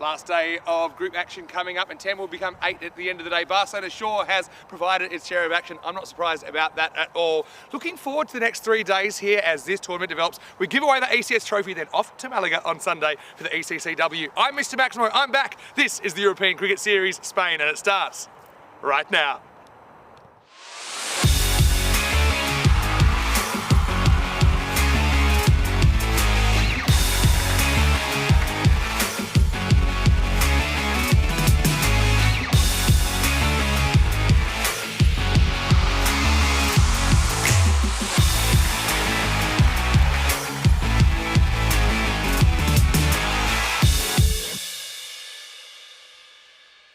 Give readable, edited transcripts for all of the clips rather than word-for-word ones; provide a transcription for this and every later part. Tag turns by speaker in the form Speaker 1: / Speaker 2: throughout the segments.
Speaker 1: Last day of group action coming up, and 10 will become 8 at the end of the day. Barcelona sure has provided its share of action. I'm not surprised about that at all. Looking forward to the next 3 days here as this tournament develops. We give away the ECS trophy, then off to Malaga on Sunday for the ECCW. I'm Mr. Maximo. I'm back. This is the European Cricket Series, Spain, and it starts right now.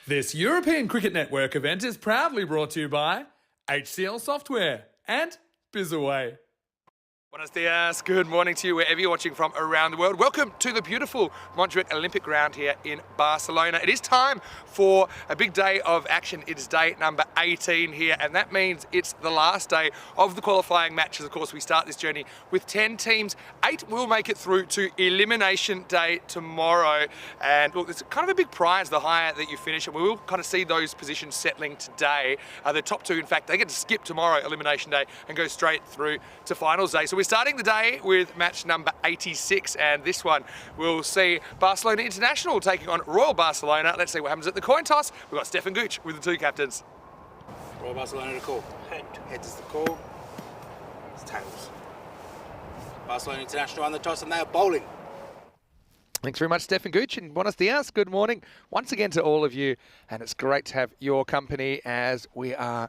Speaker 2: This European Cricket Network event is proudly brought to you by HCL Software and BizAway.
Speaker 1: Buenos dias, good morning to you wherever you're watching from around the world. Welcome to the beautiful Montjuic Olympic Ground here in Barcelona. It is time for a big day of action. It is day number 18 here, and that means it's the last day of the qualifying matches. Of course, we start this journey with 10 teams. 8 will make it through to elimination day tomorrow. And look, it's kind of a big prize the higher that you finish, and we will kind of see those positions settling today. The top 2, in fact, they get to skip tomorrow, elimination day, and go straight through to finals day. So we're starting the day with match number 86, and this one we'll see Barcelona International taking on Royal Barcelona. Let's see what happens at the coin toss. We've got Stefan Gooch with the 2 captains.
Speaker 3: Royal Barcelona to call. Head is the call. It's tails. Barcelona International on the toss, and they are bowling.
Speaker 1: Thanks very much, Stefan Gooch, and buenos dias. Good morning once again to all of you, and it's great to have your company as we are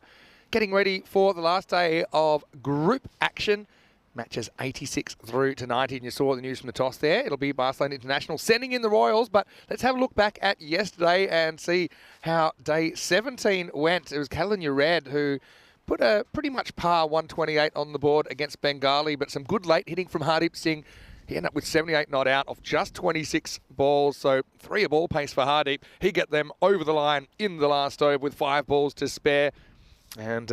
Speaker 1: getting ready for the last day of group action. Matches 86 through to 90, and you saw the news from the toss there. It'll be Barcelona International sending in the Royals, but let's have a look back at yesterday and see how day 17 went. It was Kalyan Red who put a pretty much par 128 on the board against Bengali, but some good late hitting from Hardeep Singh. He ended up with 78 not out off just 26 balls, so 3 a ball pace for Hardeep. He got them over the line in the last over with 5 balls to spare, and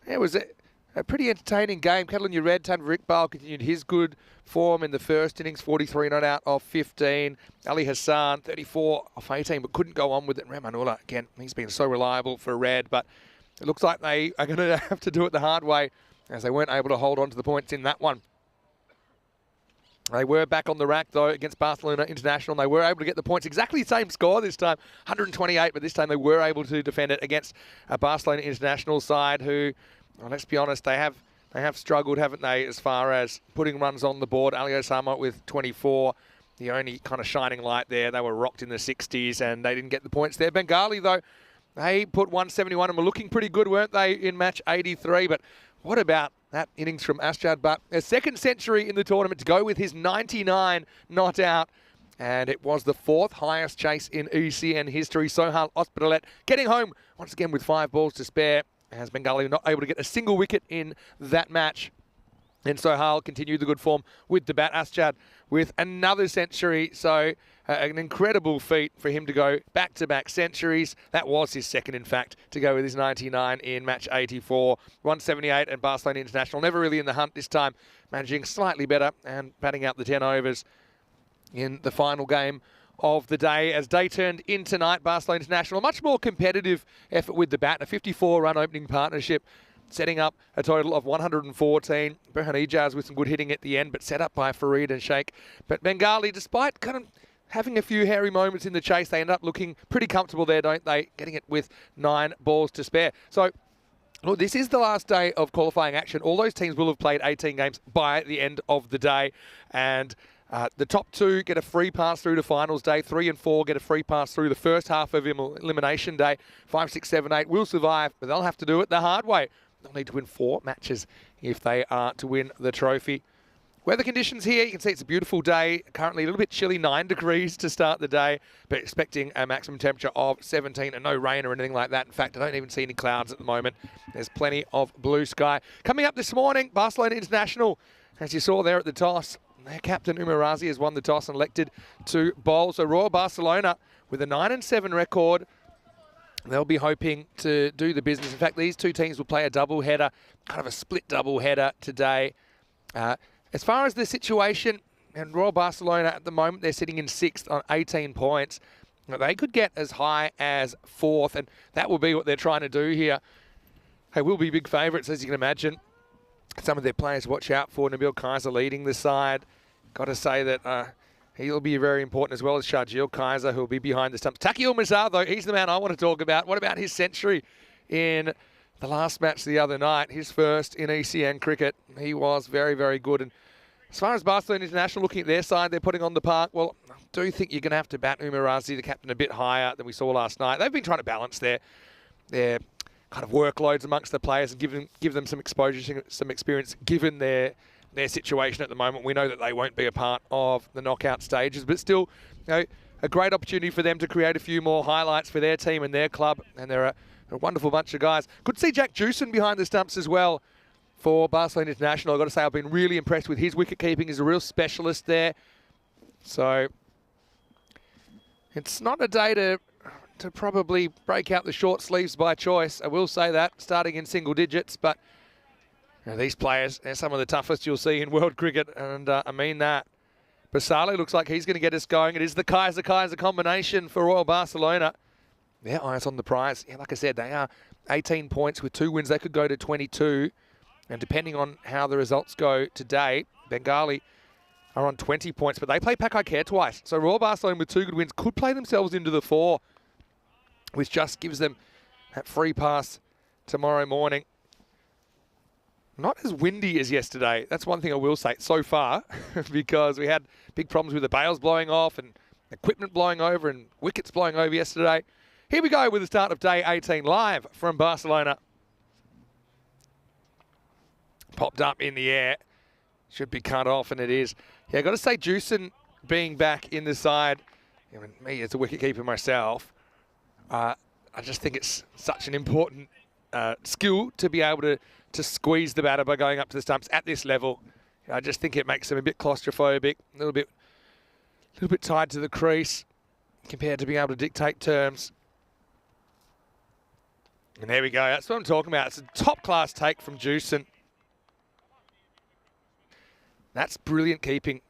Speaker 1: it was a pretty entertaining game. Kalyan Red, Tanvir Iqbal continued his good form in the first innings, 43 not out off 15. Ali Hassan, 34 off 18, but couldn't go on with it. Ramanullah, again, he's been so reliable for Red, but it looks like they are going to have to do it the hard way as they weren't able to hold on to the points in that one. They were back on the rack, though, against Barcelona International. They were able to get the points. Exactly the same score this time, 128, but this time they were able to defend it against a Barcelona International side who, well, let's be honest, they have struggled, haven't they, as far as putting runs on the board. Ali Osama with 24, the only kind of shining light there. They were rocked in the 60s, and they didn't get the points there. Bengali, though, they put 171 and were looking pretty good, weren't they, in match 83? But what about that innings from Asjad Butt? A second century in the tournament to go with his 99 not out. And it was the 4th highest chase in ECN history. Sohail Ospitalet getting home once again with 5 balls to spare, as Bengali not able to get a single wicket in that match. And Sohail continued the good form with the bat. Asjad with another century. So an incredible feat for him to go back-to-back centuries. That was his second, in fact, to go with his 99 in match 84. 178, and Barcelona International never really in the hunt this time, managing slightly better and batting out the 10 overs in the final game of the day. As day turned in tonight, Barcelona International, a much more competitive effort with the bat, a 54-run opening partnership, setting up a total of 114. Berhan Ijaz with some good hitting at the end, but set up by Farid and Sheikh. But Bengali, despite kind of having a few hairy moments in the chase, they end up looking pretty comfortable there, don't they? Getting it with 9 balls to spare. So, look, this is the last day of qualifying action. All those teams will have played 18 games by the end of the day, and the top 2 get a free pass through to finals day. 3 and 4 get a free pass through the first half of elimination day. 5, 6, 7, 8 will survive, but they'll have to do it the hard way. They'll need to win 4 matches if they are to win the trophy. Weather conditions here, you can see it's a beautiful day. Currently a little bit chilly, 9 degrees to start the day, but expecting a maximum temperature of 17 and no rain or anything like that. In fact, I don't even see any clouds at the moment. There's plenty of blue sky. Coming up this morning, Barcelona International, as you saw there at the toss, their captain Umar Razi has won the toss and elected to bowl. So Royal Barcelona with a 9-7 record, they'll be hoping to do the business. In fact, these 2 teams will play a double header, kind of a split double header today. As far as the situation, and Royal Barcelona at the moment, they're sitting in 6th on 18 points. They could get as high as 4th, and that will be what they're trying to do here. They will be big favourites, as you can imagine. Some of their players to watch out for. Nabil Kaiser leading the side. Got to say that he'll be very important, as well as Sharjeel Kaiser, who'll be behind the stumps. Taki Mazar, though, he's the man I want to talk about. What about his century in the last match the other night? His first in ECN cricket. He was very, very good. And as far as Barcelona International, looking at their side, they're putting on the park. Well, I do think you're going to have to bat Umar Razi, the captain, a bit higher than we saw last night. They've been trying to balance their kind of workloads amongst the players and give them some exposure, some experience, given their situation at the moment. We know that they won't be a part of the knockout stages, but still, a great opportunity for them to create a few more highlights for their team and their club. And they're a wonderful bunch of guys. Could see Jack Jewson behind the stumps as well for Barcelona International. I've got to say, I've been really impressed with his wicket keeping. He's a real specialist there. So it's not a day to probably break out the short sleeves by choice. I will say that, starting in single digits. But these players, they're some of the toughest you'll see in world cricket. And I mean that. Basali looks like he's going to get us going. It is the Kaiser combination for Royal Barcelona. Their eyes on the prize. Yeah, like I said, they are 18 points with 2 wins. They could go to 22. And depending on how the results go today, Bengali are on 20 points, but they play Pakai Care twice. So Royal Barcelona with 2 good wins could play themselves into the 4, which just gives them that free pass tomorrow morning. Not as windy as yesterday. That's one thing I will say so far, because we had big problems with the bales blowing off and equipment blowing over and wickets blowing over yesterday. Here we go with the start of day 18 live from Barcelona. Popped up in the air. Should be cut off, and it is. Yeah, got to say, Jewson being back in the side, me as a wicketkeeper myself, I just think it's such an important skill to be able to squeeze the batter by going up to the stumps at this level. I just think it makes them a bit claustrophobic, a little bit tied to the crease compared to being able to dictate terms. And there we go. That's what I'm talking about. It's a top-class take from Jewson. That's brilliant keeping.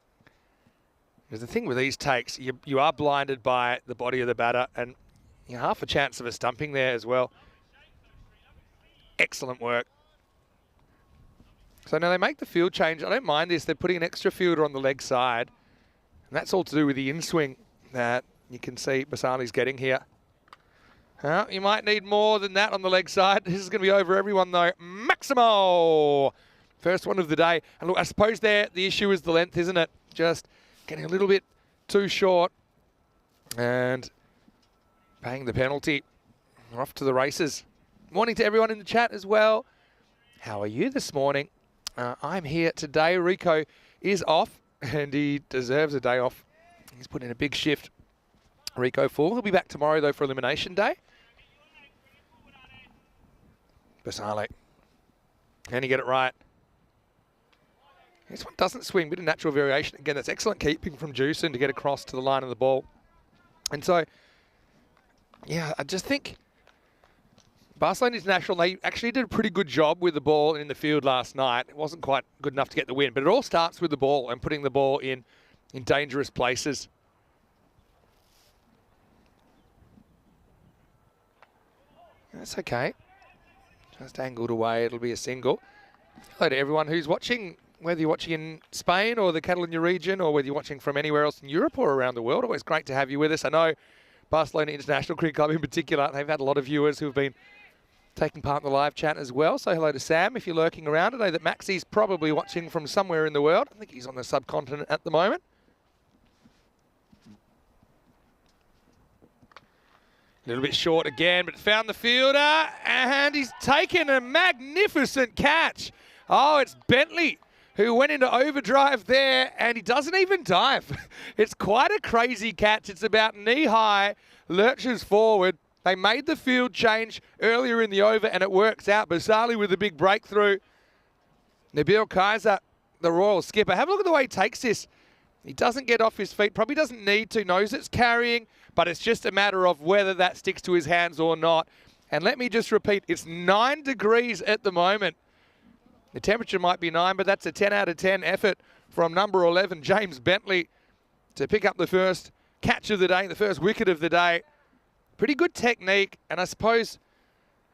Speaker 1: Because the thing with these takes, you are blinded by the body of the batter, and you half a chance of a stumping there as well. Excellent work. So now they make the field change. I don't mind this. They're putting an extra fielder on the leg side. And that's all to do with the in-swing that you can see Basali's getting here. You might need more than that on the leg side. This is going to be over everyone, though. Maximo! First one of the day. And look, I suppose the issue is the length, isn't it? Just getting a little bit too short and paying the penalty. We're off to the races. Morning to everyone in the chat as well. How are you this morning? I'm here today. Rico is off, and he deserves a day off. He's put in a big shift. Rico 4. He'll be back tomorrow, though, for Elimination Day. Basale. Can he get it right? This one doesn't swing, bit of natural variation. Again, that's excellent keeping from Jewson to get across to the line of the ball. And so, yeah, I just think Barcelona International, they actually did a pretty good job with the ball in the field last night. It wasn't quite good enough to get the win, but it all starts with the ball and putting the ball in dangerous places. That's okay. Just angled away, it'll be a single. Hello to everyone who's watching, whether you're watching in Spain or the Catalonia region, or whether you're watching from anywhere else in Europe or around the world. Always great to have you with us. I know Barcelona International Cricket Club in particular, they've had a lot of viewers who've been taking part in the live chat as well. So hello to Sam if you're lurking around. I know that Maxi's probably watching from somewhere in the world. I think he's on the subcontinent at the moment. A little bit short again, but found the fielder, and he's taken a magnificent catch. Oh, it's Bentley who went into overdrive there, and he doesn't even dive. It's quite a crazy catch. It's about knee-high, lurches forward. They made the field change earlier in the over, and it works out. Basali with a big breakthrough. Nabil Kaiser, the Royal skipper. Have a look at the way he takes this. He doesn't get off his feet, probably doesn't need to, knows it's carrying, but it's just a matter of whether that sticks to his hands or not. And let me just repeat, it's 9 degrees at the moment. The temperature might be 9, but that's a 10 out of 10 effort from number 11, James Bentley, to pick up the first catch of the day, the first wicket of the day. Pretty good technique, and I suppose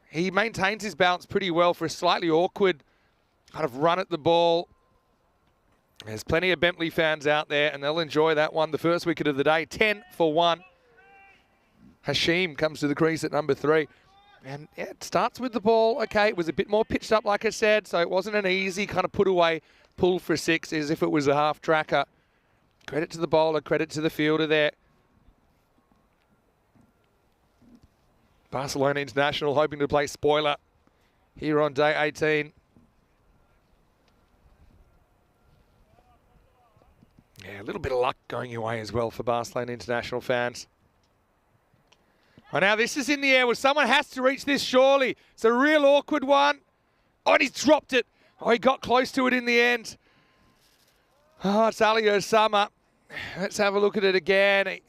Speaker 1: he maintains his balance pretty well for a slightly awkward kind of run at the ball. There's plenty of Bentley fans out there, and they'll enjoy that one. The first wicket of the day, 10 for 1. Hashim comes to the crease at number 3. And yeah, it starts with the ball. Okay, it was a bit more pitched up, like I said, so it wasn't an easy kind of put away pull for 6 as if it was a half tracker. Credit to the bowler, credit to the fielder there. Barcelona International hoping to play spoiler here on day 18. Yeah, a little bit of luck going your way as well for Barcelona International fans. Oh, now this is in the air. Well, someone has to reach this, surely. It's a real awkward one. Oh, and he's dropped it. Oh, he got close to it in the end. Oh, it's Ali Osama. Let's have a look at it again. He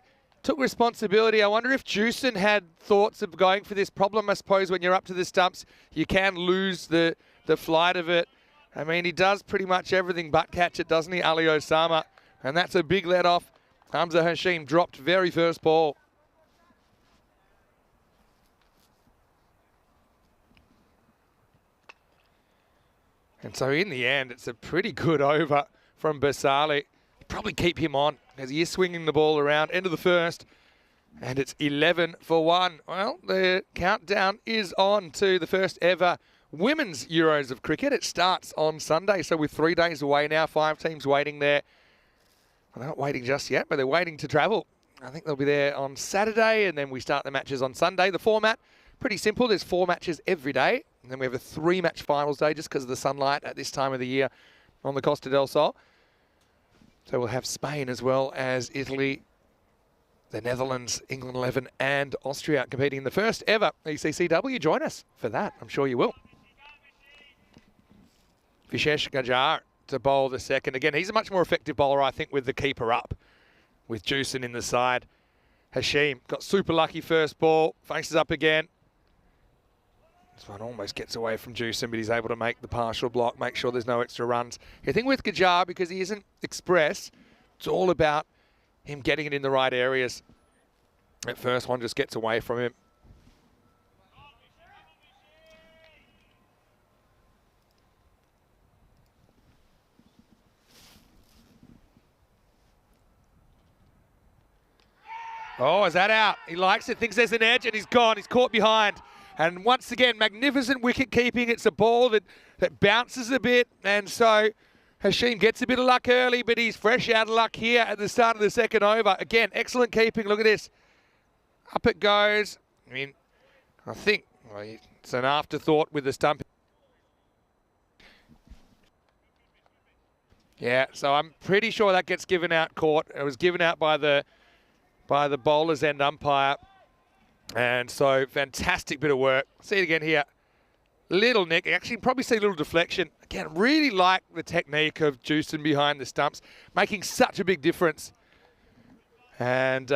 Speaker 1: took responsibility. I wonder if Jewson had thoughts of going for this problem. I suppose when you're up to the stumps, you can lose the flight of it. I mean, he does pretty much everything but catch it, doesn't he, Ali Osama? And that's a big let off. Hamza Hashim dropped very first ball. And so in the end, it's a pretty good over from Basali. Probably keep him on as he is swinging the ball around. End of the first. And it's 11 for 1. Well, the countdown is on to the first ever Women's Euros of cricket. It starts on Sunday, so we're 3 days away now. 5 teams waiting there. Well, they're not waiting just yet, but they're waiting to travel. I think they'll be there on Saturday, and then we start the matches on Sunday. The format, pretty simple. There's 4 matches every day. And then we have a 3-match finals day just because of the sunlight at this time of the year on the Costa del Sol. So we'll have Spain as well as Italy, the Netherlands, England 11 and Austria competing in the first ever ECCW. Join us for that. I'm sure you will. Vishesh Gajar to bowl the second. Again, he's a much more effective bowler, I think, with the keeper up, with Jewson in the side. Hashim got super lucky first ball, faces up again. This one almost gets away from Jewson, but he's able to make the partial block, make sure there's no extra runs. The thing with Gajar, because he isn't express, it's all about him getting it in the right areas. That first one just gets away from him. Oh, is that out? He likes it, thinks there's an edge, and he's gone. He's caught behind. And once again, magnificent wicket keeping. It's a ball that bounces a bit. And so Hashim gets a bit of luck early, but he's fresh out of luck here at the start of the second over. Again, excellent keeping. Look at this. Up it goes. I mean, I think it's an afterthought with the stump. Yeah, so I'm pretty sure that gets given out court. It was given out by the bowler's end umpire. And so, fantastic bit of work. See it again here. Little nick. Actually, probably see a little deflection. Again, really like the technique of Jewson behind the stumps, making such a big difference. And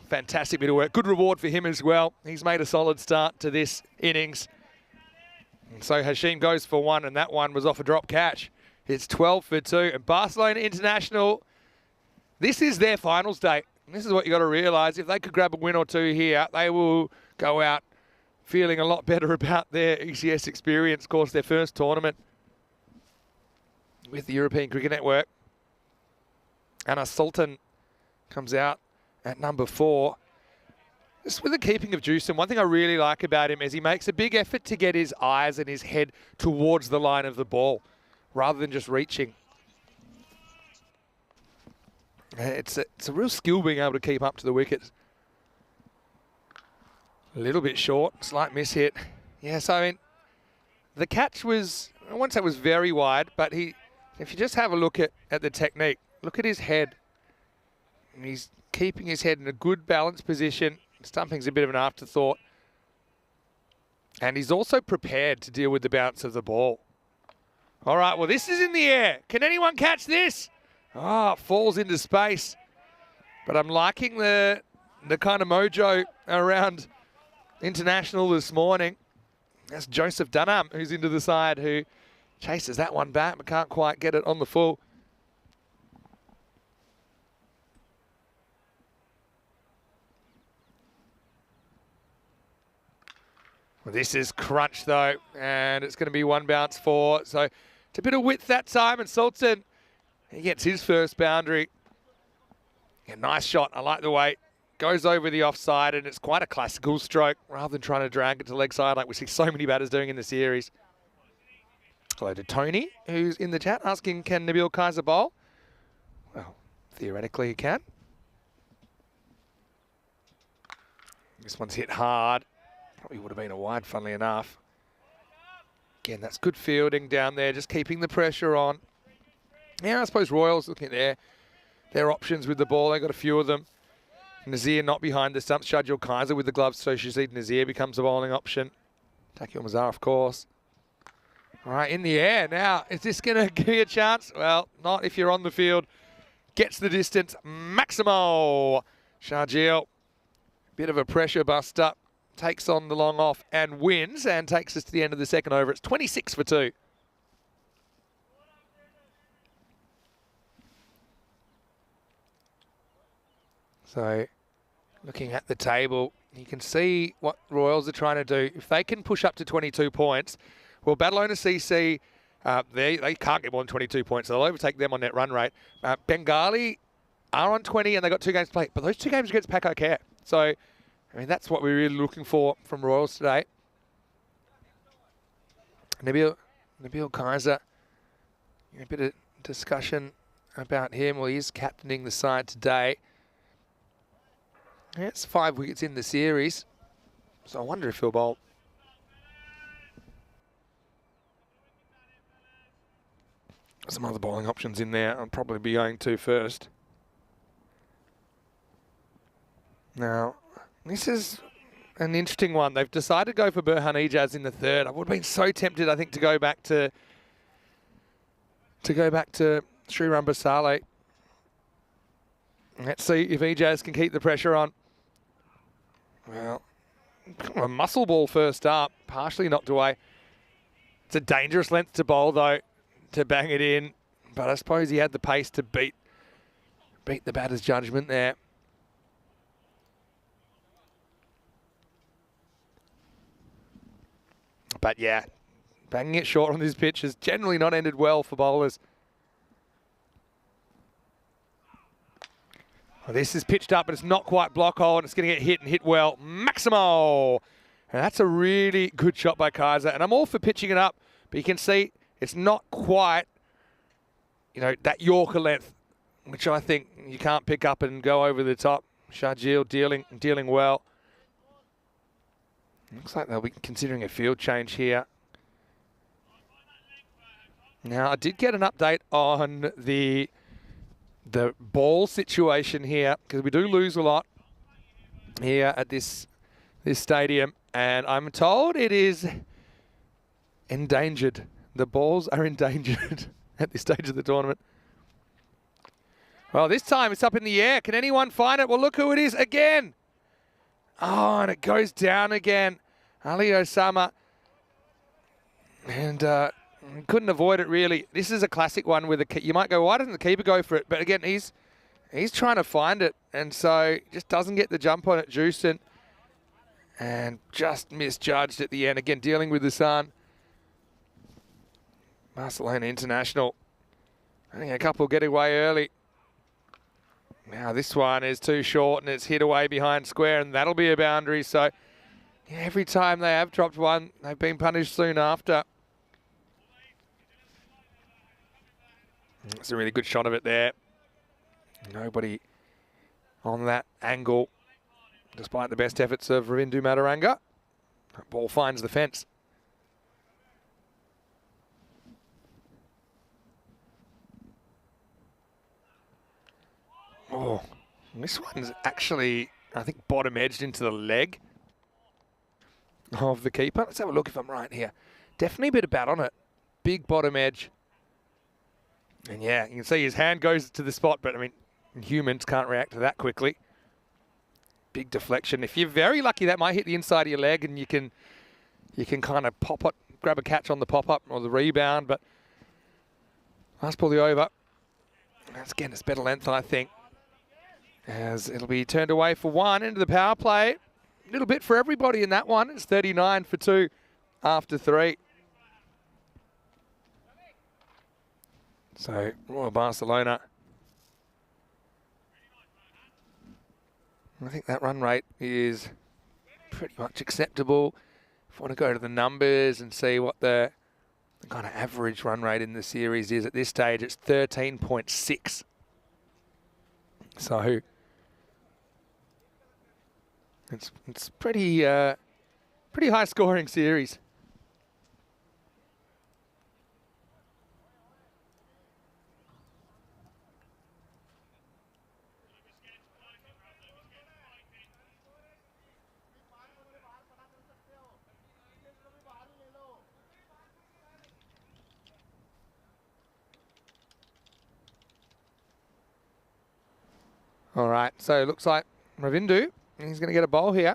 Speaker 1: fantastic bit of work. Good reward for him as well. He's made a solid start to this innings. And so, Hashim goes for 1, and that one was off a drop catch. It's 12 for 2. And Barcelona International, this is their finals day. This is what you got to realise. If they could grab a win or 2 here, they will go out feeling a lot better about their ECS experience. Of course, their first tournament with the European Cricket Network. Anna Sultan comes out at number 4. Just with the keeping of Jewson, one thing I really like about him is he makes a big effort to get his eyes and his head towards the line of the ball rather than just reaching. It's a real skill being able to keep up to the wickets. A little bit short, slight miss hit. Yeah, so I mean, the catch was, I won't say it was very wide, but if you just have a look at the technique, look at his head. And he's keeping his head in a good balanced position. Stumping's a bit of an afterthought. And he's also prepared to deal with the bounce of the ball. All right, well, this is in the air. Can anyone catch this? Oh, it falls into space. But I'm liking the kind of mojo around International this morning. That's Joseph Dunham, who's into the side, who chases that one back, but can't quite get it on the full. Well, this is crunch though, and it's going to be 1 bounce 4. So it's a bit of width that time, and Sultan, he gets his first boundary. Yeah, nice shot. I like the way. Goes over the offside, and it's quite a classical stroke rather than trying to drag it to leg side like we see so many batters doing in the series. Hello to Tony, who's in the chat asking, can Nabil Kaiser bowl? Well, theoretically he can. This one's hit hard. Probably would have been a wide, funnily enough. Again, that's good fielding down there, just keeping the pressure on. Yeah, I suppose Royals looking at their options with the ball. They got a few of them. Nazir not behind the stumps. Shadjul Kaiser with the gloves, so Shazid Nazir becomes a bowling option. Takil Mazhar, of course. All right, in the air now. Is this going to give you a chance? Well, not if you're on the field. Gets the distance. Maximo. Shadjul, bit of a pressure buster. Takes on the long off and wins, and takes us to the end of the second over. It's 26 for 2. So, looking at the table, you can see what Royals are trying to do. If they can push up to 22 points, well, Badalona CC, they can't get more than 22 points, so they'll overtake them on net run rate. Bengali are on 20, and they've got 2 games to play, but those 2 games are against Paco Care. So, I mean, that's what we're really looking for from Royals today. Nabil Kaiser, a bit of discussion about him. Well, he's captaining the side today. Yeah, it's 5 wickets in the series, so I wonder if he'll bowl. Some other bowling options in there I'll probably be going to first. Now, this is an interesting one. They've decided to go for Burhan Ijaz in the 3rd. I would have been so tempted, I think, to go back to Sriram Basale. Let's see if Ijaz can keep the pressure on. Well, a muscle ball first up, partially knocked away. It's a dangerous length to bowl, though, to bang it in. But I suppose he had the pace to beat the batter's judgment there. But yeah, banging it short on this pitch has generally not ended well for bowlers. Well, this is pitched up, but it's not quite block hole, and it's going to get hit and hit well. Maximo! And that's a really good shot by Kaiser. And I'm all for pitching it up, but you can see it's not quite, that Yorker length, which I think you can't pick up and go over the top. Shadjil dealing well. Looks like they'll be considering a field change here. Now, I did get an update on the ball situation here, because we do lose a lot here at this stadium, and I'm told it is endangered. The balls are endangered at this stage of the tournament. Well, this time it's up in the air. Can anyone find it? Well, look who it is again. Oh, and it goes down again. Ali Osama. And couldn't avoid it, really. This is a classic one with you might go, why doesn't the keeper go for it? But again, he's trying to find it, and so just doesn't get the jump on it, Juicin. And just misjudged at the end. Again, dealing with the sun. Barcelona International. I think a couple get away early. Now this one is too short, and it's hit away behind square, and that'll be a boundary. So yeah, every time they have dropped one, they've been punished soon after. It's a really good shot of it there. Nobody on that angle, despite the best efforts of Ravindu Madaranga. That ball finds the fence. Oh, this one's actually, I think, bottom edged into the leg of the keeper. Let's have a look if I'm right here. Definitely a bit of bat on it. Big bottom edge. And yeah, you can see his hand goes to the spot, but I mean, humans can't react to that quickly. Big deflection. If you're very lucky, that might hit the inside of your leg, and you can kind of pop it, grab a catch on the pop-up or the rebound, but last ball the over. That's again, it's better length, I think, as it'll be turned away for 1 into the power play. little bit for everybody in that one. It's 39 for 2 after 3. So Royal Barcelona, I think that run rate is pretty much acceptable. If I want to go to the numbers and see what the kind of average run rate in the series is at this stage, it's 13.6. So it's pretty high scoring series. All right, so it looks like Ravindu, he's going to get a bowl here.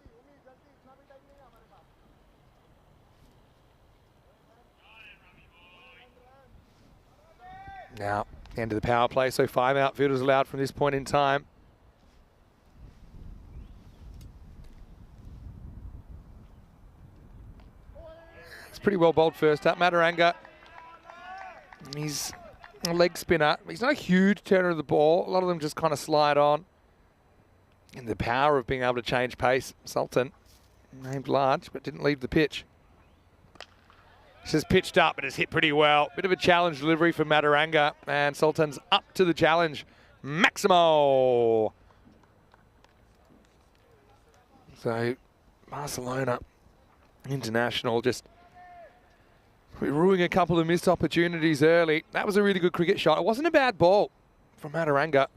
Speaker 1: Now, end of the power play, so 5 outfielders allowed from this point in time. It's pretty well bowled first up. Mataranga, he's a leg spinner. He's not a huge turner of the ball. A lot of them just kind of slide on. And the power of being able to change pace. Sultan, named large, but didn't leave the pitch. This is pitched up, but it's hit pretty well. Bit of a challenge delivery for Mataranga, and Sultan's up to the challenge. Maximo. So Barcelona International just ruining a couple of missed opportunities early. That was a really good cricket shot. It wasn't a bad ball from Mataranga,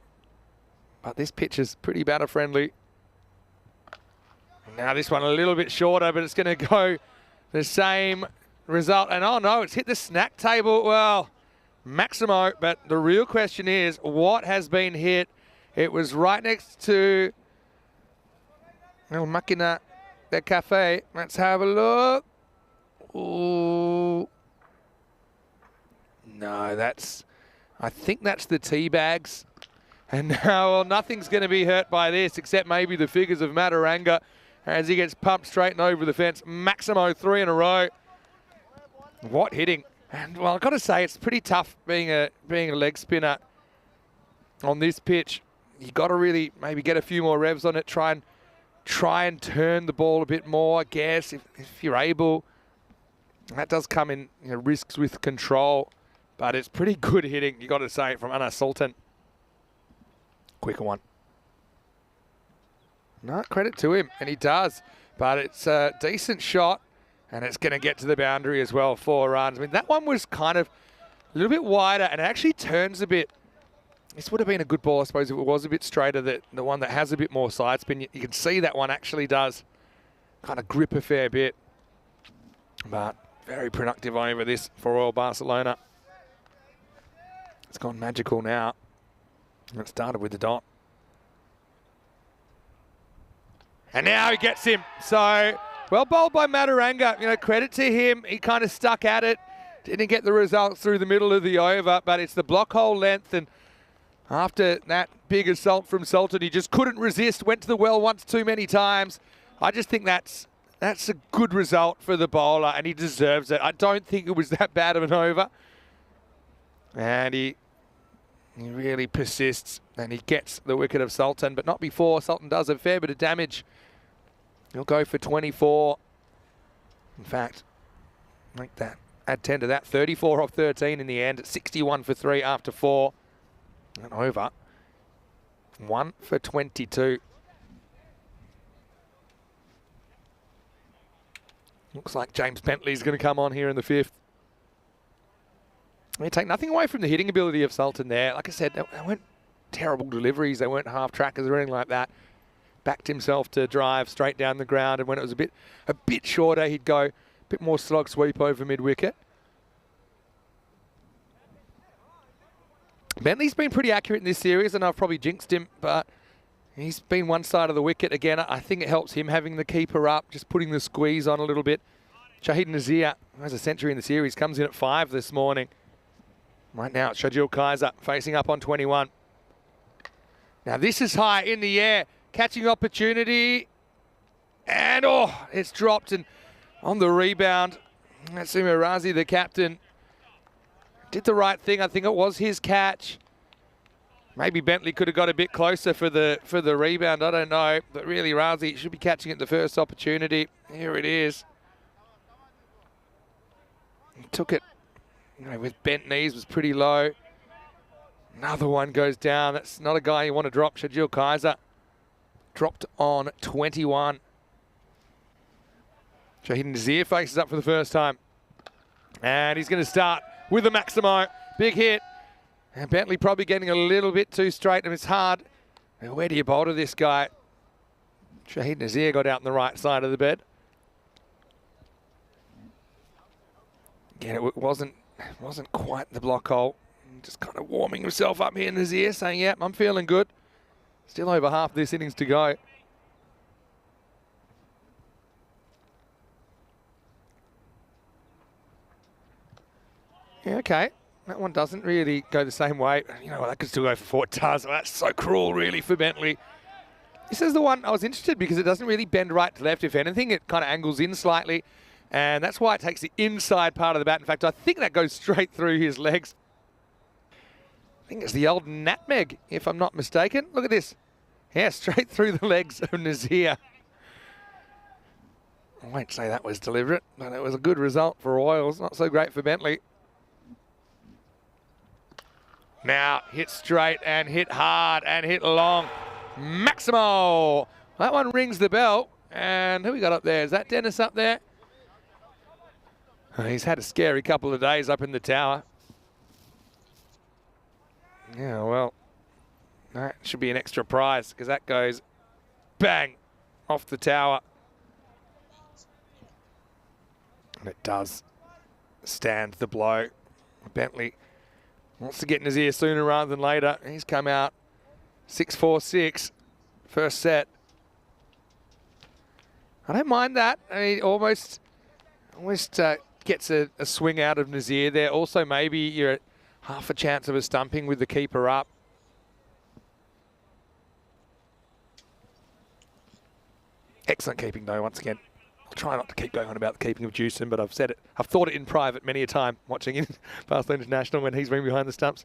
Speaker 1: but this pitch is pretty batter friendly. Now this one a little bit shorter, but it's going to go the same result. And oh no, it's hit the snack table. Well, Maximo, but the real question is what has been hit? It was right next to El Máquina de Café. Let's have a look. Ooh. No, I think that's the tea bags. And now, well, nothing's going to be hurt by this except maybe the figures of Mataranga as he gets pumped straight and over the fence. Maximo 3 in a row. What hitting. And, well, I've got to say, it's pretty tough being a leg spinner on this pitch. You've got to really maybe get a few more revs on it, try and turn the ball a bit more, I guess, if you're able. That does come in risks with control, but it's pretty good hitting, you got to say, from Anas Sultan. Quicker one. No, credit to him, and he does. But it's a decent shot, and it's going to get to the boundary as well, 4 runs. I mean, that one was kind of a little bit wider, and it actually turns a bit. This would have been a good ball, I suppose, if it was a bit straighter. The one that has a bit more side spin, you can see that one actually does kind of grip a fair bit. But very productive over this for Royal Barcelona. It's gone magical now. And it started with the dot. And now he gets him. So, well bowled by Mataranga. Credit to him. He kind of stuck at it. Didn't get the results through the middle of the over, but it's the block hole length. And after that big assault from Sultan, he just couldn't resist. Went to the well once too many times. I just think that's a good result for the bowler, and he deserves it. I don't think it was that bad of an over. And he really persists, and he gets the wicket of Sultan, but not before Sultan does a fair bit of damage. He'll go for 24. In fact, like that, add 10 to that. 34 off 13 in the end. 61 for 3 after 4. And over. 1 for 22. Looks like James Bentley's going to come on here in the 5th. They take nothing away from the hitting ability of Sultan there. Like I said, they weren't terrible deliveries. They weren't half trackers or anything like that. Backed himself to drive straight down the ground, and when it was a bit shorter, he'd go a bit more slog sweep over mid-wicket. Bentley's been pretty accurate in this series, and I've probably jinxed him, but he's been one side of the wicket. Again, I think it helps him having the keeper up, just putting the squeeze on a little bit. Shahid Nazir, who has a century in the series, comes in at 5 this morning. Right now, it's Shajil Kaiser facing up on 21. Now, this is high in the air. Catching opportunity. And, oh, it's dropped. And on the rebound, Natsuma Razi, the captain, did the right thing. I think it was his catch. Maybe Bentley could have got a bit closer for the rebound. I don't know. But really, Razi should be catching it the first opportunity. Here it is. He took it, with bent knees, was pretty low. Another one goes down. That's not a guy you want to drop. Shajil Kaiser dropped on 21. Shahid Nazir faces up for the first time. And he's going to start with a Maximo. Big hit. And Bentley probably getting a little bit too straight, and it's hard. Where do you bowl to this guy? Shahid Nazir got out on the right side of the bed. Again, it wasn't quite the block hole. Just kind of warming himself up here, Nazir, saying, yeah, I'm feeling good. Still over half this innings to go. Yeah, okay. That one doesn't really go the same way. You know, that could still go for 4 tars. That's so cruel, really, for Bentley. This is the one I was interested because it doesn't really bend right to left. If anything, it kind of angles in slightly. And that's why it takes the inside part of the bat. In fact, I think that goes straight through his legs. I think it's the old nutmeg, if I'm not mistaken. Look at this. Yeah, straight through the legs of Nazir. I won't say that was deliberate, but it was a good result for Oils. Not so great for Bentley. Now, hit straight and hit hard and hit long. Maximo! That one rings the bell. And who we got up there? Is that Dennis up there? He's had a scary couple of days up in the tower. Yeah, well, that should be an extra prize because that goes bang off the tower. And it does stand the blow. Bentley wants to get in his ear sooner rather than later. He's come out 6-4-6, first set. I don't mind that. I mean, almost gets a swing out of Nazir there. Also, maybe you're at half a chance of a stumping with the keeper up. Excellent keeping, though, once again. I'll try not to keep going on about the keeping of Jewson, but I've said it. I've thought it in private many a time watching in Barcelona International when he's been behind the stumps.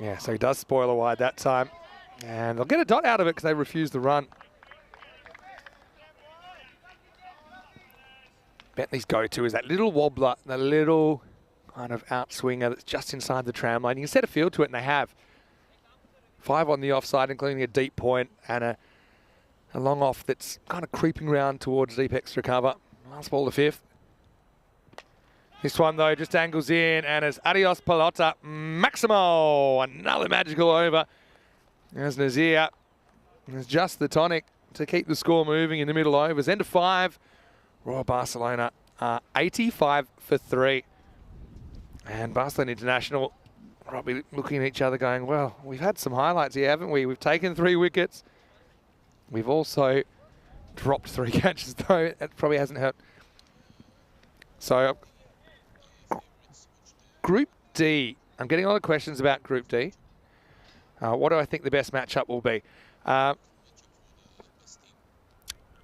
Speaker 1: Yeah, so he does spoil a wide that time. And they'll get a dot out of it because they refuse the run. Bentley's go-to is that little wobbler, the little kind of outswinger that's just inside the tram line. You can set a field to it, and they have. 5 on the offside, including a deep point and a long off that's kind of creeping around towards deep extra cover. Last ball, the 5th. This one, though, just angles in, and it's adios pelota. Maximo! Another magical over. There's Nazir. There's just the tonic to keep the score moving in the middle overs. End of 5. Royal Barcelona are 85 for 3. And Barcelona International probably looking at each other going, well, we've had some highlights here, haven't we? We've taken 3 wickets. We've also dropped 3 catches, though. That probably hasn't hurt. So, Group D. I'm getting a lot of questions about Group D. What do I think the best matchup will be? I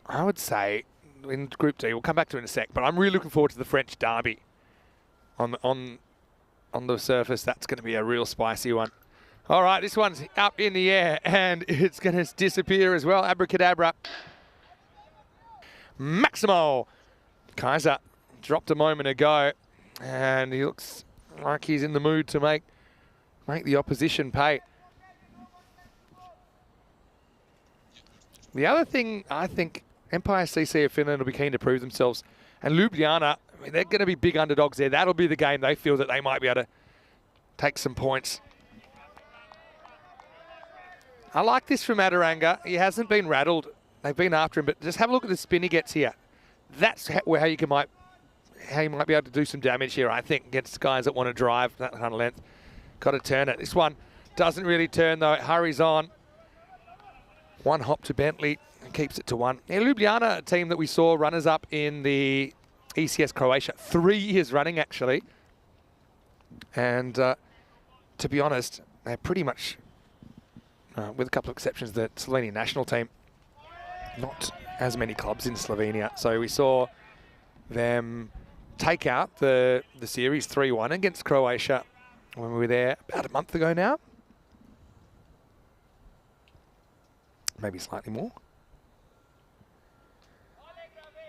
Speaker 1: would say in Group D, we'll come back to it in a sec, but I'm really looking forward to the French derby. On the surface, that's going to be a real spicy one. All right, this one's up in the air, and it's going to disappear as well. Abracadabra. Maximo. Kaiser dropped a moment ago, and he looks like he's in the mood to make the opposition pay. The other thing, I think Empire CC of Finland will be keen to prove themselves. And Ljubljana, I mean, they're going to be big underdogs there. That'll be the game they feel that they might be able to take some points. I like this from Adaranga. He hasn't been rattled. They've been after him, but just have a look at the spin he gets here. That's how you might be able to do some damage here, I think, against guys that want to drive that kind of length. Got to turn it. This one doesn't really turn, though. It hurries on. 1 hop to Bentley and keeps it to 1. Yeah, Ljubljana, a team that we saw runners-up in the ECS Croatia 3 years running, actually. And to be honest, they're pretty much with a couple of exceptions, the Slovenian national team. Not as many clubs in Slovenia. So we saw them take out the series 3-1 against Croatia when we were there about a month ago now. Maybe slightly more.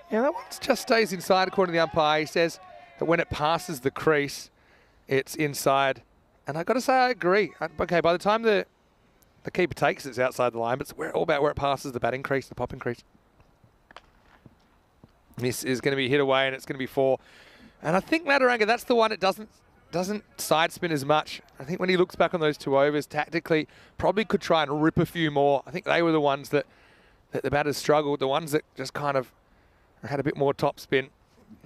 Speaker 1: Yeah, that one just stays inside according to the umpire. He says that when it passes the crease, it's inside. And I've got to say, I agree. Okay, by the time the keeper takes it, it's outside the line, but it's all about where it passes the batting crease, the popping crease. This is going to be hit away, and it's going to be 4. And I think Mataranga, that's the one that doesn't side spin as much. I think when he looks back on those 2 overs, tactically, probably could try and rip a few more. I think they were the ones that the batters struggled, the ones that just kind of had a bit more top spin.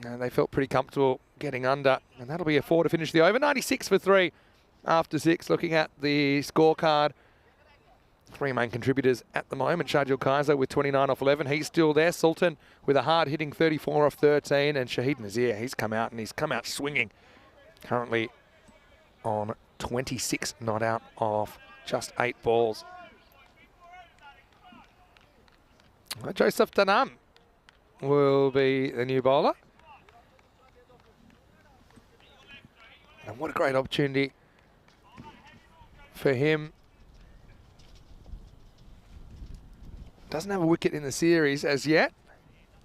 Speaker 1: And they felt pretty comfortable getting under. And that'll be a 4 to finish the over. 96 for 3 after 6. Looking at the scorecard, 3 main contributors at the moment. Shahidul Kaiser with 29 off 11. He's still there. Sultan with a hard-hitting 34 off 13. And Shahid Nazir, he's come out swinging. Currently on 26 not out off just 8 balls. Joseph Danam will be the new bowler. And what a great opportunity for him. Doesn't have a wicket in the series as yet.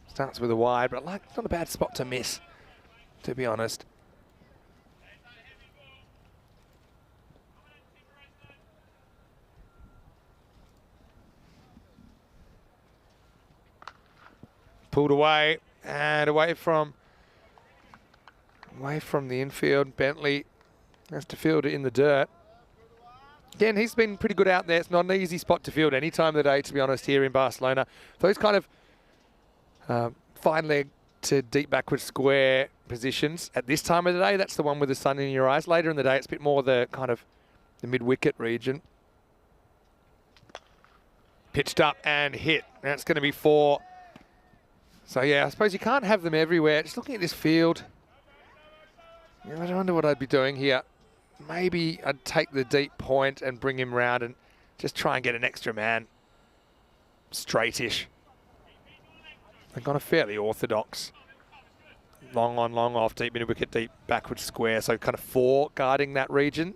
Speaker 1: Starts with a wide, but it's not a bad spot to miss, to be honest. Pulled away and away from the infield. Bentley has to field it in the dirt. Again, he's been pretty good out there. It's not an easy spot to field any time of the day, to be honest, here in Barcelona. Those kind of fine leg to deep backward square positions at this time of the day, that's the one with the sun in your eyes. Later in the day, it's a bit more the kind of the mid-wicket region. Pitched up and hit. Now it's going to be 4. So, yeah, I suppose you can't have them everywhere. Just looking at this field, I wonder what I'd be doing here. Maybe I'd take the deep point and bring him round and just try and get an extra man. Straightish. They've got a fairly orthodox long on, long off, deep mid-wicket, deep backward square. So kind of 4 guarding that region.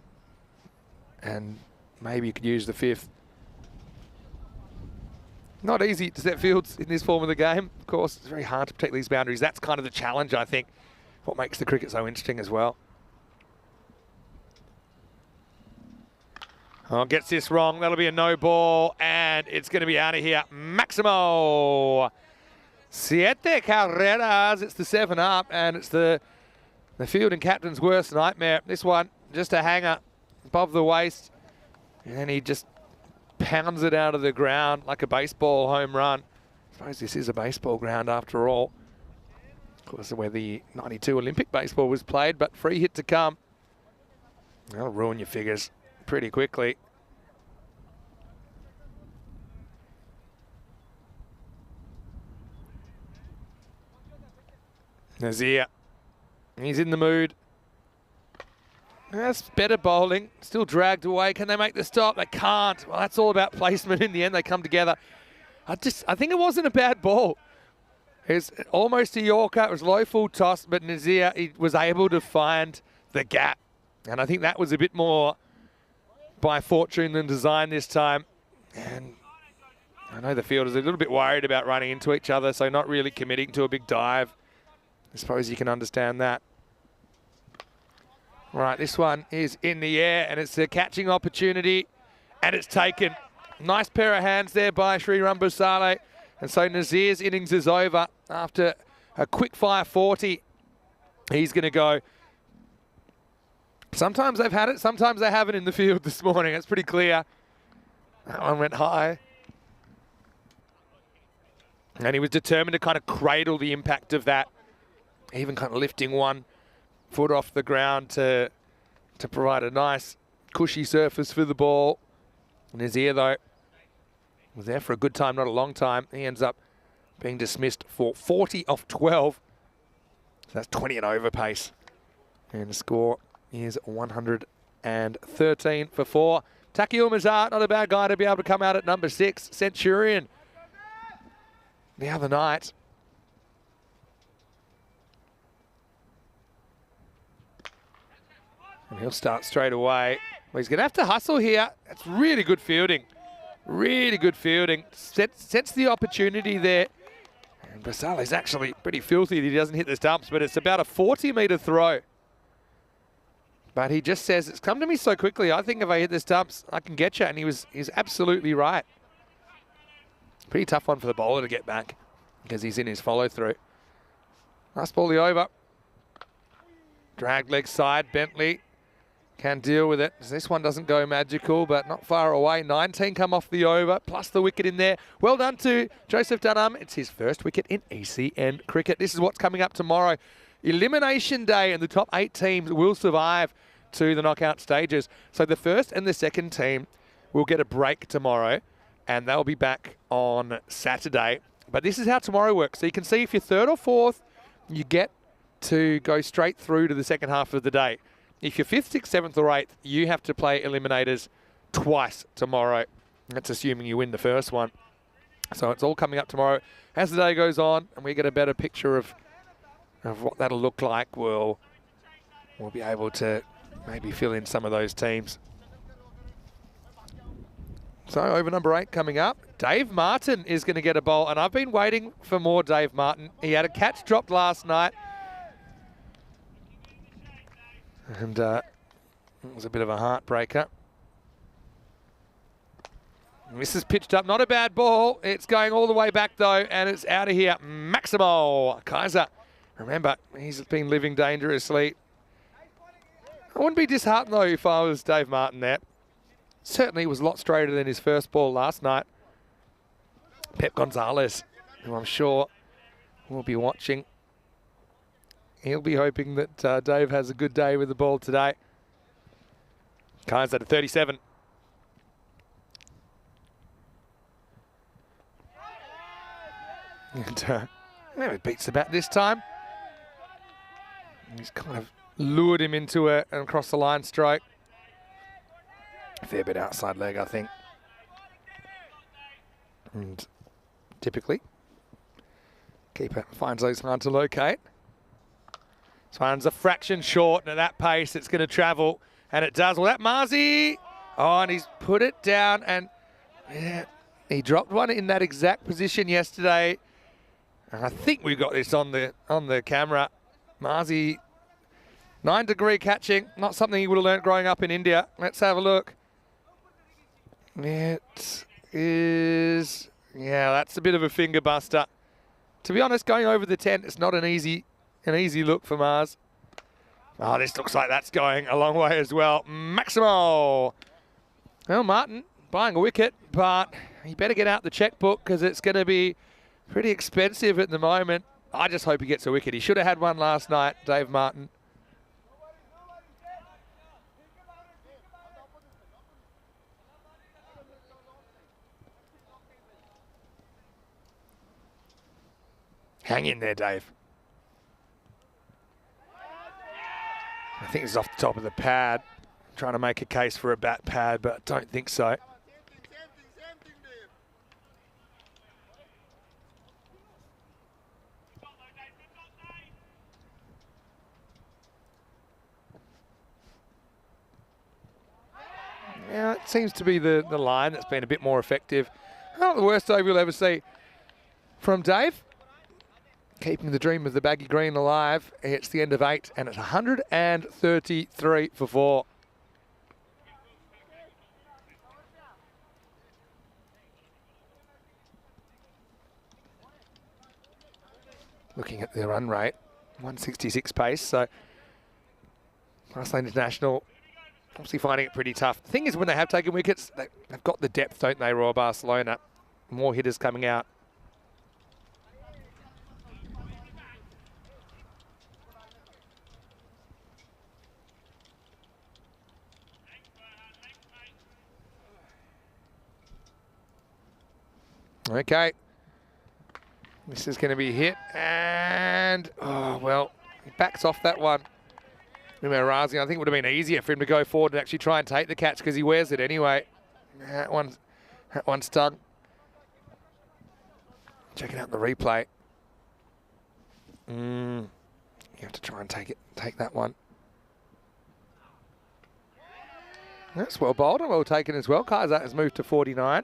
Speaker 1: And maybe you could use the 5th. Not easy to set fields in this form of the game. Of course, it's very hard to protect these boundaries. That's kind of the challenge, I think, what makes the cricket so interesting as well. Oh, gets this wrong. That'll be a no ball, and it's going to be out of here. Maximo. 7 carreras. It's the 7 up, and it's the field and captain's worst nightmare. This one, just a hanger above the waist, and he just pounds it out of the ground like a baseball home run. I suppose this is a baseball ground after all. Of course, where the 92 Olympic baseball was played, but free hit to come. That'll ruin your figures pretty quickly. Nazir, he's in the mood. That's better bowling, still dragged away. Can they make the stop? They can't. Well, that's all about placement. In the end, they come together. I think it wasn't a bad ball. It's almost a Yorker. It was low full toss, but Nazir, he was able to find the gap. And I think that was a bit more by fortune than design this time. And I know the fielders are a little bit worried about running into each other, so not really committing to a big dive. I suppose you can understand that. Right, this one is in the air, and it's a catching opportunity, and it's taken. Nice pair of hands there by Sri Rambusale. And so Nazir's innings is over after a quick fire 40. He's going to go. Sometimes they've had it, sometimes they haven't in the field this morning. It's pretty clear. That one went high. And he was determined to kind of cradle the impact of that, even kind of lifting 1 foot off the ground to provide a nice cushy surface for the ball. Nazir, though, was there for a good time, not a long time. He ends up being dismissed for 40 off 12. So that's 20 and over pace. And the score is 113 for 4. Taki Umazar, not a bad guy to be able to come out at number 6. Centurion the other night. And he'll start straight away. Well, he's going to have to hustle here. It's really good fielding. Really good fielding. Sets the opportunity there. And Basale's actually pretty filthy that he doesn't hit the stumps, but it's about a 40-metre throw. But he just says, it's come to me so quickly. I think if I hit the stumps, I can get you. And he's absolutely right. Pretty tough one for the bowler to get back because he's in his follow-through. Last ball, the over. Drag leg side, Bentley can deal with it. This one doesn't go magical, but not far away. 19 come off the over, plus the wicket in there. Well done to Joseph Dunham. It's his first wicket in ECN cricket. This is what's coming up tomorrow. Elimination day, and the top 8 teams will survive to the knockout stages. So the first and the second team will get a break tomorrow, and they'll be back on Saturday. But this is how tomorrow works. So you can see if you're 3rd or 4th, you get to go straight through to the second half of the day. If you're 5th, 6th, 7th or 8th, you have to play eliminators twice tomorrow. That's assuming you win the first one. So it's all coming up tomorrow. As the day goes on and we get a better picture of what that'll look like, we'll be able to maybe fill in some of those teams. So over number 8 coming up, Dave Martin is going to get a bowl, and I've been waiting for more Dave Martin. He had a catch dropped last night, and it was a bit of a heartbreaker. This is pitched up, not a bad ball. It's going all the way back though, and it's out of here. Maximo Kaiser. Remember, he's been living dangerously. I wouldn't be disheartened though if I was Dave Martin there. Certainly was a lot straighter than his first ball last night. Pep Gonzalez, who I'm sure will be watching. He'll be hoping that Dave has a good day with the ball today. Kaiser to 37. And maybe beats the bat this time. He's kind of lured him into an across the line stroke. A fair bit outside leg, I think. And typically, keeper finds those hard to locate. This one's a fraction short, and at that pace, it's going to travel, and it does. Well, that Marzi, oh, and he's put it down, and yeah, he dropped one in that exact position yesterday. And I think we got this on the camera. Marzi, 9-degree catching, not something he would have learnt growing up in India. Let's have a look. It is, yeah, that's a bit of a finger buster. To be honest, going over the 10, it's not an easy look for Mars. Oh, this looks like that's going a long way as well. Maximo. Well, Martin buying a wicket, but he better get out the checkbook because it's going to be pretty expensive at the moment. I just hope he gets a wicket. He should have had one last night, Dave Martin. Hang in there, Dave. I think it's off the top of the pad. Trying to make a case for a bat pad, but I don't think so. Yeah, it seems to be the line that's been a bit more effective. Not the worst over you'll ever see from Dave. Keeping the dream of the baggy green alive. It's the end of 8, and it's 133 for 4. Looking at the run rate, 166 pace. So Grassland International obviously finding it pretty tough. The thing is, when they have taken wickets, they've got the depth, don't they, Royal Barcelona? More hitters coming out. Okay. This is going to be hit, and, oh, well, he backs off that one. Razi, I think it would have been easier for him to go forward and actually try and take the catch because he wears it anyway. That one stung. Checking out the replay. You have to try and take that one. That's well bowled and well taken as well. Kaiser has moved to 49.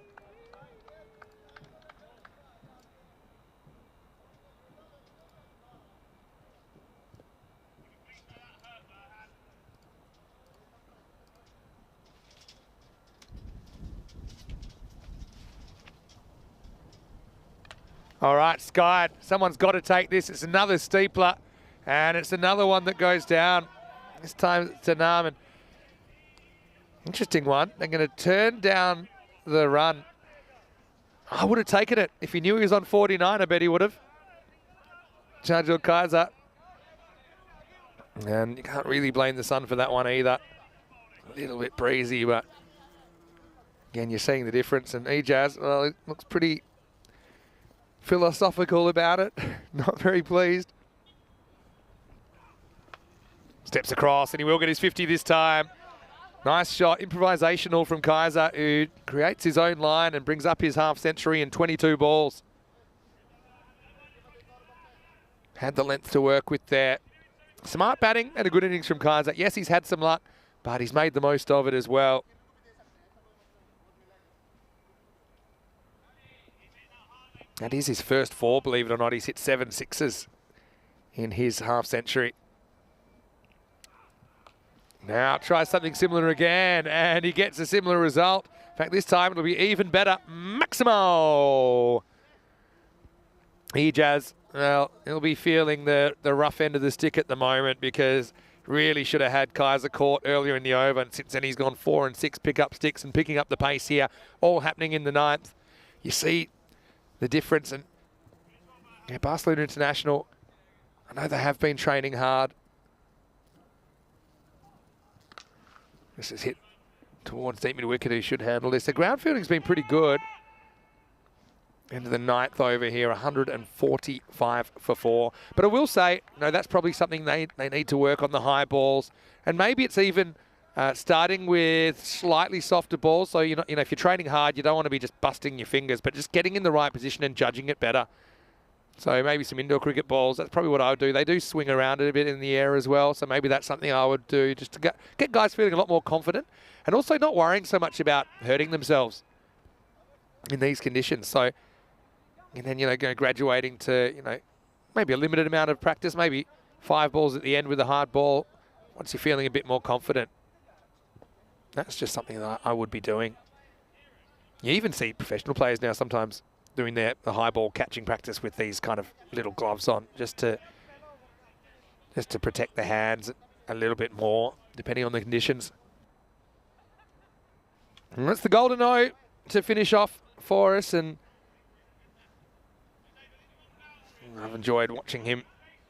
Speaker 1: All right, Sky, someone's got to take this. It's another steepler, and it's another one that goes down. This time it's to Narman. Interesting one. They're going to turn down the run. I would have taken it. If he knew he was on 49, I bet he would have. Chajul Kaiser. And you can't really blame the sun for that one either. A little bit breezy, but again, you're seeing the difference. And Ejaz, well, it looks pretty philosophical about it. Not very pleased. Steps across, and he will get his 50 this time. Nice shot, improvisational from Kaiser, who creates his own line and brings up his half century in 22 balls. Had the length to work with there. Smart batting and a good innings from Kaiser. Yes, he's had some luck, but he's made the most of it as well. That is his first four, believe it or not. He's hit 7 sixes in his half century. Now tries something similar again, and he gets a similar result. In fact, this time it'll be even better. Maximo! Ejaz, well, he'll be feeling the rough end of the stick at the moment because really should have had Kaiser caught earlier in the over, and since then he's gone 4 and 6 pick-up sticks and picking up the pace here, all happening in the 9th. You see the difference, and yeah, Barcelona International, I know they have been training hard. This is hit towards deep mid-wicket, who should handle this. The ground fielding's been pretty good. Into the 9th over here, 145 for 4. But I will say, no, that's probably something they need to work on, the high balls. And maybe it's even starting with slightly softer balls. So, if you're training hard, you don't want to be just busting your fingers, but just getting in the right position and judging it better. So maybe some indoor cricket balls, that's probably what I would do. They do swing around a bit in the air as well, so maybe that's something I would do just to get guys feeling a lot more confident and also not worrying so much about hurting themselves in these conditions. So, and then, graduating to, maybe a limited amount of practice, maybe 5 balls at the end with a hard ball once you're feeling a bit more confident. That's just something that I would be doing. You even see professional players now sometimes doing the high ball catching practice with these kind of little gloves on, just to protect the hands a little bit more, depending on the conditions. And that's the golden O to finish off for us, and I've enjoyed watching him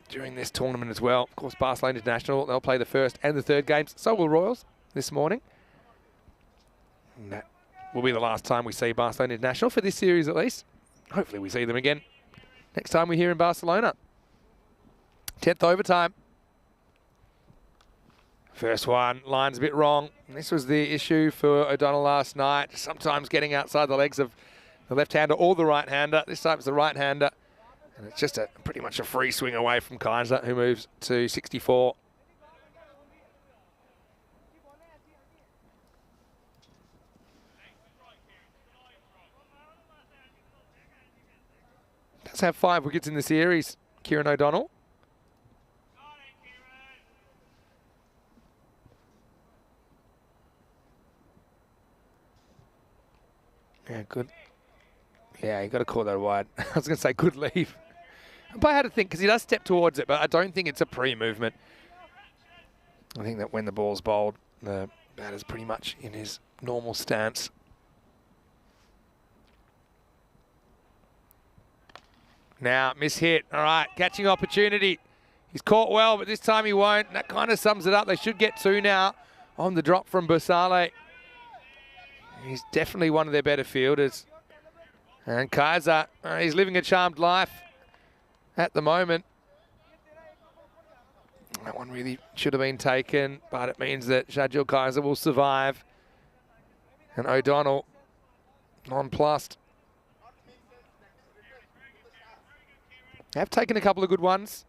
Speaker 1: during this tournament as well. Of course, Barcelona International, they'll play the first and the third games. So will Royals this morning. And that will be the last time we see Barcelona International for this series at least. Hopefully we see them again next time we're here in Barcelona. 10th overtime. First one, line's a bit wrong. This was the issue for O'Donnell last night. Sometimes getting outside the legs of the left-hander or the right-hander. This time it's the right-hander. And it's just pretty much a free swing away from Kaiser, who moves to 64. Does have 5 wickets in the series, Kieran O'Donnell. Yeah, good. Yeah, you got to call that wide. I was going to say good leave. But I had to think, because he does step towards it, but I don't think it's a pre-movement. I think that when the ball's bowled, the batter's pretty much in his normal stance. Now, miss-hit. All right, catching opportunity. He's caught well, but this time he won't. That kind of sums it up. They should get 2 now on the drop from Basale. He's definitely one of their better fielders. And Kaiser, he's living a charmed life at the moment. That one really should have been taken, but it means that Shadjil Kaiser will survive. And O'Donnell nonplussed. Have taken a couple of good ones.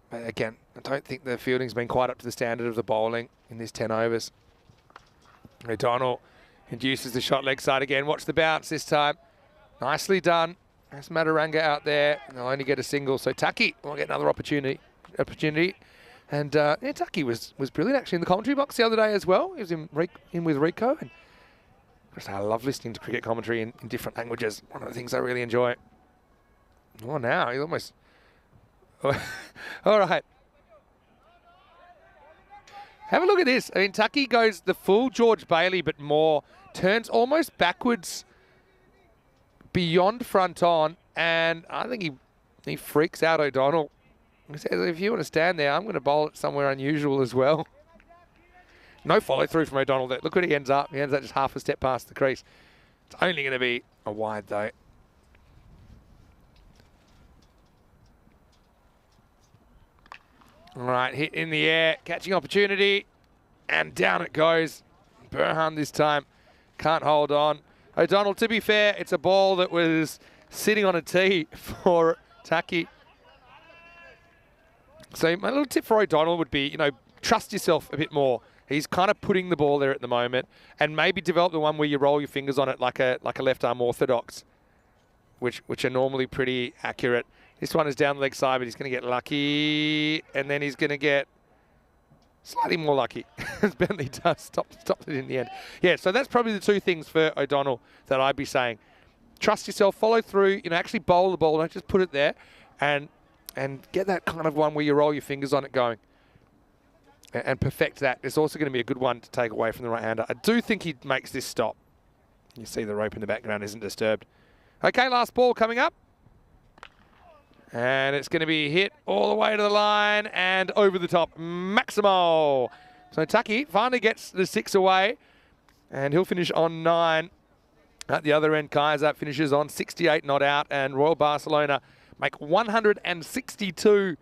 Speaker 1: But again, I don't think the fielding's been quite up to the standard of the bowling in this 10 overs. O'Donnell induces the shot leg side again. Watch the bounce this time. Nicely done. That's Mataranga out there. And they'll only get a single. So Taki will get another opportunity. And yeah, Taki was brilliant actually in the commentary box the other day as well. He was in with Rico. And I love listening to cricket commentary in different languages. One of the things I really enjoy. Oh, now he's almost... All right. Have a look at this. I mean, Taki goes the full George Bailey, but more. Turns almost backwards beyond front on. And I think he freaks out O'Donnell. He says, if you want to stand there, I'm going to bowl it somewhere unusual as well. No follow through from O'Donnell there. Look where he ends up. He ends up just half a step past the crease. It's only going to be a wide though. All right, hit in the air, catching opportunity, and down it goes. Burhan this time can't hold on. O'Donnell, to be fair, it's a ball that was sitting on a tee for Taki. So my little tip for O'Donnell would be, trust yourself a bit more. He's kind of putting the ball there at the moment, and maybe develop the one where you roll your fingers on it like a left arm orthodox, which are normally pretty accurate. This one is down the leg side, but he's going to get lucky, and then he's going to get slightly more lucky. As Bentley does stop it in the end. Yeah, so that's probably the two things for O'Donnell that I'd be saying. Trust yourself, follow through, actually bowl the ball, don't just put it there, and get that kind of one where you roll your fingers on it going. And perfect that. It's also going to be a good one to take away from the right-hander. I do think he makes this stop. You see the rope in the background isn't disturbed. Okay, last ball coming up. And it's going to be hit all the way to the line and over the top. Maximo. So Taki finally gets the 6 away. And he'll finish on 9. At the other end, Kaiser finishes on 68 not out. And Royal Barcelona make 162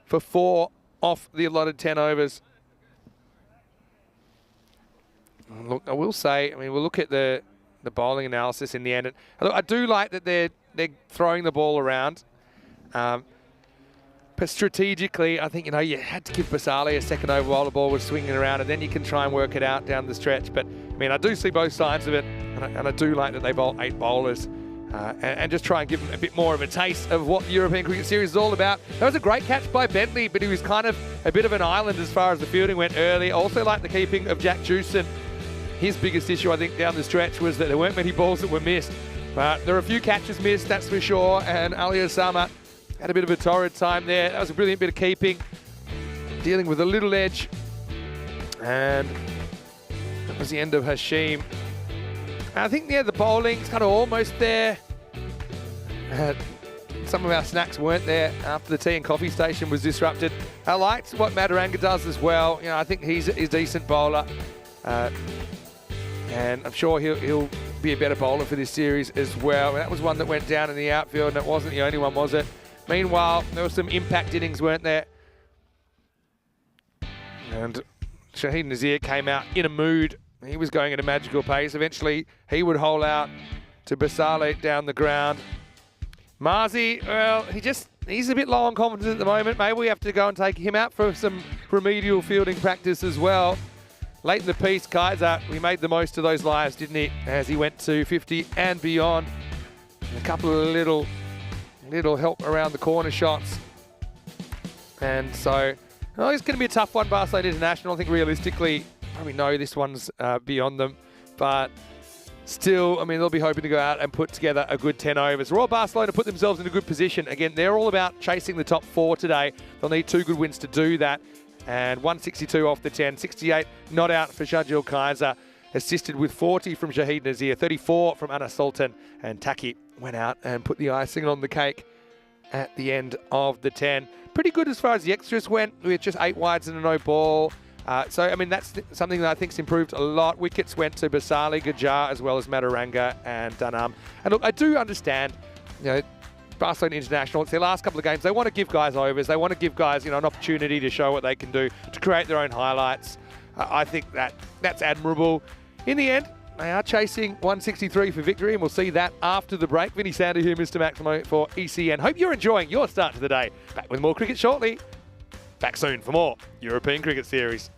Speaker 1: for 4 off the allotted 10 overs. Look, I will say, we'll look at the bowling analysis in the end. And look, I do like that they're throwing the ball around. But strategically, I think, you had to give Basali a second over while the ball was swinging around, and then you can try and work it out down the stretch. But, I do see both sides of it, and I do like that they bowl 8 bowlers. And just try and give them a bit more of a taste of what the European Cricket Series is all about. That was a great catch by Bentley, but he was kind of a bit of an island as far as the fielding went early. Also like the keeping of Jack Jewson. His biggest issue, I think, down the stretch was that there weren't many balls that were missed. But there were a few catches missed, that's for sure. And Ali Osama had a bit of a torrid time there. That was a brilliant bit of keeping. Dealing with a little edge. And that was the end of Hashim. I think, the bowling's kind of almost there. Some of our snacks weren't there after the tea and coffee station was disrupted. I liked what Mataranga does as well. I think he's a decent bowler. And I'm sure he'll be a better bowler for this series as well. That was one that went down in the outfield, and it wasn't the only one, was it? Meanwhile, there were some impact innings, weren't there? And Shahid Nazir came out in a mood. He was going at a magical pace. Eventually, he would hole out to Basale down the ground. Marzi, well, he's a bit low on confidence at the moment. Maybe we have to go and take him out for some remedial fielding practice as well. Late in the piece, Kaiser, we made the most of those lives, didn't he? As he went to 50 and beyond. And a couple of little help around the corner shots. And so, it's going to be a tough one, Barcelona International. I think realistically, we know this one's beyond them. But still, they'll be hoping to go out and put together a good 10 overs. Royal Barcelona put themselves in a good position. Again, they're all about chasing the top 4 today. They'll need 2 good wins to do that. And 162 off the 10, 68 not out for Shadjil Kaiser, assisted with 40 from Shahid Nazir, 34 from Anas Sultan, and Taki went out and put the icing on the cake at the end of the 10. Pretty good as far as the extras went, with just 8 wides and a no ball. That's something that I think's improved a lot. Wickets went to Basali, Gajjar, as well as Mataranga and Dunham. And look, I do understand, Barcelona International, it's their last couple of games. They want to give guys overs. They want to give guys, an opportunity to show what they can do, to create their own highlights. I think that's admirable. In the end, they are chasing 163 for victory, and we'll see that after the break. Vinny Sander here, Mr. Maximo for ECN. Hope you're enjoying your start to the day. Back with more cricket shortly. Back soon for more European Cricket Series.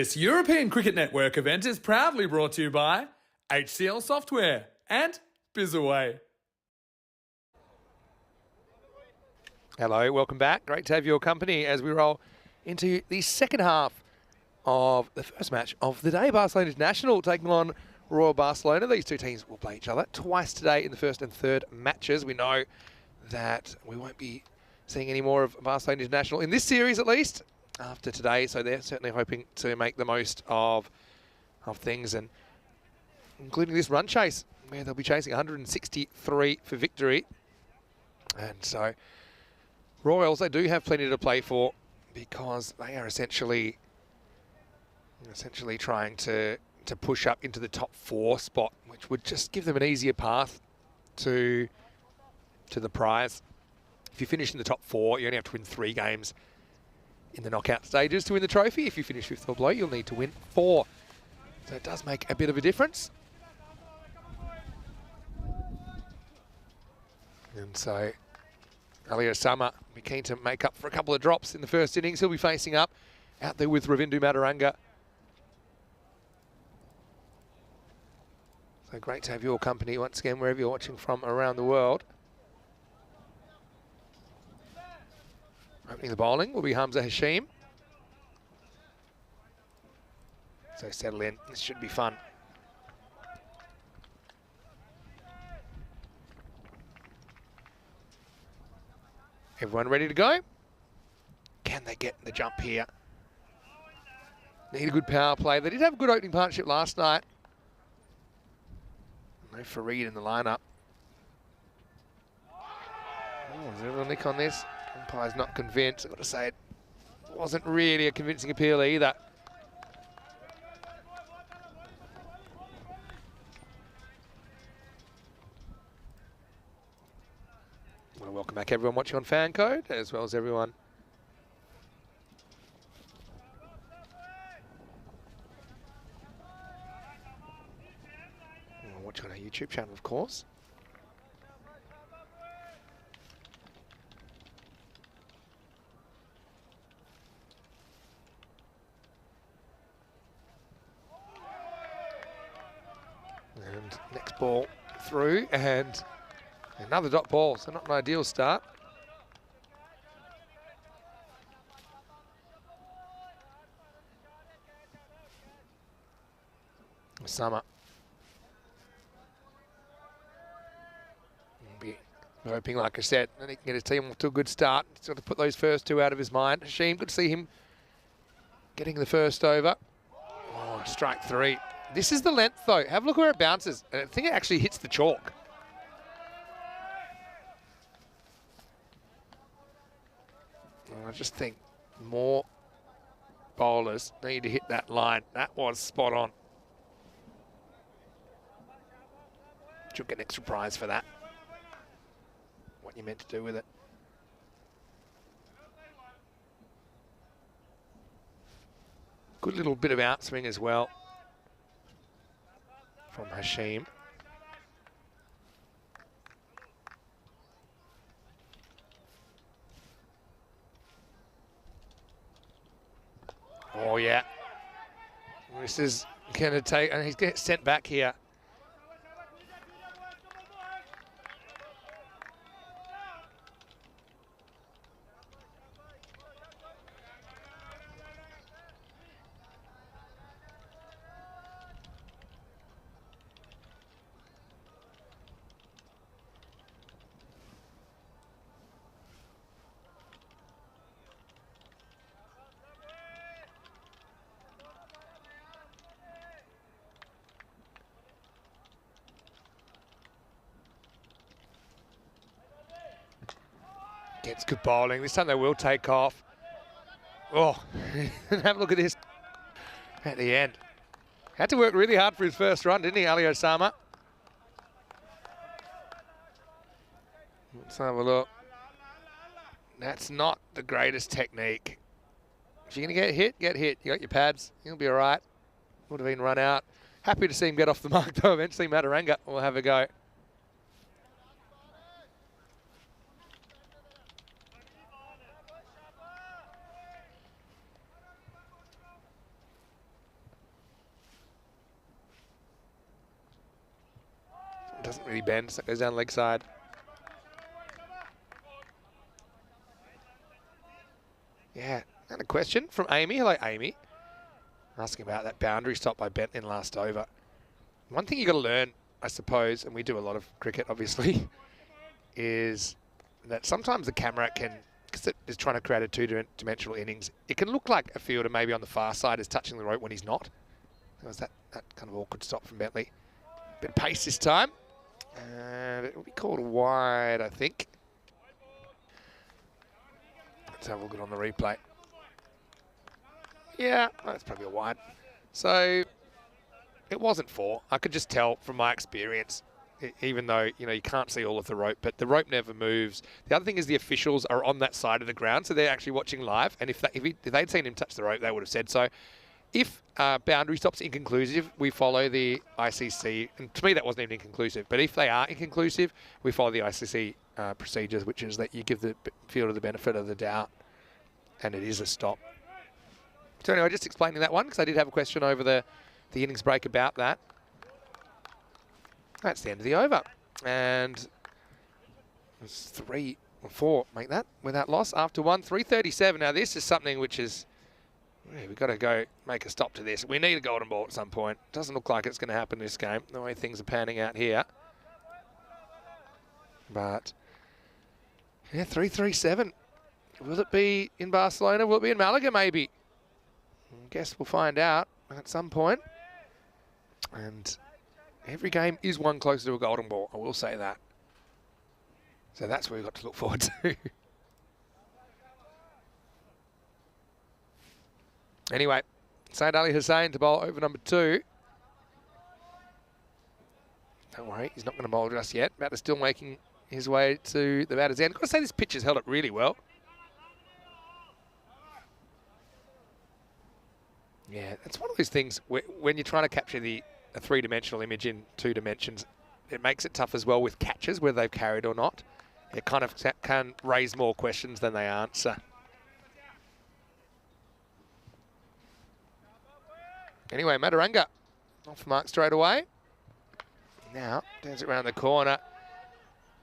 Speaker 2: This European Cricket Network event is proudly brought to you by HCL Software and Bizaway.
Speaker 1: Hello, welcome back. Great to have your company as we roll into the second half of the first match of the day. Barcelona International taking on Royal Barcelona. These two teams will play each other twice today in the first and third matches. We know that we won't be seeing any more of Barcelona International in this series, at least after today, so they're certainly hoping to make the most of things, and including this run chase where they'll be chasing 163 for victory. And so Royals, they do have plenty to play for because they are essentially trying to push up into the top 4 spot, which would just give them an easier path to the prize. If you finish in the top 4, you only have to win 3 games in the knockout stages to win the trophy. If you finish 5th or below, you'll need to win 4. So it does make a bit of a difference. And so Alio Sama will be keen to make up for a couple of drops in the first innings. He'll be facing up out there with Ravindu Madaranga. So great to have your company once again, wherever you're watching from around the world. Opening the bowling will be Hamza Hashim. So settle in, this should be fun. Everyone ready to go? Can they get the jump here? Need a good power play. They did have a good opening partnership last night. No Fareed in the lineup. Oh, is there a real nick on this? Umpire's not convinced. I've got to say it wasn't really a convincing appeal either. Well, welcome back everyone watching on Fan Code, as well as everyone watching on our YouTube channel, of course. And next ball through, and another dot ball, so not an ideal start. Summer. Be hoping, like I said, that he can get his team off to a good start. He's got to put those first 2 out of his mind. Hashim, good to see him getting the first over. Oh, strike 3. This is the length, though. Have a look where it bounces. And I think it actually hits the chalk. I just think more bowlers need to hit that line. That was spot on. Should get an extra prize for that. What you meant to do with it. Good little bit of outswing as well from Hashim. Oh, yeah. This is going to take, and he's getting sent back here. Gets good bowling. This time they will take off. Oh, have a look at this at the end. Had to work really hard for his first run, didn't he, Ali Osama? Let's have a look. That's not the greatest technique. If you're going to get hit. You got your pads. You'll be all right. Would have been run out. Happy to see him get off the mark, though. Eventually, Madaranga will have a go. Doesn't really bend, so it goes down leg side. Yeah, and a question from Amy. Hello, Amy. Asking about that boundary stop by Bentley in last over. One thing you got to learn, I suppose, and we do a lot of cricket, obviously, is that sometimes the camera can, because it is trying to create a two-dimensional innings, it can look like a fielder maybe on the far side is touching the rope when he's not. There was that kind of awkward stop from Bentley. Bit of pace this time. And it will be called wide, I think. Let's have a look on the replay. Yeah, that's probably a wide. So it wasn't 4. I could just tell from my experience, even though, you know, you can't see all of the rope, but the rope never moves. The other thing is the officials are on that side of the ground, so they're actually watching live. And if they'd seen him touch the rope, they would have said so. If boundary stops inconclusive, we follow the ICC. And to me, that wasn't even inconclusive. But if they are inconclusive, we follow the ICC procedures, which is that you give the fielder the benefit of the doubt. And it is a stop. So anyway, just explaining that one, because I did have a question over the innings break about that. That's the end of the over. And it's 3 or 4, make that without loss after 1. 3:37. Now, this is something which is... Yeah, we've got to go make a stop to this. We need a golden ball at some point. Doesn't look like it's going to happen this game, the way things are panning out here. But, yeah, 3:37. Will it be in Barcelona? Will it be in Malaga, maybe? I guess we'll find out at some point. And every game is one closer to a golden ball, I will say that. So that's what we've got to look forward to. Anyway, Saeed Ali Hussain to bowl over number 2. Don't worry, he's not going to bowl just yet. Batter still making his way to the batter's end. I've got to say this pitch has held up really well. Yeah, it's one of those things where, when you're trying to capture a three-dimensional image in 2 dimensions, it makes it tough as well with catches, whether they've carried or not. It kind of can raise more questions than they answer. Anyway, Mataranga off mark straight away. Now, turns it around the corner.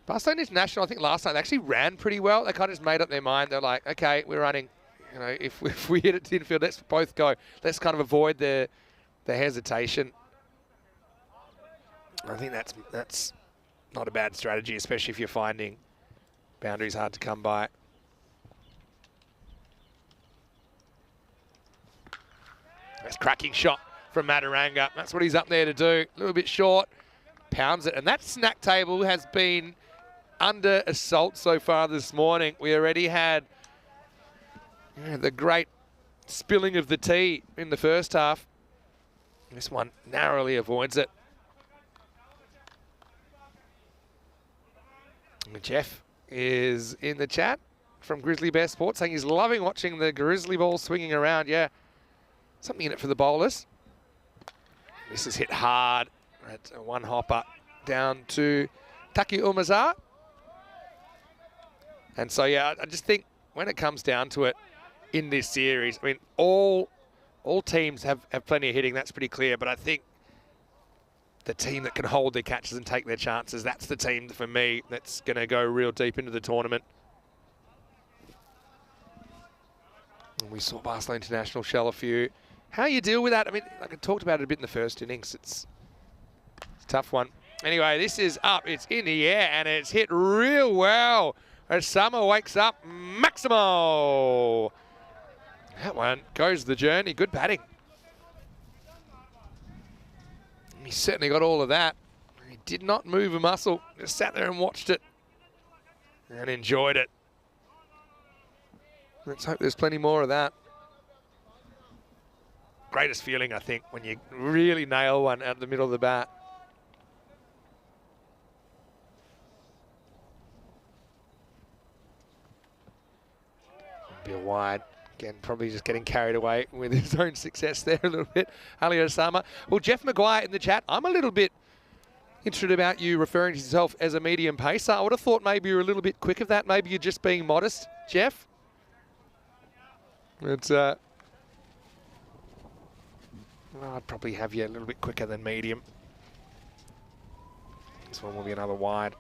Speaker 1: Barcelona International, I think last night, they actually ran pretty well. They kind of just made up their mind. They're like, okay, we're running. You know, if we hit it to infield, let's both go. Let's kind of avoid the hesitation. I think that's not a bad strategy, especially if you're finding boundaries hard to come by. That's cracking shot from Mataranga. That's what he's up there to do. A little bit short, pounds it. And that snack table has been under assault so far this morning. We already had the great spilling of the tea in the first half. This one narrowly avoids it. And Jeff is in the chat from Grizzly Bear Sports saying he's loving watching the grizzly ball swinging around. Yeah. Something in it for the bowlers. This is hit hard. That's a one hopper down to Taki Umazar. And so, yeah, I just think when it comes down to it in this series, I mean, all teams have plenty of hitting. That's pretty clear. But I think the team that can hold their catches and take their chances, that's the team for me that's going to go real deep into the tournament. And we saw Barcelona International shell a few. How you deal with that? I mean, like I talked about it a bit in the first innings. It's a tough one. Anyway, this is up. It's in the air, and it's hit real well. As Summer wakes up, Maximo. That one goes the journey. Good batting. He certainly got all of that. He did not move a muscle. Just sat there and watched it and enjoyed it. Let's hope there's plenty more of that. Greatest feeling, I think, when you really nail one out of the middle of the bat. Be a wide. Again, probably just getting carried away with his own success there a little bit. Ali Osama. Well, Jeff Maguire in the chat. I'm a little bit interested about you referring to yourself as a medium pacer. I would have thought maybe you're a little bit quick of that. Maybe you're just being modest, Jeff. It's well, I'd probably have you a little bit quicker than medium. This one will be another wide.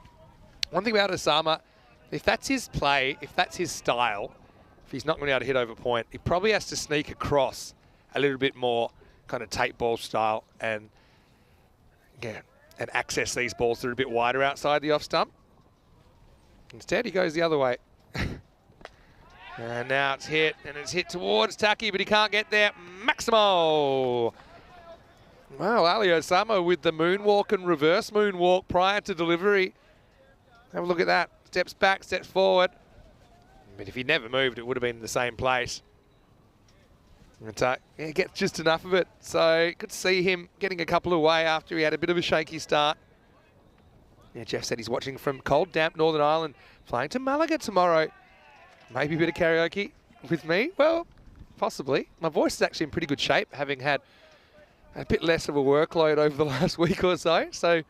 Speaker 1: One thing about Osama, if that's his play, if that's his style, if he's not going to be able to hit over point, he probably has to sneak across a little bit more, kind of tape ball style, and access these balls that are a bit wider outside the off stump. Instead, he goes the other way. And now it's hit, and it's hit towards Taki, but he can't get there. Maximo! Well, Ali Osama with the moonwalk and reverse moonwalk prior to delivery. Have a look at that. Steps back, steps forward. But if he never moved, it would have been in the same place. And he gets just enough of it. So good to see him getting a couple away after he had a bit of a shaky start. Yeah, Jeff said he's watching from cold, damp Northern Ireland, flying to Malaga tomorrow. Maybe a bit of karaoke with me? Well, possibly. My voice is actually in pretty good shape, having had a bit less of a workload over the last week or so. So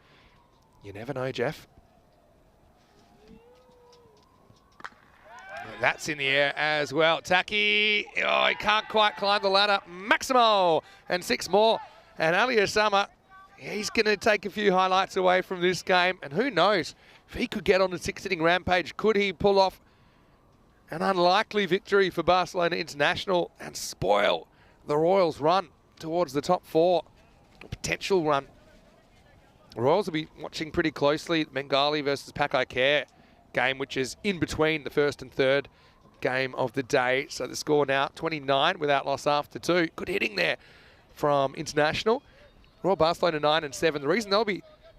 Speaker 1: you never know, Jeff. That's in the air as well. Taki, oh, he can't quite climb the ladder. Maximo, and 6 more. And Ali Osama, he's going to take a few highlights away from this game. And who knows, if he could get on a 6-inning rampage, could he pull off an unlikely victory for Barcelona International and spoil the Royals' run towards the top 4, a potential run. The Royals will be watching pretty closely Bengali versus Pakai Care game, which is in between the first and third game of the day. So the score now 29 without loss after 2. Good hitting there from International. Royal Barcelona 9 and 7. The reason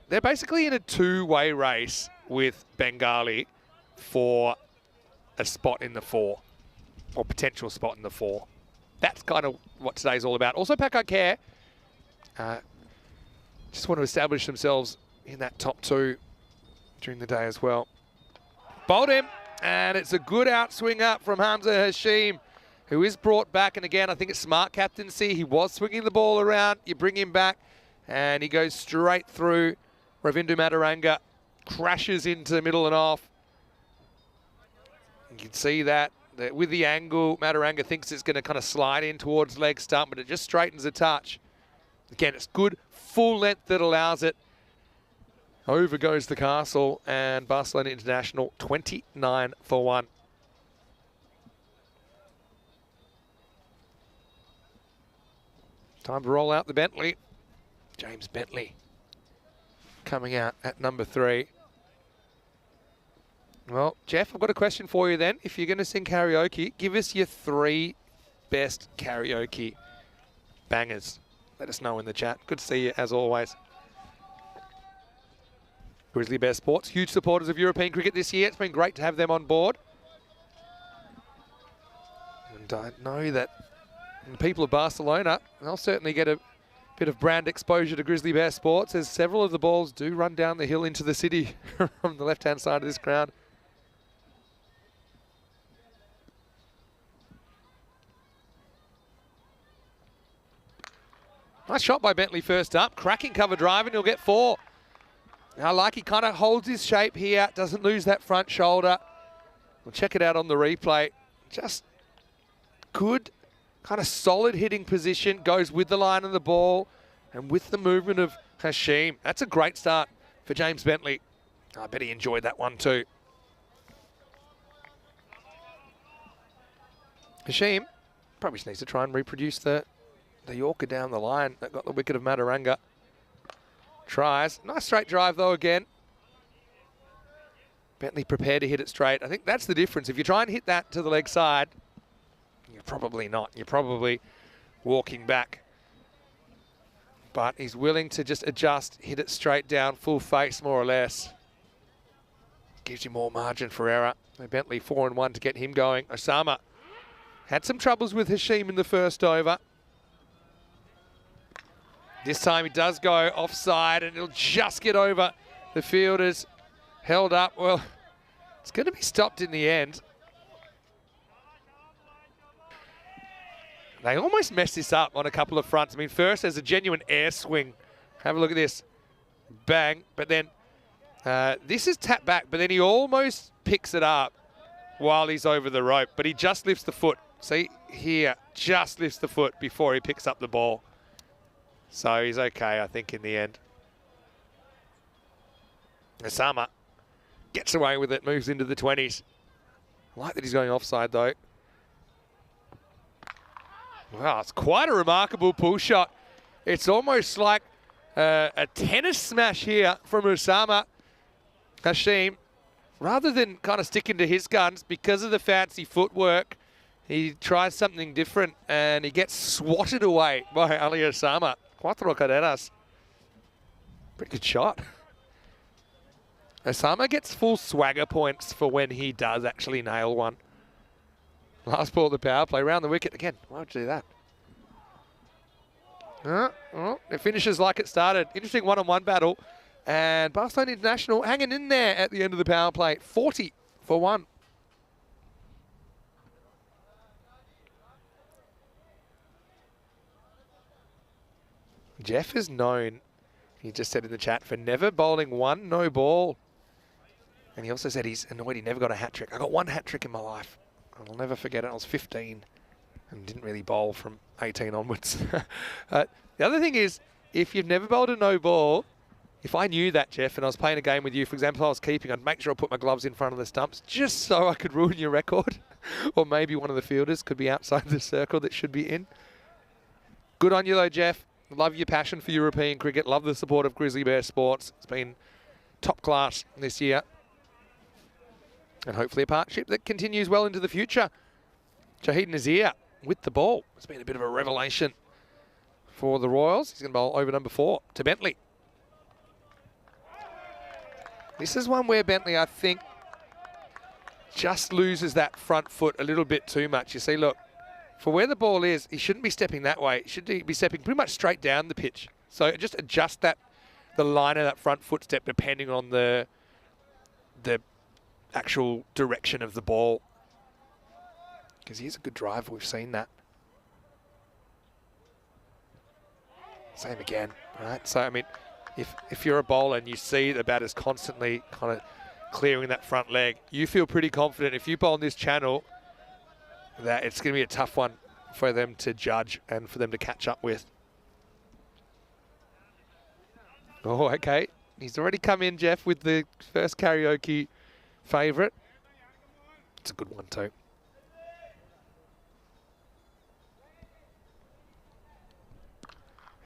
Speaker 1: they're basically in a 2-way race with Bengali for a spot in the 4, or potential spot in the 4. That's kind of what today's all about. Also, Pakai Care just want to establish themselves in that top 2 during the day as well. Bowled him, and it's a good outswing up from Hamza Hashim, who is brought back. And again, I think it's smart captaincy. He was swinging the ball around. You bring him back, and he goes straight through. Ravindu Madaranga crashes into middle and off. You can see that with the angle, Madaranga thinks it's going to kind of slide in towards leg stump, but it just straightens a touch. Again, it's good full length that allows it. Over goes the castle, and Barcelona International 29 for 1. Time to roll out the Bentley. James Bentley coming out at number 3. Well, Jeff, I've got a question for you then. If you're going to sing karaoke, give us your 3 best karaoke bangers. Let us know in the chat. Good to see you as always. Grizzly Bear Sports, huge supporters of European cricket this year. It's been great to have them on board. And I know that the people of Barcelona, they'll certainly get a bit of brand exposure to Grizzly Bear Sports, as several of the balls do run down the hill into the city from the left-hand side of this ground. Nice shot by Bentley first up. Cracking cover drive, and he'll get 4. I like he kind of holds his shape here, doesn't lose that front shoulder. We'll check it out on the replay. Just good, kind of solid hitting position, goes with the line of the ball and with the movement of Hashim. That's a great start for James Bentley. I bet he enjoyed that one too. Hashim probably just needs to try and reproduce the Yorker down the line that got the wicket of Madaranga. Tries. Nice straight drive though again. Bentley prepared to hit it straight. I think that's the difference. If you try and hit that to the leg side, you're probably not. You're probably walking back. But he's willing to just adjust, hit it straight down, full face more or less. Gives you more margin for error. Bentley 4 and 1 to get him going. Osama had some troubles with Hashim in the first over. This time he does go offside, and he'll just get over the fielders. Held up. Well, it's going to be stopped in the end. They almost messed this up on a couple of fronts. I mean, first there's a genuine air swing. Have a look at this. Bang. But then this is tapped back, but then he almost picks it up while he's over the rope. But he just lifts the foot. See here, just lifts the foot before he picks up the ball. So he's okay, I think, in the end. Osama gets away with it, moves into the 20s. I like that he's going offside though. Wow, it's quite a remarkable pull shot. It's almost like a tennis smash here from Osama Hashim. Rather than kind of sticking to his guns because of the fancy footwork, he tries something different and he gets swatted away by Ali Osama. Cuatro carreras. Pretty good shot. Osama gets full swagger points for when he does actually nail one. Last ball of the power play, round the wicket again. Why would you do that? Well, it finishes like it started. Interesting one-on-one battle. And Barcelona International hanging in there at the end of the power play. 40 for 1. Jeff is known, he just said in the chat, for never bowling one no ball. And he also said he's annoyed he never got a hat-trick. I got one hat-trick in my life. I'll never forget it. I was 15 and didn't really bowl from 18 onwards. The other thing is, if you've never bowled a no ball, if I knew that, Jeff, and I was playing a game with you, for example, I was keeping, I'd make sure I put my gloves in front of the stumps just so I could ruin your record. Or maybe one of the fielders could be outside the circle that should be in. Good on you though, Jeff. Love your passion for European cricket. Love the support of Grizzly Bear Sports. It's been top class this year. And hopefully a partnership that continues well into the future. Shahid Nazir with the ball. It's been a bit of a revelation for the Royals. He's going to bowl over number 4 to Bentley. This is one where Bentley, I think, just loses that front foot a little bit too much. You see, look, for where the ball is, he shouldn't be stepping that way. He should be stepping pretty much straight down the pitch. So just adjust that, the line of that front foot step depending on the actual direction of the ball. Because he's a good driver, we've seen that. Same again, right? So, I mean, if you're a bowler and you see the batter's constantly kind of clearing that front leg, you feel pretty confident if you bowl on this channel that it's going to be a tough one for them to judge and for them to catch up with. Oh, okay. He's already come in, Jeff, with the first karaoke favourite. It's a good one too.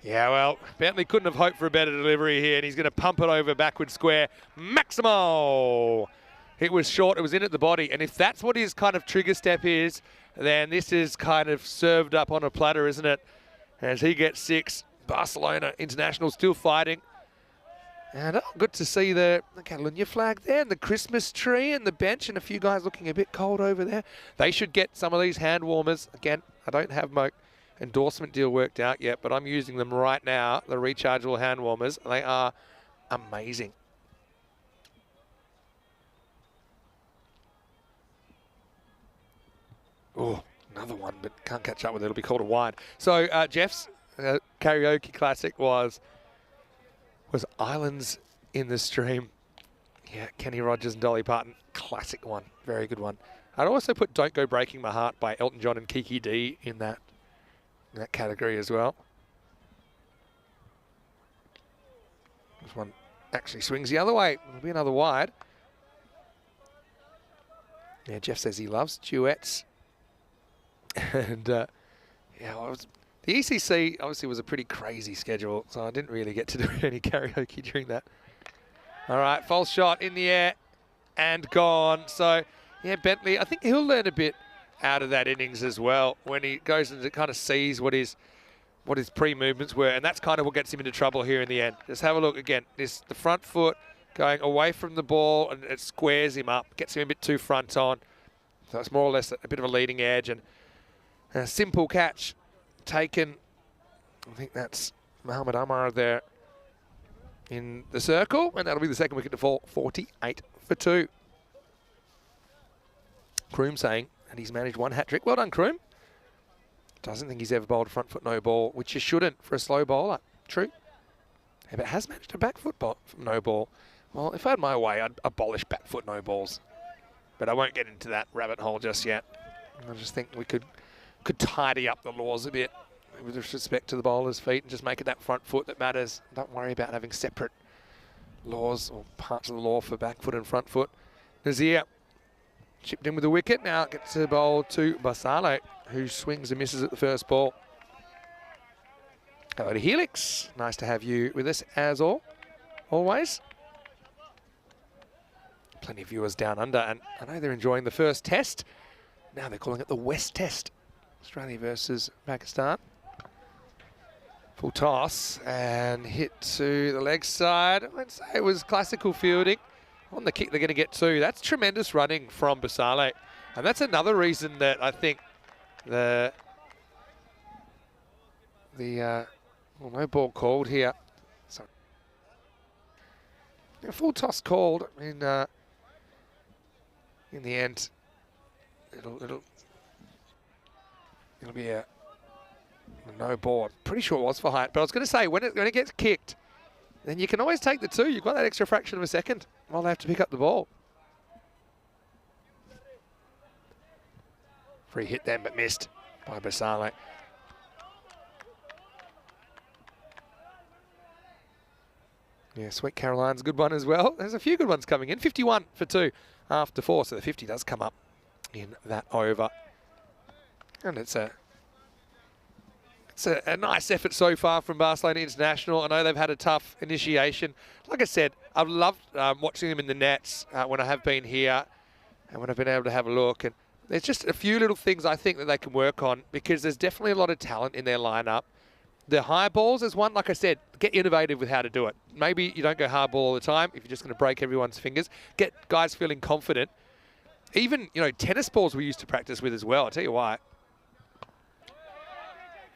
Speaker 1: Yeah, well, Bentley couldn't have hoped for a better delivery here, and he's going to pump it over backward square. Maximo! It was short, it was in at the body, and if that's what his kind of trigger step is, then this is kind of served up on a platter, isn't it? As he gets 6, Barcelona International still fighting. And good to see the Catalunya flag there, and the Christmas tree and the bench, and a few guys looking a bit cold over there. They should get some of these hand warmers. Again, I don't have my endorsement deal worked out yet, but I'm using them right now, the rechargeable hand warmers. They are amazing. Oh, another one, but can't catch up with it. It'll be called a wide. So Jeff's karaoke classic was Islands in the Stream. Yeah, Kenny Rogers and Dolly Parton. Classic one. Very good one. I'd also put Don't Go Breaking My Heart by Elton John and Kiki D in that category as well. This one actually swings the other way. It'll be another wide. Yeah, Jeff says he loves duets. And yeah, the ECC obviously was a pretty crazy schedule, so I didn't really get to do any karaoke during that. All right, false shot in the air and gone. So yeah, Bentley, I think he'll learn a bit out of that innings as well when he goes and kind of sees what his pre-movements were, and that's kind of what gets him into trouble here in the end. Just have a look again. The front foot going away from the ball, and it squares him up, gets him a bit too front on. So it's more or less a bit of a leading edge, and a simple catch taken. I think that's Mohamed Amar there in the circle, and that'll be the second wicket to fall. 48 for 2. Kroom saying, and he's managed one hat-trick. Well done, Kroom. Doesn't think he's ever bowled a front foot no ball, which you shouldn't for a slow bowler. True. Yeah, but has managed a back foot no ball. Well, if I had my way, I'd abolish back foot no balls. But I won't get into that rabbit hole just yet. I just think we could tidy up the laws a bit with respect to the bowler's feet and just make it that front foot that matters. Don't worry about having separate laws or parts of the law for back foot and front foot. Nazir chipped in with the wicket. Now gets the bowl to Basale, who swings and misses at the first ball. Hello to Helix. Nice to have you with us as always. Plenty of viewers down under, and I know they're enjoying the first test. Now they're calling it the West Test. Australia versus Pakistan. Full toss and hit to the leg side. I'd say it was classical fielding. On the kick they're going to get two. That's tremendous running from Basale. And that's another reason that I think well, no ball called here. So, full toss called. I mean, in the end, it'll be a no ball. I'm pretty sure it was for height. But I was going to say, when it gets kicked, then you can always take the two. You've got that extra fraction of a second while they have to pick up the ball. Free hit then, but missed by Basale. Yeah, Sweet Caroline's a good one as well. There's a few good ones coming in. 51 for 2 after 4, so the 50 does come up in that over. And it's a nice effort so far from Barcelona International. I know they've had a tough initiation. Like I said, I've loved watching them in the nets when I have been here and when I've been able to have a look. And there's just a few little things I think that they can work on, because there's definitely a lot of talent in their lineup. The high balls is one, like I said, get innovative with how to do it. Maybe you don't go hard ball all the time if you're just going to break everyone's fingers. Get guys feeling confident. Even, tennis balls we used to practice with as well. I'll tell you why.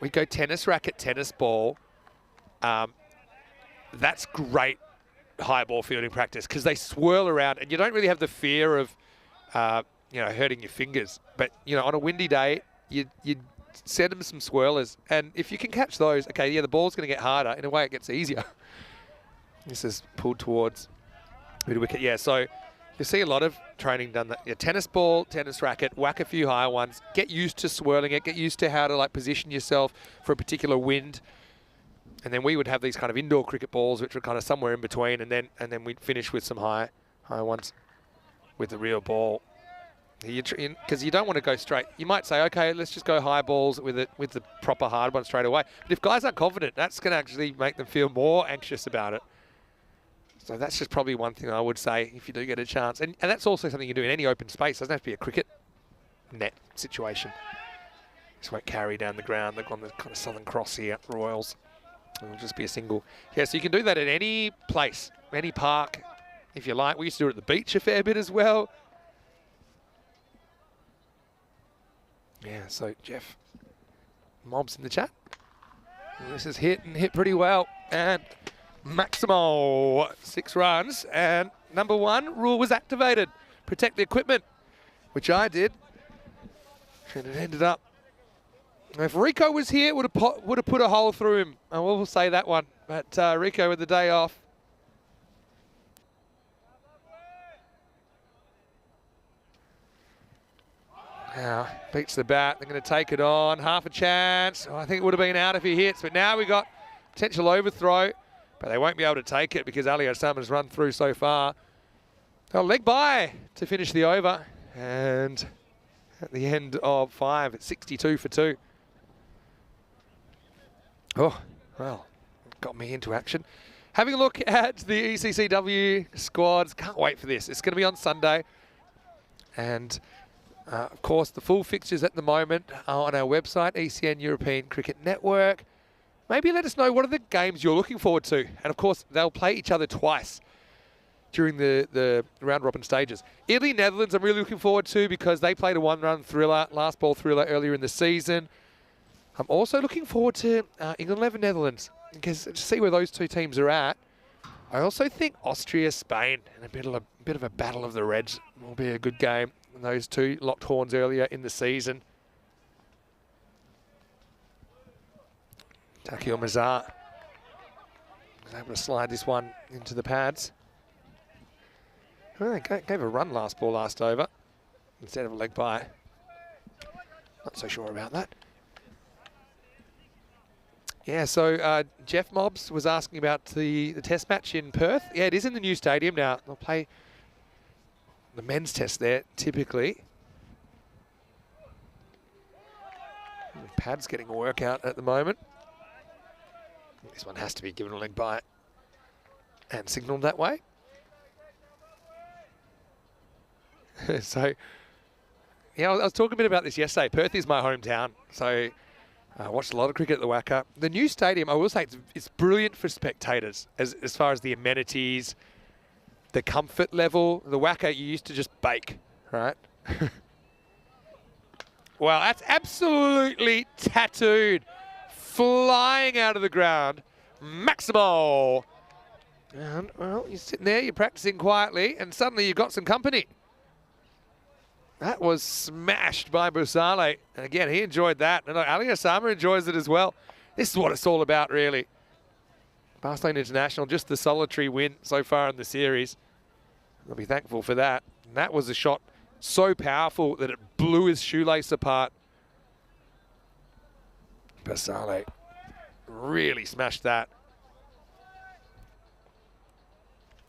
Speaker 1: We go tennis racket, tennis ball. That's great high ball fielding practice because they swirl around and you don't really have the fear of, hurting your fingers. But, on a windy day, you send them some swirlers. And if you can catch those, okay, yeah, the ball's going to get harder. In a way, it gets easier. This is pulled towards mid wicket. Yeah, so you see a lot of training done that. Yeah, tennis ball, tennis racket, whack a few higher ones, get used to swirling it, get used to how to position yourself for a particular wind. And then we would have these kind of indoor cricket balls, which were kind of somewhere in between, and then we'd finish with some high ones with the real ball. Because you don't want to go straight. You might say, okay, let's just go high balls with the proper hard one straight away. But if guys aren't confident, that's going to actually make them feel more anxious about it. So that's just probably one thing I would say if you do get a chance. And that's also something you do in any open space. It doesn't have to be a cricket net situation. Just won't carry down the ground. They've gone the kind of Southern Cross here, Royals. It'll just be a single. Yeah, so you can do that at any place, any park, if you like. We used to do it at the beach a fair bit as well. Yeah, so Jeff Mob's in the chat. And this is hit pretty well. And Maximo, 6 runs. And number 1 rule was activated. Protect the equipment, which I did. And it ended up. If Rico was here, it would have put a hole through him. I will say that one. But Rico with the day off. Now, beats the bat. They're going to take it on. Half a chance. Oh, I think it would have been out if he hits. But now we got potential overthrow. But they won't be able to take it because Ali Osama's run through so far. They'll leg by to finish the over. And at the end of 5, it's 62 for 2. Oh, well, got me into action. Having a look at the ECCW squads. Can't wait for this. It's going to be on Sunday. And of course, the full fixtures at the moment are on our website, ECN European Cricket Network. Maybe let us know what are the games you're looking forward to. And of course, they'll play each other twice during the round-robin stages. Italy, Netherlands, I'm really looking forward to because they played a one-run thriller, last ball thriller earlier in the season. I'm also looking forward to England 11 Netherlands because to see where those two teams are at. I also think Austria, Spain, and a bit of a battle of the Reds will be a good game. And those two locked horns earlier in the season. Takio Mazar was able to slide this one into the pads. Well, gave a run last ball, last over, instead of a leg by. Not so sure about that. Yeah, so Jeff Mobbs was asking about the test match in Perth. Yeah, it is in the new stadium now. They'll play the men's test there, typically. Pad's getting a workout at the moment. This one has to be given a leg bite and signalled that way. So, yeah, I was talking a bit about this yesterday. Perth is my hometown, so I watched a lot of cricket at the Wacker. The new stadium, I will say, it's brilliant for spectators as far as the amenities, the comfort level. The Wacker, you used to just bake, right? Well, that's absolutely tattooed. Flying out of the ground. Maximo. And, well, you're sitting there, you're practicing quietly, and suddenly you've got some company. That was smashed by Busale. And again, he enjoyed that. And Ali Osama enjoys it as well. This is what it's all about, really. Barcelona International, just the solitary win so far in the series. I'll be thankful for that. And that was a shot so powerful that it blew his shoelace apart. Busale really smashed that.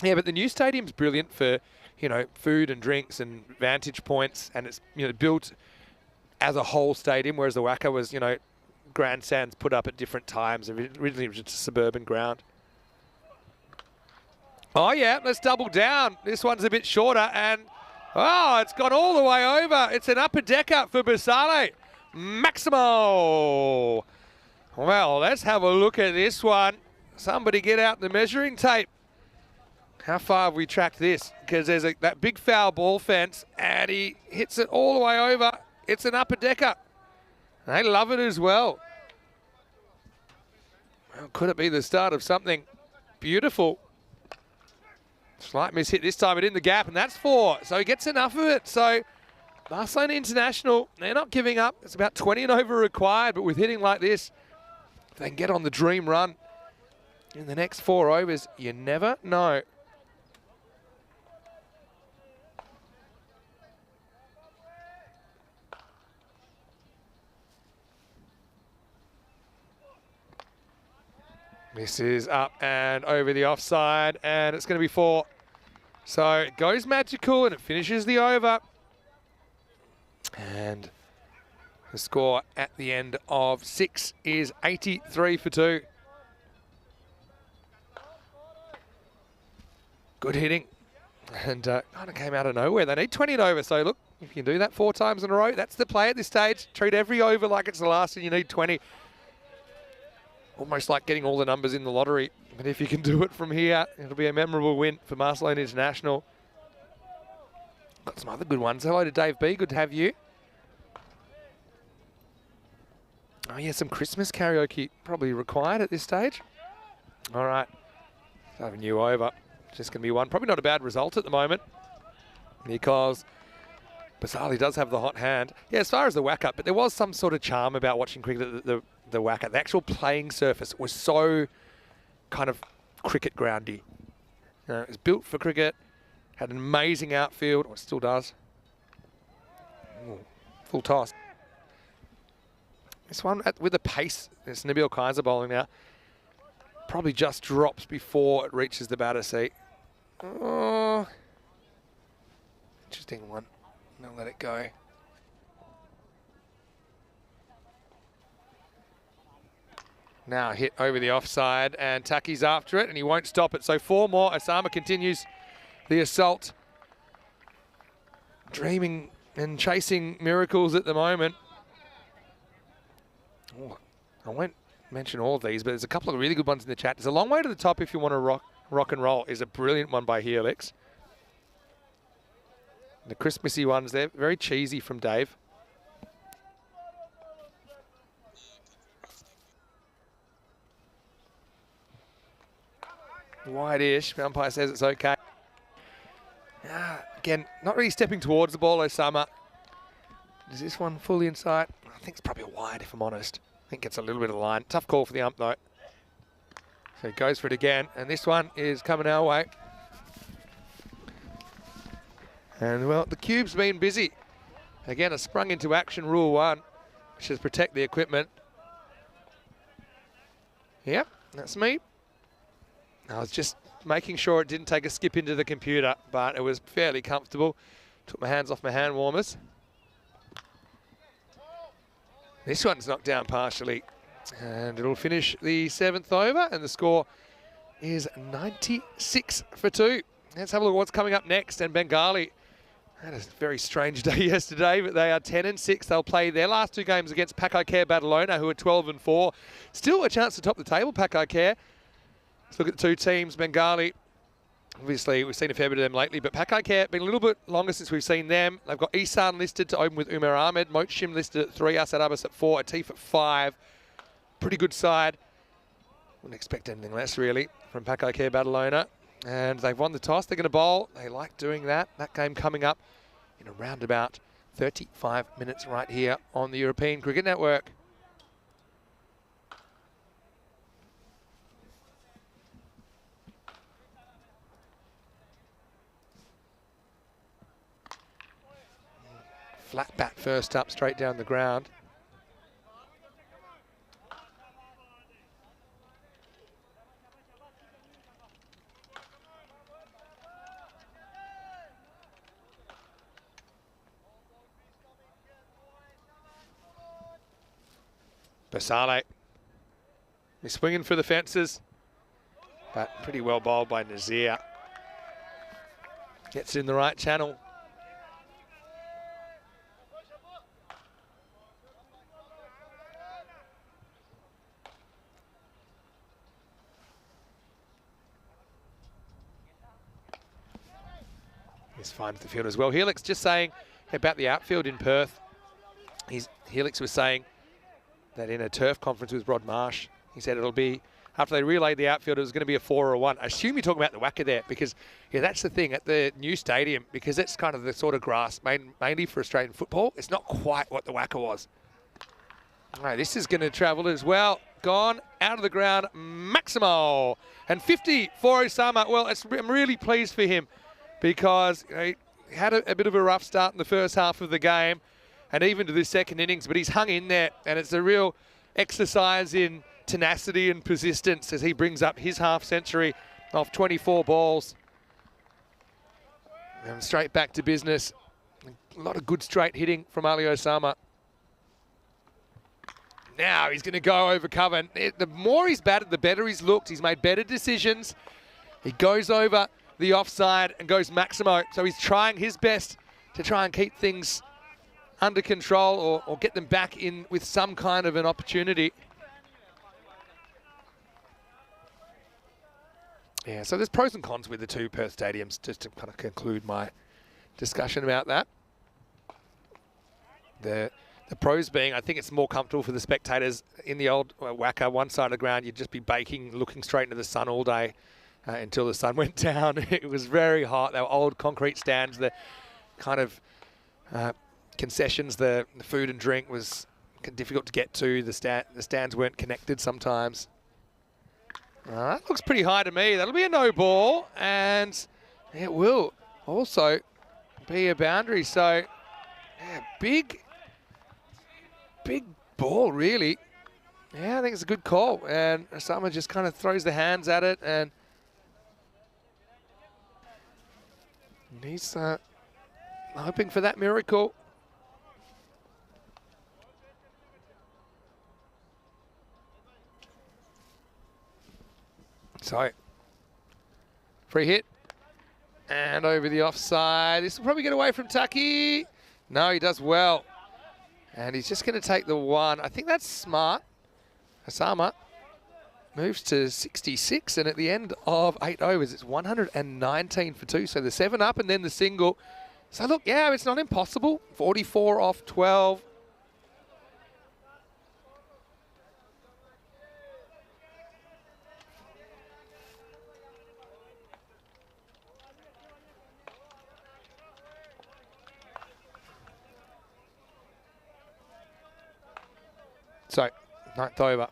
Speaker 1: Yeah, but the new stadium's brilliant for, you know, food and drinks and vantage points, and it's, you know, built as a whole stadium, whereas the Wacker was, you know, grandstands put up at different times. Originally it was just a suburban ground. Oh yeah, let's double down. This one's a bit shorter, and oh, it's gone all the way over. It's an upper decker for Busale. Maximo. Well, let's have a look at this one. Somebody get out the measuring tape. How far have we tracked this? Because there's that big foul ball fence, and he hits it all the way over. It's an upper decker. They love it as well. Well, could it be the start of something beautiful? Slight miss hit this time, but in the gap, and that's 4. So he gets enough of it. So Barcelona International, they're not giving up. It's about 20 and over required, but with hitting like this, if they can get on the dream run in the next 4 overs, you never know. This is up and over the offside, and it's going to be 4. So it goes magical, and it finishes the over. And the score at the end of 6 is 83 for 2. Good hitting. And kind of came out of nowhere. They need 20 and over, so look, if you can do that 4 times in a row, that's the play at this stage. Treat every over like it's the last, and you need 20. Almost like getting all the numbers in the lottery. But if you can do it from here, it'll be a memorable win for Barcelona International. Got some other good ones. Hello to Dave B. Good to have you. Oh, yeah, some Christmas karaoke probably required at this stage. All right. Let's have a new over. Just going to be one. Probably not a bad result at the moment because Busale does have the hot hand. Yeah, as far as the whack up, but there was some sort of charm about watching cricket at the Wacker. The actual playing surface was so kind of cricket groundy. You know, it was built for cricket, had an amazing outfield, or it still does. Ooh, full toss. This one with the pace, it's Nabil Kaiser bowling now, probably just drops before it reaches the batter seat. Oh, interesting one. I'll let it go. Now hit over the offside, and Taki's after it, and he won't stop it. So 4 more. Osama continues the assault. Dreaming and chasing miracles at the moment. Oh, I won't mention all of these, but there's a couple of really good ones in the chat. There's a long way to the top if you want to rock and roll. Is a brilliant one by Helix. The Christmassy ones there, very cheesy from Dave. Wide-ish. The umpire says it's okay. Again, not really stepping towards the ball, Osama. Is this one fully inside? I think it's probably a wide, if I'm honest. I think it's a little bit of the line. Tough call for the ump, though. So he goes for it again, and this one is coming our way. And, well, the cube's been busy. Again, a sprung into action, Rule 1, which is protect the equipment. Yep, that's me. I was just making sure it didn't take a skip into the computer, but it was fairly comfortable. Took my hands off my hand warmers. This one's knocked down partially, and it'll finish the 7th over, and the score is 96 for 2. Let's have a look at what's coming up next. And Bengali had a very strange day yesterday, but they are 10-6. They'll play their last 2 games against Pakai Care Badalona, who are 12-4. Still a chance to top the table, Pakai Care. Let's look at the 2 teams. Bengali, obviously, we've seen a fair bit of them lately, but Pakai Care, been a little bit longer since we've seen them. They've got Isan listed to open with Umar Ahmed, Mochim listed at 3, Asad Abbas at 4, Atif at 5. Pretty good side. Wouldn't expect anything less, really, from Pakai Care Badalona. And they've won the toss. They're going to bowl. They like doing that. That game coming up in around about 35 minutes right here on the European Cricket Network. Flat bat first up, straight down the ground. Basale. He's swinging for the fences, but pretty well bowled by Nazir. Gets in the right channel. He's finds the field as well. Helix just saying about the outfield in Perth. Helix was saying that in a turf conference with Rod Marsh, he said it'll be, after they relayed the outfield, it was going to be a 4 or a 1. I assume you're talking about the whacker there, because yeah, that's the thing at the new stadium, because it's kind of the sort of grass mainly for Australian football. It's not quite what the whacker was. All right, this is going to travel as well. Gone out of the ground, Maximo. And 50 for Osama. Well, I'm really pleased for him, because he had a bit of a rough start in the first half of the game and even to this second innings, but he's hung in there, and it's a real exercise in tenacity and persistence as he brings up his half century off 24 balls. And straight back to business. A lot of good straight hitting from Ali Osama. Now he's going to go over cover. The more he's batted, the better he's looked. He's made better decisions. He goes over the offside and goes Maximo. So he's trying his best to try and keep things under control or get them back in with some kind of an opportunity. Yeah, so there's pros and cons with the 2 Perth stadiums, just to kind of conclude my discussion about that. The pros being, I think it's more comfortable for the spectators. In the old whacker, one side of the ground, you'd just be baking, looking straight into the sun all day until the sun went down. It was very hot. They were old concrete stands. The kind of concessions, the food and drink was difficult to get to. The stands weren't connected sometimes. That looks pretty high to me. That'll be a no ball, and it will also be a boundary. So, yeah, big ball, really. Yeah, I think it's a good call. And Osama just kind of throws the hands at it, and he's hoping for that miracle. So, free hit, and over the offside. This will probably get away from Taki. No, he does well. And he's just going to take the 1. I think that's smart. Osama moves to 66, and at the end of 8 overs, it's 119 for 2. So the 7 up and then the single. So look, yeah, it's not impossible. 44 off 12. So, 9th over.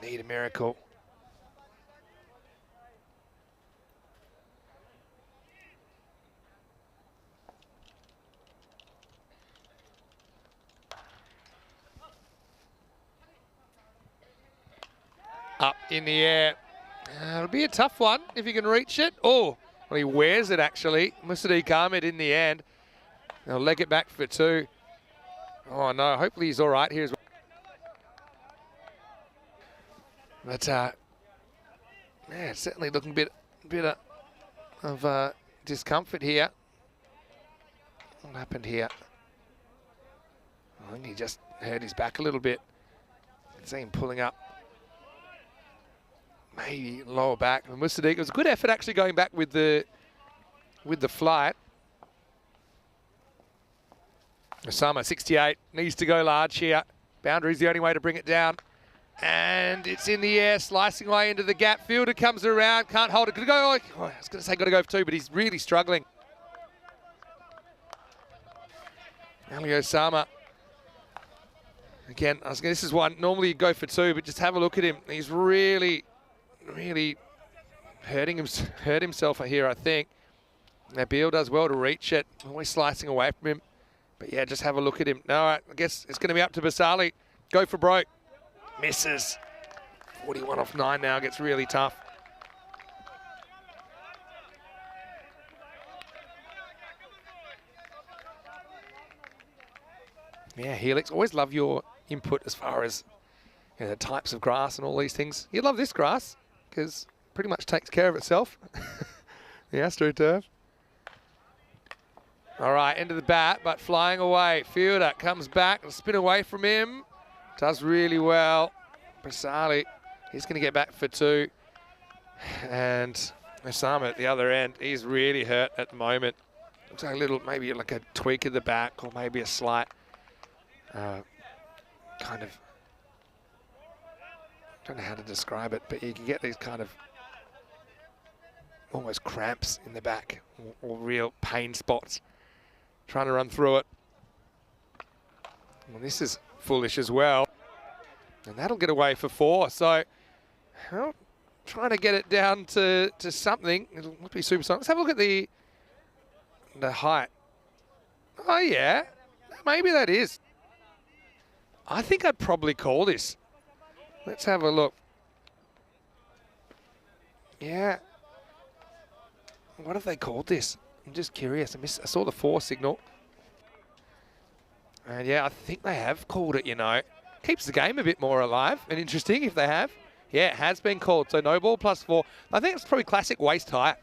Speaker 1: Need a miracle. in the air. It'll be a tough one if he can reach it. Oh, well, he wears it actually. Musaddiq Ahmed in the end. They'll leg it back for 2. Oh no, hopefully he's all right here as well. But yeah, certainly looking a bit of discomfort here. What happened here? I think he just hurt his back a little bit. You can see him pulling up. Maybe lower back. And Musaddiq, it was a good effort actually going back with the flight. Osama, 68, needs to go large here. Boundary's the only way to bring it down. And it's in the air, slicing away into the gap. Fielder comes around, can't hold it. Could go, I was going to say got to go for 2, but he's really struggling. Ali Osama. Again, this is one, normally you go for 2, but just have a look at him. He's really hurt himself here, I think. Nabil does well to reach it. Always slicing away from him. But yeah, just have a look at him. No, I guess it's going to be up to Basali. Go for broke. Misses. 41 off 9 now, gets really tough. Yeah, Helix, always love your input as far as the types of grass and all these things. You love this grass because pretty much takes care of itself. The AstroTurf. All right, into the bat, but flying away. Fielder comes back and spin away from him. Does really well. Basali, he's going to get back for 2. And Osama at the other end, he's really hurt at the moment. Looks like a little, maybe like a tweak of the back or maybe a slight kind of, don't know how to describe it, but you can get these kind of almost cramps in the back or real pain spots trying to run through it. Well, this is foolish as well. And that'll get away for 4. So, well, trying to get it down to something. It'll be super strong. Let's have a look at the height. Oh, yeah. Maybe that is. I think I'd probably call this. Let's have a look. Yeah. What have they called this? I'm just curious. I saw the 4 signal. And yeah, I think they have called it, Keeps the game a bit more alive and interesting if they have. Yeah, it has been called. So no ball plus 4. I think it's probably classic waist height.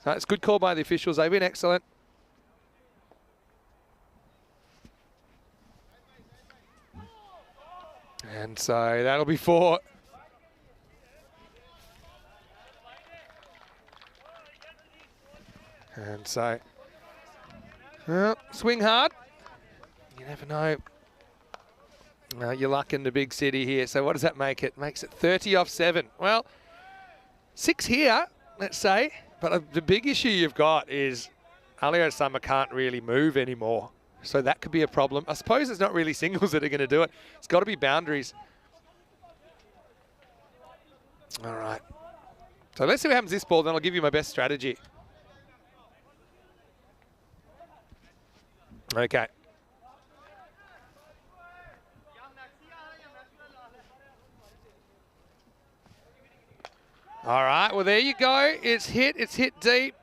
Speaker 1: So it's a good call by the officials. They've been excellent. And so that'll be 4. And so, well, swing hard. You never know. You're luck in the big city here. So what does that make it? Makes it 30 off 7. Well, 6 here, let's say. But the big issue you've got is Ali Osama can't really move anymore. So that could be a problem. I suppose it's not really singles that are going to do it. It's got to be boundaries. All right. So let's see what happens this ball, then I'll give you my best strategy. Okay. All right, well, there you go. It's hit deep,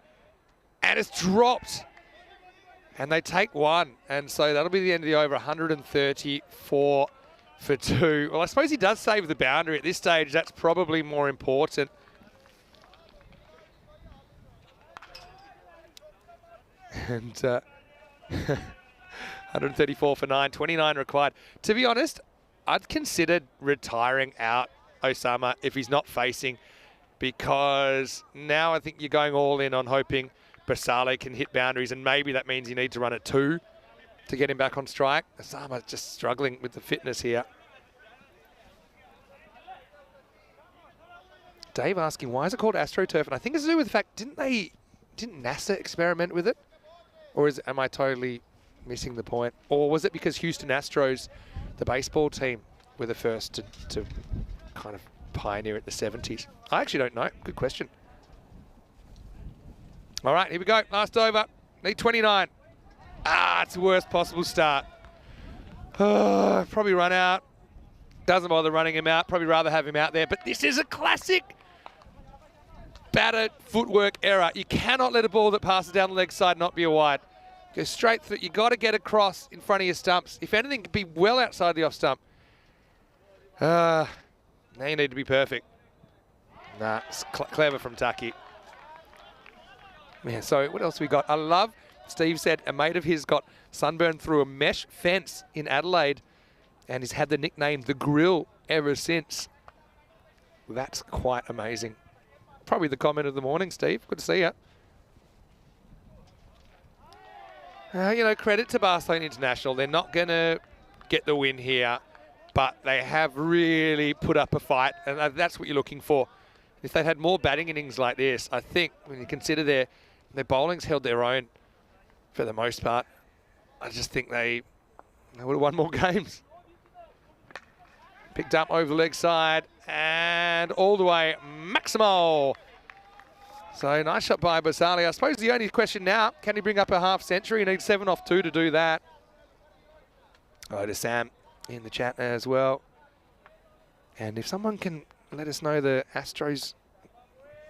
Speaker 1: and it's dropped. And they take 1, and so that'll be the end of the over, 134 for 2. Well, I suppose he does save the boundary at this stage. That's probably more important. And 134 for 9, 29 required. To be honest, I'd considered retiring out Osama if he's not facing, because now I think you're going all in on hoping Basale can hit boundaries, and maybe that means you need to run at 2 to get him back on strike. Osama just struggling with the fitness here. Dave asking, why is it called AstroTurf? And I think it's to do with the fact, didn't NASA experiment with it? Or am I totally missing the point? Or was it because Houston Astros, the baseball team, were the first to kind of pioneer it in the 70s? I actually don't know. Good question. All right, here we go. Last over. Need 29. It's the worst possible start. Probably run out. Doesn't bother running him out. Probably rather have him out there. But this is a classic batter footwork error. You cannot let a ball that passes down the leg side not be a wide. Go straight through. You got to get across in front of your stumps. If anything, be well outside the off stump. Now you need to be perfect. Nah, it's clever from Taki. Yeah, so what else we got? I love, Steve said, a mate of his got sunburned through a mesh fence in Adelaide and he's had the nickname The Grill ever since. That's quite amazing. Probably the comment of the morning, Steve. Good to see you. You know, credit to Barcelona International. They're not going to get the win here, but they have really put up a fight, and that's what you're looking for. If they'd had more batting innings like this, I think when you consider their bowling's held their own for the most part, I just think they would have won more games. Picked up over the leg side and all the way, Maximo. So nice shot by Basali. I suppose the only question now, can he bring up a half century? He needs 7 off 2 to do that. Hello to Sam in the chat as well. And if someone can let us know the Astros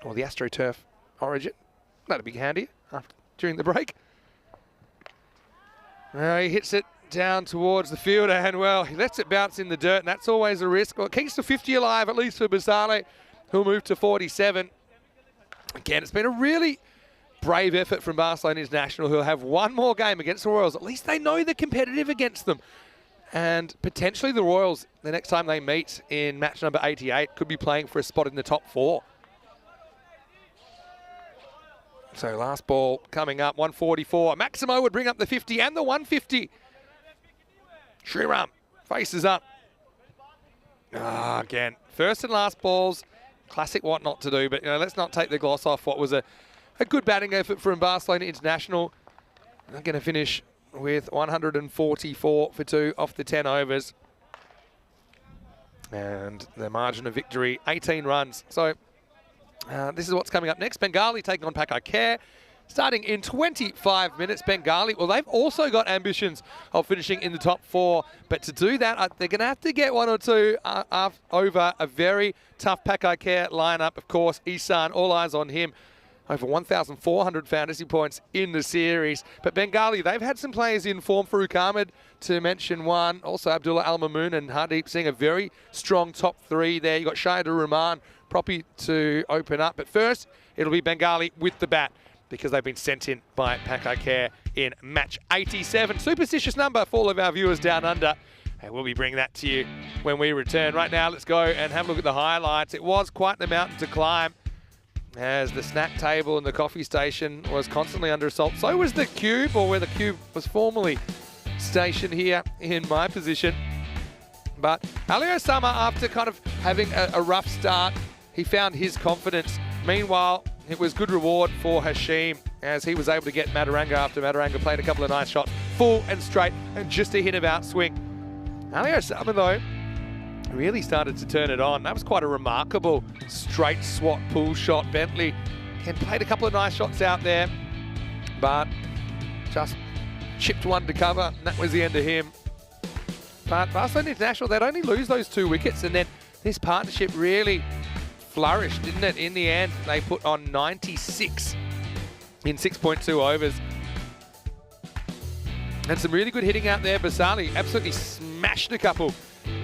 Speaker 1: or the AstroTurf origin, that'd be handy during the break. He hits it down towards the fielder and, well, he lets it bounce in the dirt, and that's always a risk. Well, it keeps the 50 alive, at least for Basale, who'll move to 47. Again, it's been a really brave effort from Barcelona International, who'll have one more game against the Royals. At least they know they're competitive against them. And potentially the Royals, the next time they meet in match number 88, could be playing for a spot in the top 4. So last ball coming up, 144. Maximo would bring up the 50 and the 150. Shriram faces up. Again, first and last balls, classic what not to do, but let's not take the gloss off what was a good batting effort from Barcelona International. They're going to finish with 144 for 2 off the 10 overs. And the margin of victory, 18 runs. So this is what's coming up next. Bengali taking on Pakai Care. Starting in 25 minutes, Bengali, well, they've also got ambitions of finishing in the top 4. But to do that, they're going to have to get 1 or 2 over a very tough Pakai Care lineup. Of course, Isan, all eyes on him. Over 1,400 fantasy points in the series. But Bengali, they've had some players in form. Farouk Ahmed, to mention one. Also Abdullah Al-Mamoon and Hardeep Singh, a very strong top 3 there. You've got Shahidur Rahman, Proppy to open up. But first, it'll be Bengali with the bat, because they've been sent in by Pakai Care in match 87. Superstitious number for all of our viewers down under. And we'll be bringing that to you when we return. Right now, let's go and have a look at the highlights. It was quite the mountain to climb, as the snack table and the coffee station was constantly under assault. So was the cube, or where the cube was formerly stationed here in my position. But Ali Osama, after kind of having a rough start, he found his confidence. Meanwhile, it was good reward for Hashim, as he was able to get Madaranga after Madaranga played a couple of nice shots, full and straight, and just a hit of outswing. Ali Osama, though, really started to turn it on. That was quite a remarkable straight swat pull shot. Bentley played a couple of nice shots out there, but just chipped one to cover, and that was the end of him. But Barcelona International, they'd only lose those 2 wickets, and then this partnership really flourished, didn't it? In the end, they put on 96 in 6.2 overs. And some really good hitting out there. Basali absolutely smashed a couple.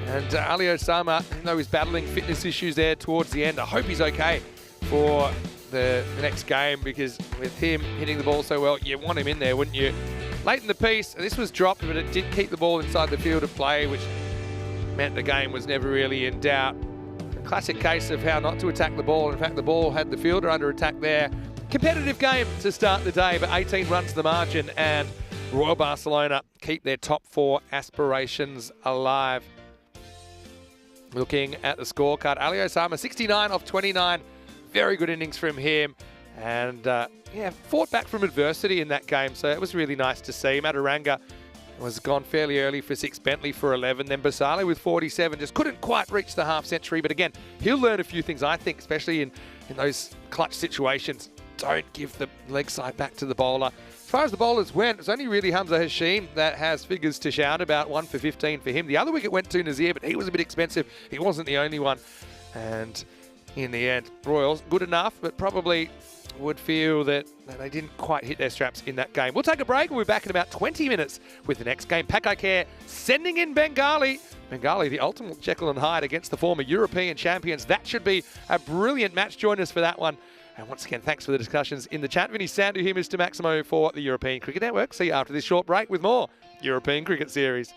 Speaker 1: And Ali Osama, even though he's battling fitness issues there towards the end, I hope he's okay for the next game, because with him hitting the ball so well, you want him in there, wouldn't you? Late in the piece, this was dropped, but it did keep the ball inside the field of play, which meant the game was never really in doubt. A classic case of how not to attack the ball. In fact, the ball had the fielder under attack there. Competitive game to start the day, but 18 runs the margin, and Royal Barcelona keep their top 4 aspirations alive. Looking at the scorecard, Ali Osama, 69 off 29. Very good innings from him. And fought back from adversity in that game. So it was really nice to see. Madaranga was gone fairly early for 6, Bentley for 11. Then Basale with 47 just couldn't quite reach the half century. But again, he'll learn a few things, I think, especially in those clutch situations. Don't give the leg side back to the bowler. far as the bowlers went, it's only really Hamza Hashim that has figures to shout about. 1 for 15 for him. The other wicket went to Nazir, but he was a bit expensive. He wasn't the only one. And in the end, Royals, good enough, but probably would feel that they didn't quite hit their straps in that game. We'll take a break. We'll be back in about 20 minutes with the next game. Pakai Care sending in Bengali. Bengali, the ultimate Jekyll and Hyde against the former European champions. That should be a brilliant match. Join us for that one. And once again, thanks for the discussions in the chat. Vinny Sandhu here, Mr. Maximo for the European Cricket Network. See you after this short break with more European Cricket Series.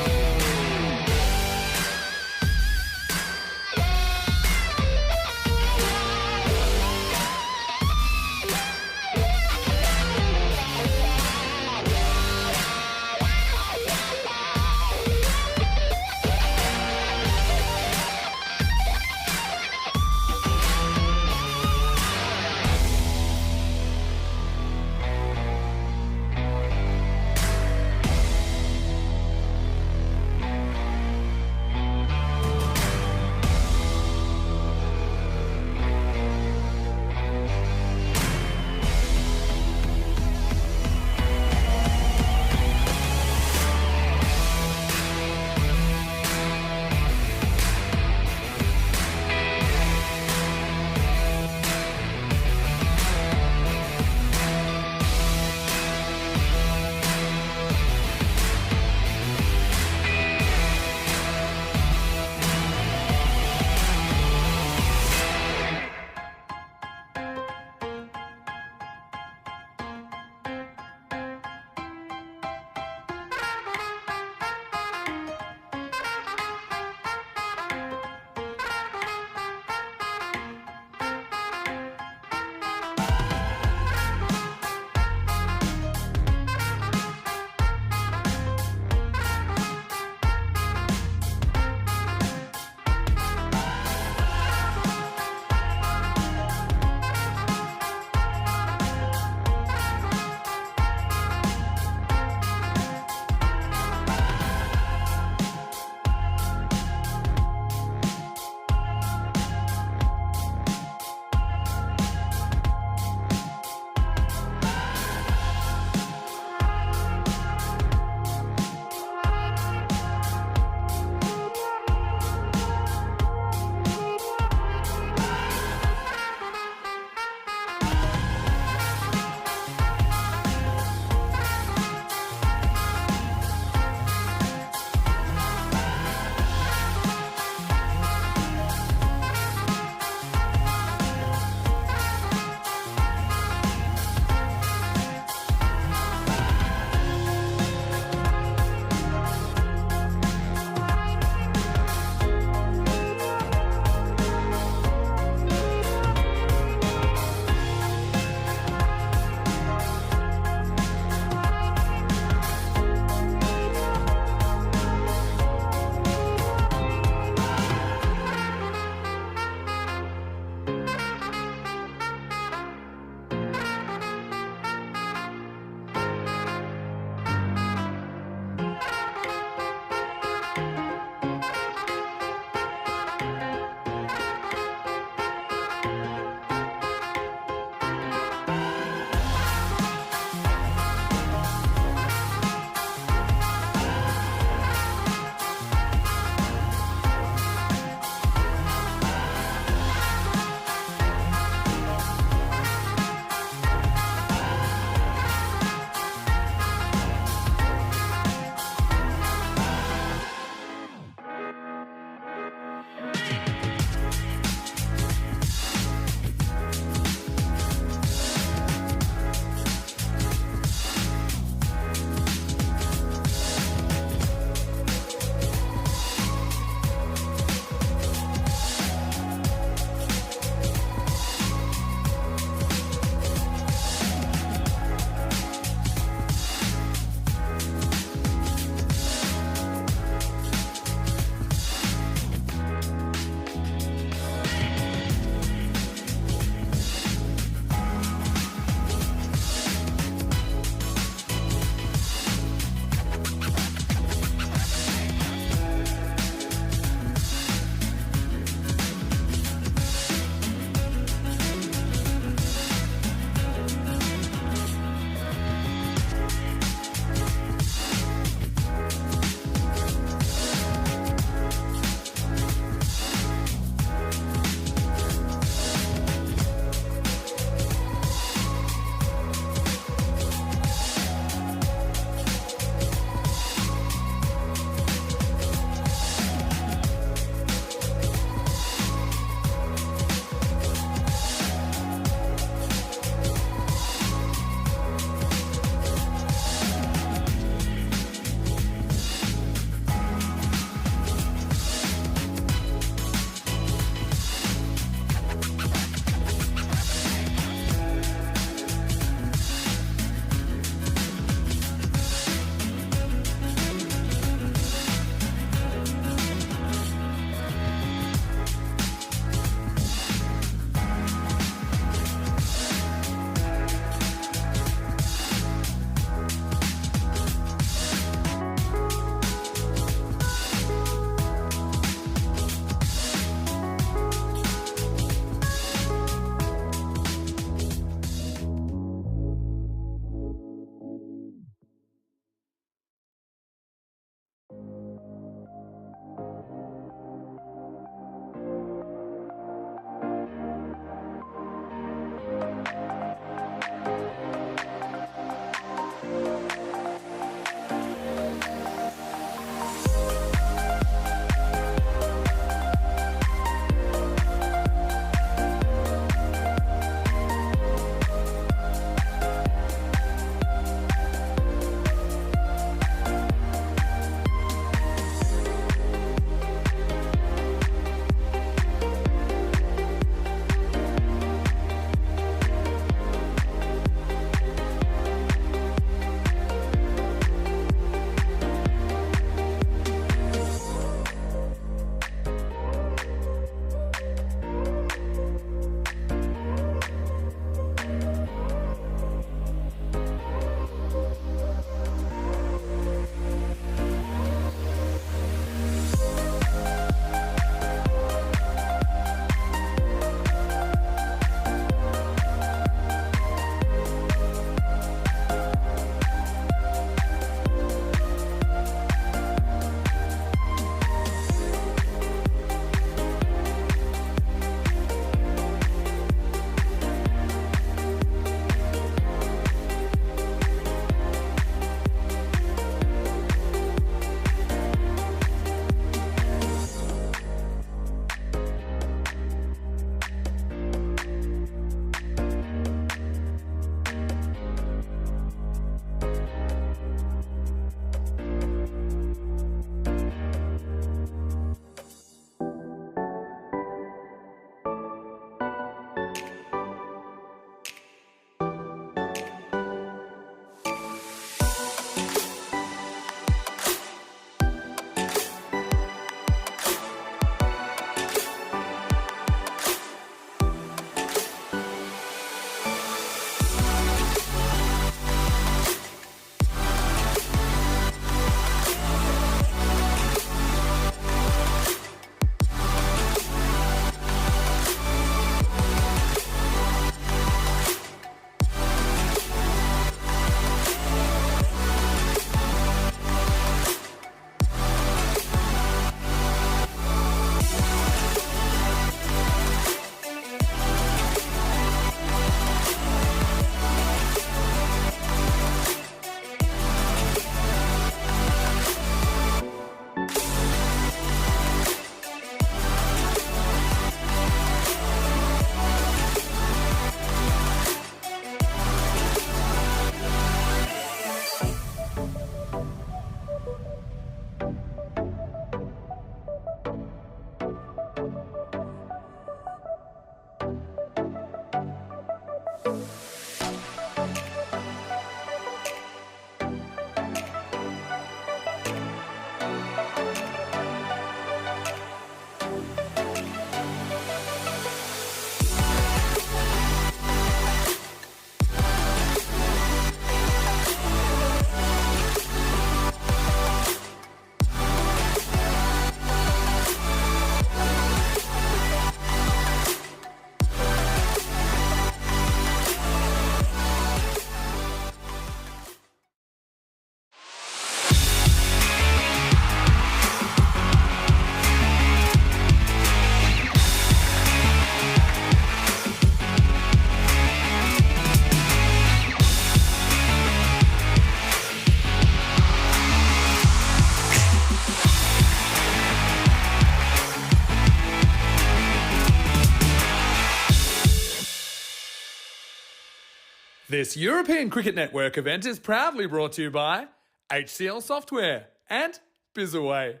Speaker 2: This European Cricket Network event is proudly brought to you by HCL Software and Bizaway.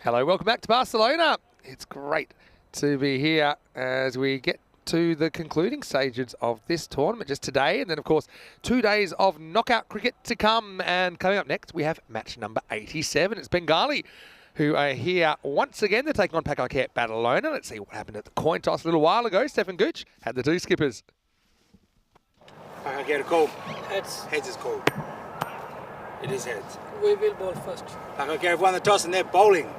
Speaker 1: Hello, welcome back to Barcelona. It's great to be here as we get to the concluding stages of this tournament just today. And then, of course, 2 days of knockout cricket to come. And coming up next, we have match number 87. It's Bengali who are here once again. They're taking on Pakai Barcelona. Let's see what happened at the coin toss a little while ago. Stefan Gooch had the two skippers.
Speaker 3: Pakai get a call.
Speaker 4: Heads.
Speaker 3: Heads is called. It is heads.
Speaker 4: We will bowl first.
Speaker 3: Pakai have won the toss and they're bowling.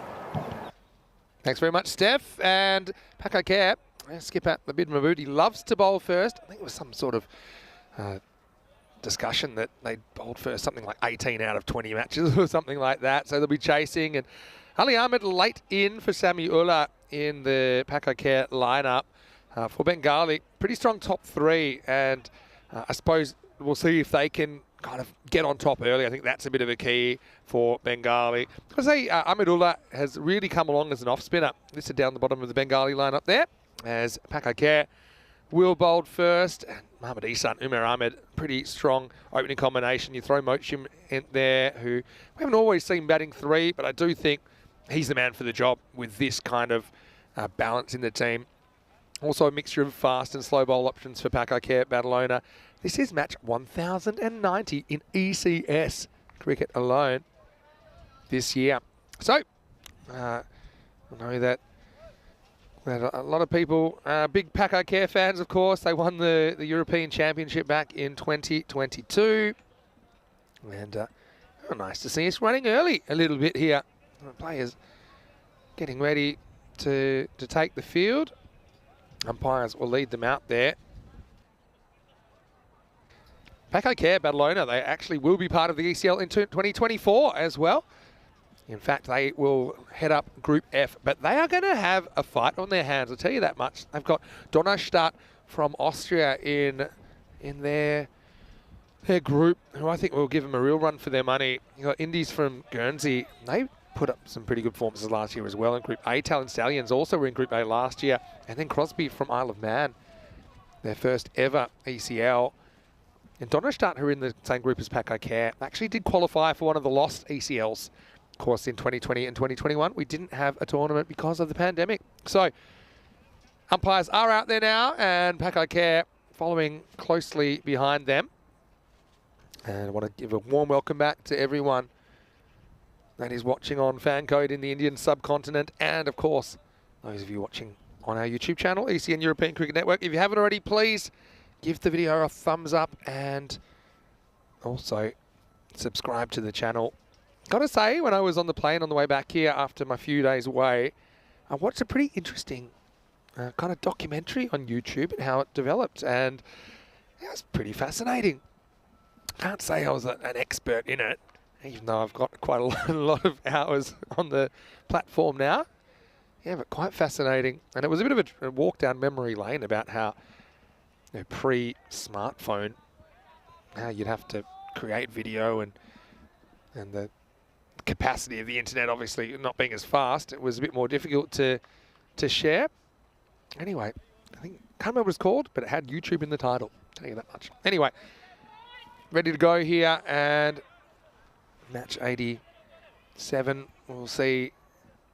Speaker 1: Thanks very much, Steph. And Pakai, skipper Labid Mahmood, he loves to bowl first. I think it was some sort of discussion that they bowled first something like 18 out of 20 matches or something like that. So they'll be chasing. And Ali Ahmed late in for Sami Ullah in the Pakai lineup for Bengali. Pretty strong top three. And I suppose we'll see if they can kind of get on top early. I think that's a bit of a key for Bengali. Because Ahmedullah has really come along as an off-spinner. Listed down the bottom of the Bengali lineup there, as Pakai will bowl first. And Mohammad Isan, Umar Ahmed, pretty strong opening combination. You throw Mochim in there, who we haven't always seen batting three, but I do think he's the man for the job with this kind of balance in the team. Also a mixture of fast and slow bowl options for Pakai Barcelona. This is match 1090 in ECS cricket alone this year. So, I know that a lot of people, big Pakai fans, of course. They won the European Championship back in 2022. And nice to see us running early a little bit here. Players getting ready to take the field. Umpires will lead them out there. Pakai Barcelona, they actually will be part of the ECL in 2024 as well. In fact, they will head up Group F, but they are going to have a fight on their hands, I'll tell you that much. They've got Donnerstadt from Austria in their group, who I think will give them a real run for their money. You've got Indies from Guernsey. They put up some pretty good performances last year as well in Group A. Talon Stallions also were in Group A last year. And then Crosby from Isle of Man, their first ever ECL. And Donnerstadt, who are in the same group as Pakai, actually did qualify for one of the lost ECLs. Of course, in 2020 and 2021, we didn't have a tournament because of the pandemic. So, umpires are out there now, and Pakai following closely behind them. And I want to give a warm welcome back to everyone that is watching on Fan Code in the Indian subcontinent, and of course, those of you watching on our YouTube channel, ECN European Cricket Network. If you haven't already, please give the video a thumbs up and also subscribe to the channel. Gotta say, when I was on the plane on the way back here after my few days away, I watched a pretty interesting kind of documentary on YouTube and how it developed, and it was pretty fascinating. Can't say I was an expert in it, even though I've got quite a lot of hours on the platform now. Yeah, but quite fascinating. And it was a bit of a walk down memory lane about how, pre-smartphone, how you'd have to create video and the capacity of the internet obviously not being as fast. It was a bit more difficult to share. Anyway, I think, can't remember what it's called, but it had YouTube in the title. Tell you that much. Anyway, ready to go here, and match 87. We'll see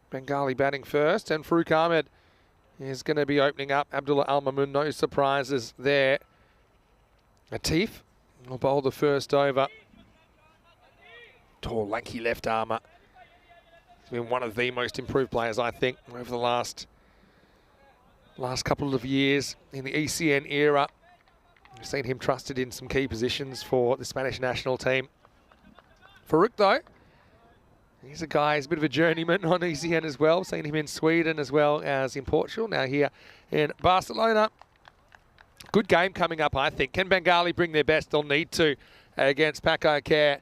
Speaker 1: Bengali batting first, and Farouk Ahmed is going to be opening up. Abdullah Al-Mamoon, no surprises there. Atif will bowl the first over. Tall, lanky left armour. He's been one of the most improved players, I think, over the last couple of years in the ECN era. We've seen him trusted in some key positions for the Spanish national team. Farouk, though, he's a guy, he's a bit of a journeyman on ECN as well. Seen him in Sweden as well as in Portugal, now here in Barcelona. Good game coming up, I think. Can Bengali bring their best? They'll need to against Paco Care.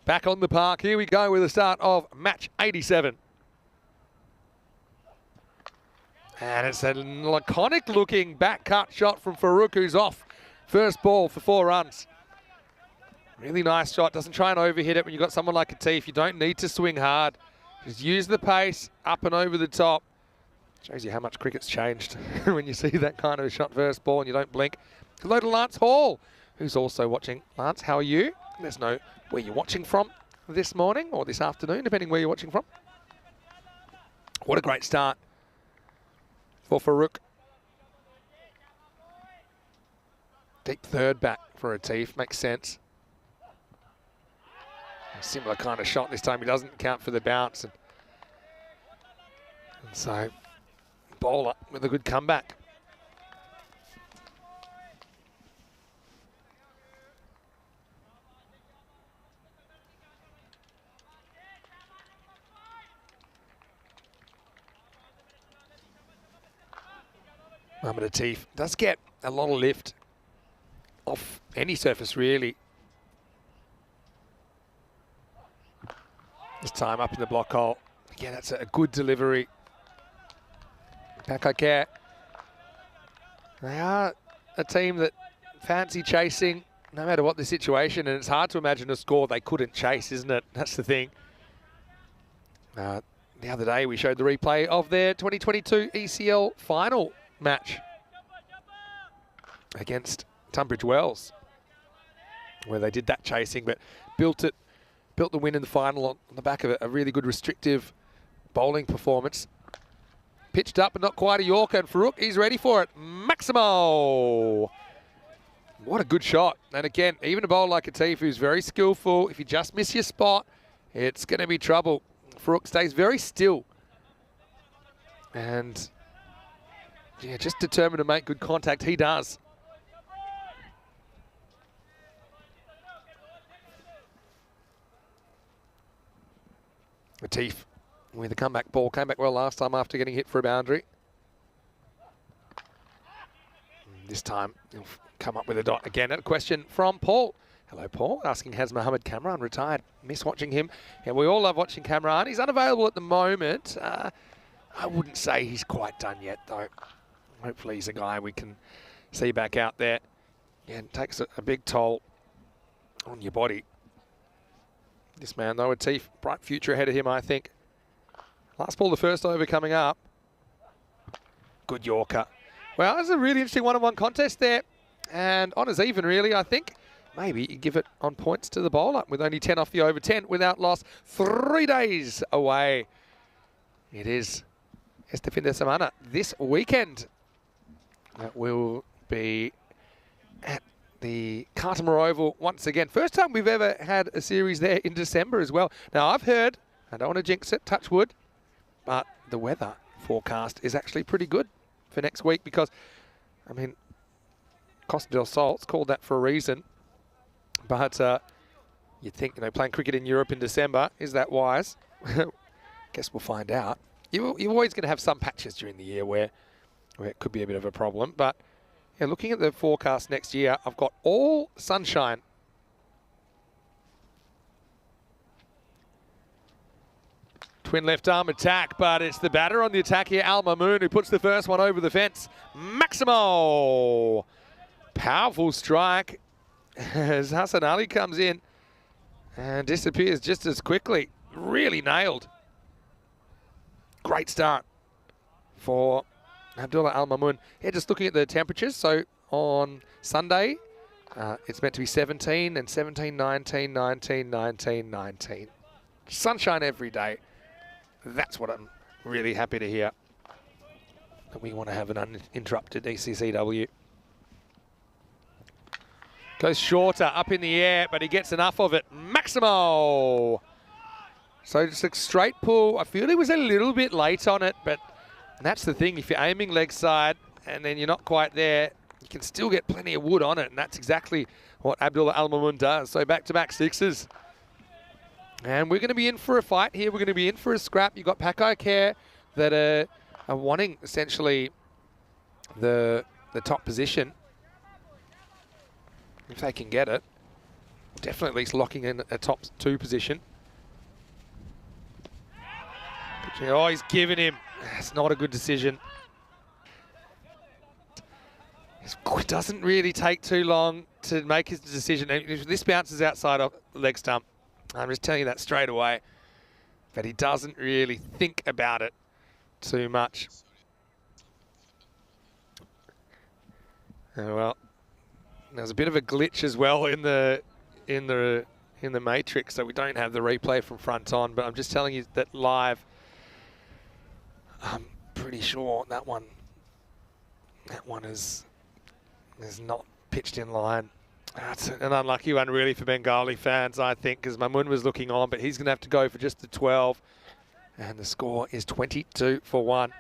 Speaker 1: Back on the park. Here we go with the start of match 87. And it's a laconic looking back cut shot from Farouk, who's off. First ball for 4 runs. Really nice shot. Doesn't try and overhit it when you've got someone like Atif. You don't need to swing hard. Just use the pace up and over the top. Shows you how much cricket's changed when you see that kind of a shot first ball and you don't blink. Hello to Lance Hall, who's also watching. Lance, how are you? Let us know where you're watching from this morning or this afternoon, depending where you're watching from. What a great start for Farouk. Deep third back for Atif, makes sense. A similar kind of shot this time. He doesn't count for the bounce. And so, bowler with a good comeback. Mohamed Atif does get a lot of lift off any surface, really. This time up in the block hole. Again, that's a good delivery. Paco Care. They are a team that fancy chasing no matter what the situation, and it's hard to imagine a score they couldn't chase, isn't it? That's the thing. The other day we showed the replay of their 2022 ECL final match against Tunbridge Wells, where they did that chasing, but built the win in the final on the back of a really good restrictive bowling performance. Pitched up, but not quite a Yorker, and Farouk, he's ready for it. Maximo! What a good shot. And again, even a bowler like Atif, who's very skillful, if you just miss your spot, it's going to be trouble. Farouk stays very still. And yeah, just determined to make good contact. He does. Atif with the comeback ball. Came back well last time after getting hit for a boundary. This time he'll come up with a dot again. A question from Paul. Hello, Paul. Asking, has Mohamed Kamran retired? Miss watching him. Yeah, we all love watching Kamran. He's unavailable at the moment. I wouldn't say he's quite done yet, though. Hopefully he's a guy we can see back out there. Yeah, it takes a big toll on your body. This man, though, Atif, bright future ahead of him, I think. Last ball, the first over coming up. Good Yorker. Well, it's a really interesting one-on-one contest there. And honours even, really, I think. Maybe you give it on points to the bowler with only 10 off the over 10 without loss. 3 days away. It is este fin de semana this weekend. That will be at the Cartamore Oval once again. First time we've ever had a series there in December as well. Now, I've heard, I don't want to jinx it, touch wood, but the weather forecast is actually pretty good for next week because, I mean, Costa del Sol's called that for a reason. But you'd think, playing cricket in Europe in December, is that wise? Guess we'll find out. You're always going to have some patches during the year where it could be a bit of a problem. But yeah, looking at the forecast next year, I've got all sunshine. Twin left arm attack, but it's the batter on the attack here, Al-Mamoon, who puts the first one over the fence. Maximo! Powerful strike as Hassan Ali comes in and disappears just as quickly. Really nailed. Great start for Abdullah Al-Mamoon. Yeah, just looking at the temperatures. So on Sunday, it's meant to be 17 and 17, 19, 19, 19, 19. Sunshine every day. That's what I'm really happy to hear. that we want to have an uninterrupted ECCW. Goes shorter, up in the air, but he gets enough of it. Maximo! So just a straight pull. I feel he was a little bit late on it, but that's the thing. If you're aiming leg side and then you're not quite there, you can still get plenty of wood on it, and that's exactly what Abdullah Al-Mamun does. So back-to-back sixes. And we're going to be in for a fight here. We're going to be in for a scrap. You've got Paco Care that are wanting, essentially, the top position. If they can get it. Definitely at least locking in a top 2 position. Oh, he's given him. That's not a good decision. It doesn't really take too long to make his decision. If this bounces outside of the leg stump, I'm just telling you that straight away. But he doesn't really think about it too much. Oh, well, there's a bit of a glitch as well in the matrix, so we don't have the replay from front on. But I'm just telling you that live. I'm pretty sure that one is not pitched in line. That's an unlucky one really for Bengali fans, I think, because Mamun was looking on, but he's going to have to go for just the 12. And the score is 22-1.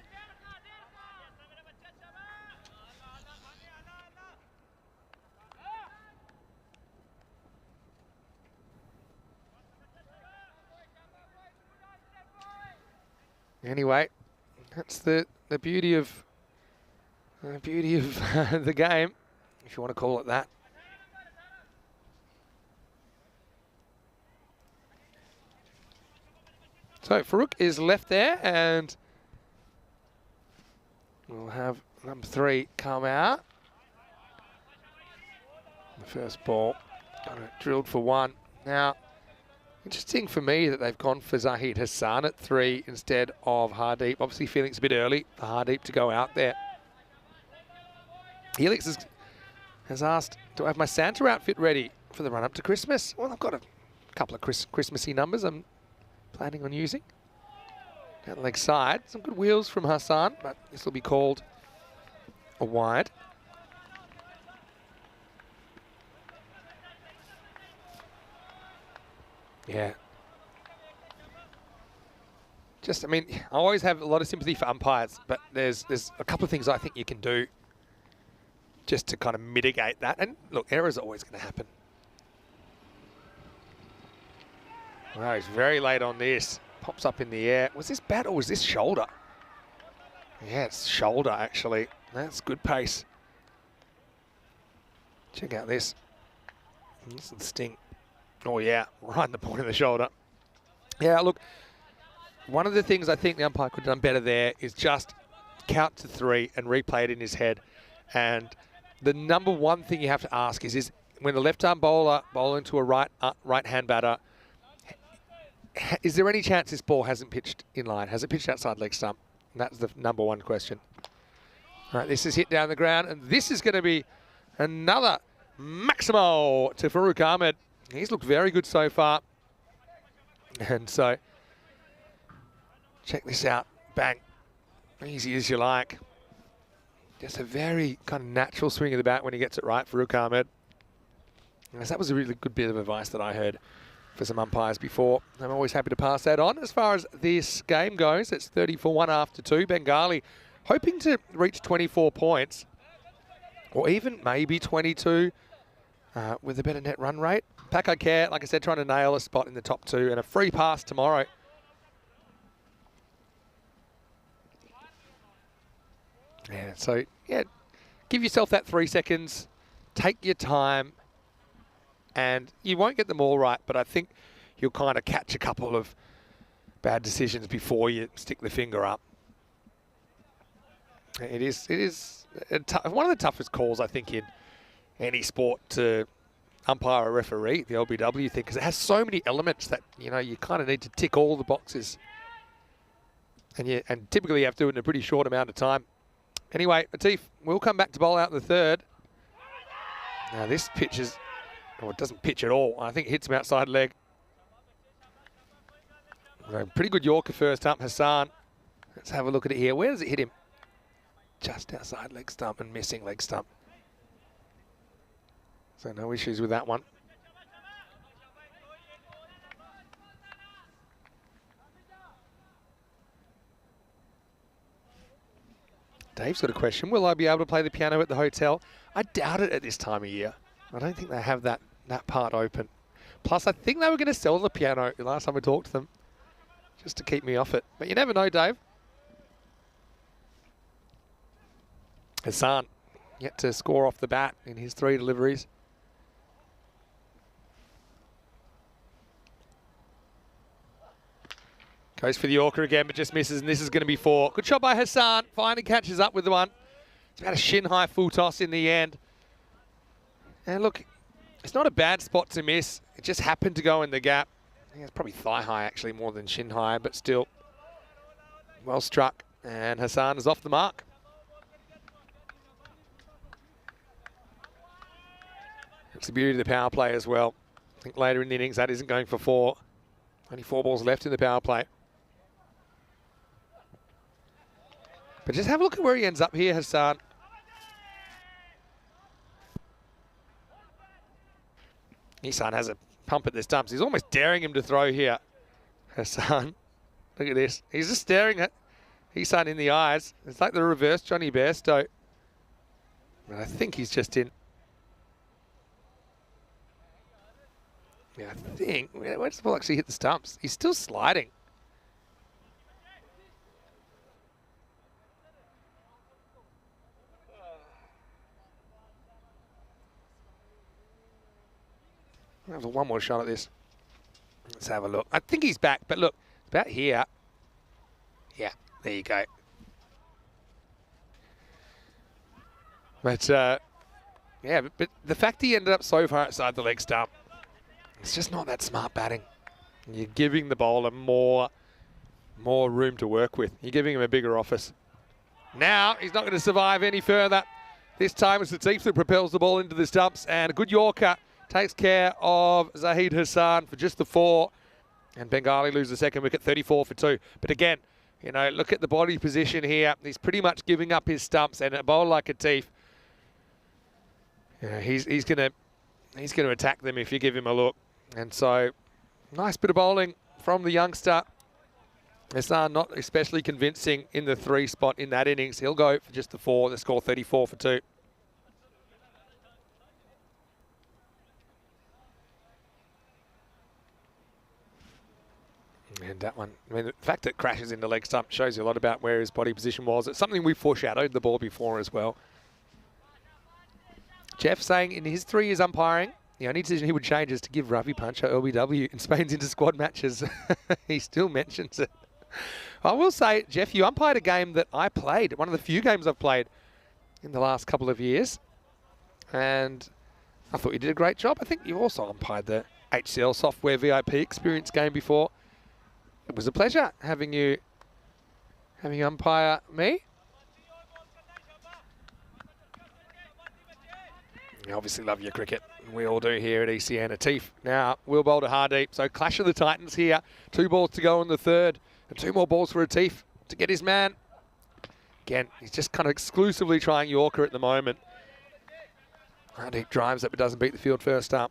Speaker 1: Anyway, that's the beauty of the game, if you want to call it that. So Farouk is left there, and we'll have number 3 come out. The first ball, got it drilled for 1. Now, interesting for me that they've gone for Zahid Hassan at 3 instead of Hardeep. Obviously feeling it's a bit early for Hardeep to go out there. Helix has asked, do I have my Santa outfit ready for the run-up to Christmas? Well, I've got a couple of Christmassy numbers I'm planning on using. Down the leg side, some good wheels from Hassan, but this will be called a wide. Yeah. I mean, I always have a lot of sympathy for umpires, but there's a couple of things I think you can do just to kind of mitigate that. And look, errors are always going to happen. Wow, he's very late on this. Pops up in the air. Was this bat or was this shoulder? Yeah, it's shoulder, actually. That's good pace. Check out this. This is the sting. Oh, yeah, right in the point of the shoulder. Yeah, look, one of the things I think the umpire could have done better there is just count to 3 and replay it in his head. And the number one thing you have to ask is when the left-arm bowler bowling to a right-hand batter, is there any chance this ball hasn't pitched in line? Has it pitched outside leg stump? And that's the number one question. All right, this is hit down the ground, and this is going to be another Maximo to Farouk Ahmed. He's looked very good so far. And so, check this out. Bang. Easy as you like. Just a very kind of natural swing of the bat when he gets it right, Farouk Ahmed. Yes, that was a really good bit of advice that I heard for some umpires before. I'm always happy to pass that on. As far as this game goes, it's 30-1 after 2. Bengali hoping to reach 24 points, or even maybe 22 with a better net run rate. Paco Care, like I said, trying to nail a spot in the top 2 and a free pass tomorrow. Yeah, so, yeah, give yourself that 3 seconds, take your time, and you won't get them all right, but I think you'll kind of catch a couple of bad decisions before you stick the finger up. It is one of the toughest calls, I think, in any sport to umpire or referee, the LBW thing, because it has so many elements that, you know, you kind of need to tick all the boxes. And typically you have to do it in a pretty short amount of time. Anyway, Atif, we'll come back to bowl out in the 3rd. Now this pitch is, oh, it doesn't pitch at all. I think it hits him outside leg. Pretty good Yorker first up, Hassan. Let's have a look at it here. Where does it hit him? just outside leg stump and missing leg stump. So no issues with that one. Dave's got a question. Will I be able to play the piano at the hotel? I doubt it at this time of year. I don't think they have that part open. Plus, I think they were going to sell the piano last time we talked to them, just to keep me off it. But you never know, Dave. Hassan yet to score off the bat in his 3 deliveries. Goes for the Yorker again, but just misses, and this is going to be 4. Good shot by Hassan. Finally catches up with the one. It's about a shin-high full toss in the end. And look, it's not a bad spot to miss. It just happened to go in the gap. I think it's probably thigh-high, actually, more than shin-high, but still well struck. And Hassan is off the mark. It's the beauty of the power play as well. I think later in the innings, that isn't going for 4. Only 4 balls left in the power play. But just have a look at where he ends up here, Hassan. Hassan has a pump at the stumps. He's almost daring him to throw here. Hassan, look at this. He's just staring at Hassan in the eyes. It's like the reverse Johnny Bairstow. But I think he's just in. Yeah, I think. Where does the ball actually hit the stumps? He's still sliding. I'll have one more shot at this. Let's have a look. I think he's back, but look, it's about here. Yeah, there you go. But, yeah, but the fact he ended up so far outside the leg stump, it's just not that smart batting. You're giving the bowler more room to work with. You're giving him a bigger office. Now, he's not going to survive any further. This time it's Latif that propels the ball into the stumps, and a good Yorker takes care of Zahid Hassan for just the 4. And Bengali loses the second wicket, 34 for 2. But again, you know, look at the body position here. He's pretty much giving up his stumps, and a bowler like Latif, you know, he's going to attack them if you give him a look. And so, nice bit of bowling from the youngster. Hassan not especially convincing in the 3 spot in that innings. He'll go for just the 4. The score 34 for 2. And that one, I mean, the fact that it crashes into leg stump shows you a lot about where his body position was. It's something we foreshadowed the ball before as well. Jeff saying in his 3 years umpiring, the only decision he would change is to give Ravi Pancha LBW in Spain's inter-squad matches. He still mentions it. I will say, Jeff, you umpired a game that I played, one of the few games I've played in the last couple of years. And I thought you did a great job. I think you also umpired the HCL Software VIP experience game before. It was a pleasure having you umpire me. You obviously love your cricket. We all do here at ECN. Latif now will bowl to Hardeep. So clash of the Titans here. 2 balls to go in the 3rd. And 2 more balls for Latif to get his man. Again, he's just kind of exclusively trying Yorker at the moment. Hardeep drives it but doesn't beat the field first up.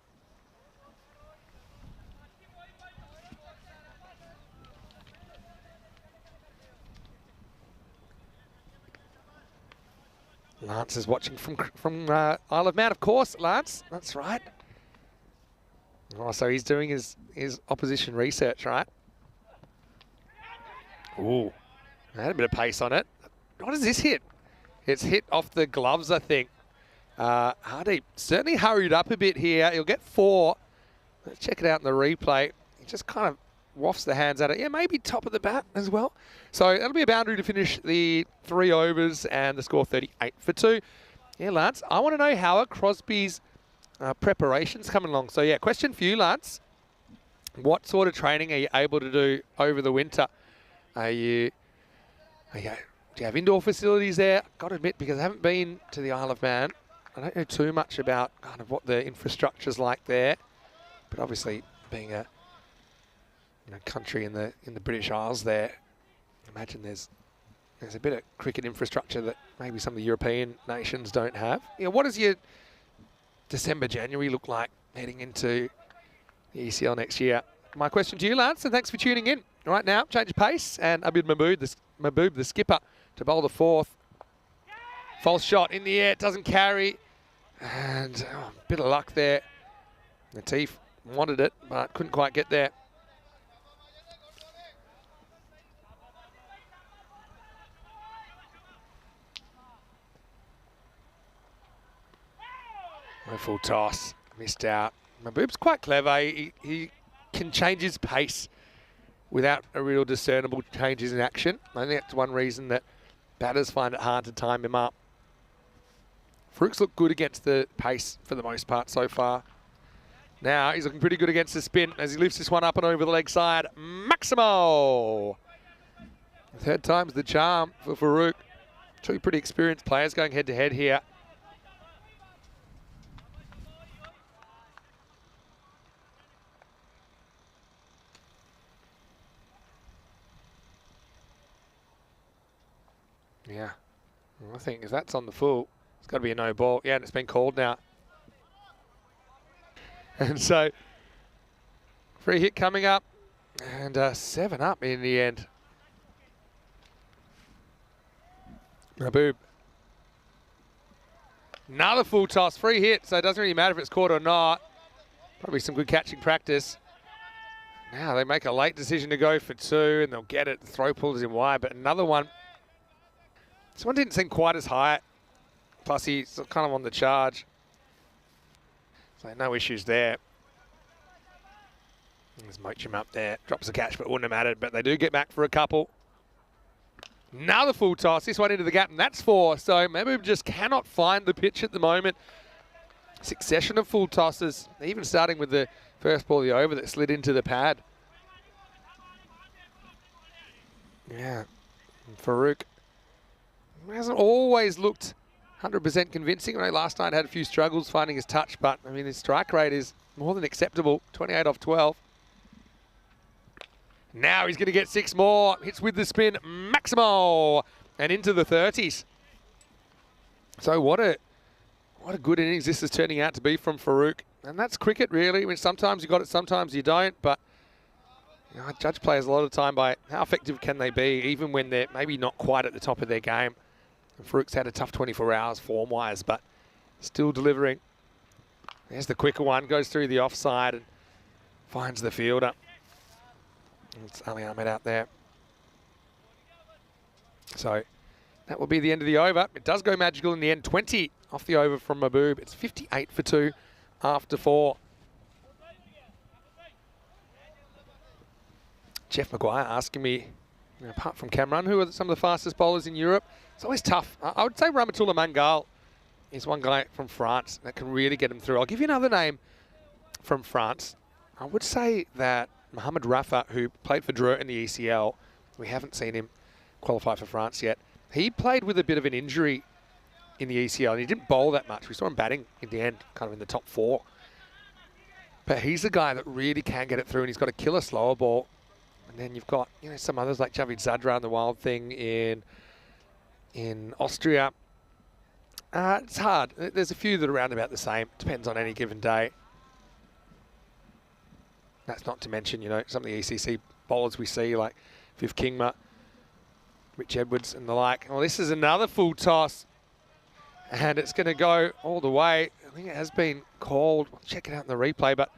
Speaker 1: Lance is watching from Isle of Man, of course, Lance. That's right. Oh, so he's doing his opposition research, right? Ooh, had a bit of pace on it. What does this hit? It's hit off the gloves, I think. Hardeep certainly hurried up a bit here. He'll get 4. Let's check it out in the replay. He just kind of wafts the hands at it. Yeah, maybe top of the bat as well. So that'll be a boundary to finish the 3 overs and the score 38 for 2. Yeah, Lance, I want to know how are Crosby's preparations coming along. So yeah, question for you, Lance. What sort of training are you able to do over the winter? Do you have indoor facilities there? I've got to admit, because I haven't been to the Isle of Man, I don't know too much about kind of what the infrastructure's like there. But obviously, being a country in the British Isles there, I imagine there's There's a bit of cricket infrastructure that maybe some of the European nations don't have. You know, what does your December, January look like heading into the ECL next year? My question to you, Lance, and thanks for tuning in. Right now, change of pace, and Abid Mahboob, the skipper, to bowl the fourth. False shot in the air, doesn't carry, and a bit of luck there. Natif wanted it, but couldn't quite get there. No full toss, missed out. Mahboob's quite clever. He can change his pace without a real discernible changes in action. I think that's one reason that batters find it hard to time him up. Farouk's looked good against the pace for the most part so far. Now he's looking pretty good against the spin as he lifts this one up and over the leg side. Maximo! Third time's the charm for Farouk. Two pretty experienced players going head to head here. Yeah, I think if that's on the full, it's got to be a no ball. Yeah, and it's been called now. And so, free hit coming up, and 7 up in the end. Mahboob. Another full toss, free hit, so it doesn't really matter if it's caught or not. Probably some good catching practice. Now they make a late decision to go for 2, and they'll get it. The throw pulls in wide, but another one. This one didn't seem quite as high. Plus he's kind of on the charge. So no issues there. There's Mochim up there. Drops a catch, but it wouldn't have mattered. But they do get back for a couple. Another full toss. This one into the gap, and that's 4. So Mahboob just cannot find the pitch at the moment. Succession of full tosses, even starting with the first ball of the over that slid into the pad. Yeah, and Farouk hasn't always looked 100% convincing. I know last night had a few struggles finding his touch, but I mean his strike rate is more than acceptable. 28 off 12. Now he's going to get 6 more. Hits with the spin, Maximo, and into the 30s. So what a good innings this is turning out to be from Farouk. And that's cricket, really. I mean, sometimes you got it, sometimes you don't. But you know, I judge players a lot of the time by how effective can they be, even when they're maybe not quite at the top of their game. And Farouk's had a tough 24 hours form-wise, but still delivering. There's the quicker one, goes through the offside and finds the fielder. It's Ali Ahmed out there. So that will be the end of the over. It does go magical in the end. 20 off the over from Mahboob. It's 58 for 2 after 4. Jeff Maguire asking me, apart from Cameron, who are some of the fastest bowlers in Europe? It's always tough. I would say Rahmatullah Mangal is one guy from France that can really get him through. I'll give you another name from France. I would say that Mohamed Rafa, who played for Dreux in the ECL, we haven't seen him qualify for France yet. He played with a bit of an injury in the ECL, and he didn't bowl that much. We saw him batting in the end, kind of in the top 4. But he's a guy that really can get it through, and he's got a killer slower ball. And then you've got, you know, some others like Javid Zadra and the Wild Thing in Austria. It's hard. There's a few that are around about the same. Depends on any given day. That's not to mention, you know, some of the ECC bowlers we see, like Viv Kingma, Rich Edwards and the like. Well, this is another full toss, and it's going to go all the way. I think it has been called. We'll check it out in the replay, but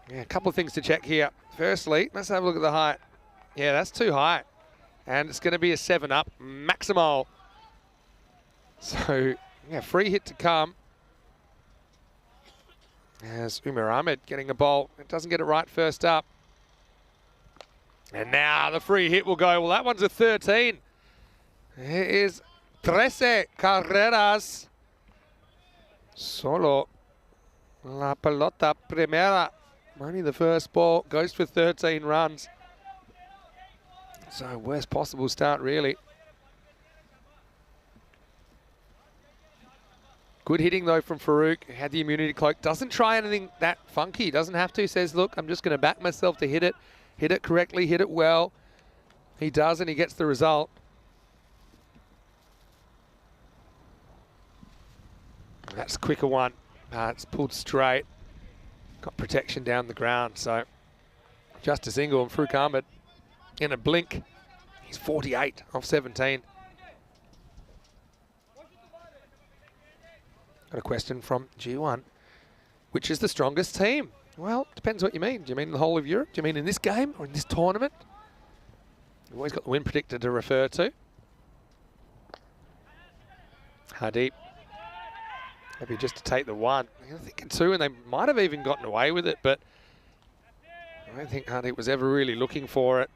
Speaker 1: yeah, a couple of things to check here. Firstly, let's have a look at the height. Yeah, that's too high, and it's going to be a 7 up, Maximal. So, yeah, free hit to come. As Umar Ahmed getting a bowl. It doesn't get it right first up. And now the free hit will go. Well, that one's a 13. It is 13 carreras. Solo la pelota primera. Only the first ball. Goes for 13 runs. So worst possible start, really. Good hitting, though, from Farouk. Had the immunity cloak. Doesn't try anything that funky. Doesn't have to. Says, look, I'm just going to back myself to hit it. Hit it correctly. Hit it well. He does, and he gets the result. That's a quicker one. It's pulled straight. Got protection down the ground, so just a single. And Farouk Ahmed, in a blink, he's 48 off 17. Got a question from G1. Which is the strongest team? Well, depends what you mean. Do you mean in the whole of Europe? Do you mean in this game or in this tournament? You've always got the win predictor to refer to. Hardeep. Maybe just to take the one. I think two, and they might have even gotten away with it, but I don't think Hardeep was ever really looking for it.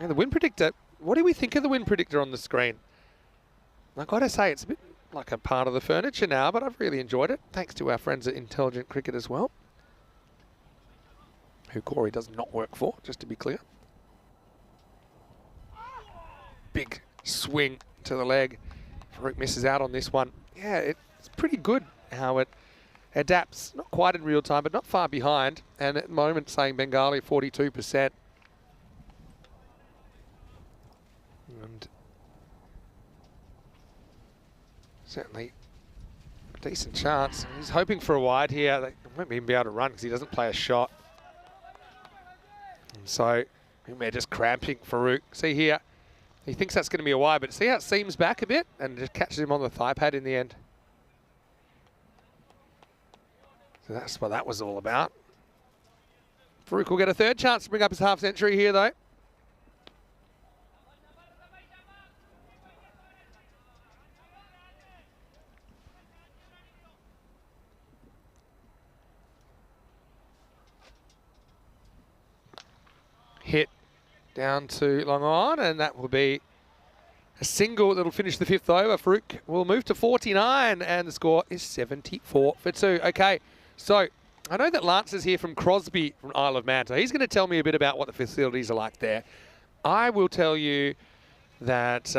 Speaker 1: And the win predictor, what do we think of the win predictor on the screen? I've got to say, it's a bit like a part of the furniture now, but I've really enjoyed it. Thanks to our friends at Intelligent Cricket as well, who Corey does not work for, just to be clear. Big swing to the leg. Farouk misses out on this one. Yeah, it's pretty good how it adapts. Not quite in real time, but not far behind. And at the moment, saying Bengali 42%. And certainly a decent chance. He's hoping for a wide here. They won't even be able to run because he doesn't play a shot. And so they're just cramping Farouk. See here, he thinks that's going to be a wide, but see how it seams back a bit and just catches him on the thigh pad in the end. So that's what that was all about. Farouk will get a third chance to bring up his half century here though. Hit down to long on, and that will be a single that'll finish the fifth over. Farouk will move to 49, and the score is 74 for 2. Okay, so I know that Lance is here from Crosby from Isle of Man, so he's going to tell me a bit about what the facilities are like there. I will tell you that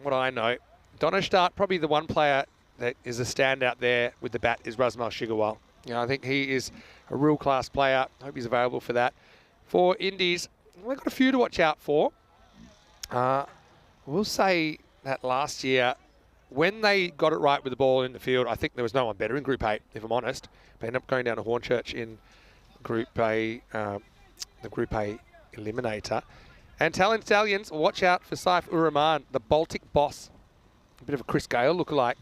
Speaker 1: what I know, Donnerstadt, probably the one player that is a standout there with the bat is Rasmal Shigarwal. You know, I think he is a real class player. I hope he's available for that. For Indies, we've got a few to watch out for. We'll say that last year, when they got it right with the ball in the field, I think there was no one better in Group 8, if I'm honest. They ended up going down to Hornchurch in Group A, the Group A eliminator. And Talent Stallions, watch out for Saif ur Rahman, the Baltic boss. A bit of a Chris Gale lookalike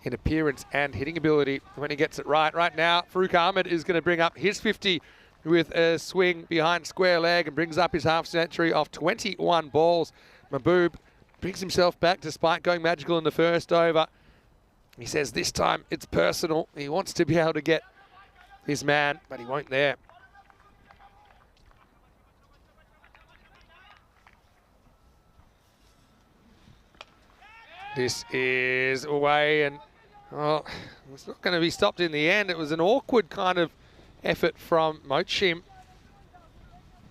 Speaker 1: in appearance and hitting ability when he gets it right. Right now, Farouk Ahmed is going to bring up his 50 with a swing behind square leg and brings up his half century off 21 balls. Mahbub brings himself back despite going magical in the first over. He says this time it's personal. He wants to be able to get his man, but he won't there. This is away, and well, it's not going to be stopped in the end. It was an awkward kind of effort from Mochim.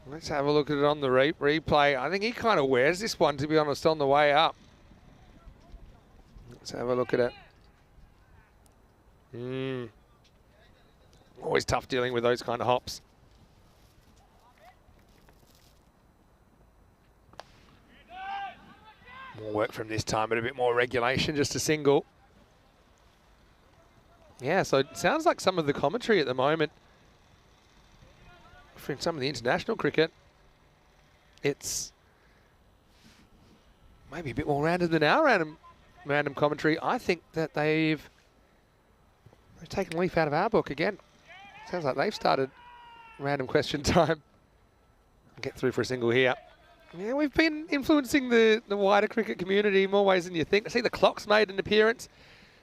Speaker 1: Let's have a look at it on the replay. I think he kind of wears this one, to be honest, on the way up. Let's have a look at it. Always tough dealing with those kind of hops. More work from this time, but a bit more regulation, just a single. Yeah, so it sounds like some of the commentary at the moment for some of the international cricket, it's maybe a bit more random than our random commentary. I think that they've taken a leaf out of our book again. Sounds like they've started random question time. Get through for a single here. Yeah, we've been influencing the wider cricket community in more ways than you think. I see the clock's made an appearance.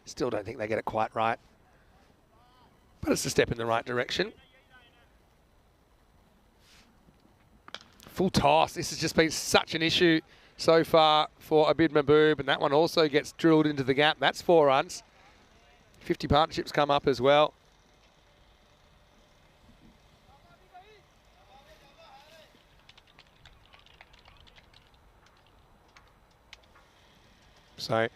Speaker 1: Still don't think they get it quite right. But it's a step in the right direction. Full toss. This has just been such an issue so far for Abid Mahbub, and that one also gets drilled into the gap. That's 4 runs. 50 partnerships come up as well. So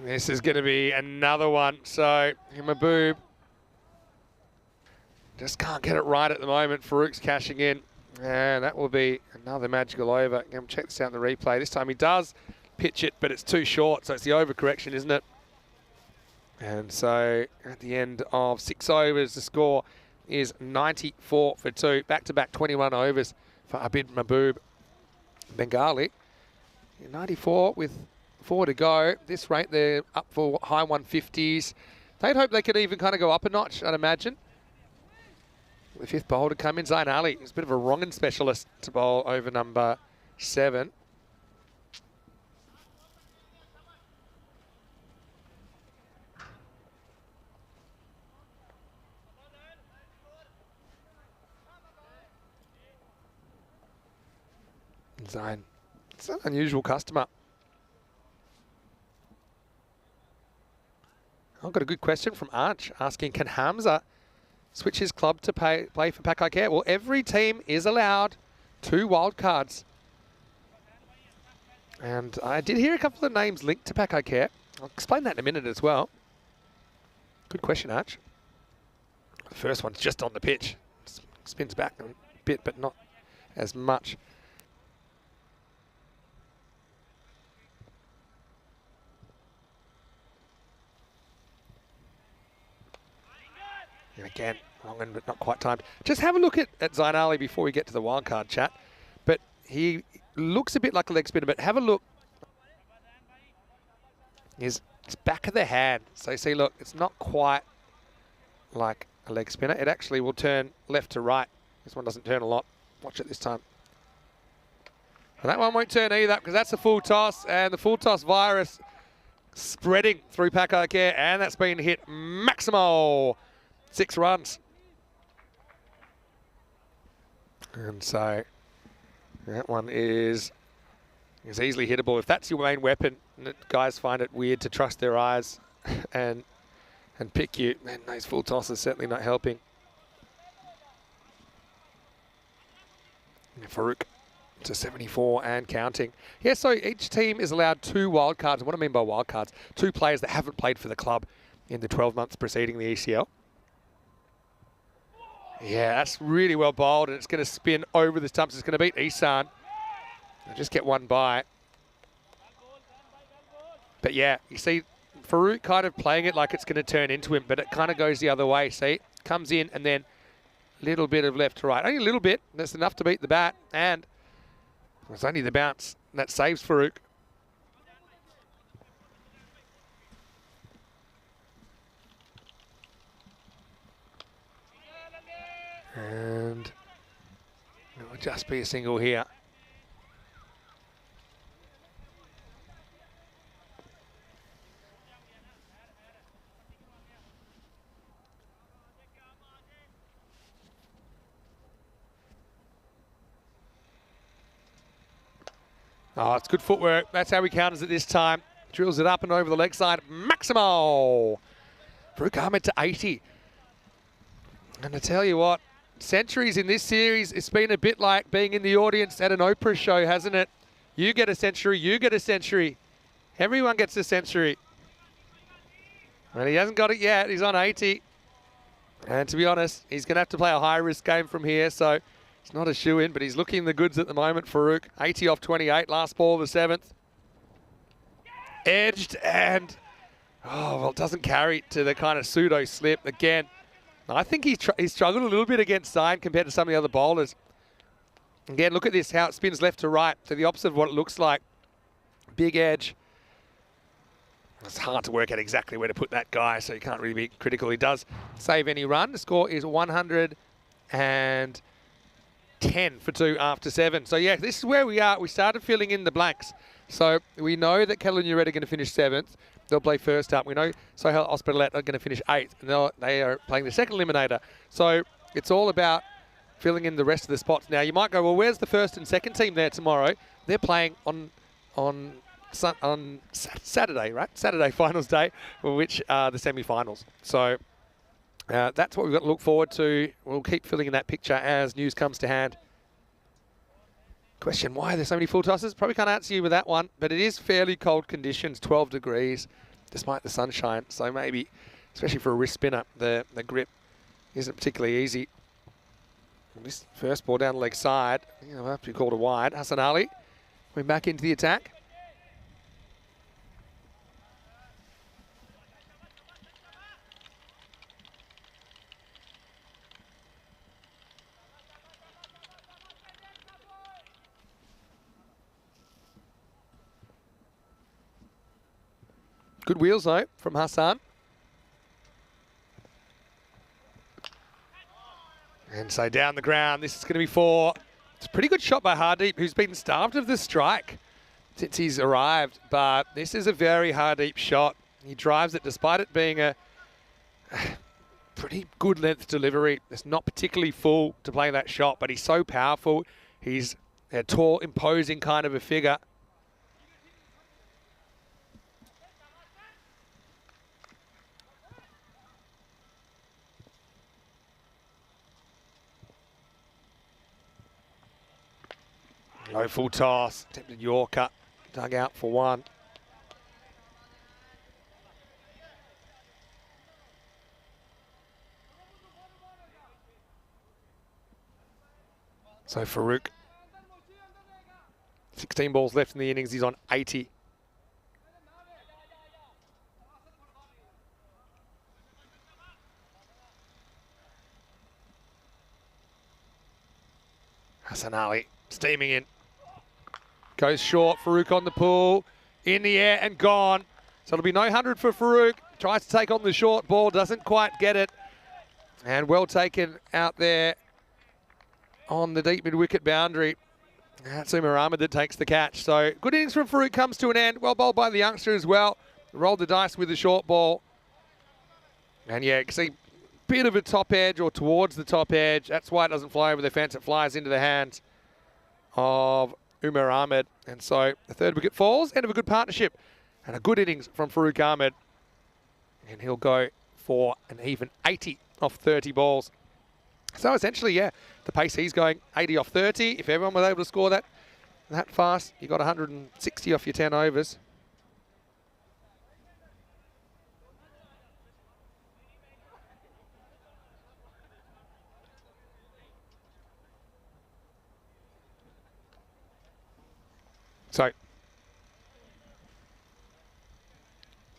Speaker 1: this is going to be another one. So Mahbub just can't get it right at the moment. Farouk's cashing in. And that will be another magical over. Check this out in the replay. This time he does pitch it, but it's too short, so it's the overcorrection, isn't it? And so at the end of 6 overs, the score is 94 for 2. Back-to-back 21 overs for Abid Mahboob Bengali. 94 with 4 to go. This rate, they're up for high 150s. They'd hope they could even kind of go up a notch, I'd imagine. The fifth bowler to come in, Zain Ali. He's a bit of a wronging specialist to bowl over number 7. Zain, it's an unusual customer. I've got a good question from Arch asking, can Hamza switch his club to play for Pakai Care? Well, every team is allowed 2 wild cards. And I did hear a couple of names linked to Pakai Care. I'll explain that in a minute as well. Good question, Arch. The first one's just on the pitch. Spins back a bit, but not as much. And again, wrong end, but not quite timed. Just have a look at Zain Ali before we get to the wildcard chat. But he looks a bit like a leg spinner, but have a look. His back of the hand. So see, look, it's not quite like a leg spinner. It actually will turn left to right. This one doesn't turn a lot. Watch it this time. And that one won't turn either because that's a full toss, and the full toss virus spreading through Pakai Care, and that's been hit maximal. 6 runs. And so that one is easily hittable. If that's your main weapon, guys find it weird to trust their eyes and pick you, then those full tosses certainly not helping. Farouk to 74 and counting. Yeah, so each team is allowed 2 wild cards. And what I mean by wild cards, 2 players that haven't played for the club in the 12 months preceding the ECL. Yeah, that's really well bowled, and it's going to spin over the stumps. It's going to beat Isan. They'll just get one by. But yeah, you see Farouk kind of playing it like it's going to turn into him, but it kind of goes the other way. See, comes in and then a little bit of left to right. Only a little bit. That's enough to beat the bat, and it's only the bounce that saves Farouk. And it will just be a single here. Oh, it's good footwork. That's how he counters it this time. Drills it up and over the leg side. Maximal. Farouk Ahmed to 80. And I tell you what, centuries in this series, it's been a bit like being in the audience at an Oprah show, hasn't it? You get a century, you get a century. Everyone gets a century. And he hasn't got it yet. He's on 80. And to be honest, he's going to have to play a high-risk game from here, so it's not a shoe-in, but he's looking the goods at the moment, Farouk. 80 off 28, last ball of the 7th. Edged and, oh, well, it doesn't carry to the kind of pseudo-slip again. I think he's struggled a little bit against Zain compared to some of the other bowlers. Again, look at this, how it spins left to right, to the opposite of what it looks like. Big edge. It's hard to work out exactly where to put that guy, so you can't really be critical. He does save any run. The score is 110 for 2 after 7. So, yeah, this is where we are. We started filling in the blanks. So we know that Kellyn Ured are going to finish 7th. They'll play first up. We know Sohail Ospitalet are going to finish 8th. And they are playing the second eliminator. So it's all about filling in the rest of the spots. Now, you might go, well, where's the first and second team there tomorrow? They're playing on Saturday, right? Saturday finals day, which are the semi-finals. So that's what we've got to look forward to. We'll keep filling in that picture as news comes to hand. Question, why are there so many full tosses? Probably can't answer you with that one, but it is fairly cold conditions, 12 degrees, despite the sunshine. So maybe, especially for a wrist spinner, the grip isn't particularly easy. And this first ball down the leg side, will have to be called a wide. Hassan Ali went back into the attack. Good wheels, though, from Hassan. And so down the ground, this is going to be 4. It's a pretty good shot by Hardeep, who's been starved of the strike since he's arrived. But this is a very Hardeep shot. He drives it despite it being a pretty good length delivery. It's not particularly full to play that shot, but he's so powerful. He's a tall, imposing kind of a figure. Low full toss, attempted Yorker, dug out for 1. So Farouk, 16 balls left in the innings, he's on 80. Hassan Ali steaming in. Goes short, Farouk on the pull, in the air and gone. So it'll be no 100 for Farouk. Tries to take on the short ball, doesn't quite get it. And well taken out there on the deep mid-wicket boundary. That's Umar Ahmed that takes the catch. So good innings from Farouk comes to an end. Well bowled by the youngster as well. Rolled the dice with the short ball. And yeah, you can see a bit of a top edge or towards the top edge. That's why it doesn't fly over the fence. It flies into the hands of Umar Ahmed. And so the 3rd wicket falls. End of a good partnership. And a good innings from Farouk Ahmed. And he'll go for an even 80 off 30 balls. So essentially, yeah, the pace he's going, 80 off 30. If everyone was able to score that fast, you got 160 off your 10 overs. So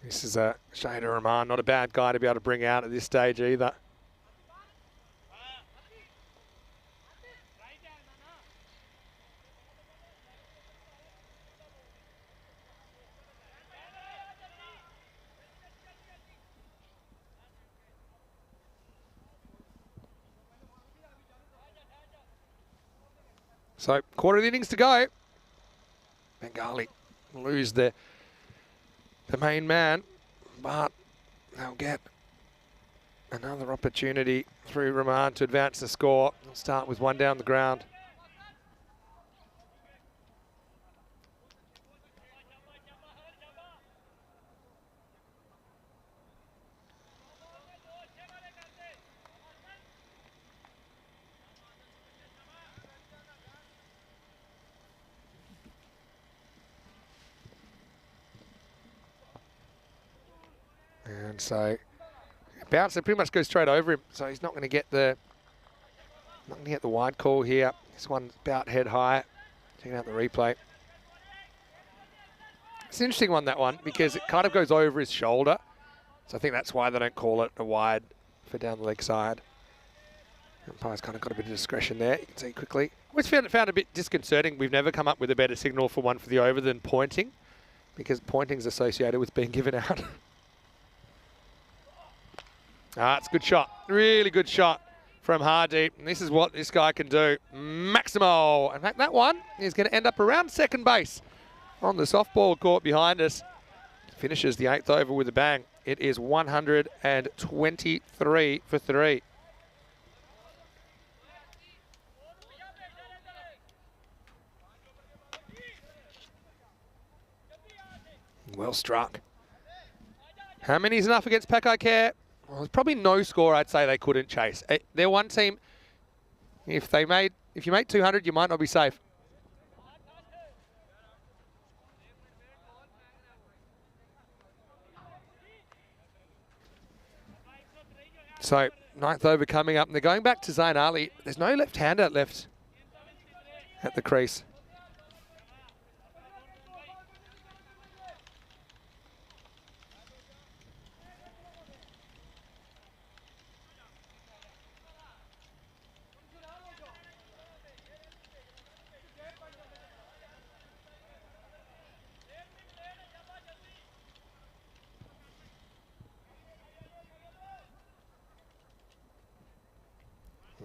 Speaker 1: this is a Shader Rahman, not a bad guy to be able to bring out at this stage either. So quarter of the innings to go. Bengali lose the main man, but they'll get another opportunity through Rahman to advance the score. They'll start with 1 down the ground. And so bouncer pretty much goes straight over him, so he's not going to get the wide call here. This one's about head high. Checking out the replay. It's an interesting one, that one, because it kind of goes over his shoulder. So I think that's why they don't call it a wide for down the leg side. Umpire's kind of got a bit of discretion there. You can see quickly. Always found it a bit disconcerting. We've never come up with a better signal for one for the over than pointing, because pointing's associated with being given out. It's a good shot. Really good shot from Hardeep. And this is what this guy can do. Maximo. In fact, that one is going to end up around second base on the softball court behind us. Finishes the 8th over with a bang. It is 123 for 3. Well struck. How many is enough against Pakai Care? Well, there's probably no score I'd say they couldn't chase. They're one team. If you made 200, you might not be safe. So 9th over coming up, and they're going back to Zain Ali. There's no left-hander left at the crease.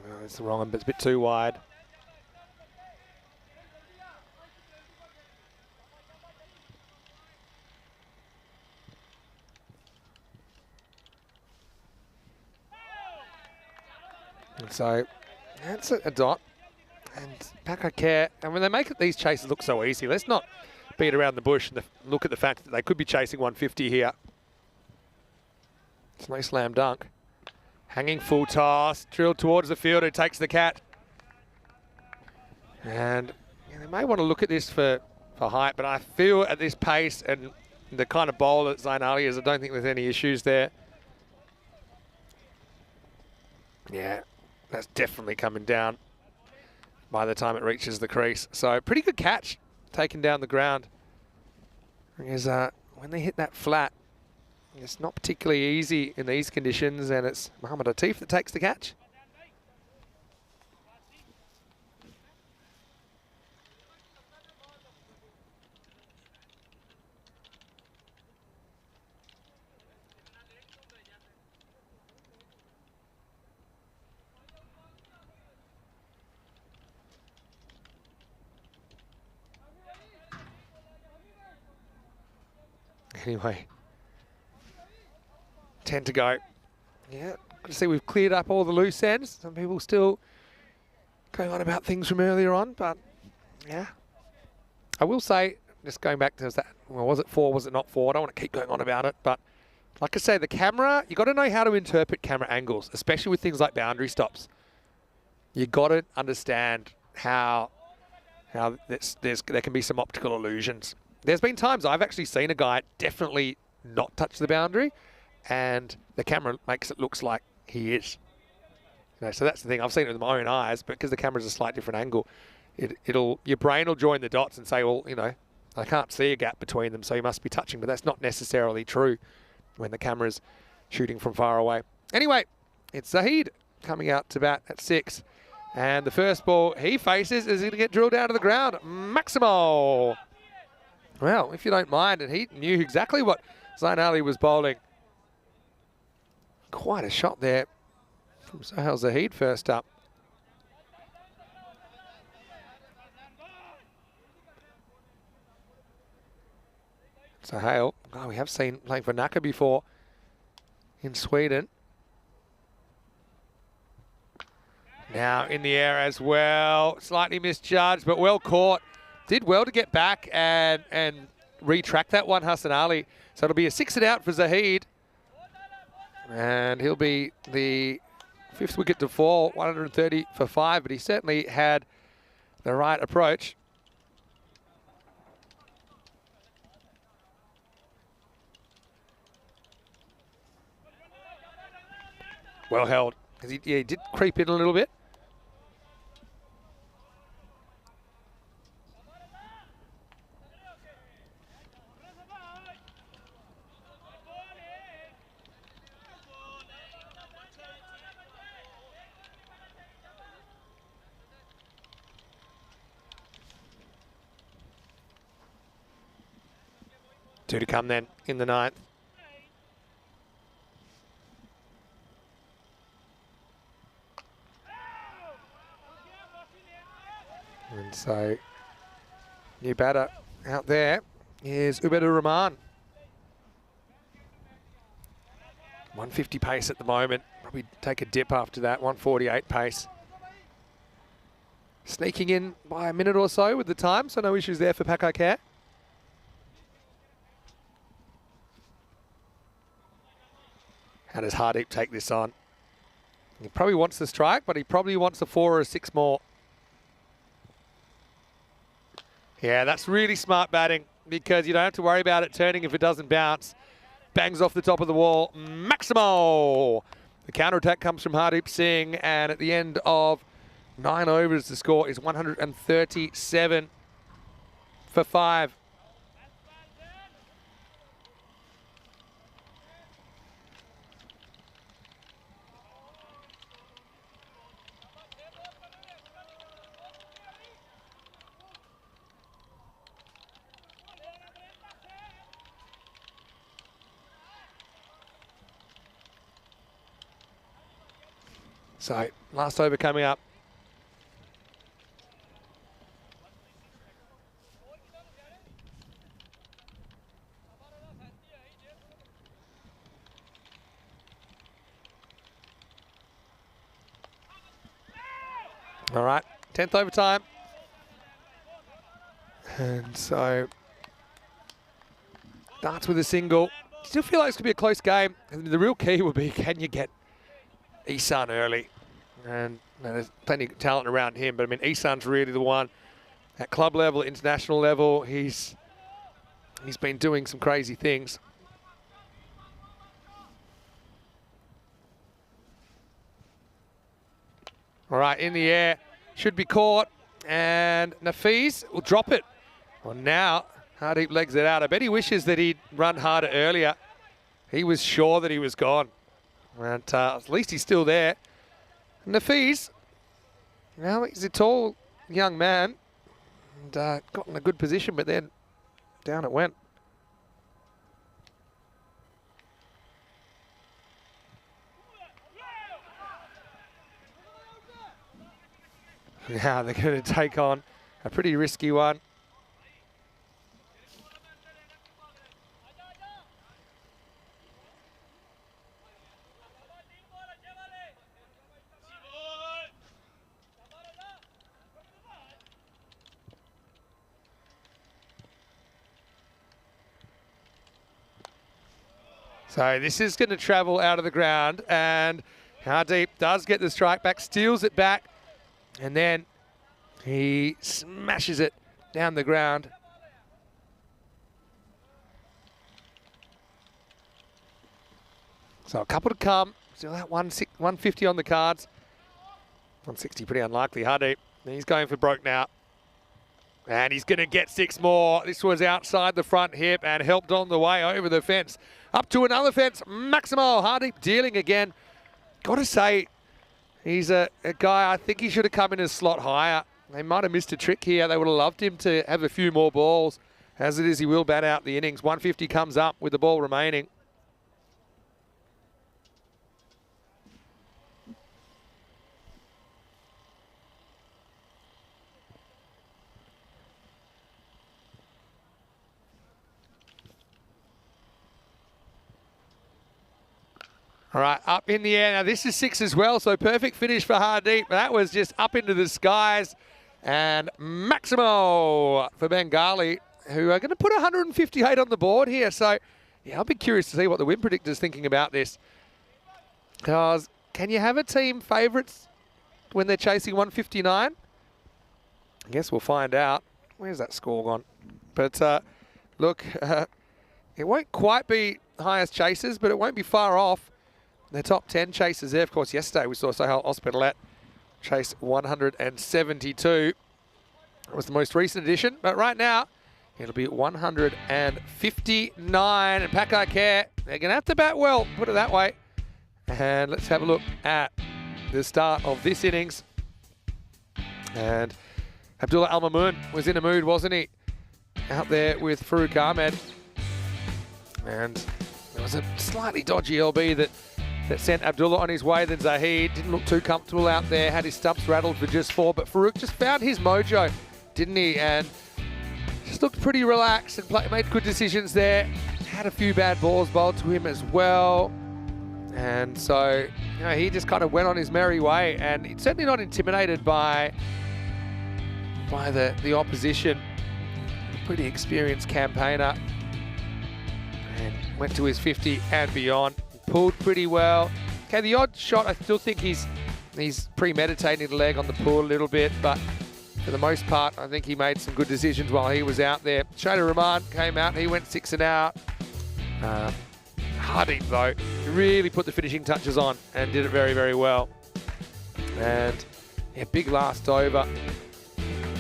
Speaker 1: Oh, it's the wrong one, but it's a bit too wide. And so that's a dot. And Pakakare, and when they make these chases look so easy, let's not beat around the bush and look at the fact that they could be chasing 150 here. It's no slam dunk. Hanging full toss, drilled towards the fielder, takes the cat. And they may want to look at this for height, but I feel at this pace and the kind of bowl that Zain Ali is, I don't think there's any issues there. Yeah, that's definitely coming down by the time it reaches the crease. So pretty good catch taken down the ground. Because when they hit that flat, it's not particularly easy in these conditions, and it's Mohamed Atif that takes the catch. Anyway, 10 to go. Yeah, good to see we've cleared up all the loose ends. Some people still going on about things from earlier on, but yeah. I will say, just going back to that, well, was it 4, was it not 4? I don't want to keep going on about it, but like I say, the camera, you got to know how to interpret camera angles, especially with things like boundary stops. You got to understand how there can be some optical illusions. There's been times I've actually seen a guy definitely not touch the boundary, and the camera makes it looks like he is. You know, so that's the thing. I've seen it with my own eyes, but because the camera's a slight different angle, your brain will join the dots and say, well, you know, I can't see a gap between them, so you must be touching. But that's not necessarily true when the camera's shooting from far away. Anyway, it's Zahid coming out to bat at 6. And the first ball he faces is going to get drilled down to the ground. Maximo. Well, if you don't mind, and he knew exactly what Zain Ali was bowling. Quite a shot there from Sohail Zahid first up. Sohail, oh, we have seen playing for Nacka before in Sweden. Now in the air as well, slightly misjudged, but well caught. Did well to get back and retract that one, Hassan Ali. So it'll be a 6 and out for Zahid. And he'll be the 5th wicket to fall, 130 for 5, but he certainly had the right approach. Well held, because he did creep in a little bit. Two to come then in the 9th. And so, new batter out there is Ubedur Rahman. 150 pace at the moment. Probably take a dip after that. 148 pace. Sneaking in by a minute or so with the time, so no issues there for Pakakare. How does Hardeep take this on? He probably wants the strike, but he probably wants a 4 or a 6 more. Yeah, that's really smart batting because you don't have to worry about it turning if it doesn't bounce. Bangs off the top of the wall. Maximo! The counter-attack comes from Hardeep Singh, and at the end of 9 overs, the score is 137 for 5. So last over coming up. All right, 10th overtime. And so starts with a single. Still feel like it's going to be a close game. And the real key will be, can you get Isan early? And there's plenty of talent around him, but I mean, Isan's really the one at club level, international level. He's been doing some crazy things. All right, in the air, should be caught, and Nafiz will drop it. Well, now Hardeep legs it out. I bet he wishes that he'd run harder earlier. He was sure that he was gone. And at least he's still there. Nafiz, now he's a tall young man, and got in a good position, but then down it went. Now they're going to take on a pretty risky one. So this is going to travel out of the ground, and Hardeep does get the strike back, steals it back, and then he smashes it down the ground. So a couple to come. Still that 150 on the cards. 160 pretty unlikely. Hardeep, he's going for broke now. And he's going to get 6 more. This was outside the front hip and helped on the way over the fence. Up to another fence. Maximo Hardeep dealing again. Got to say, he's a guy, I think he should have come in a slot higher. They might have missed a trick here. They would have loved him to have a few more balls. As it is, he will bat out the innings. 150 comes up with the ball remaining. All right, up in the air. Now, this is 6 as well, so perfect finish for Hardeep. That was just up into the skies. And Maximo for Bengali, who are going to put 158 on the board here. So, yeah, I'll be curious to see what the win predictor's thinking about this. Because can you have a team favourites when they're chasing 159? I guess we'll find out. Where's that score gone? But, look, it won't quite be highest chasers, but it won't be far off. The top 10 chasers there. Of course, yesterday we saw Sahel Ospitalet chase 172. That was the most recent edition. But right now, it'll be 159. And Pakai Care, they're going to have to bat well, put it that way. And let's have a look at the start of this innings. And Abdullah Al-Mamoon was in a mood, wasn't he? Out there with Farouk Ahmed. And there was a slightly dodgy LB that sent Abdullah on his way. Then Zahid didn't look too comfortable out there, had his stumps rattled for just 4, but Farouk just found his mojo, didn't he? And just looked pretty relaxed and made good decisions there. Had a few bad balls bowled to him as well. And so, you know, he just kind of went on his merry way, and he's certainly not intimidated by the opposition. Pretty experienced campaigner. And went to his 50 and beyond. Pulled pretty well. Okay, the odd shot, I still think he's premeditating the leg on the pull a little bit, but for the most part, I think he made some good decisions while he was out there. Shada Rahman came out, he went 6 and out. Hardeep, though, really put the finishing touches on and did it very, very well. And yeah, big last over.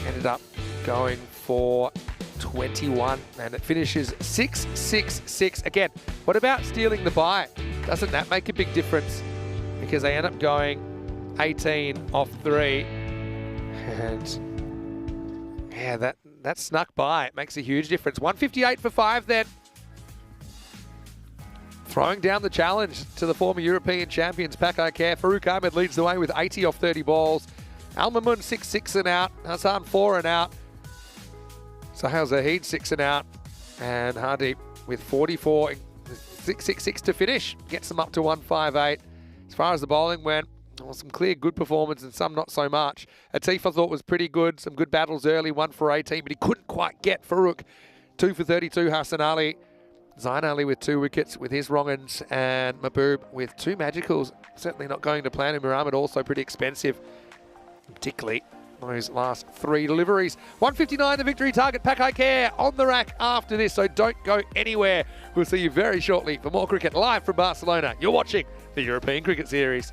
Speaker 1: Ended up going for 21, and it finishes 6-6-6. Again, what about stealing the bye? Doesn't that make a big difference? Because they end up going 18 off 3. And yeah, that snuck by. It makes a huge difference. 158 for 5 then. Throwing down the challenge to the former European champions, Pakai Care. Farouk Ahmed leads the way with 80 off 30 balls. Al Mamun 6 and out. Hassan 4 and out. Sahel Zahid 6 and out. And Hardeep with 44, 6 to finish. Gets them up to 158. As far as the bowling went, some clear good performance and some not so much. Atif I thought was pretty good. Some good battles early, 1 for 18, but he couldn't quite get Farouk. 2 for 32, Hassan Ali. Zain Ali with 2 wickets with his wrong-uns, and Mahbub with 2 magicals. Certainly not going to plan. And Muhammad also pretty expensive, particularly those last 3 deliveries. 159 the victory target. Pakai Care on the rack after this, so don't go anywhere. We'll see you very shortly for more cricket live from Barcelona. You're watching the European Cricket Series.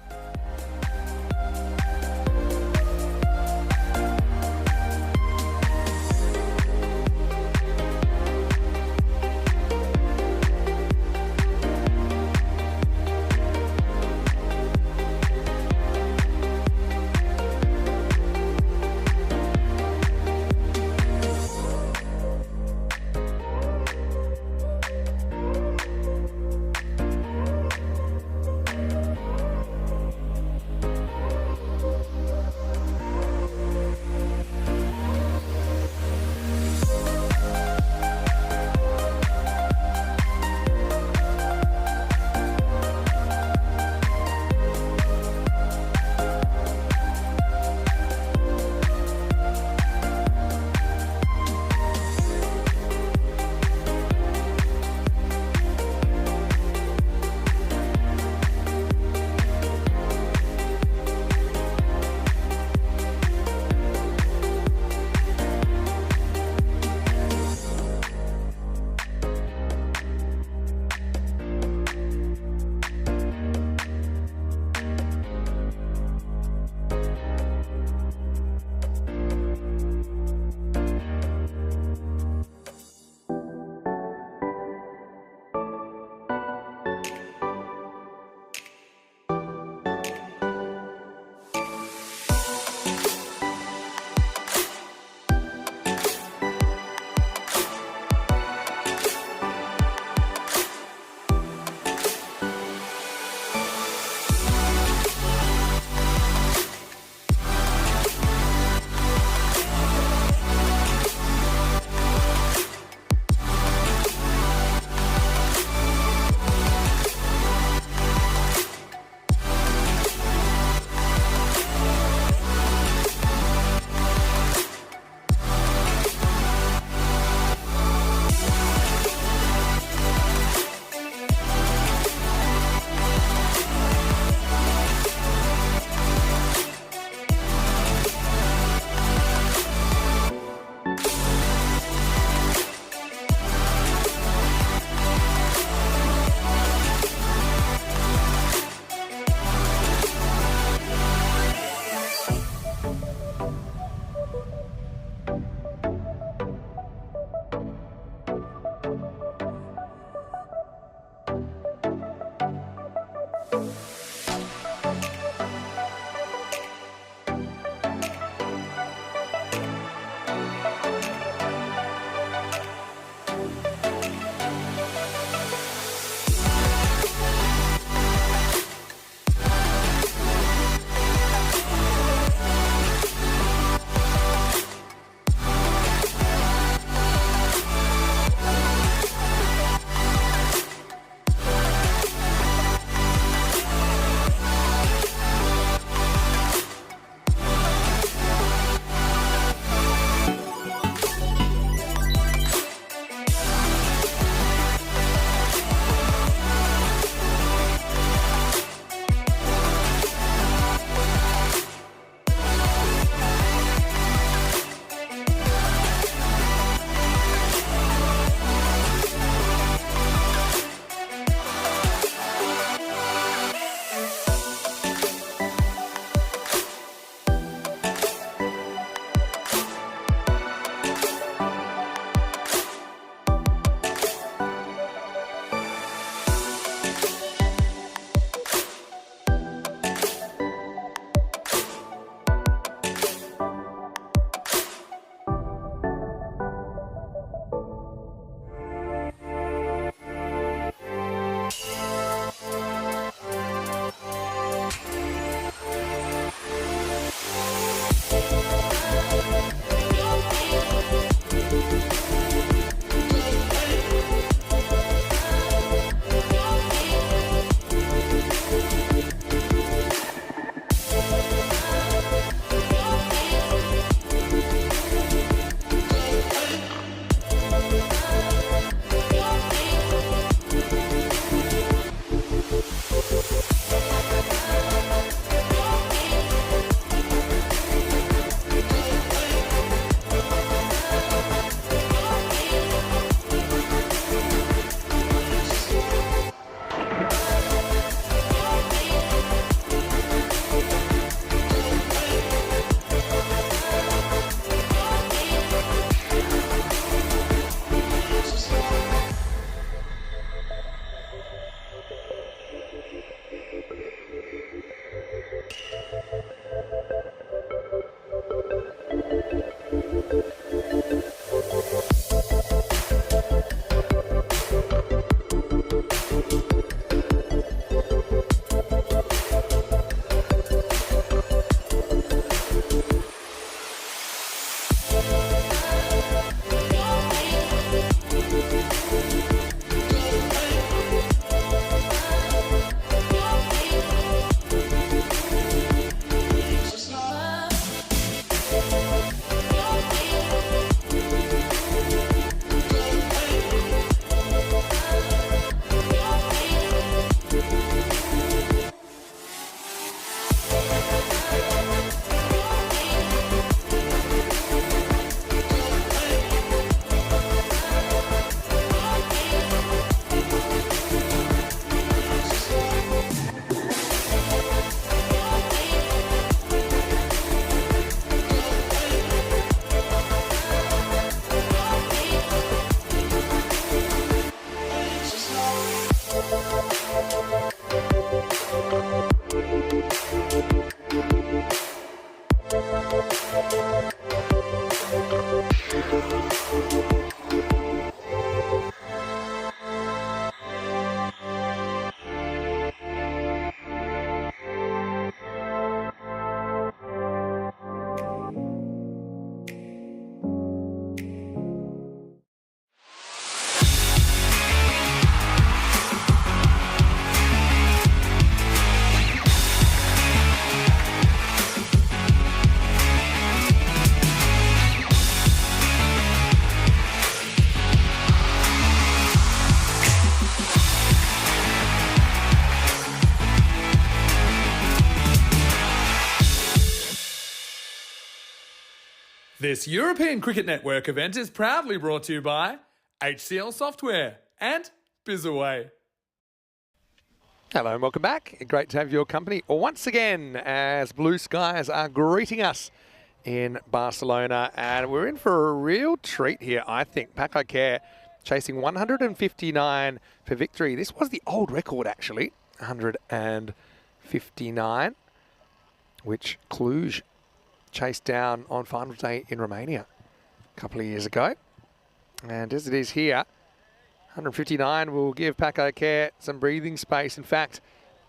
Speaker 2: This European Cricket Network event is proudly brought to you by HCL Software and Bizaway.
Speaker 1: Hello and welcome back. Great to have your company once again as blue skies are greeting us in Barcelona, and we're in for a real treat here, I think. Pakai Care chasing 159 for victory. This was the old record, actually, 159, which Cluj chased down on final day in Romania a couple of years ago. And as it is here, 159 will give Pakai Care some breathing space. In fact,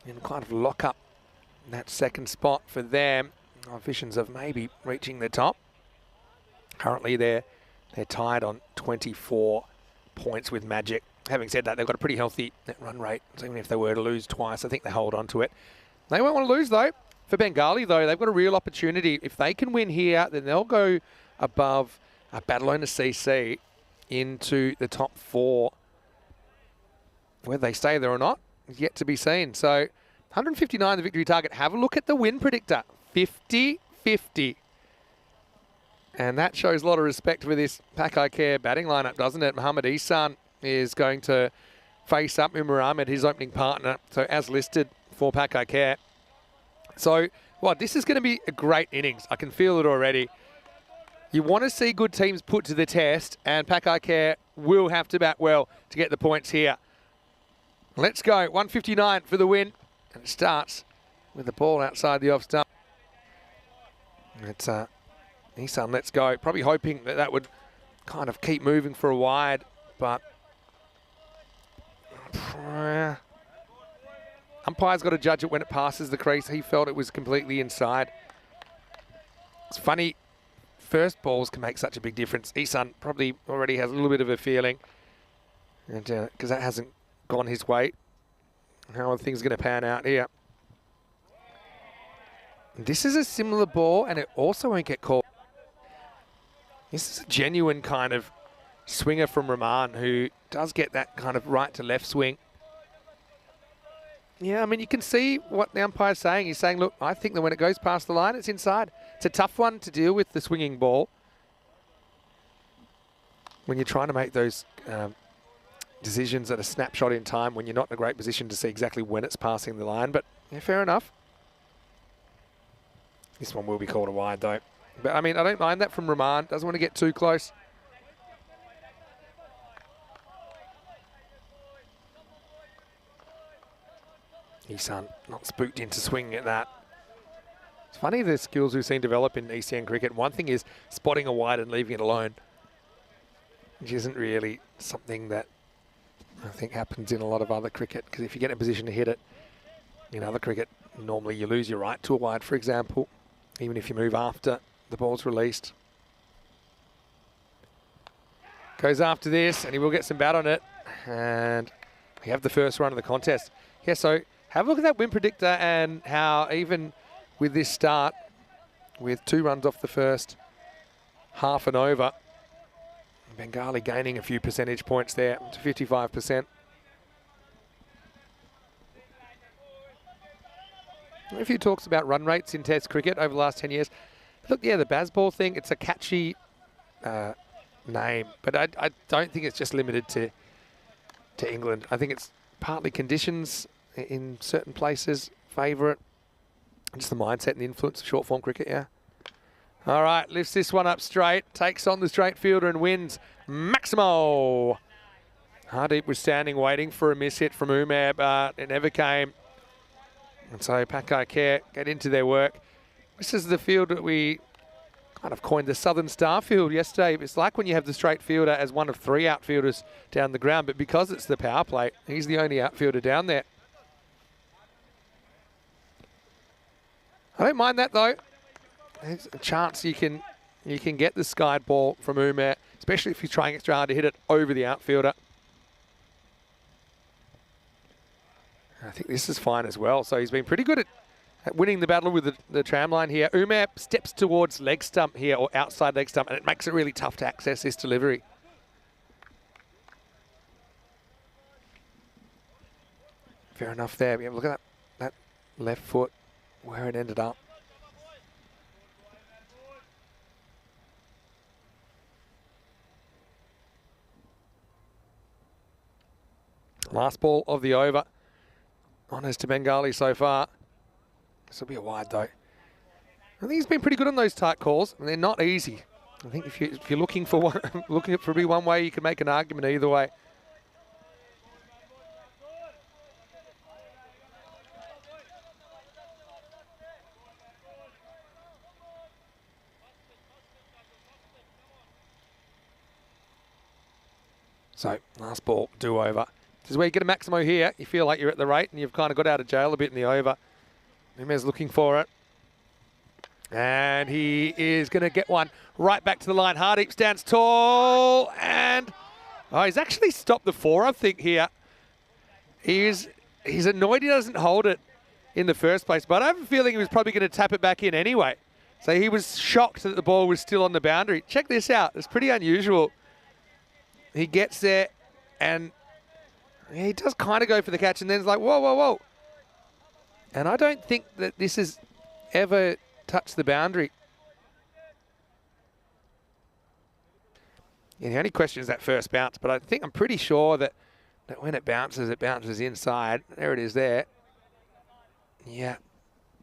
Speaker 1: in kind of lock up that second spot for them. Visions of maybe reaching the top. Currently, they're tied on 24 points with Magic. Having said that, they've got a pretty healthy net run rate. So even if they were to lose twice, I think they hold on to it. They won't want to lose, though. For Bengali, though, they've got a real opportunity. If they can win here, then they'll go above Badalona CC into the top 4. Whether they stay there or not is yet to be seen. So 159, the victory target. Have a look at the win predictor. 50-50. And that shows a lot of respect for this Pakai Care batting lineup, doesn't it? Mohamed Ihsan is going to face up Umar Ahmed, his opening partner. So as listed for Pakai Care. So, well, this is going to be a great innings. I can feel it already. You want to see good teams put to the test, and Pakai Care will have to bat well to get the points here. Let's go. 159 for the win. And it starts with the ball outside the off stump. It's Ihsan, let's go. Probably hoping that that would kind of keep moving for a wide, but umpire's got to judge it when it passes the crease. He felt it was completely inside. It's funny, first balls can make such a big difference. Ihsan probably already has a little bit of a feeling, and because that hasn't gone his way. How are things going to pan out here? This is a similar ball, and it also won't get called. This is a genuine kind of swinger from Rahman who does get that kind of right to left swing. Yeah, I mean, you can see what the umpire's saying. He's saying, look, I think that when it goes past the line, it's inside. It's a tough one to deal with, the swinging ball, when you're trying to make those decisions at a snapshot in time when you're not in a great position to see exactly when it's passing the line. But yeah, fair enough. This one will be called a wide, though. But, I mean, I don't mind that from Rahman. Doesn't want to get too close. Ihsan not spooked into swinging at that. It's funny the skills we've seen develop in ECN cricket. One thing is spotting a wide and leaving it alone, which isn't really something that I think happens in a lot of other cricket, because if you get in a position to hit it, in other cricket, normally you lose your right to a wide, for example, even if you move after the ball's released. Goes after this, and he will get some bat on it, and we have the first run of the contest. Yeah, so have a look at that win predictor and how even with this start, with 2 runs off the first half and over, Bengali gaining a few percentage points there to 55%. A few talks about run rates in Test cricket over the last 10 years. Look, yeah, the Bazball thing, it's a catchy name, but I don't think it's just limited to England. I think it's partly conditions in certain places favour it. Just the mindset and influence of short form cricket, yeah. All right, lifts this one up straight, takes on the straight fielder and wins. Maximo. Hardeep was standing waiting for a miss hit from Umair, but it never came. And so Pakai Care get into their work. This is the field that we kind of coined the Southern Star field yesterday. It's like when you have the straight fielder as one of 3 outfielders down the ground, but because it's the power play, he's the only outfielder down there. I don't mind that though. There's a chance you can get the skied ball from Umair, especially if he's trying extra hard to hit it over the outfielder. I think this is fine as well. So he's been pretty good at winning the battle with the tram line here. Umair steps towards leg stump here, or outside leg stump, and it makes it really tough to access this delivery. Fair enough there. Yeah, look at that left foot, where it ended up. Last ball of the over. Honours to Bengali so far. This will be a wide though. I think he's been pretty good on those tight calls, and they're not easy. I think if you're looking for one, looking for one way, you can make an argument either way. So last ball, do over. This is where you get a Maximo here. You feel like you're at the rate and you've kind of got out of jail a bit in the over. Umair's looking for it. And he is going to get one right back to the line. Hardeep stands tall and he's actually stopped the 4, I think, here. He's annoyed he doesn't hold it in the first place, but I have a feeling he was probably going to tap it back in anyway. So he was shocked that the ball was still on the boundary. Check this out. It's pretty unusual. He gets there and he does kind of go for the catch, and then it's like, whoa, whoa, whoa. And I don't think that this has ever touched the boundary. Yeah, the only question is that first bounce, but I'm pretty sure that when it bounces inside. There it is there. Yeah.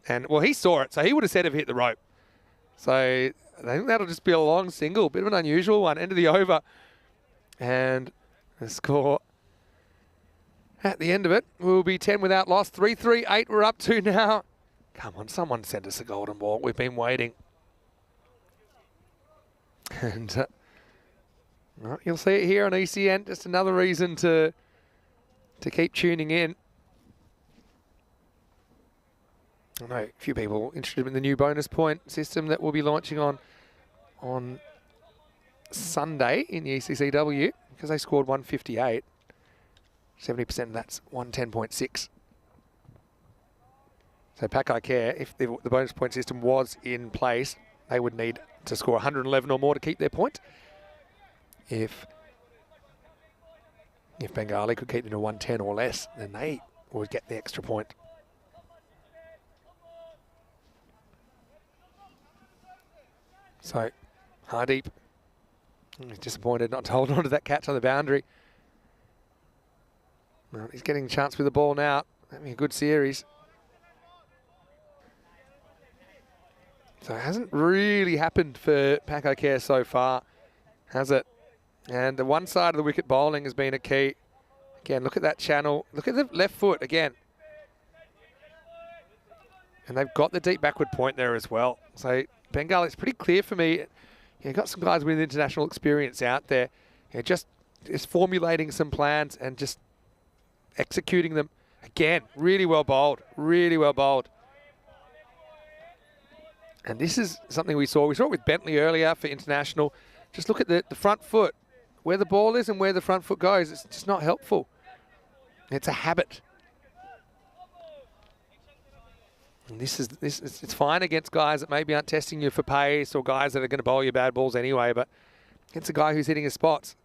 Speaker 1: And, well, he saw it, so he would have said if it hit the rope. So I think that'll just be a long single, bit of an unusual one, end of the over. And the score at the end of it will be 10 without loss. 3-3-8 we're up to now. Come on, someone send us a golden ball. We've been waiting. And well, you'll see it here on ECN. Just another reason to keep tuning in. I know a few people interested in the new bonus point system that we'll be launching on Sunday in the ECCW, because they scored 158. 70% of that's 110.6. So Pakai Care, if the bonus point system was in place, they would need to score 111 or more to keep their point. If Bengali could keep them to 110 or less, then they would get the extra point. So Hardeep, he's disappointed not to hold on to that catch on the boundary. Well, he's getting a chance with the ball now. Having a good series. So it hasn't really happened for Pakai Care so far, has it? And the one side of the wicket bowling has been a key. Again, look at that channel. Look at the left foot again. And they've got the deep backward point there as well. So Bengali, it's pretty clear for me. You've got some guys with international experience out there. Just formulating some plans and just executing them. Again, really well bowled. Really well bowled. And this is something we saw. We saw it with Bentley earlier for international. Just look at the front foot. Where the ball is and where the front foot goes, it's just not helpful. It's a habit. And it's fine against guys that maybe aren't testing you for pace or guys that are going to bowl you bad balls anyway, but against a guy who's hitting his spots,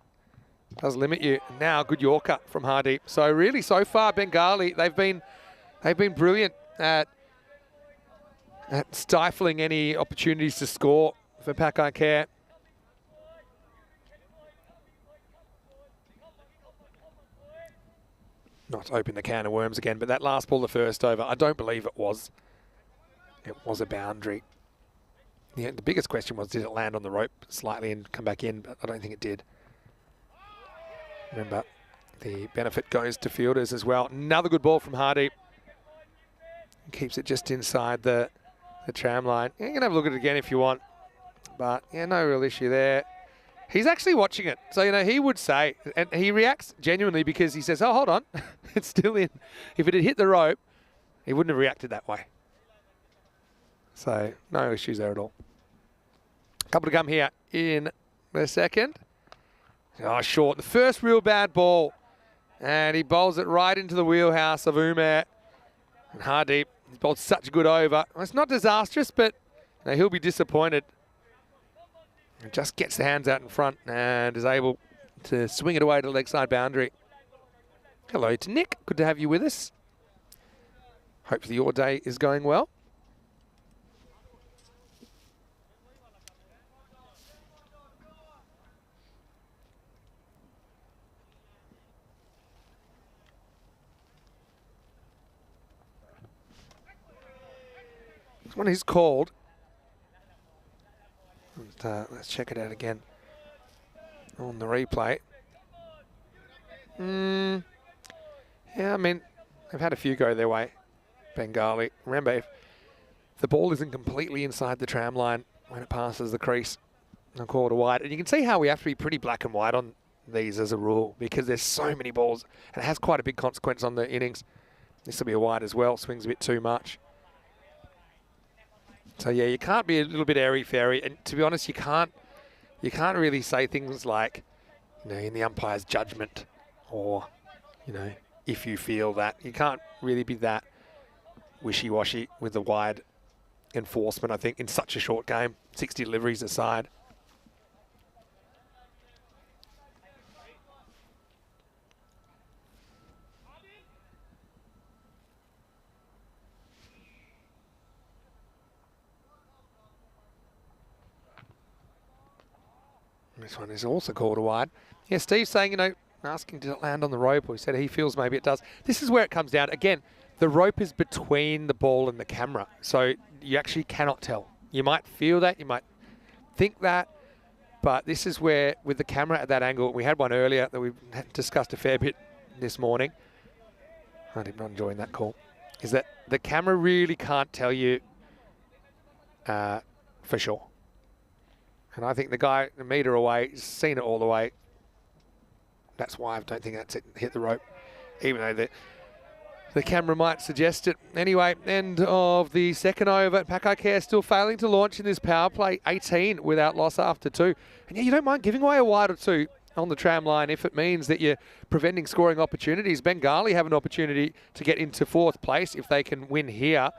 Speaker 1: it does limit you. Now, good Yorker from Hardeep. So really, so far, Bengali, they've been brilliant at stifling any opportunities to score for Pakai Care. Not to open the can of worms again, but that last ball, the first over, I don't believe it was. It was a boundary. Yeah, the biggest question was, did it land on the rope slightly and come back in? But I don't think it did. Remember, the benefit goes to fielders as well. Another good ball from Hardeep. Keeps it just inside the tram line. You can have a look at it again if you want. But, yeah, no real issue there. He's actually watching it. So, he would say, and he reacts genuinely because he says, oh, hold on, it's still in. If it had hit the rope, he wouldn't have reacted that way. So, no issues there at all. A couple to come here in the second. Oh, short. The first real bad ball. And he bowls it right into the wheelhouse of Umair. And Hardeep, he bowled such a good over. Well, it's not disastrous, but he'll be disappointed. And just gets the hands out in front and is able to swing it away to the leg side boundary. Hello to Nick. Good to have you with us. Hopefully your day is going well. This one is called. Let's check it out again on the replay. Yeah, I mean, they've had a few go their way, Bengali. Remember, if the ball isn't completely inside the tram line when it passes the crease, they'll call it a wide. And you can see how we have to be pretty black and white on these as a rule because there's so many balls and it has quite a big consequence on the innings. This will be a wide as well, swings a bit too much. So yeah, you can't be a little bit airy-fairy, and to be honest, you can't really say things like, in the umpire's judgment, or if you feel that. You can't really be that wishy-washy with the wide enforcement. I think in such a short game, 60 deliveries aside. This one is also called a wide. Yeah, Steve's saying, asking did it land on the rope, or he said he feels maybe it does. This is where it comes down. Again, the rope is between the ball and the camera, so you actually cannot tell. You might feel that, you might think that, but this is where, with the camera at that angle, we had one earlier that we discussed a fair bit this morning. I'm not enjoying that call. Is that the camera really can't tell you for sure. And I think the guy a metre away has seen it all the way. That's why I don't think that's it, hit the rope, even though the camera might suggest it. Anyway, end of the second over. Pakai Care still failing to launch in this power play. 18 without loss after 2. And yeah, you don't mind giving away a wide or 2 on the tram line if it means that you're preventing scoring opportunities. Bengali have an opportunity to get into 4th place if they can win here.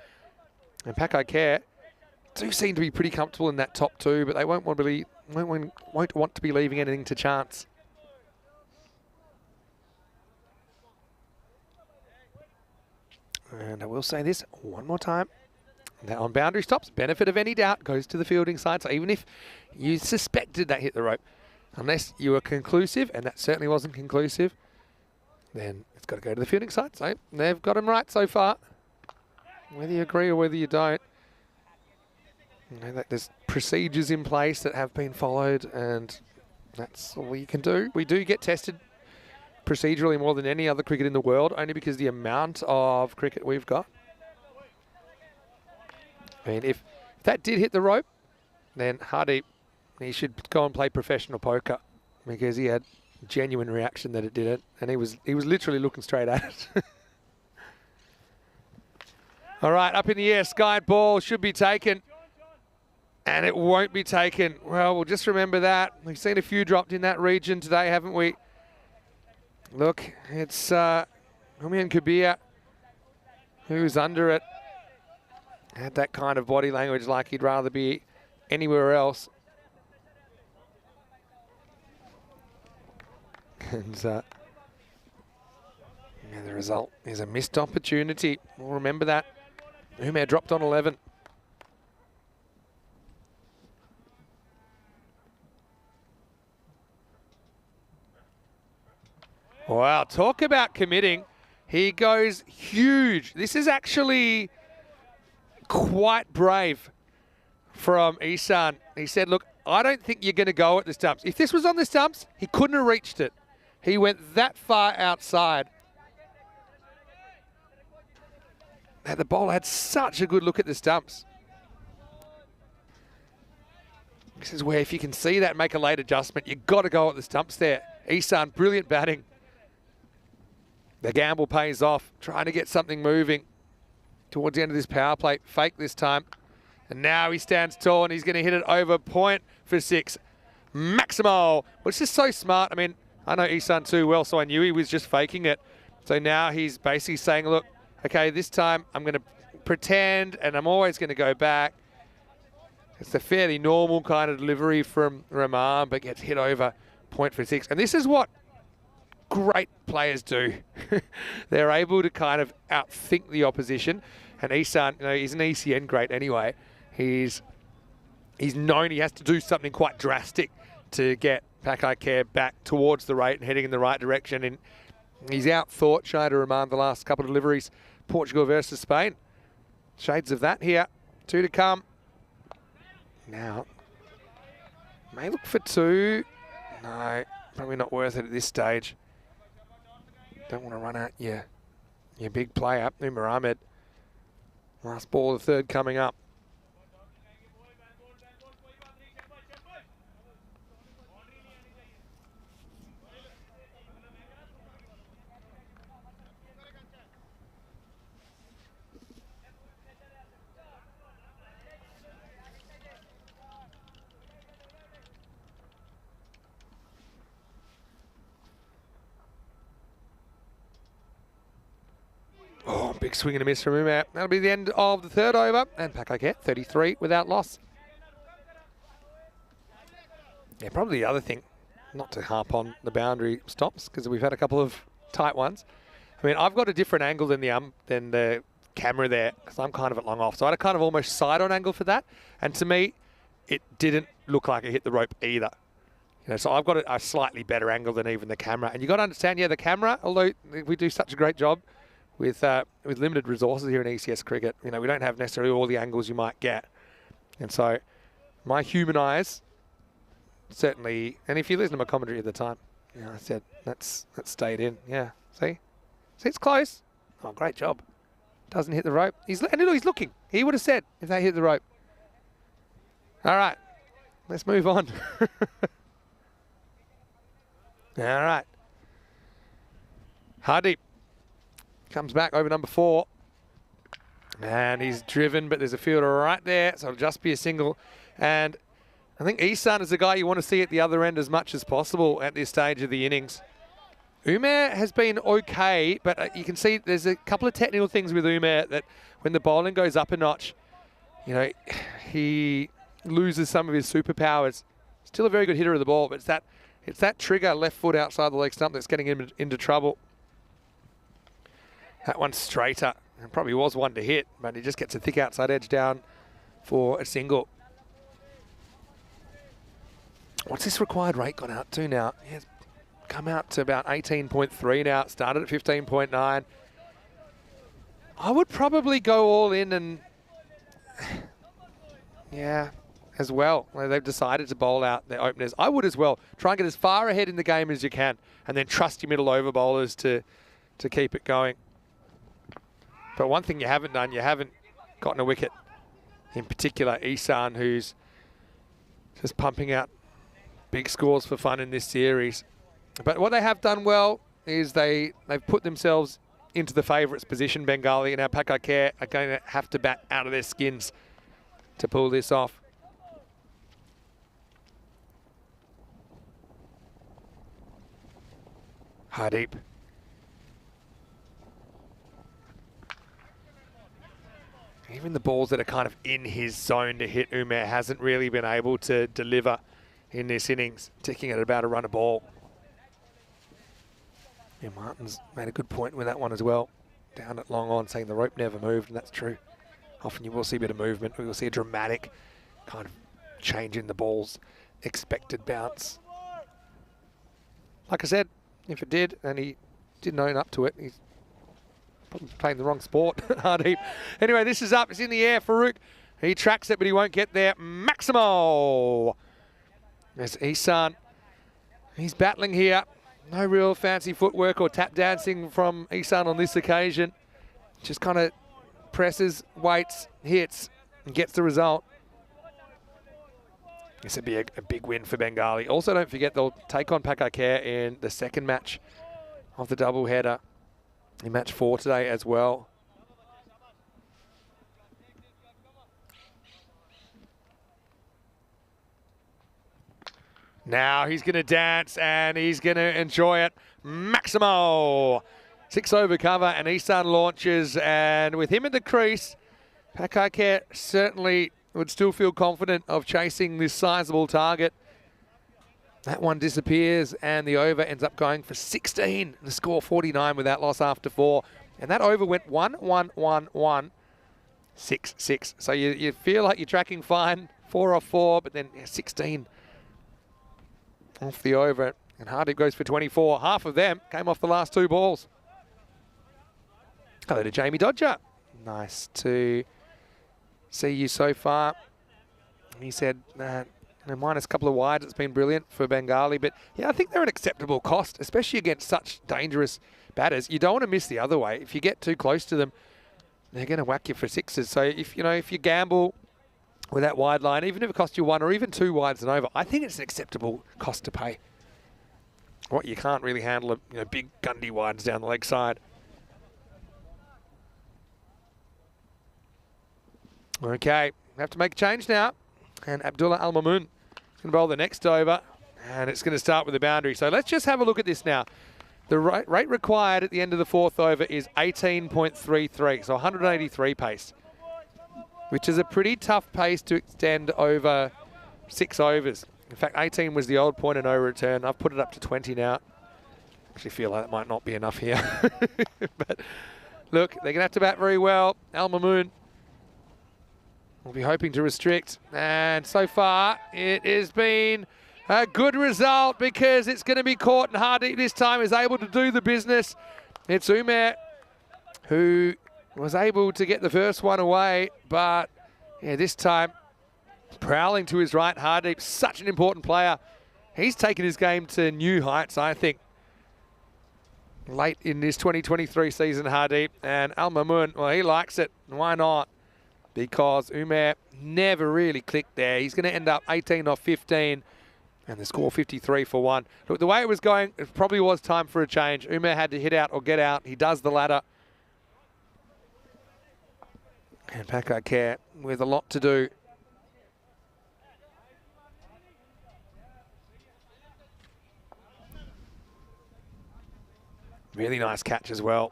Speaker 1: And Pakai Care do seem to be pretty comfortable in that top 2, but they won't want to be leaving anything to chance. And I will say this one more time. Now on boundary stops, benefit of any doubt goes to the fielding side. So even if you suspected that hit the rope, unless you were conclusive, and that certainly wasn't conclusive, then it's got to go to the fielding side. So they've got him right so far. Whether you agree or whether you don't. There's procedures in place that have been followed, and that's all you can do. We do get tested procedurally more than any other cricket in the world, only because the amount of cricket we've got. I mean, if that did hit the rope, then Hardy, he should go and play professional poker, because he had genuine reaction that it didn't, and he was literally looking straight at it. All right, up in the air, sky ball should be taken, and it won't be taken. Well, we'll just remember that. We've seen a few dropped in that region today, haven't we? Look, it's Humian Kabir who's under it. Had that kind of body language, like he'd rather be anywhere else. And yeah, the result is a missed opportunity. We'll remember that. Umar dropped on 11. Wow, talk about committing. He goes huge. This is actually quite brave from Isan. He said, look, I don't think you're going to go at the stumps. If this was on the stumps, he couldn't have reached it. He went that far outside. Now, the bowler had such a good look at the stumps. This is where, if you can see that, make a late adjustment, you've got to go at the stumps there. Isan, brilliant batting. The gamble pays off, trying to get something moving towards the end of this power play. Fake this time. And now he stands tall, and he's going to hit it over point for 6. Maximo, which is so smart. I mean, I know Isan too well, so I knew he was just faking it. So now he's basically saying, look, okay, this time I'm going to pretend, and I'm always going to go back. It's a fairly normal kind of delivery from Rahman, but gets hit over point for 6. And this is what great players do. They're able to kind of outthink the opposition. And Isan, you know, he's an ECN great anyway. He's known he has to do something quite drastic to get Pakaiker back towards the rate and heading in the right direction. And he's outthought Shaidu Rahman the last couple of deliveries. Portugal versus Spain. Shades of that here. 2 to come. Now, may look for 2. No, probably not worth it at this stage. Don't want to run out your big player, Umar Ahmed. Last ball, the third coming up. Oh, big swing and a miss from Umar. That'll be the end of the third over. And Pakaiker, 33 without loss. Yeah, probably the other thing, not to harp on the boundary stops, because we've had a couple of tight ones. I mean, I've got a different angle than the camera there, because I'm kind of at long off. So I had a kind of almost side-on angle for that. And to me, it didn't look like it hit the rope either. You know, so I've got a slightly better angle than even the camera. And you've got to understand, yeah, the camera, although we do such a great job with limited resources here in ECS cricket, you know, we don't have necessarily all the angles you might get. And so my human eyes certainly, and if you listen to my commentary at the time, you know, I said, that's stayed in. Yeah, see, it's close. Oh, great job. Doesn't hit the rope. He's looking. He would have said if they hit the rope. All right, let's move on. All right. Hardeep comes back over number 4. And he's driven, but there's a fielder right there, so it'll just be a single. And I think Isan is the guy you want to see at the other end as much as possible at this stage of the innings. Umar has been okay, but you can see there's a couple of technical things with Umar that when the bowling goes up a notch, you know, he loses some of his superpowers. Still a very good hitter of the ball, but it's that trigger left foot outside the leg stump that's getting him into trouble. That one's straighter. It probably was one to hit, but he just gets a thick outside edge down for a single. What's this required rate gone out to now? Yeah, it's come out to about 18.3 now. It started at 15.9. I would probably go all in and, yeah, as well. They've decided to bowl out their openers. I would as well. Try and get as far ahead in the game as you can and then trust your middle over bowlers to keep it going. But one thing you haven't done, you haven't gotten a wicket in particular Isan, who's just pumping out big scores for fun in this series. But what they have done well is they've put themselves into the favourites position, Bengali, and now Pakakare are going to have to bat out of their skins to pull this off. Hardeep. Even the balls that are kind of in his zone to hit Umair hasn't really been able to deliver in this innings, ticking at about a run a ball. Yeah, Martin's made a good point with that one as well. Down at long on, saying the rope never moved, and that's true. Often you will see a bit of movement. We will see a dramatic kind of change in the ball's expected bounce. Like I said, if it did, and he didn't own up to it, he's probably playing the wrong sport. Hardeep. Anyway, this is up. It's in the air. Farouk. He tracks it, but he won't get there. Maximo. There's Isan. He's battling here. No real fancy footwork or tap dancing from Isan on this occasion. Just kind of presses, waits, hits, and gets the result. This would be a big win for Bengali. Also, don't forget they'll take on Pakakare in the second match of the doubleheader in match 4 today as well. Now he's going to dance and he's going to enjoy it. Maximo! 6 over cover and Isan launches, and with him in the crease, Pakakare certainly would still feel confident of chasing this sizable target. That one disappears and the over ends up going for 16. The score 49 with that loss after 4. And that over went 1-1-1-1, 6-6. So you feel like you're tracking fine, 4 off 4, but then 16 off the over. And Hardeep goes for 24. Half of them came off the last 2 balls. Hello to Jamie Dodger. Nice to see you so far. He said, minus a couple of wides, it's been brilliant for Bengali. But yeah, I think they're an acceptable cost, especially against such dangerous batters. You don't want to miss the other way. If you get too close to them, they're going to whack you for 6s. So if you gamble with that wide line, even if it costs you 1 or even 2 wides and over, I think it's an acceptable cost to pay. What you can't really handle are big Gundy wides down the leg side. Okay, we have to make a change now. And Abdullah Al-Mamoon is going to bowl the next over. And it's going to start with a boundary. So let's just have a look at this now. The rate required at the end of the 4th over is 18.33, so 183 pace, which is a pretty tough pace to extend over 6 overs. In fact, 18 was the old point of no return. I've put it up to 20 now. Actually feel like that might not be enough here. But look, they're going to have to bat very well. Al-Mamoon will be hoping to restrict. And so far, it has been a good result because it's going to be caught, and Hardeep this time is able to do the business. It's Umair who was able to get the first one away, but yeah, this time prowling to his right. Hardeep, such an important player. He's taken his game to new heights, I think, late in this 2023 season, Hardeep. And Al-Mamoon, well, he likes it. Why not? Because Umair never really clicked there. He's going to end up 18 off 15 and the score 53 for 1. Look, the way it was going, it probably was time for a change. Umair had to hit out or get out. He does the latter. And Pakakare with a lot to do. Really nice catch as well.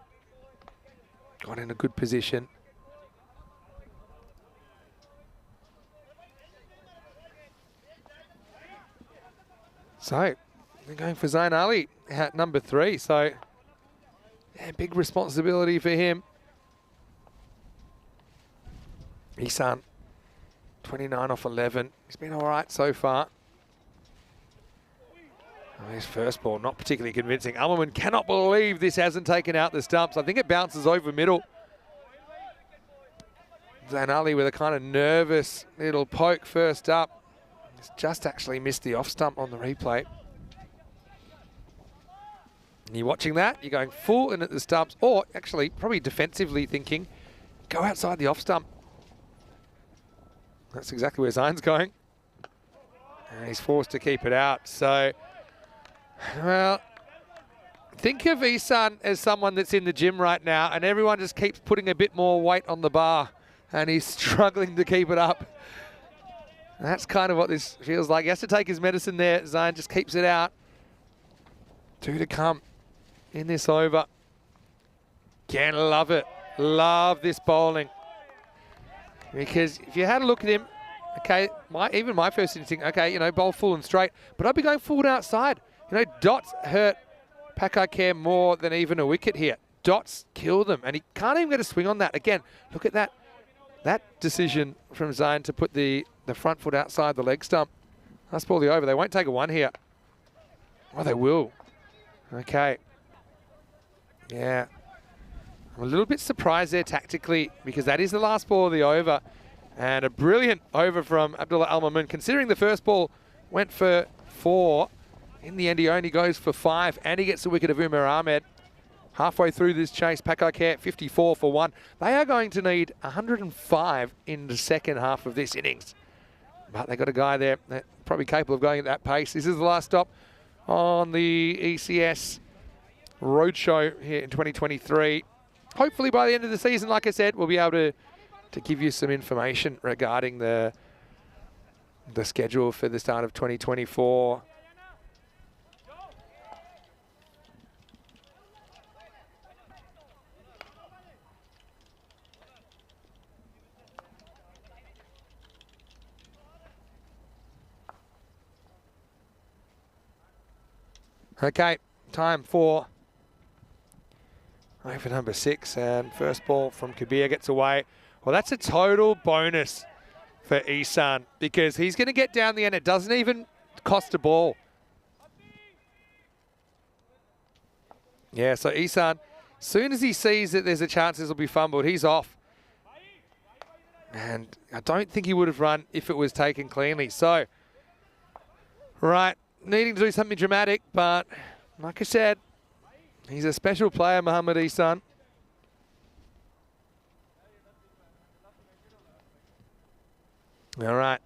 Speaker 1: Got in a good position. So, they're going for Zain Ali at number 3. So, yeah, big responsibility for him. Isan, 29 off 11. He's been all right so far. Oh, his first ball, not particularly convincing. Al-Mamoon cannot believe this hasn't taken out the stumps. I think it bounces over middle. Zain Ali with a kind of nervous little poke first up. He's just actually missed the off stump on the replay. And you're watching that, you're going full in at the stumps, or actually probably defensively thinking, go outside the off stump. That's exactly where Zayn's going. And he's forced to keep it out. So, well, think of Isan as someone that's in the gym right now, and everyone just keeps putting a bit more weight on the bar, and he's struggling to keep it up. And that's kind of what this feels like. He has to take his medicine there. Zayn just keeps it out. 2 to come in this over. Again, love it. Love this bowling. Because if you had a look at him, okay, even my first instinct, okay, you know, bowl full and straight, but I'd be going forward outside. You know, dots hurt Pakakare more than even a wicket here. Dots kill them, and he can't even get a swing on that. Again, look at that. That decision from Zayn to put the front foot outside the leg stump. Last ball the over. They won't take a one here. Oh, they will. Okay. Yeah. I'm a little bit surprised there tactically, because that is the last ball of the over. And a brilliant over from Abdullah Al-Mamun. Considering the first ball went for 4, in the end he only goes for 5, and he gets the wicket of Umar Ahmed. Halfway through this chase, Pakakare 54 for 1. They are going to need 105 in the second half of this innings. But they've got a guy there that's probably capable of going at that pace. This is the last stop on the ECS Roadshow here in 2023. Hopefully by the end of the season, like I said, we'll be able to give you some information regarding the schedule for the start of 2024. Okay, time for over number 6, and first ball from Kabir gets away. Well, that's a total bonus for Isan, because he's going to get down the end. It doesn't even cost a ball. Yeah, so Isan, as soon as he sees that there's a chance this will be fumbled, he's off. And I don't think he would have run if it was taken cleanly. So, right, needing to do something dramatic, but like I said, he's a special player, Mohammad Isan. All right,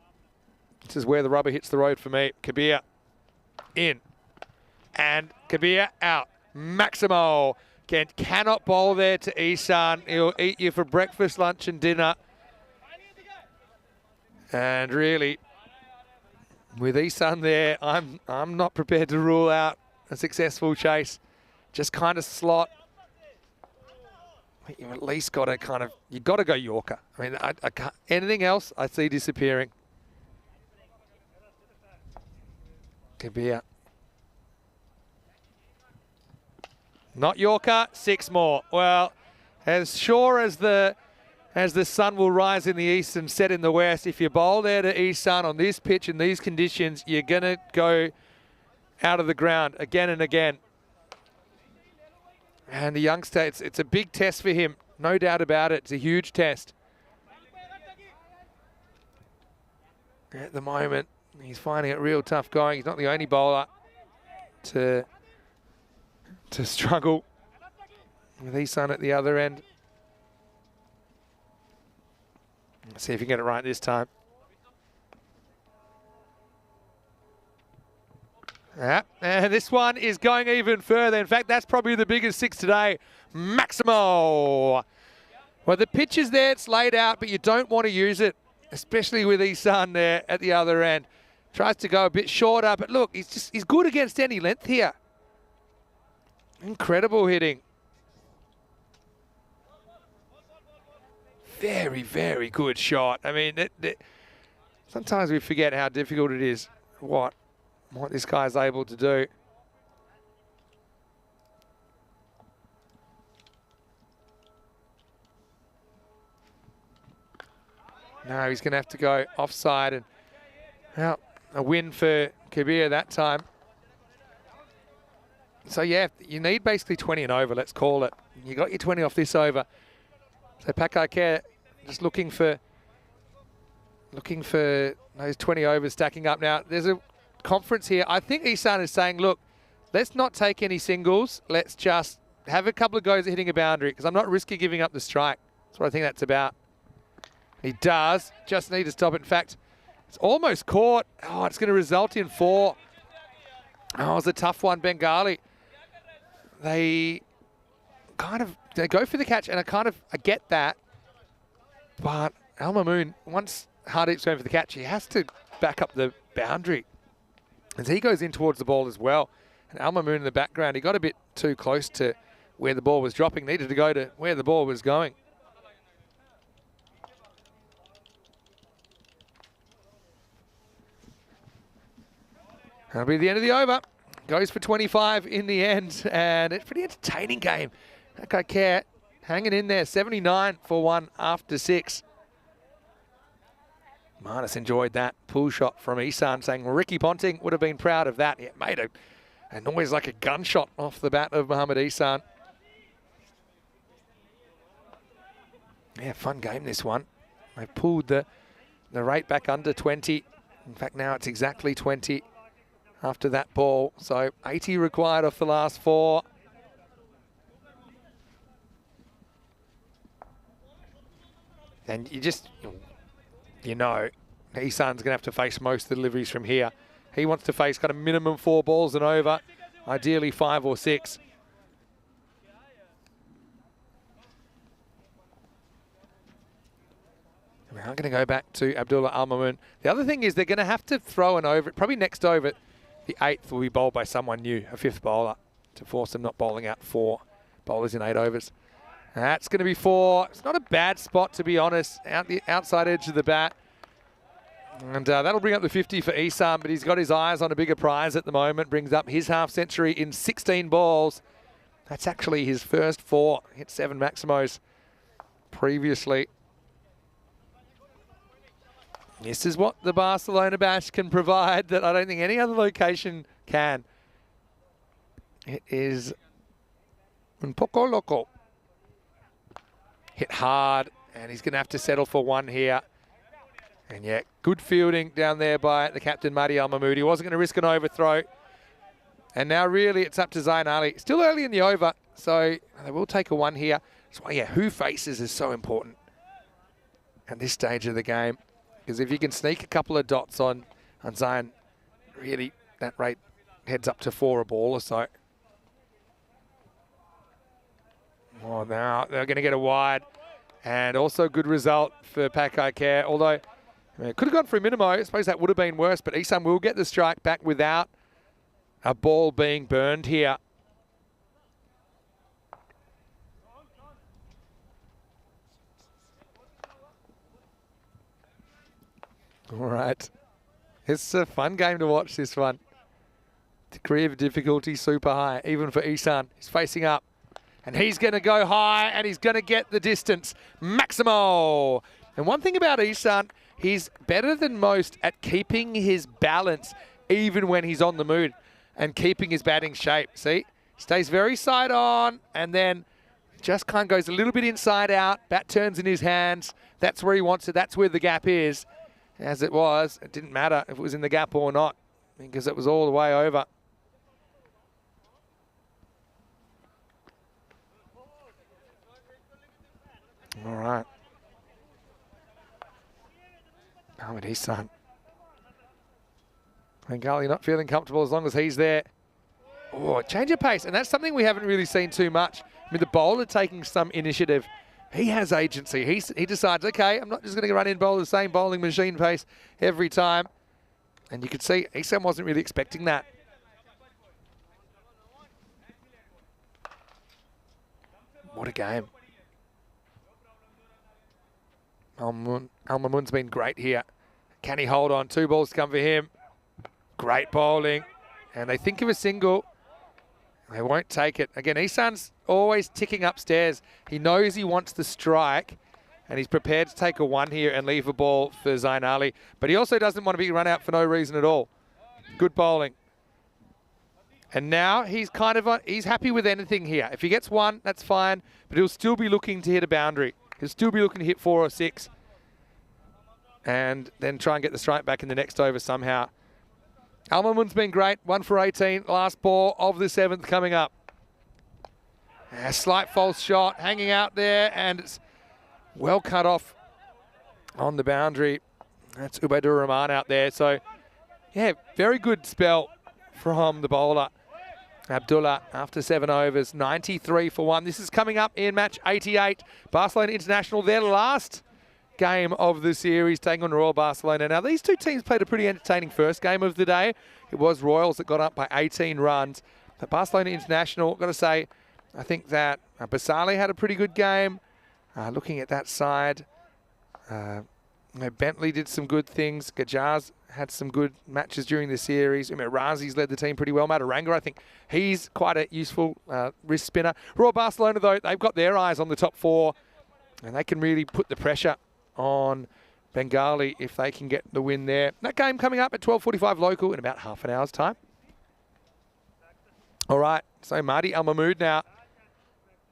Speaker 1: this is where the rubber hits the road for me. Kabir in, and Kabir out. Maximo cannot bowl there to Isan. He'll eat you for breakfast, lunch and dinner. And really, with Isan there, I'm not prepared to rule out a successful chase. Just kind of slot. You at least got to kind of, you got to go Yorker. I mean, I can't, anything else I see disappearing. Kabir. Not Yorker, 6 more. Well, as sure as the sun will rise in the east and set in the west, if you bowl there to Isan on this pitch in these conditions, you're going to go out of the ground again and again. And the youngster, it's a big test for him, no doubt about it. It's a huge test. At the moment, he's finding it real tough going. He's not the only bowler to struggle with Isan at the other end. Let's see if you can get it right this time. Yeah, and this one is going even further. In fact, that's probably the biggest 6 today. Maximo. Well, the pitch is there, it's laid out, but you don't want to use it, especially with Isan there at the other end. Tries to go a bit shorter, but look, he's good against any length here. Incredible hitting. Very, very good shot. I mean, sometimes we forget how difficult it is, what this guy's able to do. No, he's going to have to go offside, and well, a win for Kabir that time. So yeah, you need basically 20 and over, let's call it. You got your 20 off this over. So Pakakare just looking for those 20 overs stacking up. Now, there's a conference here. I think Isan is saying, look, let's not take any singles. Let's just have a couple of goes at hitting a boundary, because I'm not risky giving up the strike. That's what I think that's about. He does. Just need to stop it. In fact, it's almost caught. Oh, it's going to result in 4. Oh, it was a tough one, Bengali. They go for the catch, and I get that. But Al Mamoon, once Hardeep's going for the catch, he has to back up the boundary as he goes in towards the ball as well. And Al Mamoon in the background, he got a bit too close to where the ball was dropping, needed to go to where the ball was going. That'll be the end of the over. Goes for 25 in the end, and it's a pretty entertaining game. That care hanging in there, 79 for 1 after 6. Marnus enjoyed that pull shot from Isan, saying Ricky Ponting would have been proud of that. It made a noise like a gunshot off the bat of Mohamed Isan. Yeah, fun game this one. They've pulled the rate back under 20. In fact, now it's exactly 20 after that ball. So 80 required off the last 4. And you know, Isan's going to have to face most of the deliveries from here. He wants to face kind of minimum 4 balls and over, ideally 5 or 6. We are going to go back to Abdullah Al Mamoon. The other thing is they're going to have to throw an over. Probably next over, the 8th will be bowled by someone new, a 5th bowler, to force them not bowling out 4 bowlers in 8 overs. That's going to be 4. It's not a bad spot, to be honest, out the outside edge of the bat. And that'll bring up the 50 for Isan, but he's got his eyes on a bigger prize at the moment. Brings up his half century in 16 balls. That's actually his first 4. Hit 7 Maximos previously. This is what the Barcelona Bash can provide that I don't think any other location can. It is un poco loco. Hit hard, and he's going to have to settle for 1 here. And yeah, good fielding down there by the captain, Mahdi Al Mahmood. He wasn't going to risk an overthrow. And now really it's up to Zayn Ali. Still early in the over, so they will take a 1 here. That's why, yeah, who faces is so important at this stage of the game. Because if you can sneak a couple of dots on Zayn, really that rate heads up to 4 a ball or so. Oh, now they're going to get a wide. And also good result for Pakai Care. Although it could have gone for a minimo. I suppose that would have been worse. But Isan will get the strike back without a ball being burned here. All right. It's a fun game to watch, this one. Degree of difficulty super high, even for Isan. He's facing up. And he's going to go high, and he's going to get the distance. Maximo! And one thing about Isan, he's better than most at keeping his balance even when he's on the move and keeping his batting shape. See? Stays very side on, and then just kind of goes a little bit inside out. Bat turns in his hands. That's where he wants it. That's where the gap is. As it was, it didn't matter if it was in the gap or not because it was all the way over. All right. Mohamed Isan. Bengali not feeling comfortable as long as he's there. Oh, change of pace. And that's something we haven't really seen too much. I mean, the bowler taking some initiative. He has agency. He decides, okay, I'm not just going to run in bowl the same bowling machine pace every time. And you could see Isan wasn't really expecting that. What a game. Al Mamoon's been great here. Can he hold on? 2 balls to come for him. Great bowling. And they think of a single. They won't take it. Again, Isan's always ticking upstairs. He knows he wants the strike, and he's prepared to take a 1 here and leave a ball for Zayn Ali. But he also doesn't want to be run out for no reason at all. Good bowling. And now he's he's happy with anything here. If he gets 1, that's fine, but he'll still be looking to hit a boundary. He'll still be looking to hit 4 or 6 and then try and get the strike back in the next over somehow. Al Mamoon's been great. 1 for 18. Last ball of the 7th coming up. A slight false shot hanging out there, and it's well cut off on the boundary. That's Ubaidur Rahman out there. So, yeah, very good spell from the bowler. Abdullah, after 7 overs, 93 for 1. This is coming up in match 88. Barcelona International, their last game of the series, taking on Royal Barcelona. Now, these two teams played a pretty entertaining first game of the day. It was Royals that got up by 18 runs. But Barcelona International, got to say, I think that Basali had a pretty good game. Looking at that side, Bentley did some good things. Gajaz had some good matches during the series. Razi's led the team pretty well. Mataranga, I think he's quite a useful wrist spinner. Royal Barcelona, though, they've got their eyes on the top 4, and they can really put the pressure on Bengali if they can get the win there. That game coming up at 12:45 local in about half an hour's time. All right, so Mahdi Al Mahmood now.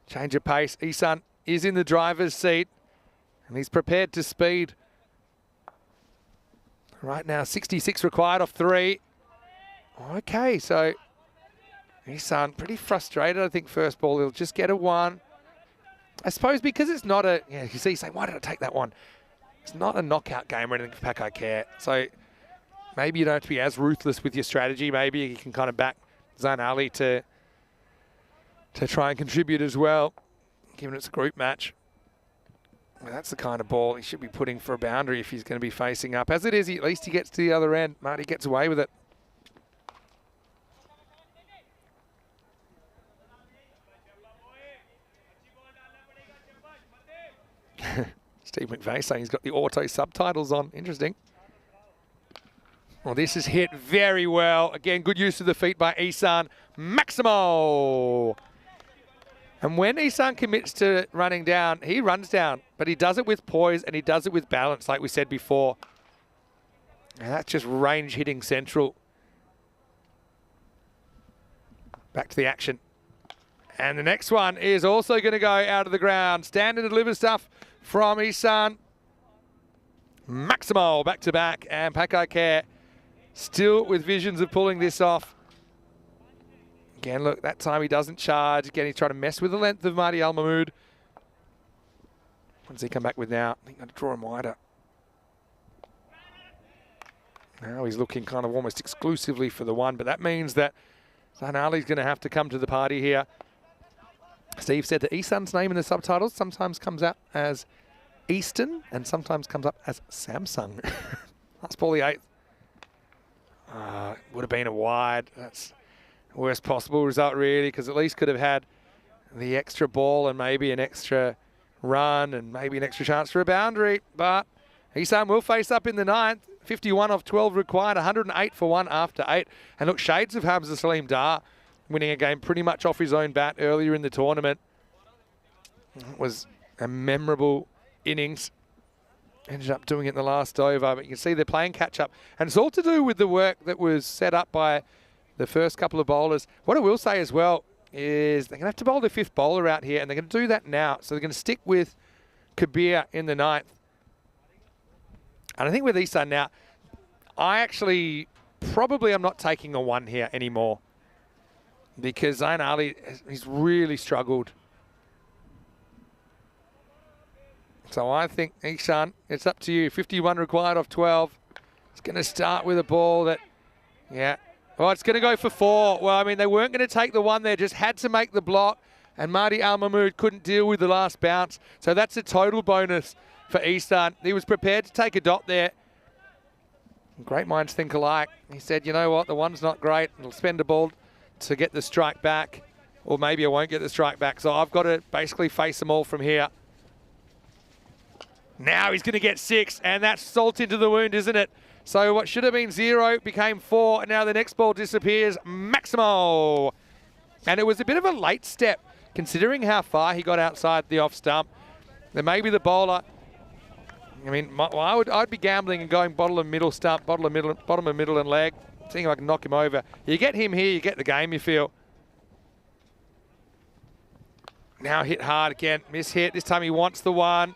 Speaker 1: Change of pace. Ihsan is in the driver's seat, and he's prepared to speed. Right now, 66 required off 3. Okay, so Ihsan pretty frustrated. I think first ball, he'll just get a 1. I suppose because it's not a, you see, you say, why did I take that one? It's not a knockout game or anything for Pakai Care. So maybe you don't have to be as ruthless with your strategy. Maybe you can kind of back Zain Ali to try and contribute as well, given it's a group match. Well, that's the kind of ball he should be putting for a boundary if he's going to be facing up. As it is, at least he gets to the other end. Marty gets away with it. Steve McVeigh saying he's got the auto subtitles on. Interesting. Well, this is hit very well. Again, good use of the feet by Ihsan. Maximo! And when Ihsan commits to running down, he runs down, but he does it with poise and he does it with balance, like we said before. And that's just range hitting central. Back to the action. And the next one is also going to go out of the ground. Stand and deliver stuff from Ihsan. Maximo back to back, and Pakai Care still with visions of pulling this off. Again, look, that time he doesn't charge. Again, he's trying to mess with the length of Mahdi Al Mahmood. What does he come back with now? I think I'm going to draw him wider. Now he's looking kind of almost exclusively for the 1, but that means that Zain Ali's going to have to come to the party here. Steve said that Ihsan's name in the subtitles sometimes comes out as Easton and sometimes comes up as Samsung. Last ball, the 8th. Would have been a wide. That's the worst possible result, really, because at least could have had the extra ball and maybe an extra run and maybe an extra chance for a boundary. But Ihsan will face up in the 9th. 51 off 12 required, 108 for 1 after 8. And look, shades of Hamza Salim Dar winning a game pretty much off his own bat earlier in the tournament. It was a memorable innings. Ended up doing it in the last over, but you can see they're playing catch-up. And it's all to do with the work that was set up by the first couple of bowlers. What I will say as well is they're going to have to bowl their 5th bowler out here, and they're going to do that now. So they're going to stick with Kabir in the 9th. And I think with Ihsan now, I actually probably am not taking a 1 here anymore, because Zain Ali, he's really struggled. So I think, Ihsan, it's up to you. 51 required off 12. It's going to start with a ball that, yeah. Oh, it's going to go for 4. Well, I mean, they weren't going to take the 1 there, just had to make the block. And Mahdi Al Mahmood couldn't deal with the last bounce. So that's a total bonus for Ihsan. He was prepared to take a dot there. Great minds think alike. He said, you know what, the 1's not great. I'll spend a ball to get the strike back. Or maybe I won't get the strike back. So I've got to basically face them all from here. Now he's going to get 6, and that's salt into the wound, isn't it? So what should have been 0 became 4, and now the next ball disappears. Maximo! And it was a bit of a late step, considering how far he got outside the off stump. Then maybe the bowler, I mean, I'd be gambling and going bottom of middle stump, bottom of middle and leg, seeing if I can knock him over. You get him here, you get the game, you feel. Now hit hard again, miss hit. This time he wants the 1.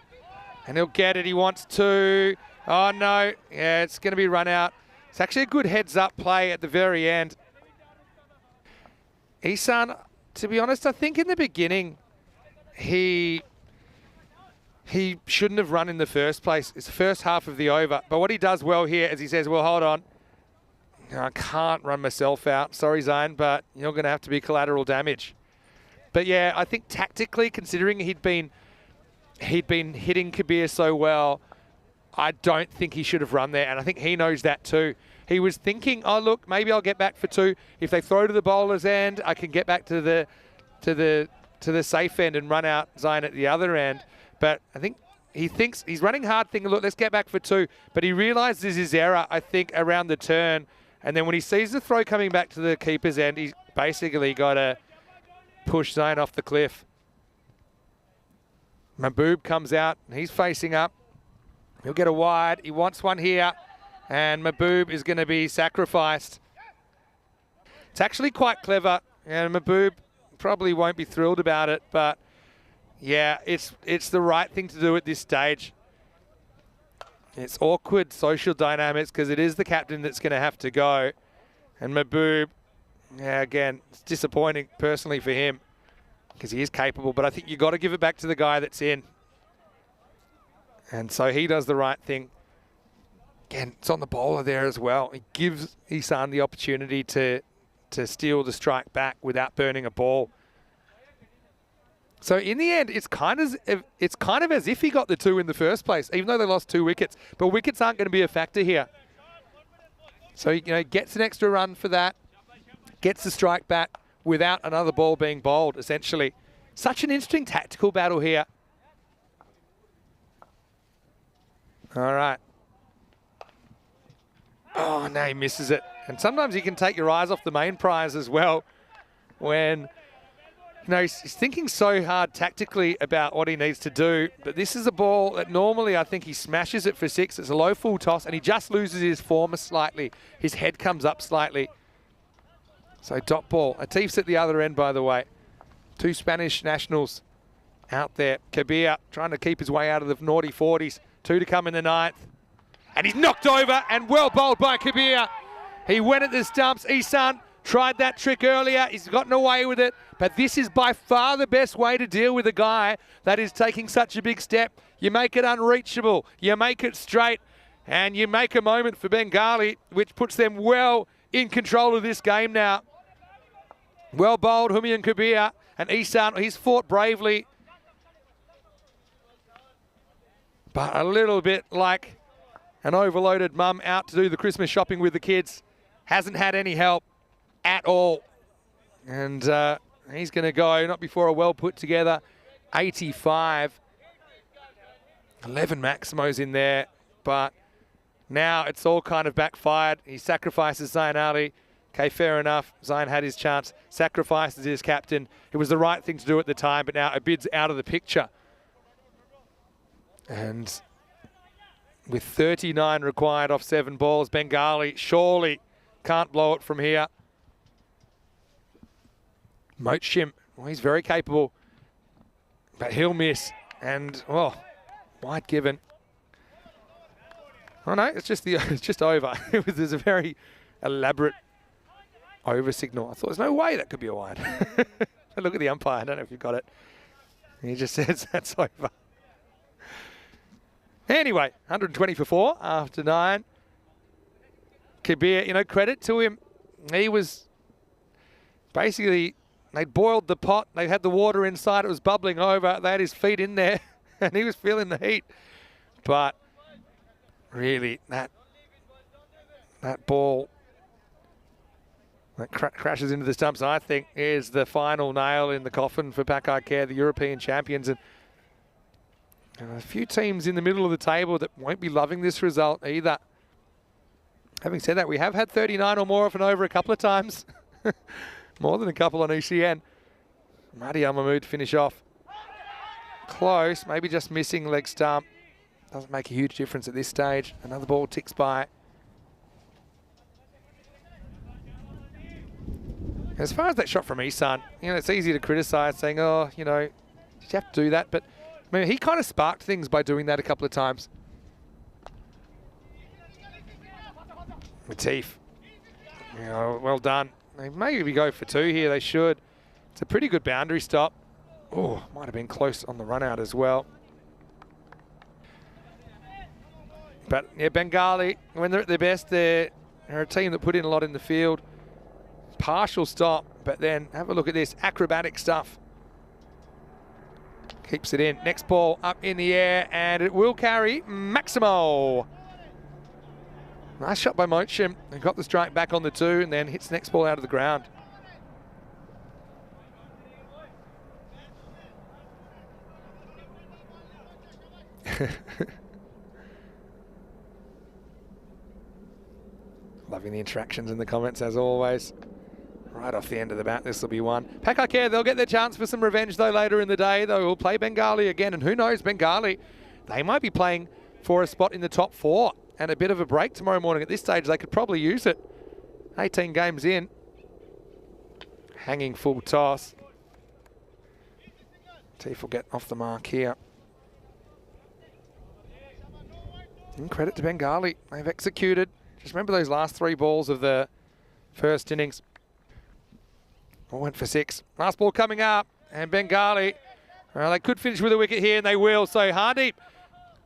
Speaker 1: And he'll get it. He wants 2. Oh, no. Yeah, it's going to be run out. It's actually a good heads-up play at the very end. Ihsan, to be honest, I think in the beginning, he he shouldn't have run in the first place. It's the first half of the over. But what he does well here is he says, well, hold on. I can't run myself out. Sorry, Zane, but you're going to have to be collateral damage. But yeah, I think tactically, considering he'd been hitting Kabir so well, I don't think he should have run there. And I think he knows that too. He was thinking, oh, look, maybe I'll get back for 2. If they throw to the bowler's end, I can get back to the safe end and run out Zane at the other end. But I think he thinks he's running hard, thinking, look, let's get back for 2. But he realises his error, I think, around the turn. And then when he sees the throw coming back to the keeper's end, he's basically got to push Zane off the cliff. Mahboob comes out, and he's facing up. He'll get a wide. He wants one here, and Mahboob is going to be sacrificed. It's actually quite clever, and Mahboob probably won't be thrilled about it, but yeah, it's the right thing to do at this stage. It's awkward social dynamics because it is the captain that's going to have to go. And Mahboob, yeah, again, it's disappointing personally for him because he is capable, but I think you've got to give it back to the guy that's in. And so he does the right thing. Again, it's on the bowler there as well. He gives Isan the opportunity to steal the strike back without burning a ball. So in the end, it's kind of as if he got the 2 in the first place, even though they lost 2 wickets. But wickets aren't going to be a factor here. So he gets an extra run for that, gets the strike back without another ball being bowled, essentially. Such an interesting tactical battle here. All right. Oh, no, he misses it. And sometimes you can take your eyes off the main prize as well when, he's thinking so hard tactically about what he needs to do. But this is a ball that normally I think he smashes it for 6. It's a low full toss, and he just loses his form slightly. His head comes up slightly. So dot ball. Atif's at the other end, by the way. 2 Spanish nationals out there. Kabir trying to keep his way out of the naughty 40s. 2 to come in the 9th. And he's knocked over, and well bowled by Kabir. He went at the stumps. Isan tried that trick earlier. He's gotten away with it. But this is by far the best way to deal with a guy that is taking such a big step. You make it unreachable. You make it straight. And you make a moment for Bengali, which puts them well in control of this game now. Well bowled, Humayun Kabir. And Isan, he's fought bravely. But a little bit like an overloaded mum out to do the Christmas shopping with the kids. Hasn't had any help at all. And he's going to go, not before a well put together 85. 11 Maximos in there, but now it's all kind of backfired. He sacrifices Zain Ali. Okay, fair enough. Zain had his chance, sacrifices his captain. It was the right thing to do at the time, but now Abid's out of the picture. And with 39 required off 7 balls, Bengali surely can't blow it from here. Mochim, well, he's very capable, but he'll miss. And, well, wide given. Oh no, it's just over. There's a very elaborate over signal. I thought there's no way that could be a wide. Look at the umpire. I don't know if you've got it. He just says that's over. Anyway, 120 for 4 after 9. Kabir, credit to him. He was basically, they boiled the pot. They had the water inside. It was bubbling over. They had his feet in there, and he was feeling the heat. But really, that ball that crashes into the stumps, I think, is the final nail in the coffin for Packard Care, the European champions. And a few teams in the middle of the table that won't be loving this result either. Having said that, we have had 39 or more off and over a couple of times. More than a couple on ECN. Mahdi Al Mahmood finish off. Close, maybe just missing leg stump. Doesn't make a huge difference at this stage. Another ball ticks by. As far as that shot from Isan, it's easy to criticise, saying, oh, did you have to do that? But I mean, he kind of sparked things by doing that a couple of times. Latif, well done. They maybe go for 2 here, they should. It's a pretty good boundary stop. Oh, might have been close on the run out as well. But yeah, Bengali, when they're at their best, they're a team that put in a lot in the field. Partial stop, but then have a look at this acrobatic stuff. Keeps it in. Next ball up in the air, and it will carry Maximo. Nice shot by Mochim. He got the strike back on the 2 and then hits the next ball out of the ground. Loving the interactions in the comments as always. Right off the end of the bat, this will be one. Pakakare, they'll get their chance for some revenge though later in the day. They will play Bengali again, and who knows, Bengali, they might be playing for a spot in the top 4 and a bit of a break tomorrow morning. At this stage, they could probably use it. 18 games in. Hanging full toss. Teef will get off the mark here. And credit to Bengali. They've executed. Just remember those last 3 balls of the first innings. All went for 6. Last ball coming up. And Bengali, they could finish with a wicket here, and they will. So Hardeep,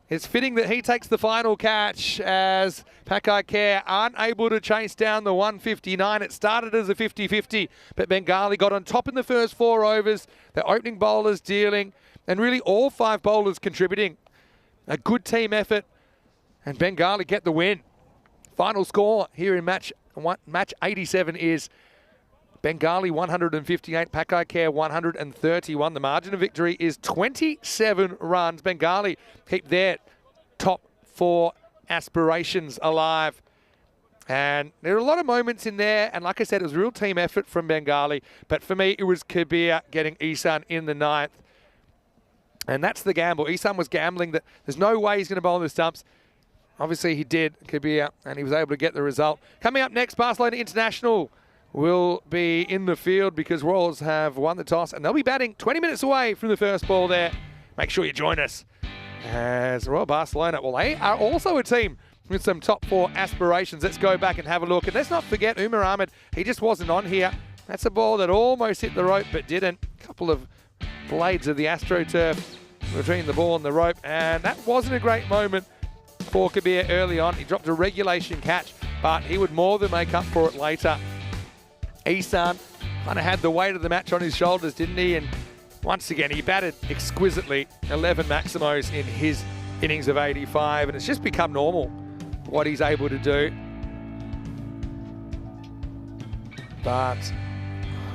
Speaker 1: it's fitting that he takes the final catch as Pakakare aren't able to chase down the 159. It started as a 50-50, but Bengali got on top in the first 4 overs. The opening bowlers dealing, and really all 5 bowlers contributing. A good team effort, and Bengali get the win. Final score here in match 87 is Bengali 158, Pakakare 131. The margin of victory is 27 runs. Bengali keep their top 4 aspirations alive. And there are a lot of moments in there, and like I said, it was a real team effort from Bengali. But for me, it was Kabir getting Ihsan in the 9th. And that's the gamble. Ihsan was gambling that there's no way he's going to bowl in the stumps. Obviously, he did, Kabir, and he was able to get the result. Coming up next, Barcelona International will be in the field because Royals have won the toss, and they'll be batting 20 minutes away from the first ball there. Make sure you join us as Royal Barcelona. Well, they are also a team with some top 4 aspirations. Let's go back and have a look. And let's not forget Umar Ahmed. He just wasn't on here. That's a ball that almost hit the rope but didn't. A couple of blades of the AstroTurf between the ball and the rope, and that wasn't a great moment for Kabir early on. He dropped a regulation catch, but he would more than make up for it later. Ihsan kind of had the weight of the match on his shoulders, didn't he? And once again, he batted exquisitely. 11 Maximos in his innings of 85, and it's just become normal what he's able to do. But,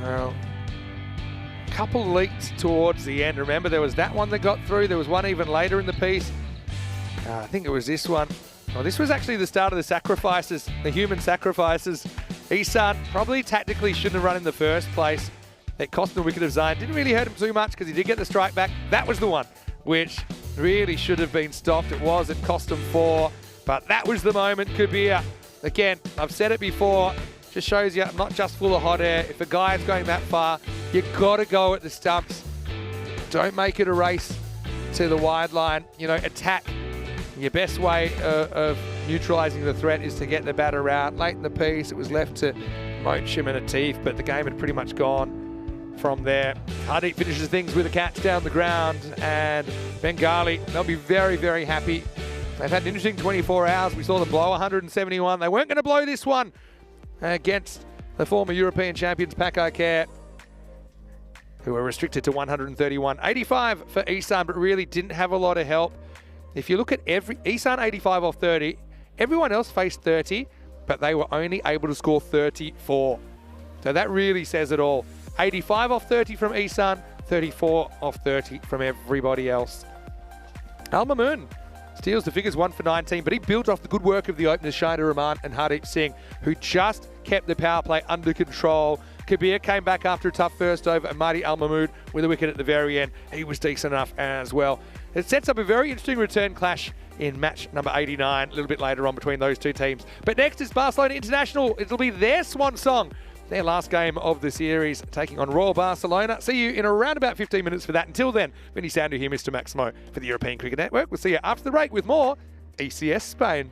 Speaker 1: well, a couple leaked towards the end. Remember, there was that one that got through. There was one even later in the piece. I think it was this one. Well, this was actually the start of the sacrifices, the human sacrifices. Ihsan probably tactically shouldn't have run in the first place. It cost him a wicket of Zion. Didn't really hurt him too much because he did get the strike back. That was the one which really should have been stopped. It cost him 4. But that was the moment. Kabir, again, I've said it before, just shows you I'm not just full of hot air. If a guy is going that far, you've got to go at the stumps. Don't make it a race to the wide line. Attack. Your best way of neutralising the threat is to get the batter out. Late in the piece, it was left to Mochim and Atif, but the game had pretty much gone from there. Hardeep finishes things with a catch down the ground, and Bengali, they'll be very, very happy. They've had an interesting 24 hours. We saw them blow 171. They weren't going to blow this one against the former European champions, Pakakare, who were restricted to 131. 85 for Ihsan, but really didn't have a lot of help. If you look at Ihsan 85 off 30, everyone else faced 30, but they were only able to score 34. So that really says it all. 85 off 30 from Ihsan, 34 off 30 from everybody else. Al Mamoon steals the figures 1 for 19, but he built off the good work of the openers Shahid Rahman and Hardeep Singh, who just kept the power play under control. Kabir came back after a tough first over, and Mahdi Al Mahmood with a wicket at the very end. He was decent enough as well. It sets up a very interesting return clash in match number 89, a little bit later on between those two teams. But next is Barcelona International. It'll be their swan song, their last game of the series, taking on Royal Barcelona. See you in around about 15 minutes for that. Until then, Vinny Sandu here, Mr. Maximo, for the European Cricket Network. We'll see you after the break with more ECS Spain.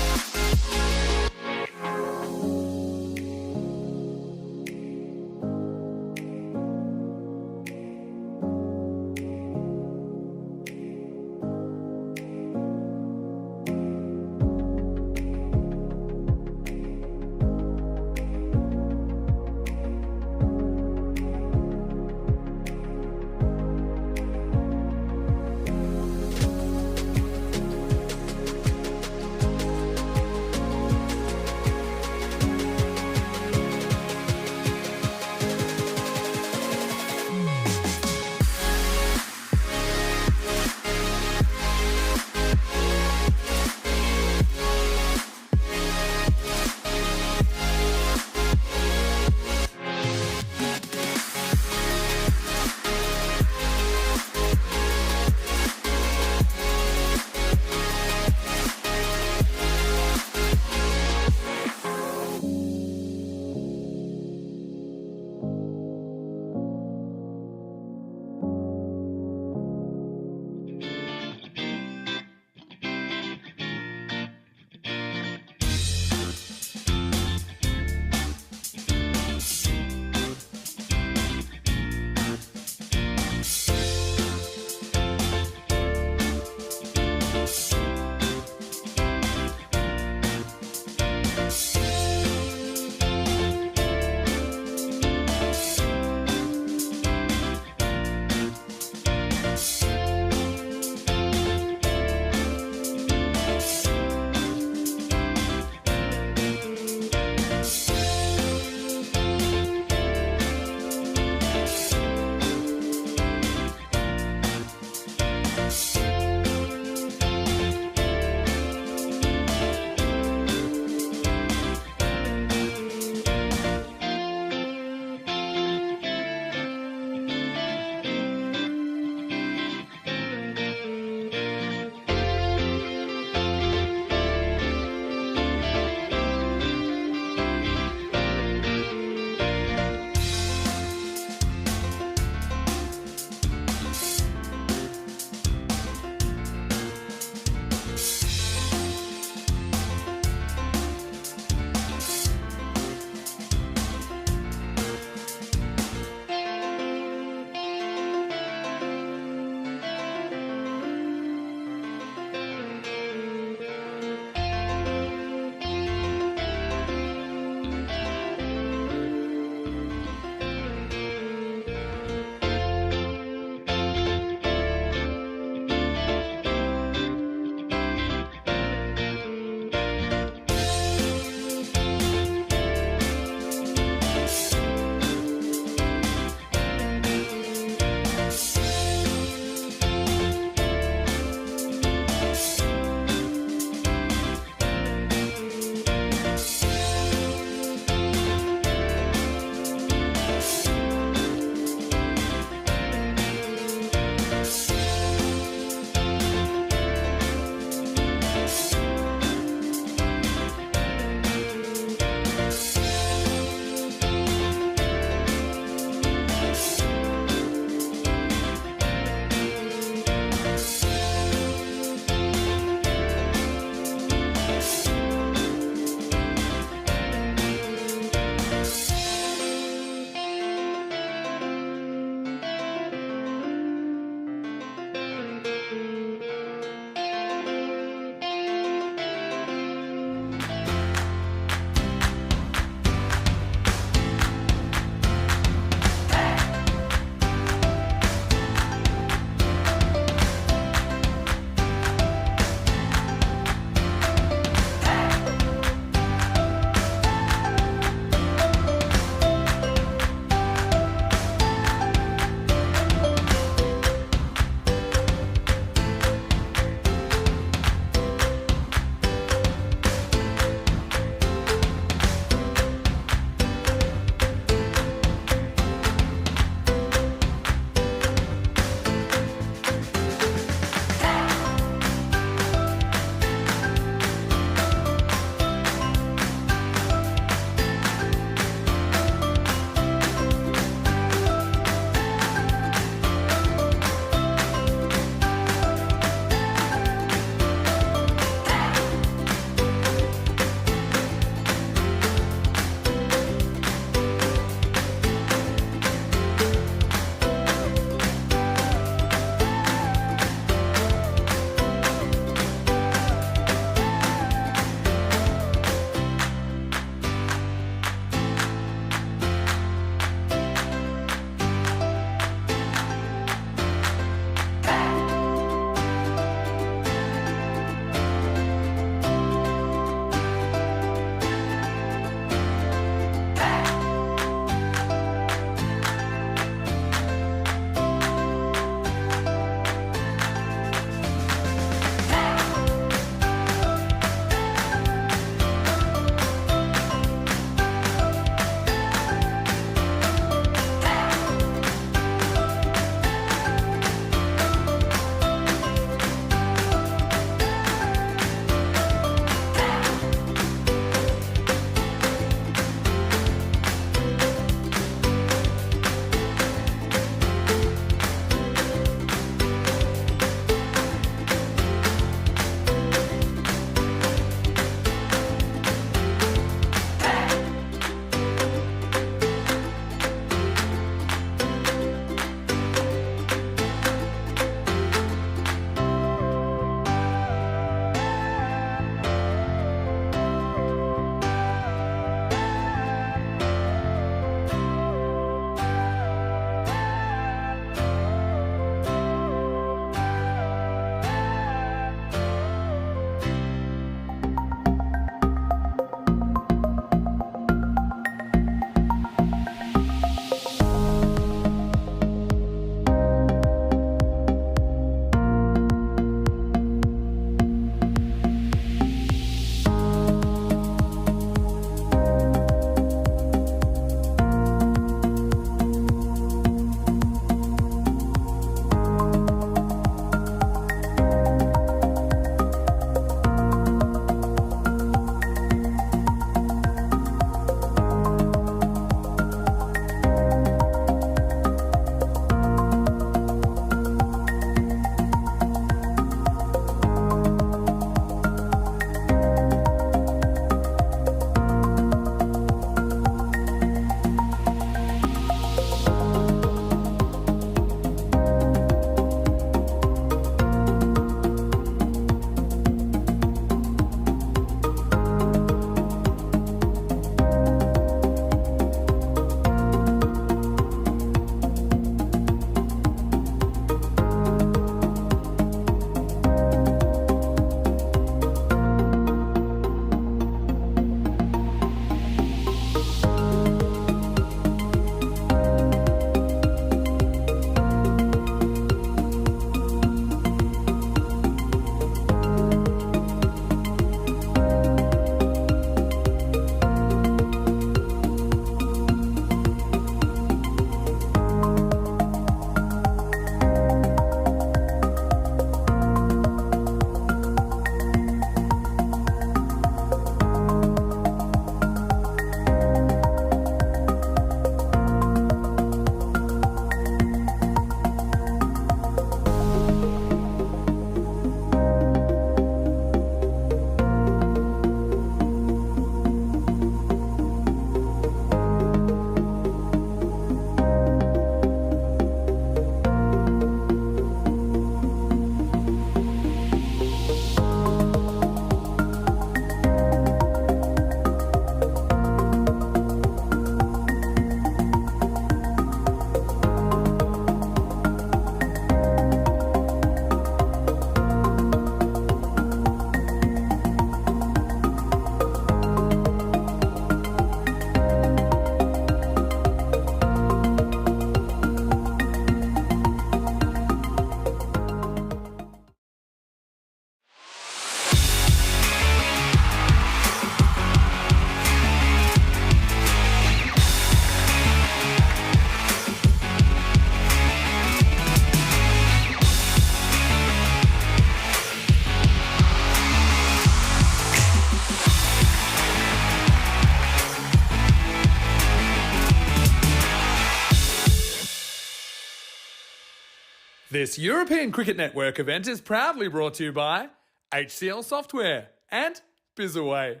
Speaker 2: This European Cricket Network event is proudly brought to you by HCL Software and Bizaway.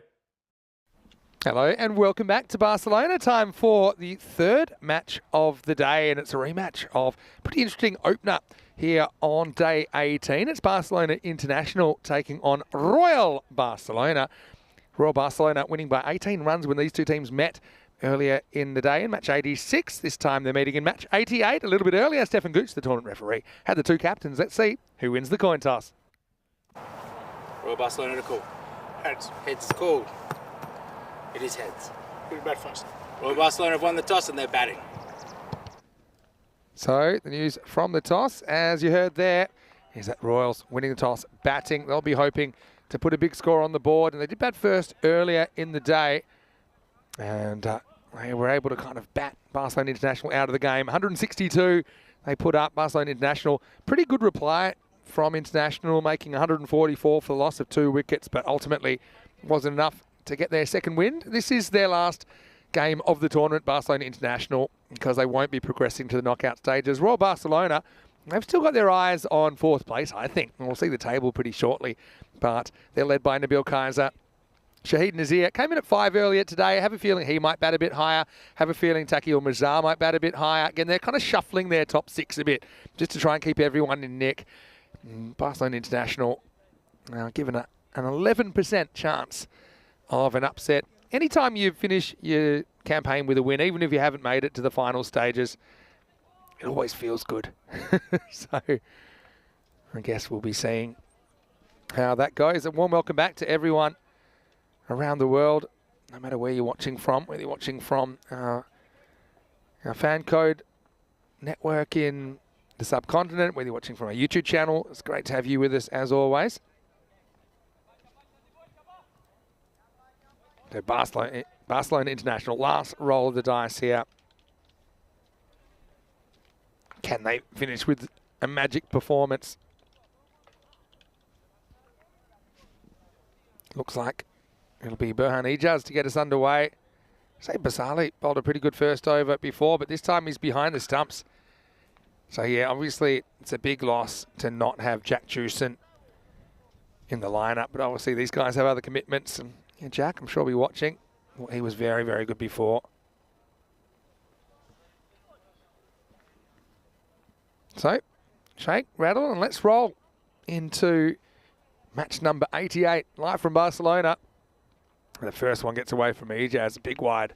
Speaker 1: Hello and welcome back to Barcelona. Time for the third match of the day, and it's a rematch of a pretty interesting opener here on day 18. It's Barcelona International taking on Royal Barcelona. Royal Barcelona winning by 18 runs when these two teams met earlier in the day in match 86. This time they're meeting in match 88, a little bit earlier. Stefan Gooch, the tournament referee, had the two captains. Let's see who wins the coin toss.
Speaker 3: Royal Barcelona to call.
Speaker 4: Heads.
Speaker 3: Heads is called. It is heads.
Speaker 4: Who bat first?
Speaker 3: Royal Barcelona have won the toss and they're batting.
Speaker 1: So the news from the toss, as you heard there, is that Royals winning the toss, batting. They'll be hoping to put a big score on the board, and they did bat first earlier in the day. And they were able to kind of bat Barcelona International out of the game. 162 they put up. Barcelona International, pretty good reply from International, making 144 for the loss of 2 wickets, but ultimately wasn't enough to get their second win. This is their last game of the tournament, Barcelona International, because they won't be progressing to the knockout stages. Royal Barcelona, they've still got their eyes on 4th place, I think. And we'll see the table pretty shortly, but they're led by Nabil Kaiser. Shahid Nazir came in at 5 earlier today. I have a feeling he might bat a bit higher. Have a feeling Taki Mazar might bat a bit higher. Again, they're kind of shuffling their top 6 a bit just to try and keep everyone in nick. Barcelona International given an 11% chance of an upset. Anytime you finish your campaign with a win, even if you haven't made it to the final stages, it always feels good. So I guess we'll be seeing how that goes. A warm welcome back to everyone around the world, no matter where you're watching from, whether you're watching from our fan code network in the subcontinent, whether you're watching from our YouTube channel. It's great to have you with us as always. So Barcelona International, last roll of the dice here. Can they finish with a magic performance? Looks like it'll be Burhan Ijaz to get us underway. Say Basali bowled a pretty good first over before, but this time he's behind the stumps. So yeah, obviously it's a big loss to not have Jack Jewson in the lineup, but obviously these guys have other commitments. And yeah, Jack, I'm sure will be watching. Well, he was very, very good before. So, shake, rattle, and let's roll into match number 88, live from Barcelona. The first one gets away from Ijaz, a big wide.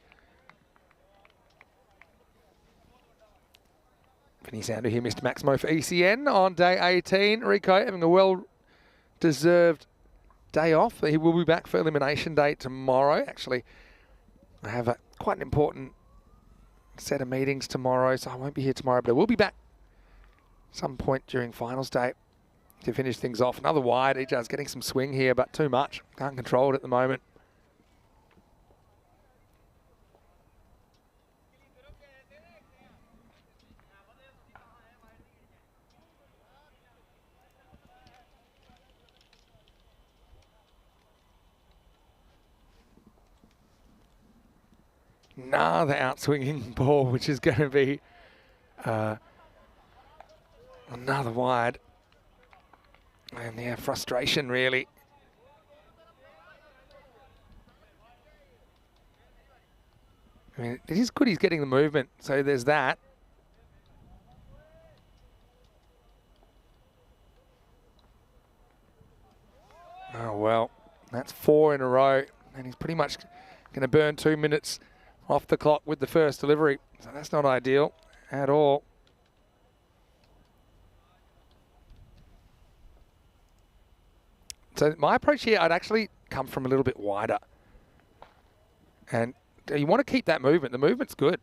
Speaker 1: Vinny Sandu here, Mr. Maximo for ECN on day 18. Rico having a well-deserved day off. He will be back for elimination day tomorrow. Actually, I have quite an important set of meetings tomorrow, so I won't be here tomorrow, but I will be back some point during finals day to finish things off. Another wide. Ijaz getting some swing here, but too much. Can't control it at the moment. Another outswinging ball, which is going to be another wide. And yeah, frustration really. I mean, it is good he's getting the movement, so there's that. Oh well, that's 4 in a row, and he's pretty much going to burn 2 minutes off the clock with the first delivery. So that's not ideal at all. So my approach here, I'd actually come from a little bit wider. And you want to keep that movement. The movement's good.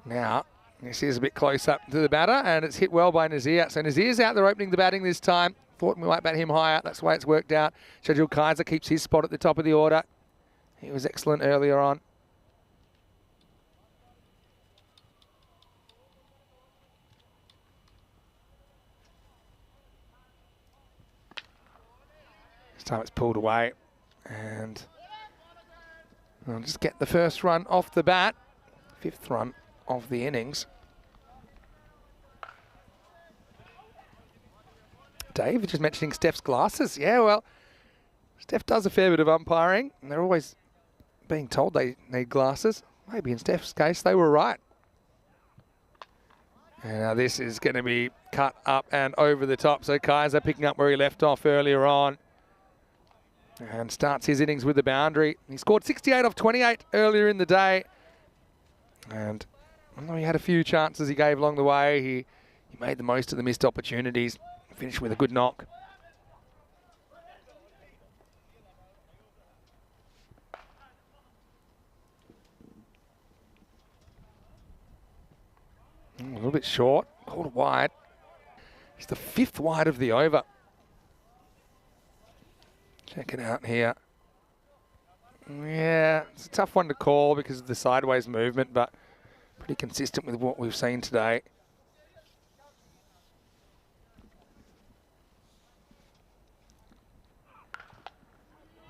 Speaker 1: Now, this is a bit close up to the batter, and it's hit well by Nazir. So Nazir's out there opening the batting this time. Thought we might bat him higher. That's the way it's worked out. Shahid Kaiser keeps his spot at the top of the order. He was excellent earlier on. This time it's pulled away, and we'll just get the first run off the bat. 5th run of the innings. Dave, just mentioning Steph's glasses. Yeah, well, Steph does a fair bit of umpiring, and they're always being told they need glasses. Maybe in Steph's case, they were right. And now this is going to be cut up and over the top. So Kaiser picking up where he left off earlier on. And starts his innings with the boundary. He scored 68 off 28 earlier in the day. And although he had a few chances he gave along the way, he made the most of the missed opportunities. Finished with a good knock. A little bit short, called wide. It's the 5th wide of the over. Check it out here. Yeah, it's a tough one to call because of the sideways movement, but pretty consistent with what we've seen today.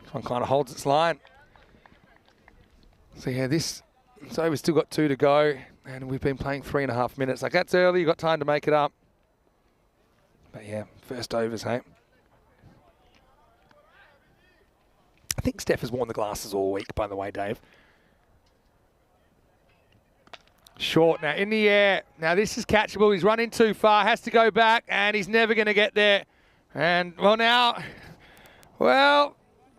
Speaker 1: This one kind of holds its line. So yeah, so we've still got 2 to go, and we've been playing 3.5 minutes. Like, that's early, you've got time to make it up. But yeah, first overs, hey? I think Steph has worn the glasses all week, by the way, Dave. Short now, in the air. Now this is catchable. He's running too far, has to go back, and he's never going to get there. And, well,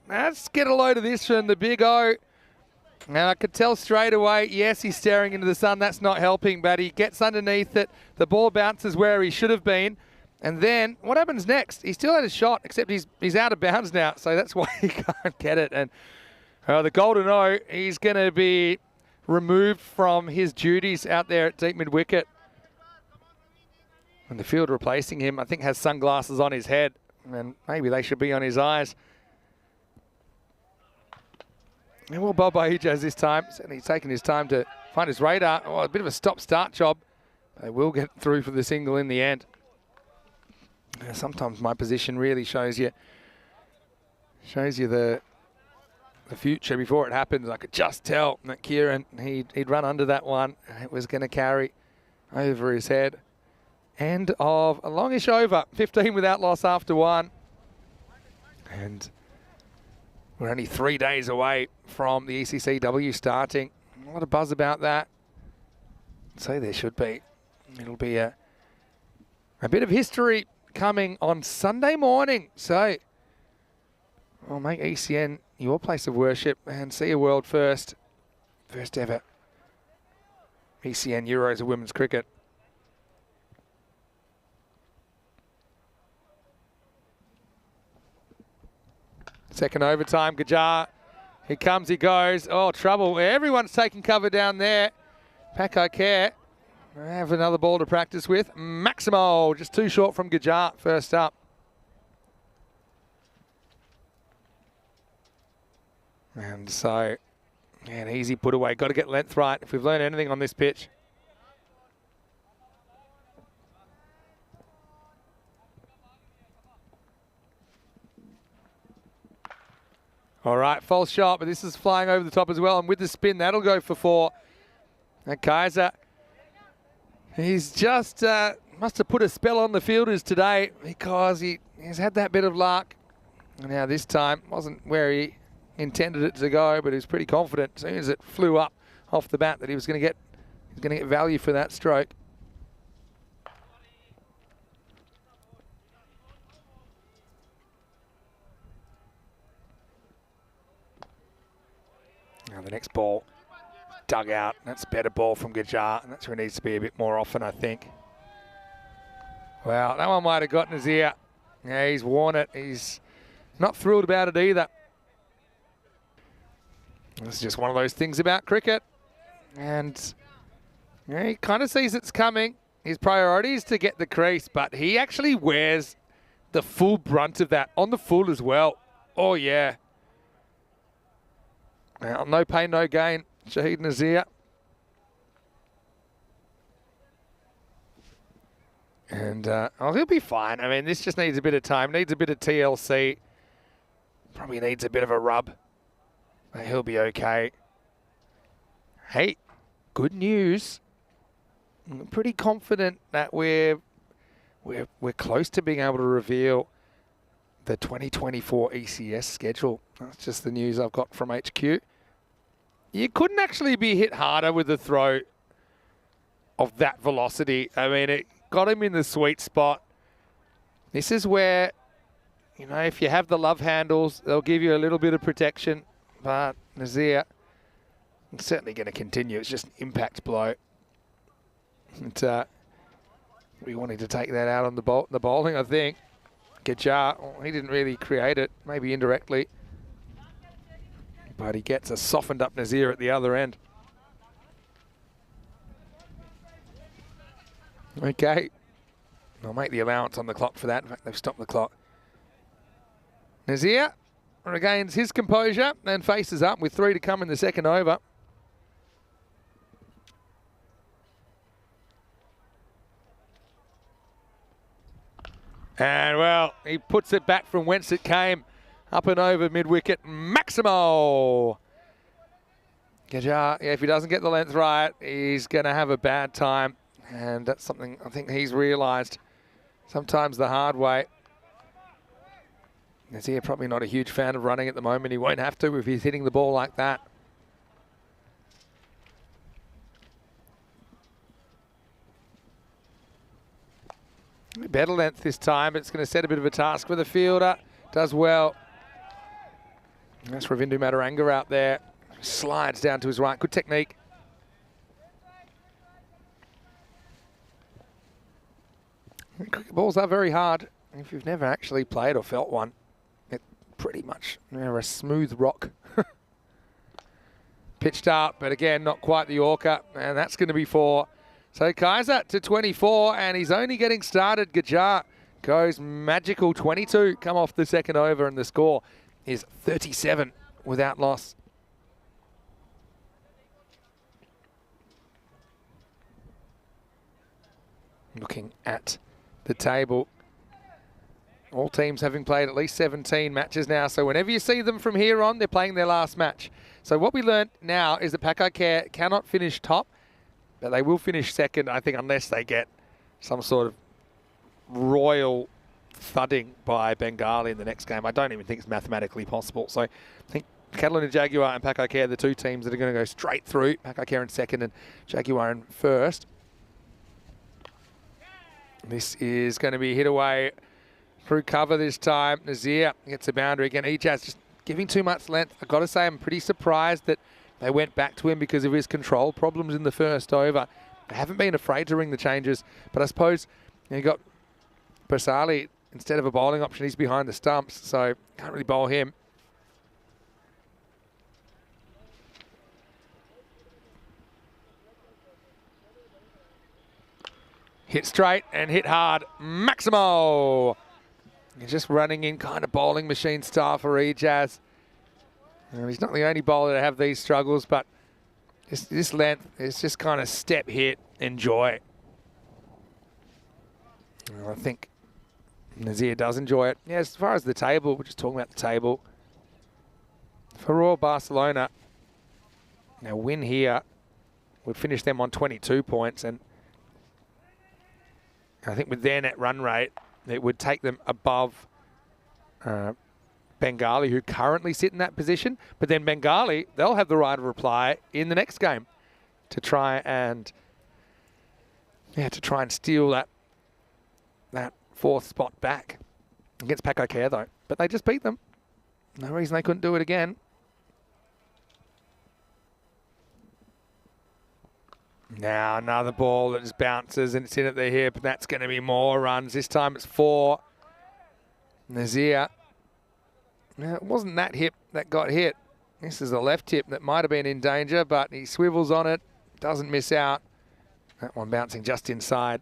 Speaker 1: let's get a load of this from the Big O. And I could tell straight away, yes, he's staring into the sun. That's not helping, but he gets underneath it. The ball bounces where he should have been. And then what happens next? He still had a shot, except he's out of bounds now, so that's why he can't get it. And the Golden O, he's going to be removed from his duties out there at deep mid-wicket. And the field replacing him, I think, has sunglasses on his head, and maybe they should be on his eyes. And well, Bob Aijaz this time, certainly taking his time to find his radar. Oh, a bit of a stop-start job. They will get through for the single in the end. Sometimes my position really shows you the future before it happens. I could just tell that Kieran, he'd run under that one. It was going to carry over his head. End of a longish over, 15 without loss after 1. And we're only 3 days away from the ECCW starting. A lot of buzz about that. So there should be. It'll be a bit of history coming on Sunday morning. So I'll make ECN your place of worship and see a world first ever ECN Euros of women's cricket. Second overtime, Gajar. He comes, he goes. Oh, trouble. Everyone's taking cover down there. Paco Care. I have another ball to practice with. Maximo, just too short from Gajar, first up. And so, yeah, an easy put away. Got to get length right if we've learned anything on this pitch. All right, false shot, but this is flying over the top as well. And with the spin, that'll go for 4. And Kaiser, he's just must have put a spell on the fielders today because he's had that bit of luck. And now this time, wasn't where he intended it to go, but he was pretty confident as soon as it flew up off the bat that he was going to get value for that stroke. Now the next ball, dug out. That's a better ball from Gajar, and that's where it needs to be a bit more often, I think. Well, that one might have gotten his ear. Yeah, he's worn it. He's not thrilled about it either. This is just one of those things about cricket. And yeah, he kind of sees it's coming. His priority is to get the crease, but he actually wears the full brunt of that on the full as well. Oh, yeah. Well, no pain, no gain. Shahid Nazir. And he'll be fine. I mean, this just needs a bit of time. Needs a bit of TLC. Probably needs a bit of a rub. But he'll be okay. Hey, good news. I'm pretty confident that we're we're close to being able to reveal the 2024 ECS schedule. That's just the news I've got from HQ. You couldn't actually be hit harder with a throw of that velocity. I mean, it got him in the sweet spot. This is where, you know, if you have the love handles, they'll give you a little bit of protection. But Nazir is certainly going to continue. It's just an impact blow. And, we wanted to take that out on the bowling, I think. Gajar, well, he didn't really create it, maybe indirectly. But he gets a softened up Nazir at the other end. Okay. I'll make the allowance on the clock for that. In fact, they've stopped the clock. Nazir regains his composure and faces up with 3 to come in the second over. And, well, he puts it back from whence it came. Up and over mid-wicket. Maximo! Gajar, yeah, if he doesn't get the length right, he's going to have a bad time. And that's something I think he's realised sometimes the hard way. Nazir probably not a huge fan of running at the moment. He won't have to if he's hitting the ball like that. Better length this time. It's going to set a bit of a task for the fielder. Does well. That's Ravindu Mataranga out there. Slides down to his right. Good technique. Cricket balls are very hard. If you've never actually played or felt one, it's pretty much a smooth rock. Pitched up, but again, not quite the Yorker. And that's going to be 4. So Kaiser to 24, and he's only getting started. Gajar goes magical 22, come off the second over, and the score is 37 without loss. Looking at the table, all teams having played at least 17 matches now, so whenever you see them from here on, they're playing their last match. So what we learned now is that Pakai Care cannot finish top, but they will finish second, I think, unless they get some sort of royal thudding by Bengali in the next game. I don't even think it's mathematically possible. So I think Catalina Jaguar and Pakai Care are the 2 teams that are going to go straight through. Pakai Care in second and Jaguar in first. This is going to be hit away through cover this time. Nazir gets a boundary again. Ijaz just giving too much length. I've got to say, I'm pretty surprised that they went back to him because of his control problems in the first over. They haven't been afraid to ring the changes, but I suppose you got Basali instead of a bowling option. He's behind the stumps, so can't really bowl him. Hit straight and hit hard. Maximo! He's just running in kind of bowling machine style for Ijaz. He's not the only bowler to have these struggles, but this length is just kind of step, hit, enjoy. Well, I think Nazir does enjoy it. Yeah, as far as the table, we're just talking about the table. For Royal Barcelona, now win here would finish them on 22 points, and I think with their net run rate, it would take them above Bengali, who currently sit in that position. But then Bengali, they'll have the right of reply in the next game to try and steal that 4th spot back against Pakai Care, though. But they just beat them. No reason they couldn't do it again. Now another ball that just bounces and it's in at the hip, and that's going to be more runs. This time it's 4. Nazir. Now, it wasn't that hip that got hit. This is the left hip that might have been in danger, but he swivels on it, doesn't miss out. That one bouncing just inside.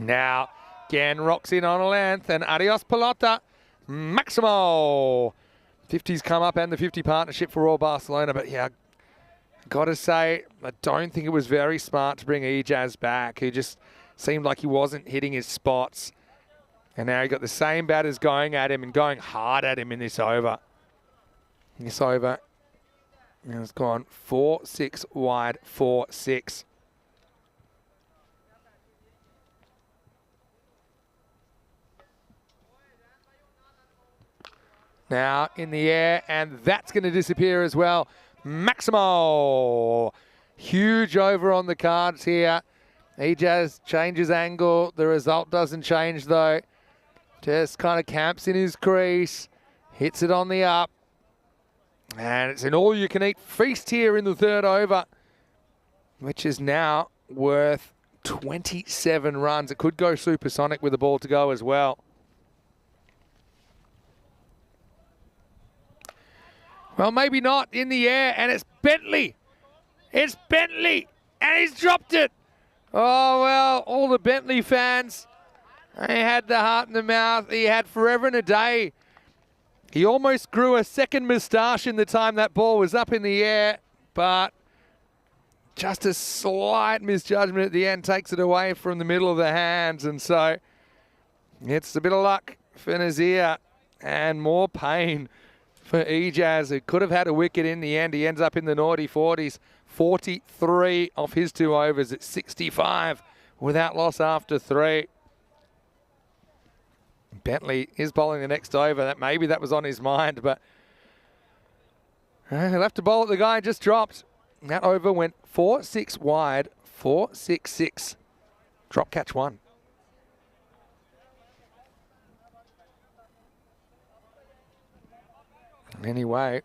Speaker 1: Now, again, rocks in on a length, and adios pelota, Maximo. 50's come up and the 50 partnership for Royal Barcelona, but yeah, got to say, I don't think it was very smart to bring Ijaz back. He just seemed like he wasn't hitting his spots. And now you've got the same batters going at him and going hard at him in this over. This over has gone 4-6 wide, 4-6. Now in the air, and that's going to disappear as well. Maximo. Huge over on the cards here. He just changes angle. The result doesn't change though. Just kind of camps in his crease. Hits it on the up. And it's an all-you-can-eat feast here in the third over, which is now worth 27 runs. It could go supersonic with the ball to go as well. Well, maybe not. In the air, and it's Bentley. It's Bentley, and he's dropped it. Oh, well, all the Bentley fans, they had the heart in the mouth. He had forever and a day. He almost grew a second moustache in the time that ball was up in the air, but just a slight misjudgment at the end takes it away from the middle of the hands, and so it's a bit of luck for Nazir and more pain for Ejaz, who could have had a wicket in the end. He ends up in the naughty 40s. 43 off his 2 overs at 65 without loss after 3. Bentley is bowling the next over. Maybe that was on his mind, but he'll have to bowl at the guy just dropped. That over went 4-6 wide, 4-6-6. Drop catch 1. Anyway,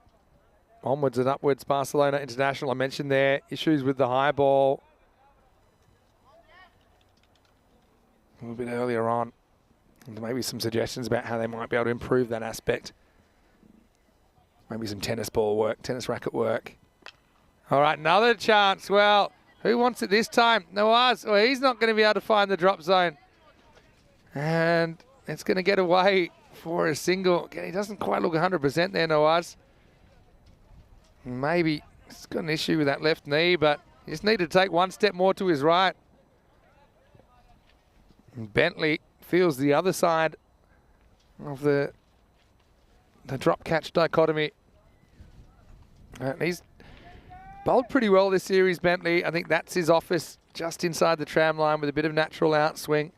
Speaker 1: onwards and upwards, Barcelona International. I mentioned their issues with the high ball a little bit earlier on. And maybe some suggestions about how they might be able to improve that aspect. Maybe some tennis ball work, tennis racket work. All right, another chance. Well, who wants it this time? Nawaz. Well, he's not going to be able to find the drop zone. And it's going to get away for a single. Again, he doesn't quite look 100% there, Nawaz. Maybe he's got an issue with that left knee, but he just needed to take one step more to his right. And Bentley feels the other side of the drop catch dichotomy. And he's bowled pretty well this series, Bentley. I think that's his office, just inside the tram line with a bit of natural outswing.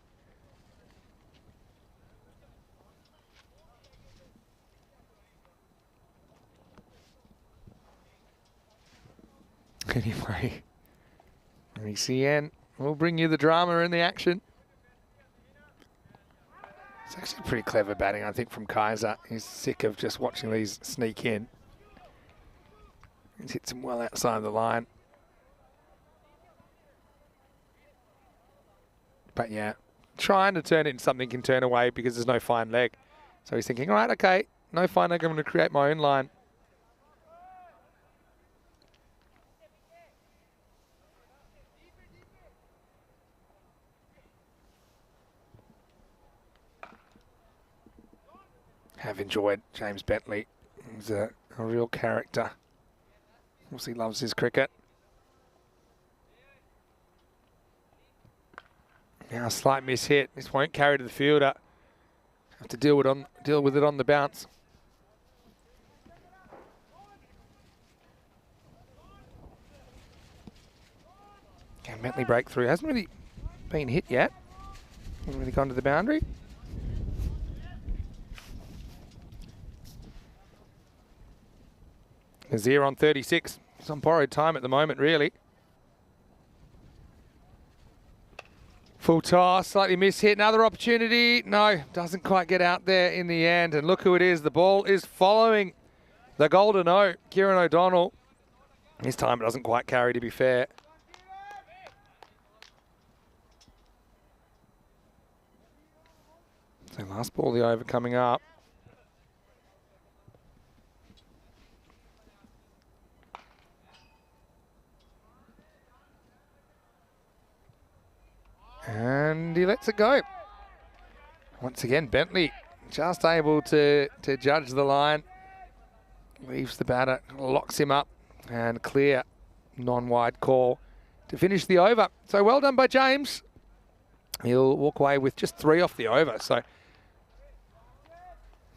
Speaker 1: Anyway, ECN will bring you the drama and the action. It's actually pretty clever batting, I think, from Kaiser. He's sick of just watching these sneak in. He's hit some well outside the line. But yeah, trying to turn it into something he can turn away because there's no fine leg. So he's thinking, all right, okay, no fine leg, I'm going to create my own line. Have enjoyed James Bentley. He's a real character. Obviously loves his cricket. Now a slight miss-hit. This won't carry to the fielder. Have to deal with it on the bounce. Can Bentley break through? Hasn't really been hit yet. Hasn't really gone to the boundary. Nazir on 36. He's on borrowed time at the moment, really. Full toss, slightly mishit. Another opportunity. No, doesn't quite get out there in the end. And look who it is. The ball is following the golden O, Kieran O'Donnell. This time it doesn't quite carry, to be fair. So last ball, the over coming up. And he lets it go. Once again, Bentley just able to judge the line. Leaves the batter, locks him up, and clear non-wide call to finish the over. So well done by James. He'll walk away with just 3 off the over. So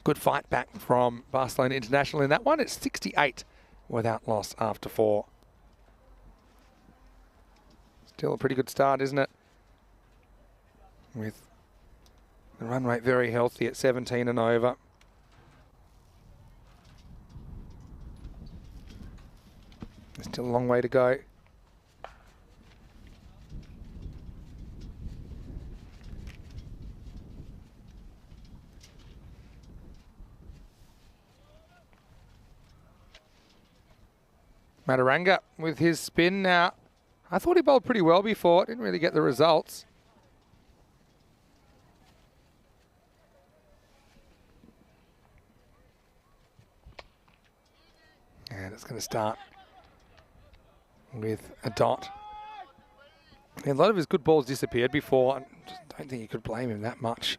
Speaker 1: Good fight back from Barcelona International in that one. It's 68 without loss after 4. Still a pretty good start, isn't it? With the run rate very healthy at 17 and over. There's still a long way to go. Mataranga with his spin now. I thought he bowled pretty well before. Didn't really get the results. And it's going to start with a dot. And a lot of his good balls disappeared before. I just don't think you could blame him that much.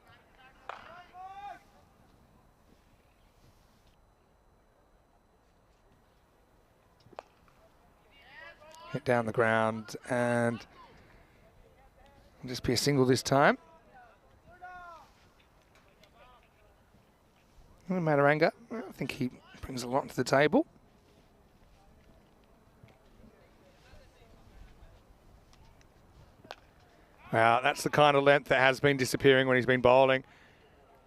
Speaker 1: Hit down the ground and just be a single this time. And Mataranga, I think he brings a lot to the table. Wow, that's the kind of length that has been disappearing when he's been bowling.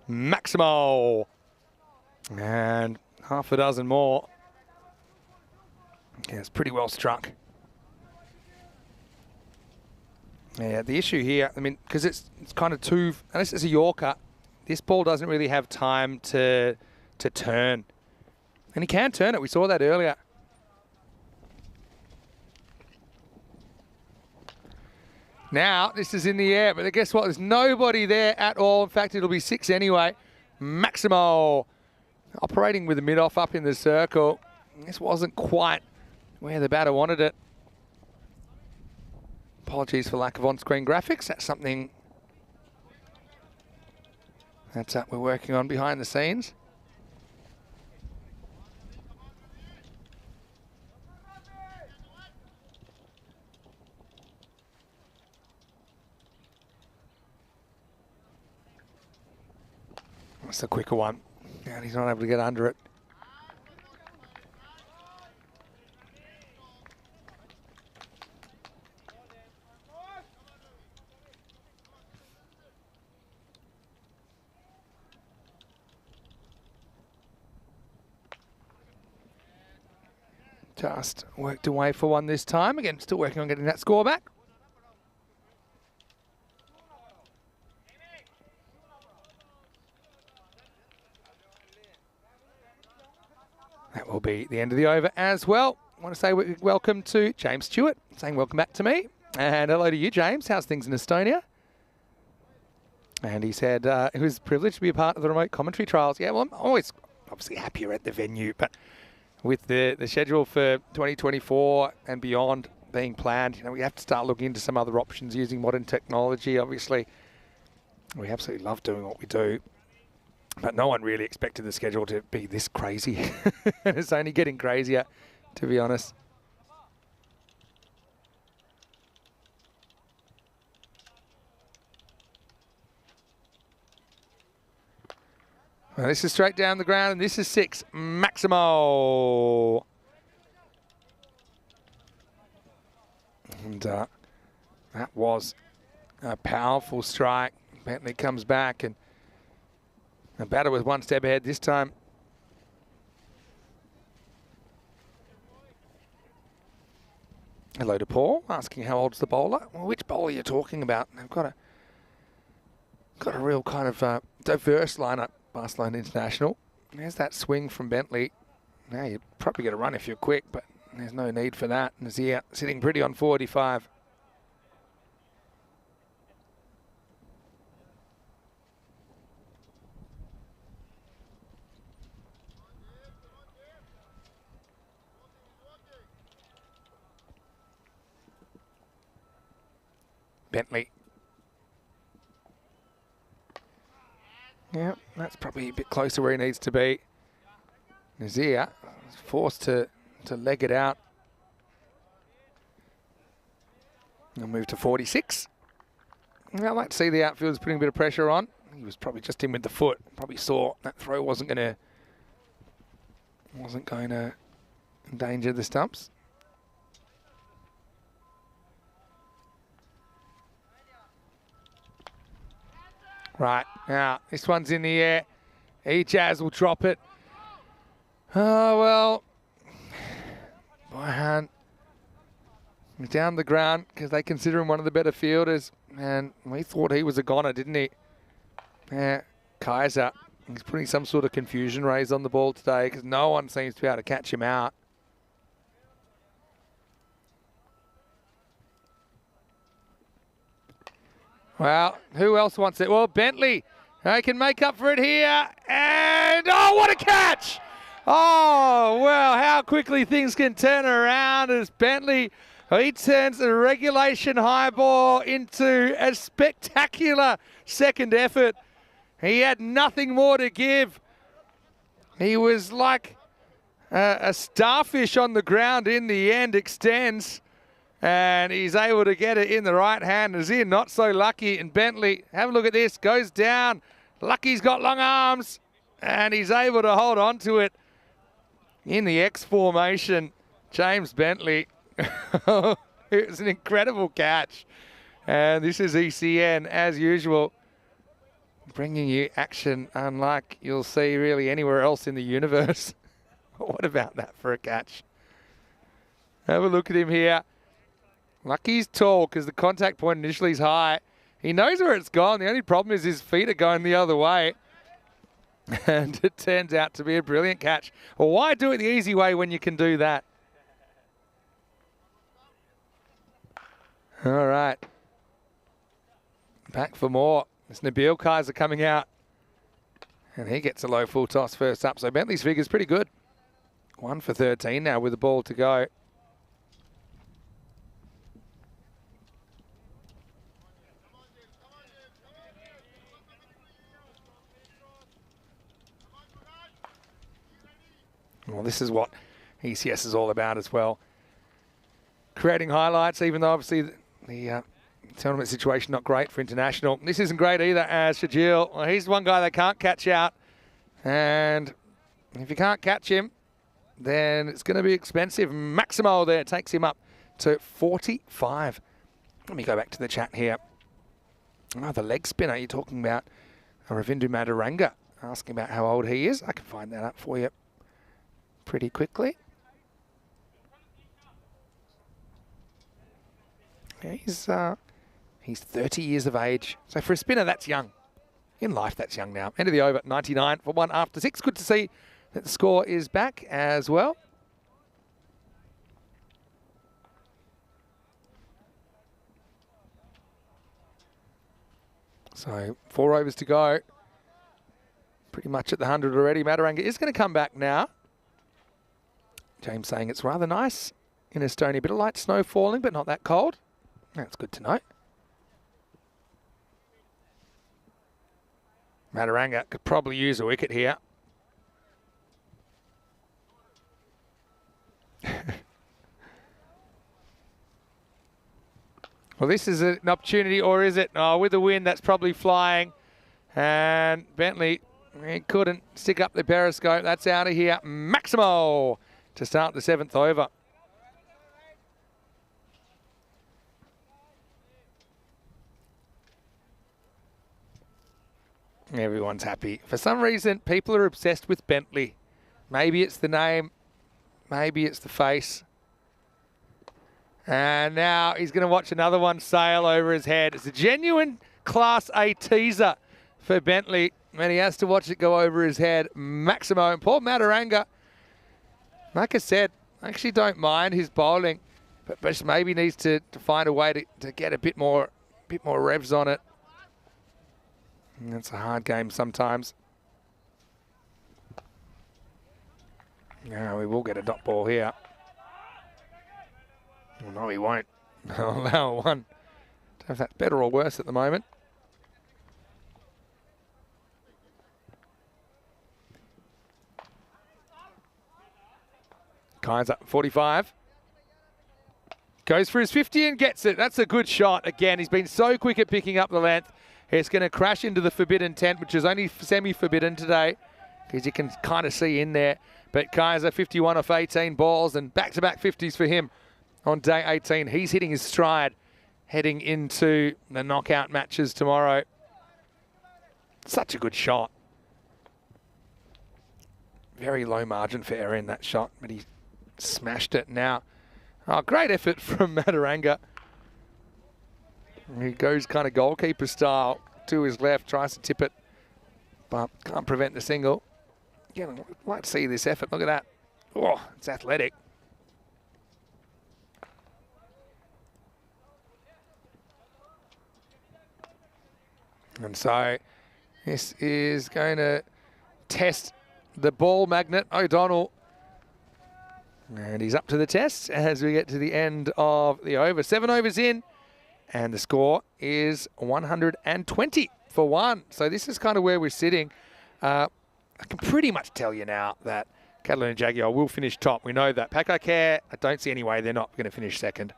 Speaker 1: Maximo. And half a dozen more. Yeah, it's pretty well struck. Yeah, the issue here, I mean, because it's kind of unless it's a Yorker, this ball doesn't really have time to turn. And he can turn it, we saw that earlier. Now, this is in the air, but guess what? There's nobody there at all. In fact, it'll be 6 anyway. Maximo operating with the mid-off up in the circle. This wasn't quite where the batter wanted it. Apologies for lack of on-screen graphics. That's something that's we're working on behind the scenes. That's a quicker one. And he's not able to get under it. Just worked away for one this time. Again, still working on getting that score back. That will be the end of the over as well. I want to say welcome to James Stewart, saying welcome back to me. And hello to you, James. How's things in Estonia? And he said it was privileged to be a part of the remote commentary trials. Yeah, well, I'm always obviously happier at the venue, but with the schedule for 2024 and beyond being planned, we have to start looking into some other options using modern technology. Obviously, we absolutely love doing what we do, but no one really expected the schedule to be this crazy. And it's only getting crazier, to be honest. Well, this is straight down the ground, and this is 6. Maximo. And that was a powerful strike. Bentley comes back, and the batter with one step ahead this time. Hello to Paul, asking how old's the bowler. Well, which bowler are you talking about? They've got a real kind of diverse lineup. Barcelona International. There's that swing from Bentley. Now you'd probably get a run if you're quick, but there's no need for that. Nazir sitting pretty on 45. Bentley. Yeah, that's probably a bit closer where he needs to be. Nazir is forced to leg it out. He'll move to 46. Now, I'd like to see the outfielders putting a bit of pressure on. He was probably just in with the foot. Probably saw that throw wasn't going to endanger the stumps. Right, now this one's in the air. Jazz will drop it. Oh, well. Boyhan is down the ground because they consider him one of the better fielders. And we thought he was a goner, didn't he? Yeah, Kaiser. He's putting some sort of confusion raise on the ball today because no one seems to be able to catch him out. Well, who else wants it? Well, Bentley. They can make up for it here. And, oh, what a catch! Oh, well, how quickly things can turn around as Bentley, he turns a regulation high ball into a spectacular second effort. He had nothing more to give. He was like a starfish on the ground in the end, extends. And he's able to get it in the right hand. Azir not so lucky. And Bentley, have a look at this, goes down. Lucky's got long arms. And he's able to hold on to it in the X formation. James Bentley. It was an incredible catch. And this is ECN, as usual, bringing you action unlike you'll see really anywhere else in the universe. What about that for a catch? Have a look at him here. Lucky's tall because the contact point initially is high. He knows where it's gone. The only problem is his feet are going the other way. And it turns out to be a brilliant catch. Well, why do it the easy way when you can do that? All right. Back for more. It's Nabil Kaiser coming out. And he gets a low full toss first up. So Bentley's figure's pretty good. 1 for 13 now with the ball to go. Well, this is what ECS is all about as well. Creating highlights, even though obviously the tournament situation not great for international. This isn't great either as Shajil. Well, he's one guy that can't catch out. And if you can't catch him, then it's going to be expensive. Maximo there takes him up to 45. Let me go back to the chat here. Oh, the leg spinner you're talking about, Ravindu Madaranga, asking about how old he is. I can find that up for you pretty quickly. Yeah, he's 30 years of age. So for a spinner, that's young. In life, that's young now. End of the over, 99 for 1 after 6. Good to see that the score is back as well. So 4 overs to go. Pretty much at the 100 already. Madaranga is going to come back now. James saying it's rather nice in Estonia. A bit of light snow falling, but not that cold. That's good to know. Madaranga could probably use a wicket here. Well, this is an opportunity, or is it? Oh, with the wind, that's probably flying. And Bentley, he couldn't stick up the periscope. That's out of here. Maximo to start the 7th over. Everyone's happy. For some reason, people are obsessed with Bentley. Maybe it's the name. Maybe it's the face. And now he's going to watch another one sail over his head. It's a genuine Class A teaser for Bentley. And he has to watch it go over his head. Maximo and Paul Madaranga. Like I said, I actually don't mind his bowling, but just maybe needs to find a way to get a bit more revs on it. And it's a hard game sometimes. No, we will get a dot ball here. Well, no, he won't. I'll allow one. Don't know if that's better or worse at the moment. Kaiser, 45. Goes for his 50 and gets it. That's a good shot. Again, he's been so quick at picking up the length. It's going to crash into the forbidden tent, which is only semi-forbidden today, because you can kind of see in there. But Kaiser, 51 off 18 balls, and back-to-back 50s for him on day 18. He's hitting his stride heading into the knockout matches tomorrow. Such a good shot. Very low margin for error in that shot, but he smashed it now. Oh, great effort from Mataranga. He goes kind of goalkeeper style to his left, tries to tip it, but can't prevent the single. Again, I'd like to see this effort. Look at that. Oh, it's athletic. And so this is going to test the ball magnet, O'Donnell. And he's up to the test as we get to the end of the over. 7 overs in, and the score is 120 for 1. So this is kind of where we're sitting. I can pretty much tell you now that Catalina Jaguar will finish top. We know that. Paco Care, I don't see any way they're not going to finish second,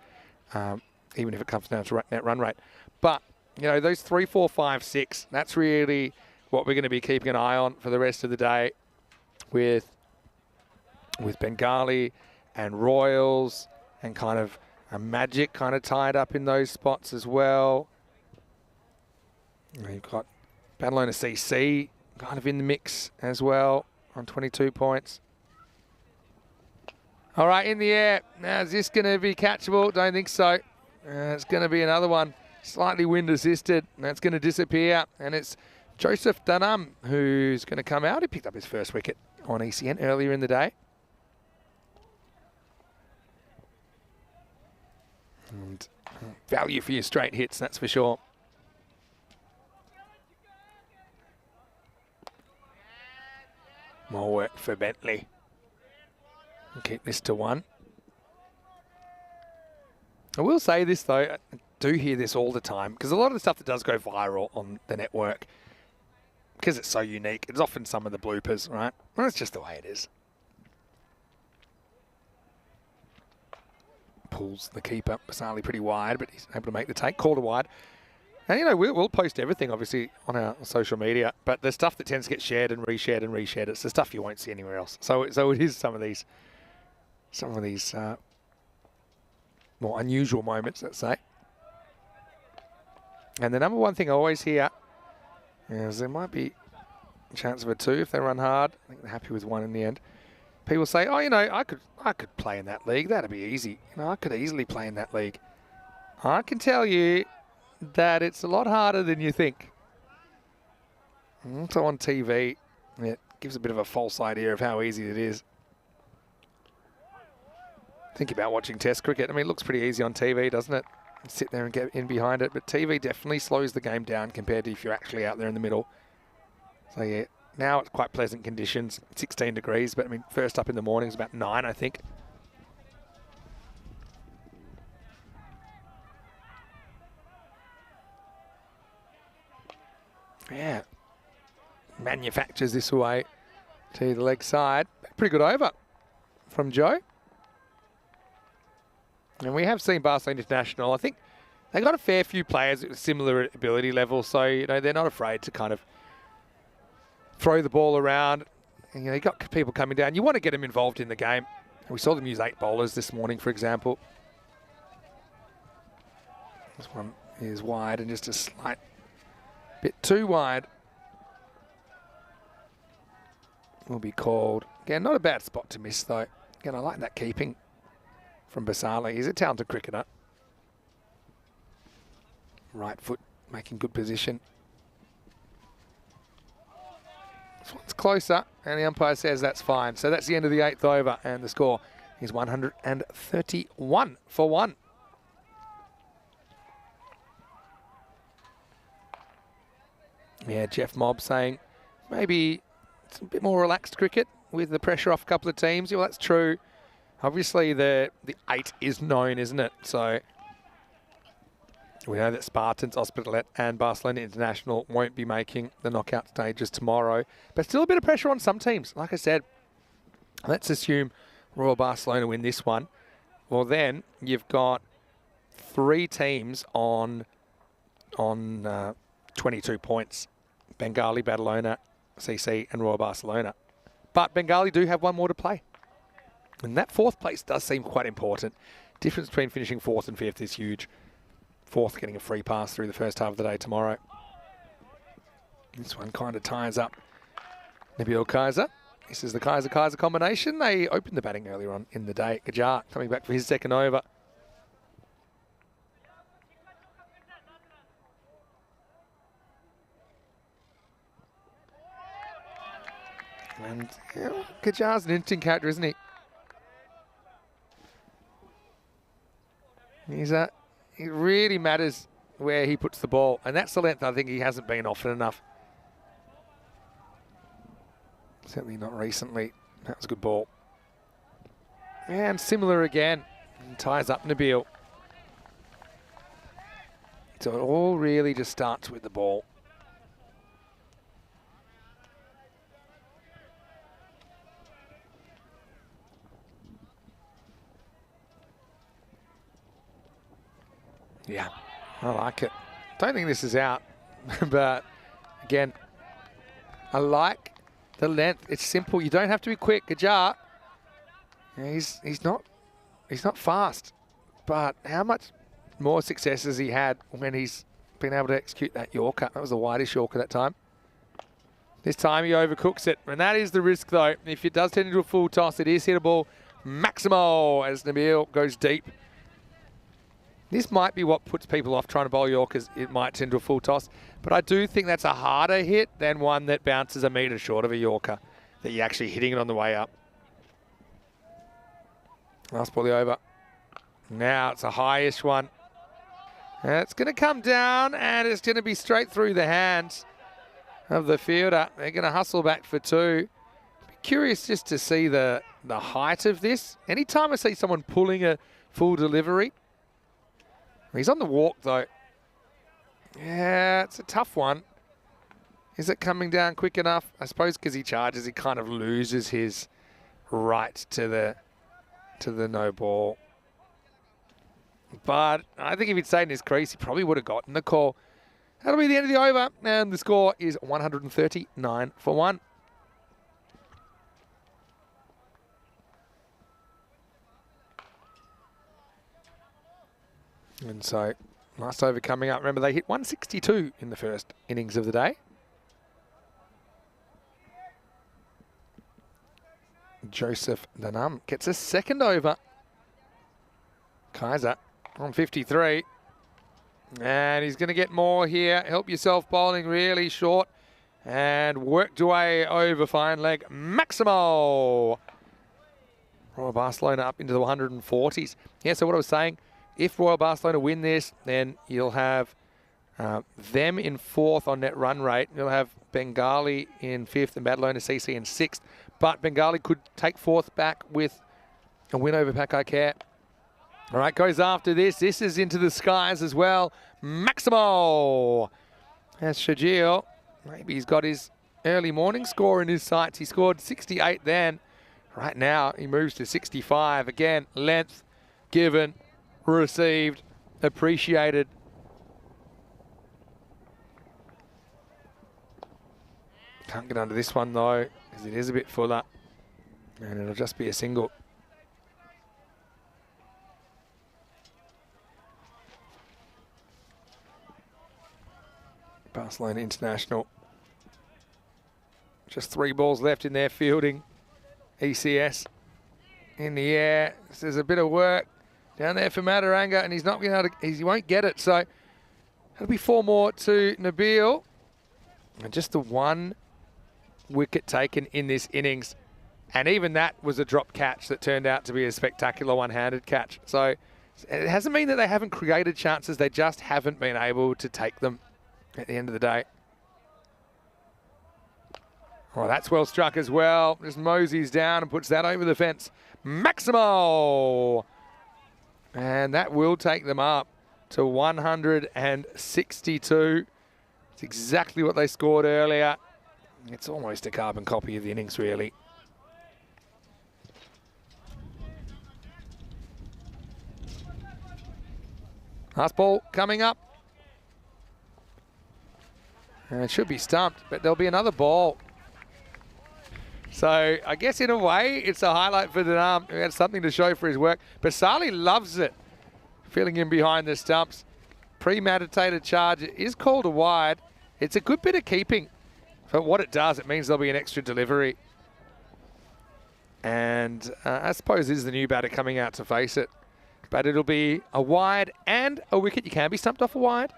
Speaker 1: even if it comes down to net run rate. But, you know, those 3, 4, 5, 6, that's really what we're going to be keeping an eye on for the rest of the day with Bengali and Royals and kind of a Magic kind of tied up in those spots as well. You've got Badalona CC kind of in the mix as well on 22 points. All right, in the air. Now, is this going to be catchable? Don't think so. It's going to be another one, slightly wind assisted. That's going to disappear. And it's Joseph Dunham who's going to come out. He picked up his first wicket on ECN earlier in the day. And value for your straight hits, that's for sure. More work for Bentley. We'll keep this to 1. I will say this, though. I do hear this all the time, because a lot of the stuff that does go viral on the network, because it's so unique, it's often some of the bloopers, right? Well, that's just the way it is. Pulls the keeper, Basali pretty wide, but he's able to make the take, called a wide. And, you know, we'll post everything, obviously, on our social media, but the stuff that tends to get shared and reshared and reshared, it's the stuff you won't see anywhere else. So it is some of these more unusual moments, let's say. And the number one thing I always hear is there might be a chance of a 2 if they run hard. I think they're happy with 1 in the end. People say, oh, you know, I could play in that league. That'd be easy. You know, I could easily play in that league. I can tell you that it's a lot harder than you think. So on TV, it gives a bit of a false idea of how easy it is. Think about watching Test cricket. I mean, it looks pretty easy on TV, doesn't it? Sit there and get in behind it. But TV definitely slows the game down compared to if you're actually out there in the middle. So, yeah, now it's quite pleasant conditions, 16 degrees. But, I mean, first up in the morning is about 9, I think. Yeah. Manufactures this away to the leg side. Pretty good over from Joe. And we have seen Barcelona International. I think they got a fair few players with similar ability level, so you know they're not afraid to kind of throw the ball around. And, you know, you got people coming down. You want to get them involved in the game. And we saw them use 8 bowlers this morning, for example. This one is wide and just a slight bit too wide. Will be called. Again, not a bad spot to miss though. Again, I like that keeping from Basali. He's a talented cricketer. Right foot making good position. This one's closer, and the umpire says that's fine. So that's the end of the 8th over, and the score is 131 for 1. Yeah, Jeff Mobb saying maybe it's a bit more relaxed cricket with the pressure off a couple of teams. Well, that's true. Obviously, the 8 is known, isn't it? So we know that Spartans, Hospitalet and Barcelona International won't be making the knockout stages tomorrow. But still a bit of pressure on some teams. Like I said, let's assume Royal Barcelona win this one. Well, then you've got 3 teams on 22 points. Bengali, Badalona, CC and Royal Barcelona. But Bengali do have one more to play. And that fourth place does seem quite important. Difference between finishing fourth and fifth is huge. Fourth getting a free pass through the first half of the day tomorrow. This one kind of ties up Nabil Kaiser. This is the Kaiser-Kaiser combination. They opened the batting earlier on in the day. Gajar coming back for his second over. And Gajar's an interesting character, isn't he? It really matters where he puts the ball, and that's the length I think he hasn't been often enough. Certainly not recently. That was a good ball. And similar again. And ties up Nabil. So it all really just starts with the ball. Yeah, I like it. Don't think this is out, but again, I like the length. It's simple. You don't have to be quick. Gajar, he's not fast, but how much more success has he had when he's been able to execute that Yorker? That was a wideish Yorker that time. This time he overcooks it, and that is the risk though. If it does turn into a full toss, it is hittable. Maximo as Nabil goes deep. This might be what puts people off trying to bowl Yorkers. It might tend to a full toss. But I do think that's a harder hit than one that bounces a metre short of a Yorker, that you're actually hitting it on the way up. Last ball over. Now it's a highish one. And it's going to come down, and it's going to be straight through the hands of the fielder. They're going to hustle back for two. Be curious just to see the height of this. Anytime I see someone pulling a full delivery, he's on the walk, though. Yeah, it's a tough one. Is it coming down quick enough? I suppose because he charges, he kind of loses his right to the no ball. But I think if he'd stayed in his crease, he probably would have gotten the call. That'll be the end of the over, and the score is 139 for 1. And so, last over coming up. Remember, they hit 162 in the first innings of the day. Joseph Danam gets a second over. Kaiser on 53. And he's going to get more here. Help yourself bowling really short. And worked away over fine leg. Maximo! Royal Barcelona up into the 140s. Yeah, so what I was saying, if Royal Barcelona win this, then you'll have them in fourth on net run rate. You'll have Bengali in fifth and Badalona CC in sixth. But Bengali could take fourth back with a win over Pakai Care. All right, goes after this. This is into the skies as well. Maximo! As Shajil, maybe he's got his early morning score in his sights. He scored 68 then. Right now, he moves to 65. Again, length given, received, appreciated. Can't get under this one though, because it is a bit fuller. And it'll just be a single. Barcelona International. Just 3 balls left in their fielding. ECS in the air. There's a bit of work down there for Mataranga, and he's not going to, he won't get it. So that'll be 4 more to Nabil. And just the 1 wicket taken in this innings. And even that was a drop catch that turned out to be a spectacular one-handed catch. So it hasn't mean that they haven't created chances. They just haven't been able to take them at the end of the day. Oh, that's well struck as well. Just moseys down and puts that over the fence. Maximo! And that will take them up to 162. It's exactly what they scored earlier. It's almost a carbon copy of the innings, really. Last ball coming up. And it should be stumped, but there'll be another ball. So I guess in a way, it's a highlight for Dunham. He had something to show for his work. Basali loves it, filling in behind the stumps. Premeditated charge is called a wide. It's a good bit of keeping. For what it does, it means there'll be an extra delivery. And I suppose this is the new batter coming out to face it. But it'll be a wide and a wicket. You can be stumped off a wide.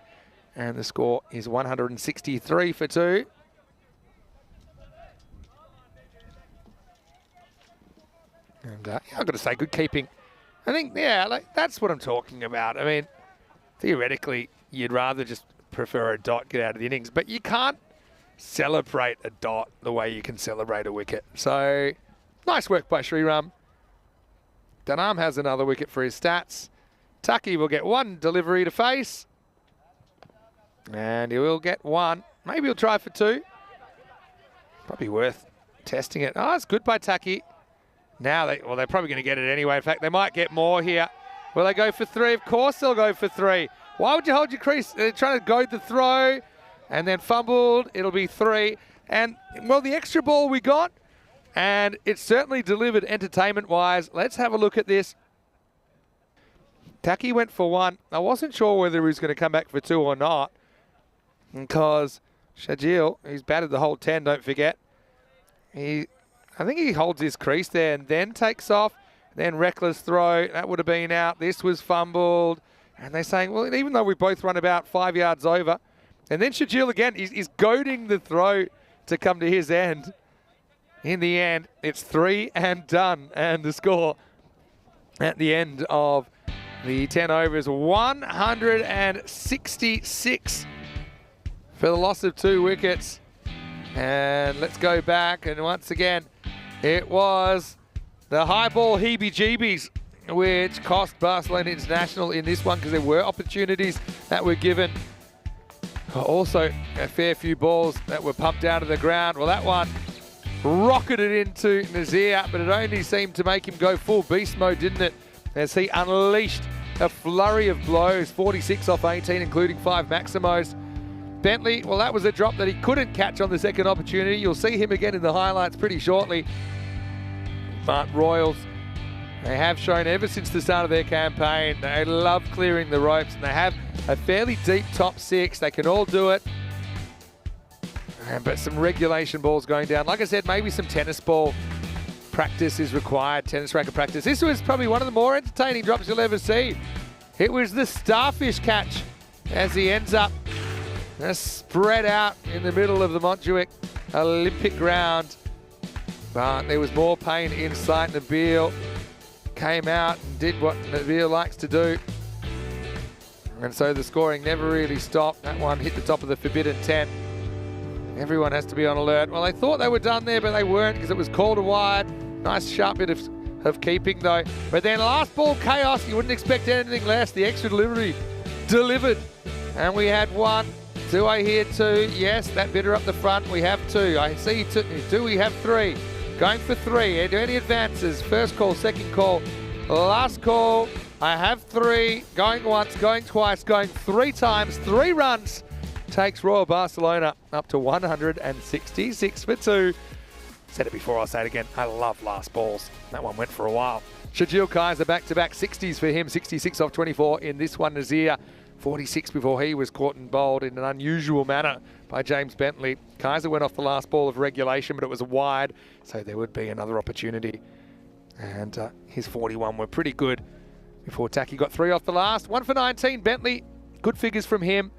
Speaker 1: And the score is 163 for 2. And yeah, I've got to say, good keeping. I think, yeah, like that's what I'm talking about. I mean, theoretically, you'd rather just prefer a dot get out of the innings, but you can't celebrate a dot the way you can celebrate a wicket. So, nice work by Sriram. Dunham has another wicket for his stats. Tucky will get one delivery to face. And he will get one. Maybe he'll try for 2. Probably worth testing it. Oh, it's good by Tucky. Now, they're probably going to get it anyway. In fact, they might get more here. Will they go for 3? Of course they'll go for 3. Why would you hold your crease? They're trying to goad the throw and then fumbled. It'll be 3. And, well, the extra ball we got, and it's certainly delivered entertainment-wise. Let's have a look at this. Tucky went for 1. I wasn't sure whether he was going to come back for 2 or not, because Shajil, who's batted the whole 10, don't forget, I think he holds his crease there and then takes off. Then reckless throw, that would have been out. This was fumbled. And they're saying, well, even though we both run about 5 yards over. And then Shajil again, he's goading the throw to come to his end. In the end, it's 3 and done. And the score at the end of the 10 overs, 166 for the loss of 2 wickets. And let's go back. And once again, it was the high ball heebie-jeebies which cost Barcelona International in this one, because there were opportunities that were given. Also, a fair few balls that were pumped out of the ground. Well, that one rocketed into Nazir, but it only seemed to make him go full beast mode, didn't it? As he unleashed a flurry of blows, 46 off 18, including 5 Maximos. Bentley, well, that was a drop that he couldn't catch on the second opportunity. You'll see him again in the highlights pretty shortly. But Royals, they have shown ever since the start of their campaign, they love clearing the ropes, and they have a fairly deep top 6. They can all do it. But some regulation balls going down. Like I said, maybe some tennis ball practice is required, tennis racket practice. This was probably one of the more entertaining drops you'll ever see. It was the starfish catch as he ends up spread out in the middle of the Montjuic Olympic ground. But there was more pain in sight. Nabil came out and did what Nabil likes to do. And so the scoring never really stopped. That one hit the top of the forbidden 10. Everyone has to be on alert. Well, they thought they were done there, but they weren't, because it was called a wide. Nice sharp bit of keeping, though. But then last ball chaos. You wouldn't expect anything less. The extra delivery delivered. And we had 1. Do I hear 2? Yes, that bidder up the front. We have 2. I see 2. Do we have 3? Going for 3. Do any advances? First call, second call, last call. I have 3. Going once, going twice, going 3 times. 3 runs takes Royal Barcelona up to 166 for 2. Said it before, I'll say it again. I love last balls. That one went for a while. Shajil Kaiser back-to-back 60s for him. 66 off 24 in this one. Nazir 46 before he was caught and bowled in an unusual manner by James Bentley. Kaiser went off the last ball of regulation, but it was wide, so there would be another opportunity. And his 41 were pretty good before Taki got 3 off the last. 1 for 19, Bentley. Good figures from him.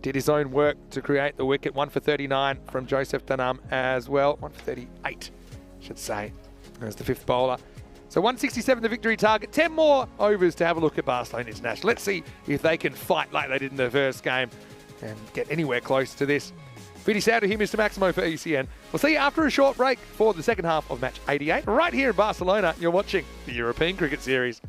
Speaker 1: Did his own work to create the wicket. 1 for 39 from Joseph Dunham as well. 1 for 38, I should say, as the 5th bowler. So 167 the victory target. 10 more overs to have a look at Barcelona International. Let's see if they can fight like they did in the first game and get anywhere close to this. Finish out to him, Mr. Maximo for ECN. We'll see you after a short break for the second half of match 88. Right here in Barcelona, you're watching the European Cricket Series.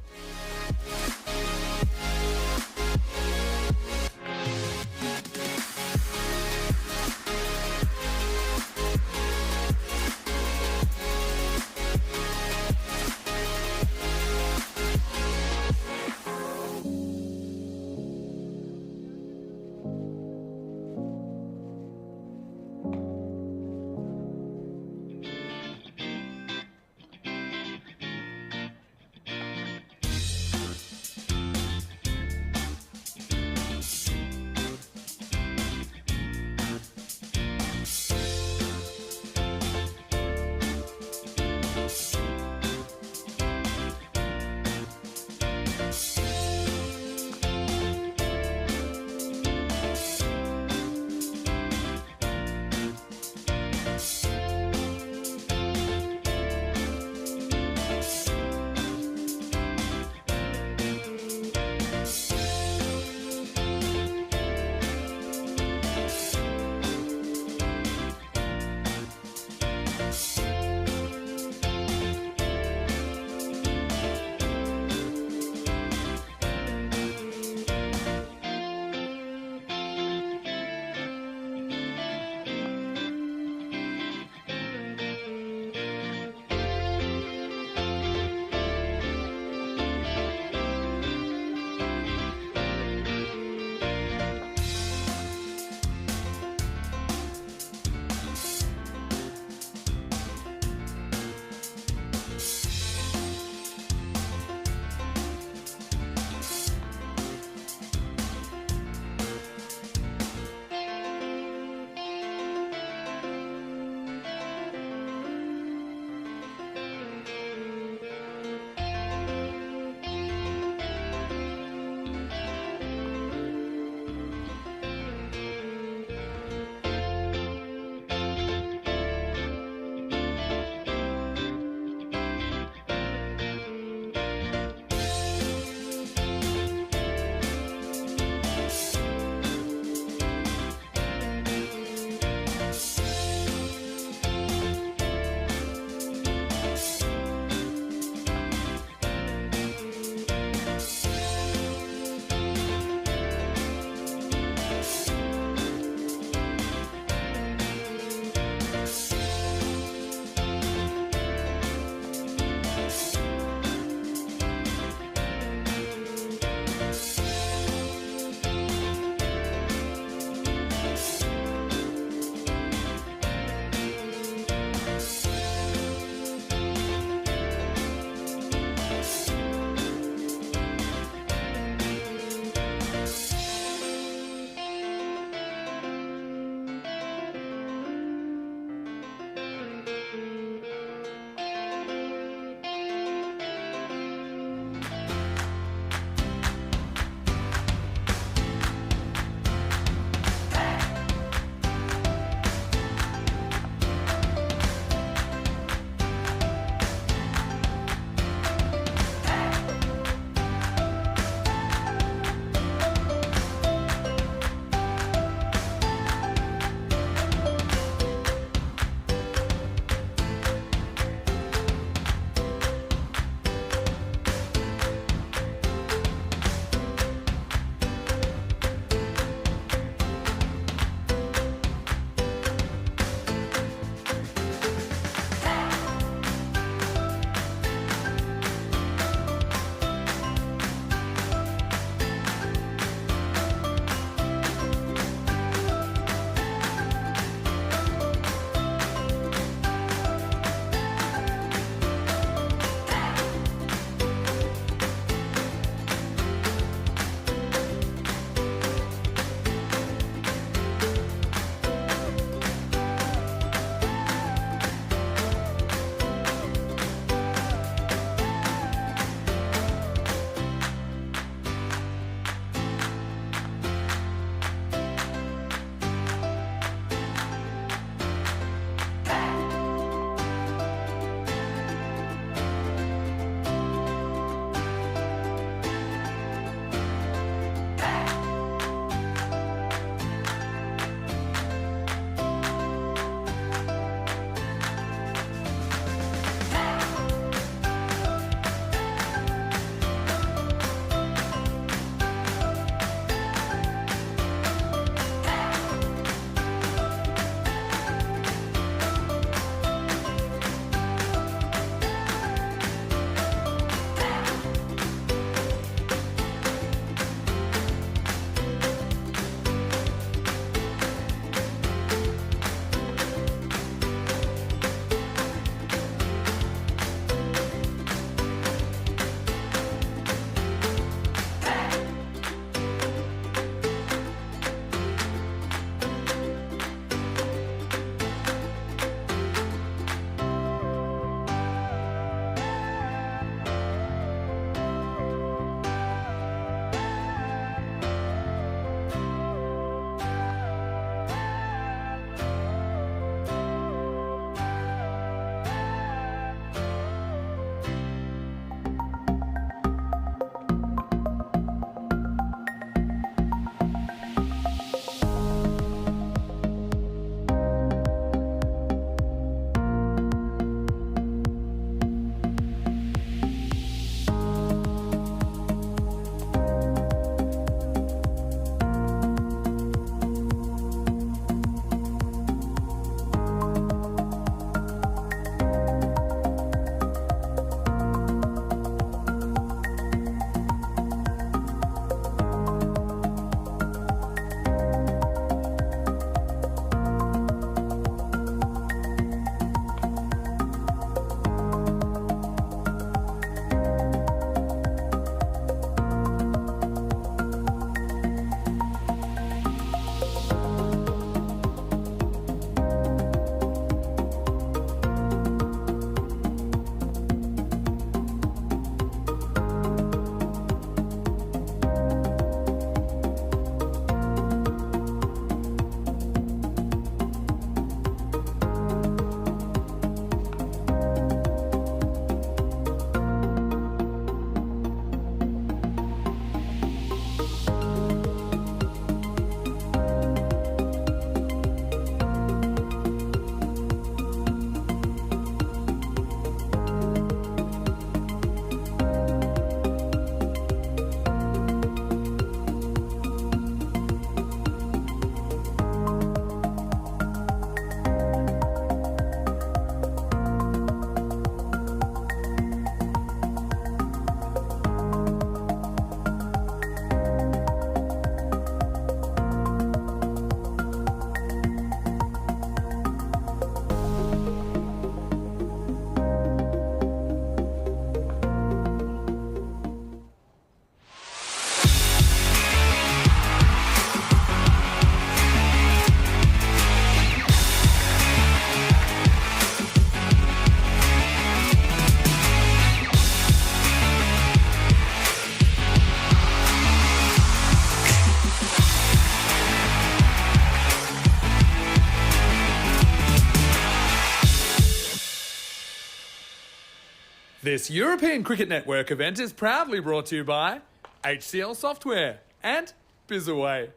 Speaker 2: This European Cricket Network event is proudly brought to you by HCL Software and Bizaway.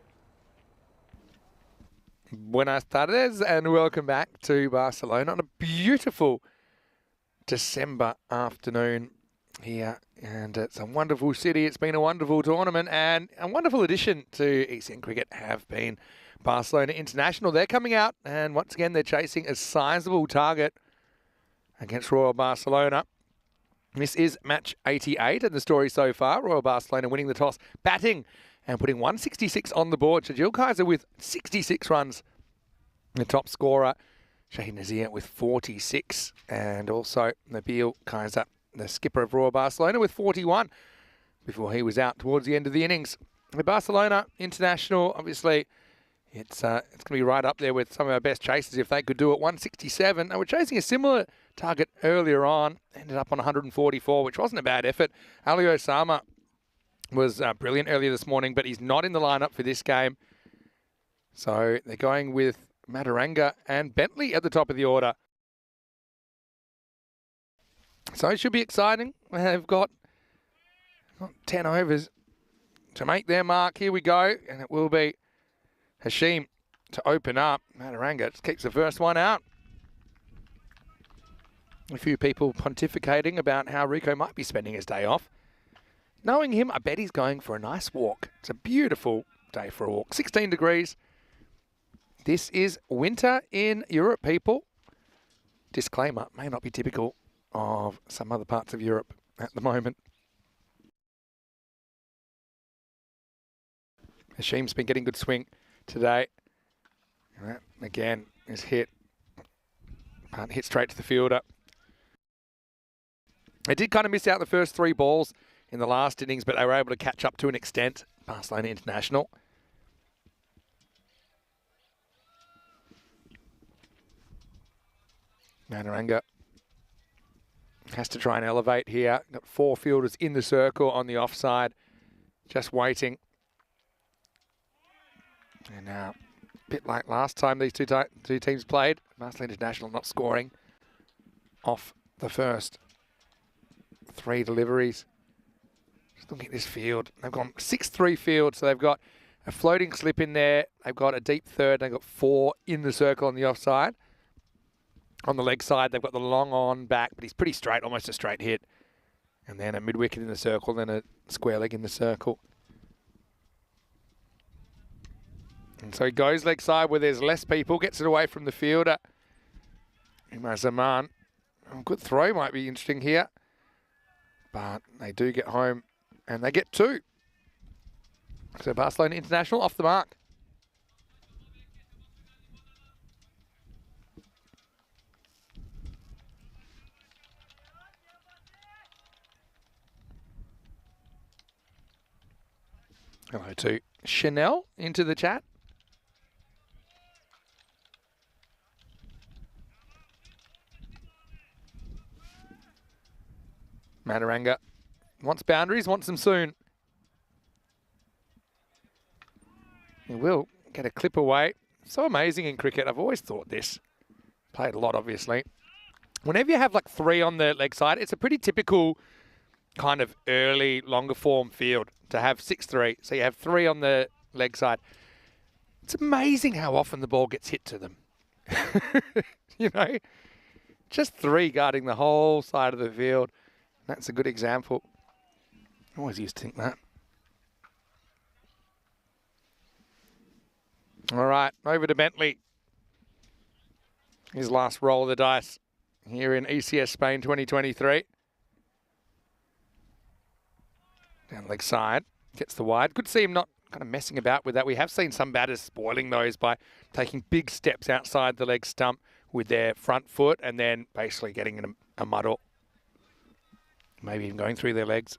Speaker 1: Buenas tardes and welcome back to Barcelona on a beautiful December afternoon here. And it's a wonderful city. It's been a wonderful tournament and a wonderful addition to ECN Cricket have been Barcelona International. They're coming out and once again they're chasing a sizable target against Royal Barcelona. This is match 88 and the story so far, Royal Barcelona winning the toss, batting and putting 166 on the board. Shajil Kaiser with 66 runs. The top scorer, Shahid Nazir with 46. And also Nabil Kaiser, the skipper of Royal Barcelona, with 41 before he was out towards the end of the innings. The Barcelona International, obviously, it's going to be right up there with some of our best chasers if they could do it. 167. They were chasing a similar target earlier on. Ended up on 144, which wasn't a bad effort. Ali Osama was brilliant earlier this morning, but he's not in the lineup for this game. So they're going with Mataranga and Bentley at the top of the order. So it should be exciting. They've got 10 overs to make their mark. Here we go. And it will be Hashim to open up. Mataranga just keeps the first one out. A few people pontificating about how Rico might be spending his day off. Knowing him, I bet he's going for a nice walk. It's a beautiful day for a walk. 16 degrees. This is winter in Europe, people. Disclaimer, may not be typical of some other parts of Europe at the moment. Hashim's been getting good swing today. And that, again, is hit. But hit straight to the fielder. They did kind of miss out the first 3 balls in the last innings, but they were able to catch up to an extent. Barcelona International. Mataranga has to try and elevate here. Got 4 fielders in the circle on the offside, just waiting. And now, a bit like last time these two teams played, Barcelona International not scoring off the first 3 deliveries. Just looking at this field, they've gone 6-3 field, so they've got a floating slip in there. They've got a deep third. They've got 4 in the circle on the offside. On the leg side, they've got the long on back, but he's pretty straight, almost a straight hit. And then a mid-wicket in the circle, then a square leg in the circle. And so he goes leg side where there's less people, gets it away from the fielder. Umar Zaman. Oh, good throw might be interesting here. But they do get home and they get 2. So Barcelona International off the mark. Hello to Chanel into the chat. Mataranga wants boundaries, wants them soon. He will get a clip away. So amazing in cricket. I've always thought this. Played a lot, obviously. Whenever you have like 3 on the leg side, it's a pretty typical kind of early, longer form field to have 6-3. So you have 3 on the leg side. It's amazing how often the ball gets hit to them. You know, just 3 guarding the whole side of the field. That's a good example. I always used to think that. All right, over to Bentley. His last roll of the dice here in ECS Spain 2023. Down leg side, gets the wide. Good to see him not kind of messing about with that. We have seen some batters spoiling those by taking big steps outside the leg stump with their front foot and then basically getting in a muddle. Maybe even going through their legs.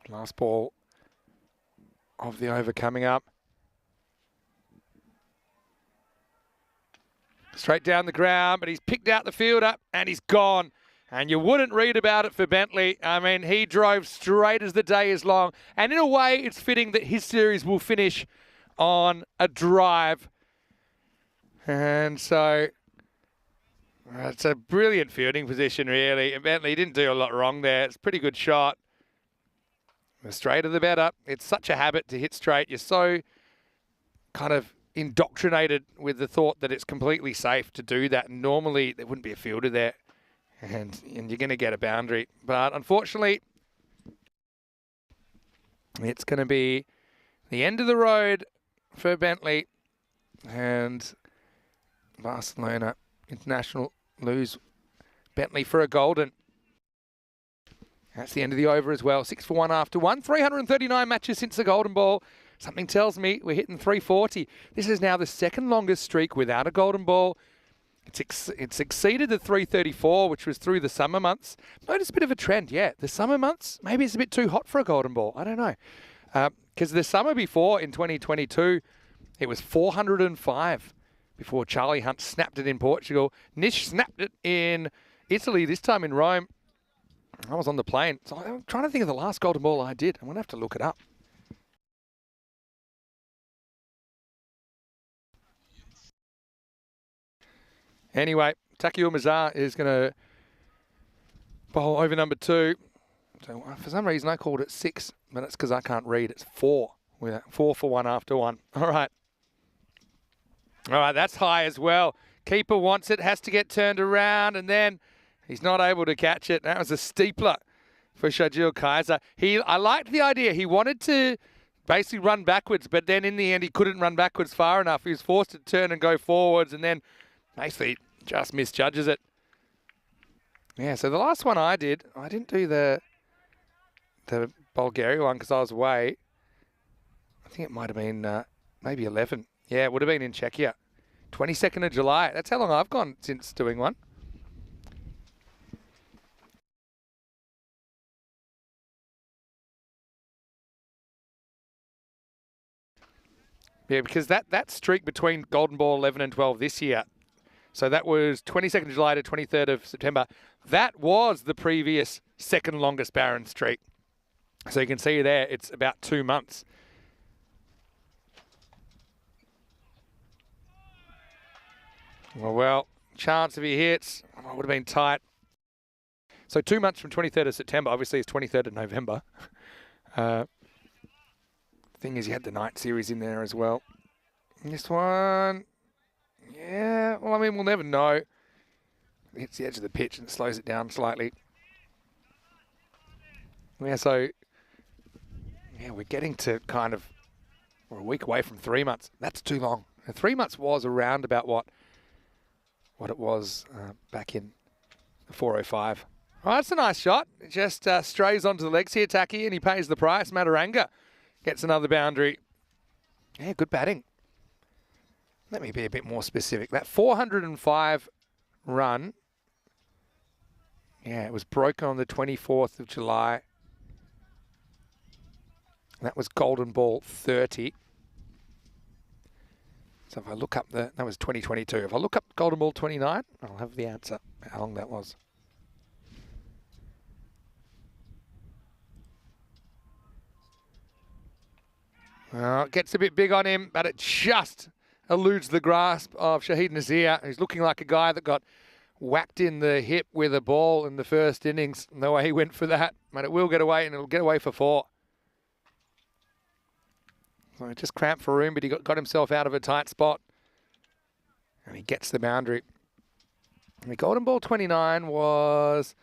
Speaker 1: Last ball of the over coming up. Straight down the ground, but he's picked out the fielder and he's gone. And you wouldn't read about it for Bentley. I mean, he drove straight as the day is long. And in a way, it's fitting that his series will finish on a drive. And so it's a brilliant fielding position, really. And Bentley didn't do a lot wrong there. It's a pretty good shot. The straighter the better. It's such a habit to hit straight. You're so kind of indoctrinated with the thought that it's completely safe to do that. Normally, there wouldn't be a fielder there. And you're going to get a boundary. But unfortunately, it's going to be the end of the road for Bentley. And Barcelona International lose Bentley for a golden. That's the end of the over as well. 6 for 1 after 1. 339 matches since the golden ball. Something tells me we're hitting 340. This is now the second longest streak without a golden ball. It's exceeded the 334, which was through the summer months. Notice a bit of a trend, yeah. The summer months, maybe it's a bit too hot for a golden ball. I don't know. Because the summer before, in 2022, it was 405 before Charlie Hunt snapped it in Portugal. Nish snapped it in Italy, this time in Rome. I was on the plane. So I'm trying to think of the last golden ball I did. I'm going to have to look it up. Anyway, Takeo Mazar is going to bowl over number 2. So for some reason I called it 6, but that's because I can't read. It's 4. 4 for 1 after 1. All right. All right, that's high as well. Keeper wants it, has to get turned around, and then he's not able to catch it. That was a steepler for Shajil Kaiser. I liked the idea. He wanted to basically run backwards, but then in the end he couldn't run backwards far enough. He was forced to turn and go forwards, and then basically just misjudges it. Yeah, so the last one I didn't do the Bulgaria one because I was away. I think it might have been maybe 11. Yeah, it would have been in Czechia. 22nd of July. That's how long I've gone since doing one. Yeah, because that streak between Golden Ball 11 and 12 this year, so that was 22nd of July to 23rd of September. That was the previous second longest Barron streak. So you can see there, it's about 2 months. Well, chance if he hits, would have been tight. So 2 months from 23rd of September, obviously it's 23rd of November. Thing is, you had the night series in there as well. And this one, yeah, well, I mean, we'll never know. It hits the edge of the pitch and slows it down slightly. Yeah, so, yeah, we're getting to kind of, we're a week away from 3 months. That's too long. And 3 months was around about what it was back in the 405. Oh, that's a nice shot. It just strays onto the legs here, Taki, and he pays the price. Mataranga gets another boundary. Yeah, good batting. Let me be a bit more specific. That 405 run, yeah, it was broken on the 24th of July. That was Golden Ball 30. So if I look up that was 2022. If I look up Golden Ball 29, I'll have the answer, how long that was. Well, it gets a bit big on him, but it just eludes the grasp of Shahid Nazir, who's looking like a guy that got whacked in the hip with a ball in the first innings. No way he went for that, but it will get away, and it'll get away for 4. So it just cramped for room, but he got himself out of a tight spot. And he gets the boundary. And the Golden Ball 29 was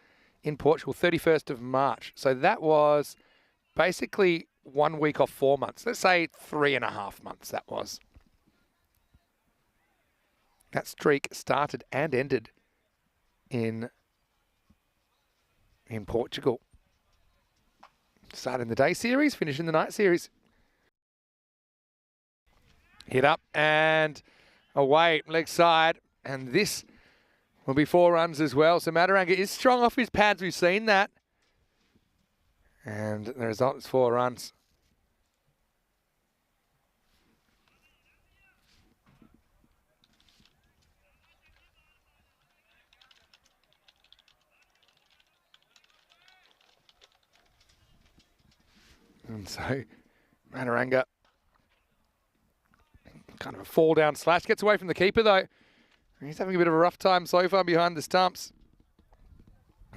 Speaker 1: in Portugal, 31st of March. So that was basically 1 week off 4 months. Let's say 3.5 months that was. That streak started and ended in Portugal. Started in the day series, finished in the night series. Hit up and away, leg side. And this will be 4 runs as well. So Mataranga is strong off his pads. We've seen that. And the result is 4 runs. And so Mataranga kind of a fall down slash. Gets away from the keeper though. He's having a bit of a rough time so far behind the stumps.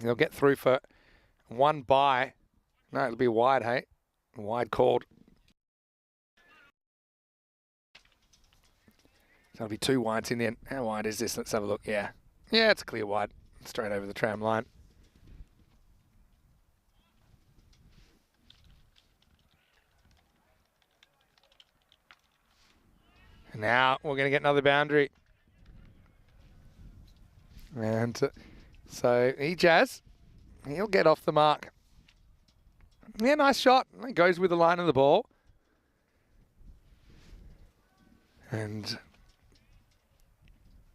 Speaker 1: He'll get through for one bye. No, it'll be wide, hey? Wide called. So it'll be 2 wides in the end. How wide is this? Let's have a look. Yeah. Yeah, it's a clear wide. Straight over the tram line. And now we're going to get another boundary. And so Jazz, he'll get off the mark. Yeah, nice shot. He goes with the line of the ball. And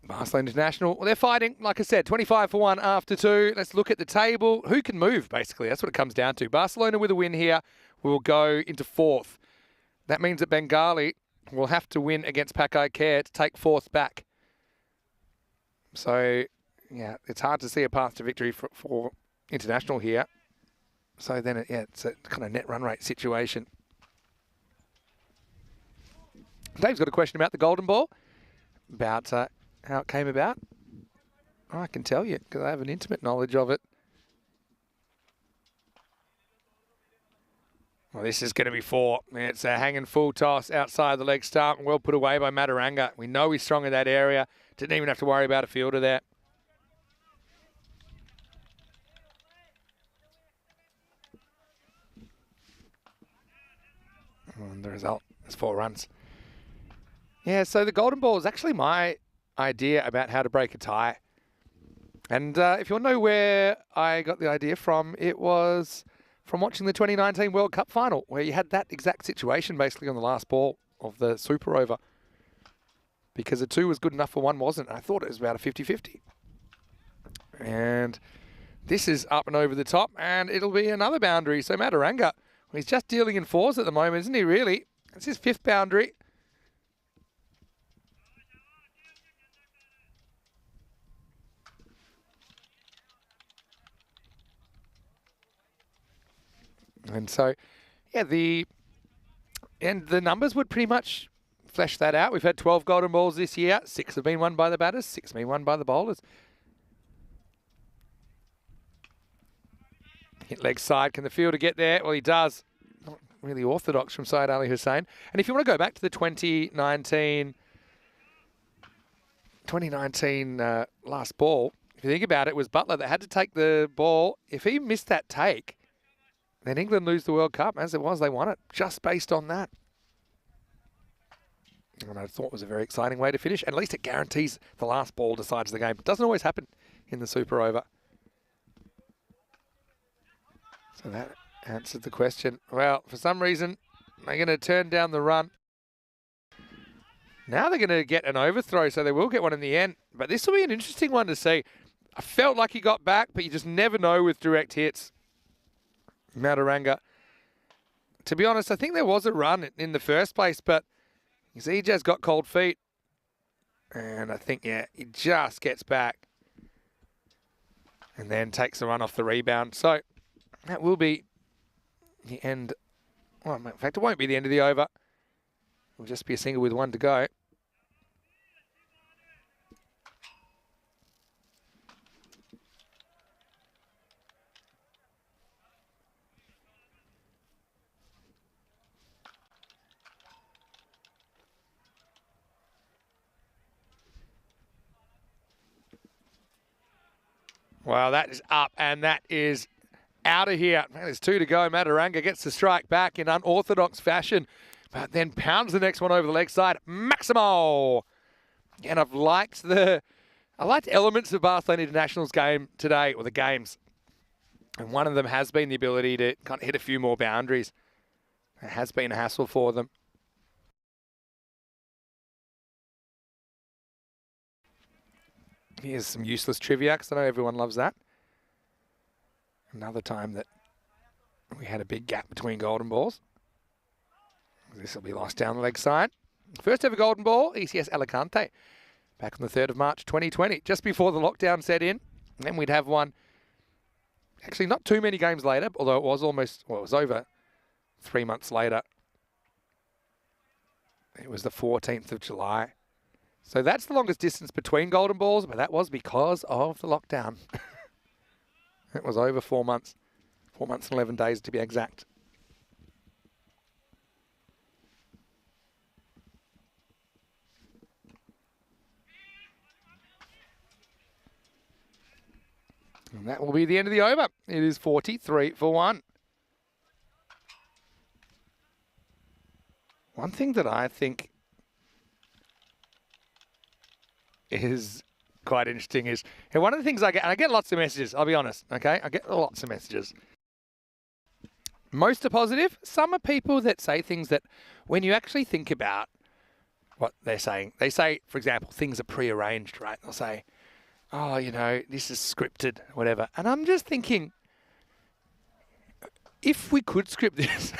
Speaker 1: Barcelona International, well, they're fighting, like I said, 25 for 1 after 2. Let's look at the table. Who can move, basically? That's what it comes down to. Barcelona with a win here will go into 4th. That means that Bengali will have to win against Pakai Care to take 4th back. So, yeah, it's hard to see a path to victory for International here. So then, it's a kind of net run rate situation. Dave's got a question about the golden ball, about how it came about. I can tell you, because I have an intimate knowledge of it. Well, this is going to be 4. It's a hanging full toss outside the leg stump, well put away by Mataranga. We know he's strong in that area. Didn't even have to worry about a fielder there. And the result is 4 runs. Yeah, so the golden ball is actually my idea about how to break a tie. And if you want to know where I got the idea from, it was from watching the 2019 World Cup final, where you had that exact situation basically on the last ball of the super over. Because a 2 was good enough for 1 wasn't. I thought it was about a 50-50. And this is up and over the top, and it'll be another boundary. So Mataranga, he's just dealing in 4s at the moment, isn't he, really? It's his 5th boundary. And so, yeah, the numbers would pretty much flesh that out. We've had 12 golden balls this year. 6 have been won by the batters, 6 have been won by the bowlers. Hit leg side. Can the fielder get there? Well, he does. Not really orthodox from Syed Ali Hussain. And if you want to go back to the 2019 last ball, if you think about it, it was Butler that had to take the ball. If he missed that take, then England lose the World Cup. As it was, they won it just based on that. And I thought it was a very exciting way to finish. And at least it guarantees the last ball decides the game. It doesn't always happen in the super over. So that answered the question. Well, for some reason, they're going to turn down the run. Now they're going to get an overthrow, so they will get one in the end. But this will be an interesting one to see. I felt like he got back, but you just never know with direct hits. Mataranga. To be honest, I think there was a run in the first place, but you see, he just got cold feet. And I think, yeah, he just gets back and then takes the run off the rebound. So that will be the end. Well, in fact, it won't be the end of the over. It'll just be a single with 1 to go. Well, that is up, and that is out of here. There's 2 to go. Mataranga gets the strike back in unorthodox fashion, but then pounds the next one over the leg side. Maximo! And I've liked elements of Barcelona International's game today, or the games. And one of them has been the ability to kind of hit a few more boundaries. It has been a hassle for them. Here's some useless trivia, because I know everyone loves that. Another time that we had a big gap between golden balls. This will be lost down the leg side. First ever golden ball, ECS Alicante, back on the 3rd of March 2020, just before the lockdown set in. And then we'd have one, actually not too many games later, although it was over 3 months later. It was the 14th of July. So that's the longest distance between golden balls, but that was because of the lockdown. It was over 4 months. 4 months and 11 days to be exact. And that will be the end of the over. It is 43 for 1. One thing that I think is quite interesting is, and one of the things I get lots of messages, I'll be honest, okay? I get lots of messages. Most are positive. Some are people that say things that when you actually think about what they're saying, they say, for example, things are prearranged, right? They'll say, oh, you know, this is scripted, whatever. And I'm just thinking, if we could script this,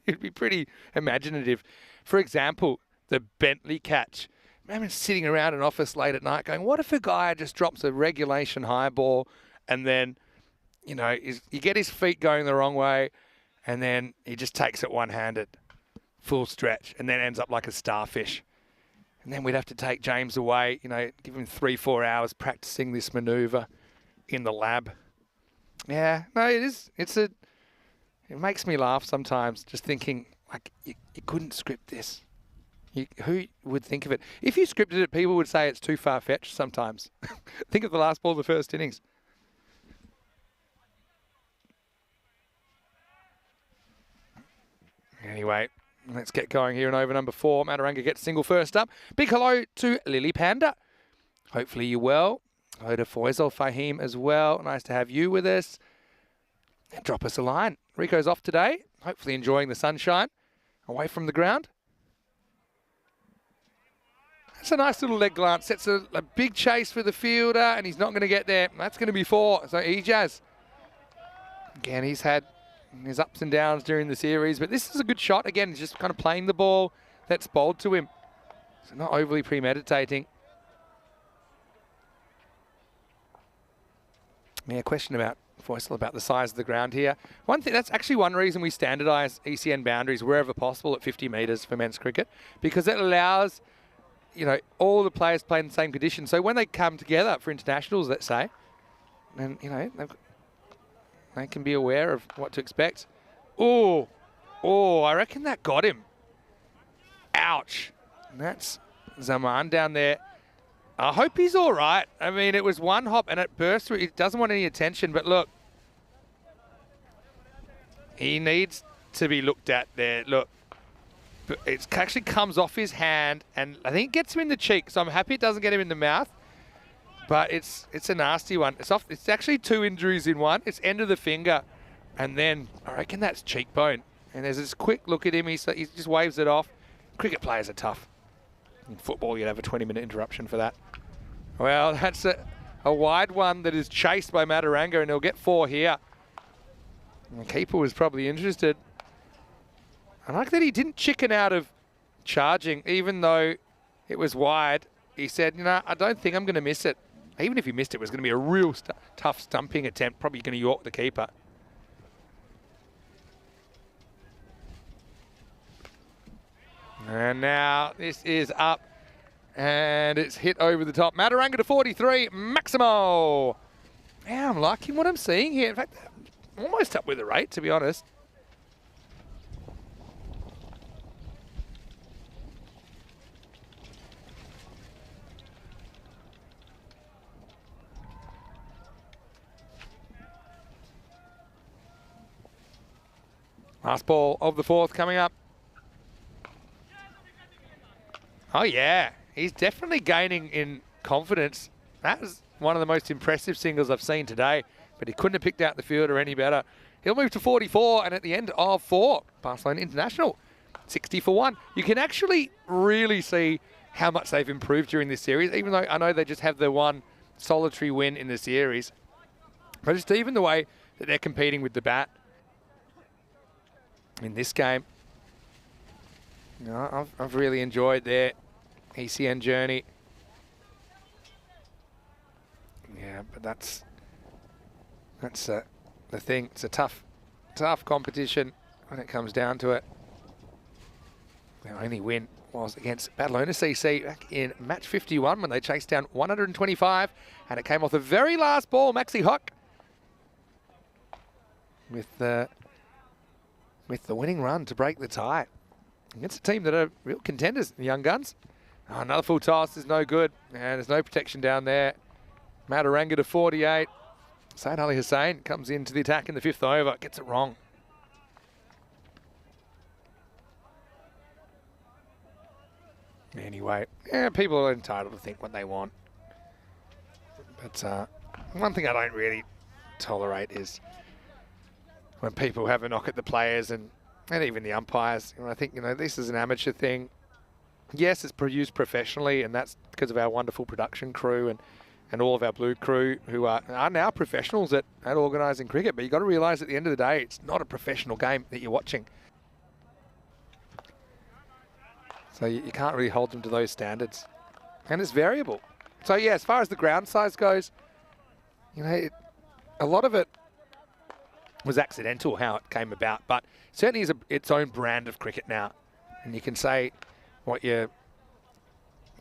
Speaker 1: it'd be pretty imaginative. For example, the Bentley catch. Imagine sitting around an office late at night going, what if a guy just drops a regulation high ball and then, you know, you get his feet going the wrong way and then he just takes it one-handed, full stretch, and then ends up like a starfish. And then we'd have to take James away, you know, give him 3-4 hours practicing this maneuver in the lab. Yeah, no, it is. It makes me laugh sometimes just thinking, like, you couldn't script this. Who would think of it? If you scripted it, people would say it's too far-fetched sometimes. Think of the last ball of the first innings. Anyway, let's get going here in over number 4. Mataranga gets single first up. Big hello to Lily Panda. Hopefully you're well. Hello to Faisal Fahim as well. Nice to have you with us. And drop us a line. Rico's off today. Hopefully enjoying the sunshine away from the ground. That's a nice little leg glance. Sets a big chase for the fielder, and he's not going to get there. That's going to be 4. So Ejaz. Again, he's had his ups and downs during the series, but this is a good shot. Again, he's just kind of playing the ball that's bowled to him. So not overly premeditating. Yeah, question about Faisal about the size of the ground here. One thing, that's actually one reason we standardise ECN boundaries wherever possible at 50 metres for men's cricket, because it allows, you know, all the players play in the same conditions. So when they come together for internationals, let's say, and, you know, they can be aware of what to expect. Oh, I reckon that got him. Ouch. And that's Zaman down there. I hope he's all right. I mean, it was one hop and it burst through. He doesn't want any attention, but look. He needs to be looked at there. Look. It actually comes off his hand and I think it gets him in the cheek. So I'm happy it doesn't get him in the mouth. But it's a nasty one. It's actually 2 injuries in one. It's end of the finger. And then I reckon that's cheekbone. And there's this quick look at him. He just waves it off. Cricket players are tough. In football, you'd have a 20-minute interruption for that. Well, that's a wide one that is chased by Mataranga, and he'll get 4 here. And the keeper was probably interested. I like that he didn't chicken out of charging, even though it was wide. He said, you know, I don't think I'm going to miss it. Even if he missed it, it was going to be a real tough stumping attempt, probably going to york the keeper. And now this is up, and it's hit over the top. Mataranga to 43, Maximo. Yeah, I'm liking what I'm seeing here. In fact, almost up with the rate, to be honest. Last ball of the 4th coming up. Oh, yeah. He's definitely gaining in confidence. That was one of the most impressive singles I've seen today, but he couldn't have picked out the fielder any better. He'll move to 44, and at the end of 4, Barcelona International, 60 for 1. You can actually really see how much they've improved during this series, even though I know they just have the one solitary win in the series. But just even the way that they're competing with the bat in this game. No, I've really enjoyed their ECN journey. Yeah, but that's the thing. It's a tough competition when it comes down to it. Their only win was against Badalona CC back in match 51 when they chased down 125, and it came off the very last ball. Maxi Hock with the winning run to break the tie against a team that are real contenders, the Young Guns. Oh, another full toss is no good, and there's no protection down there. Mataranga to 48. Said Ali Hussein comes into the attack in the 5th over, gets it wrong. Anyway, yeah, people are entitled to think what they want. But one thing I don't really tolerate is when people have a knock at the players and even the umpires. I think, this is an amateur thing. Yes, it's produced professionally, and that's because of our wonderful production crew and all of our blue crew who are now professionals at organising cricket. But you've got to realise at the end of the day, it's not a professional game that you're watching. So you can't really hold them to those standards. And it's variable. So, yeah, as far as the ground size goes, a lot of it was accidental how it came about. But certainly is its own brand of cricket now. And you can say what you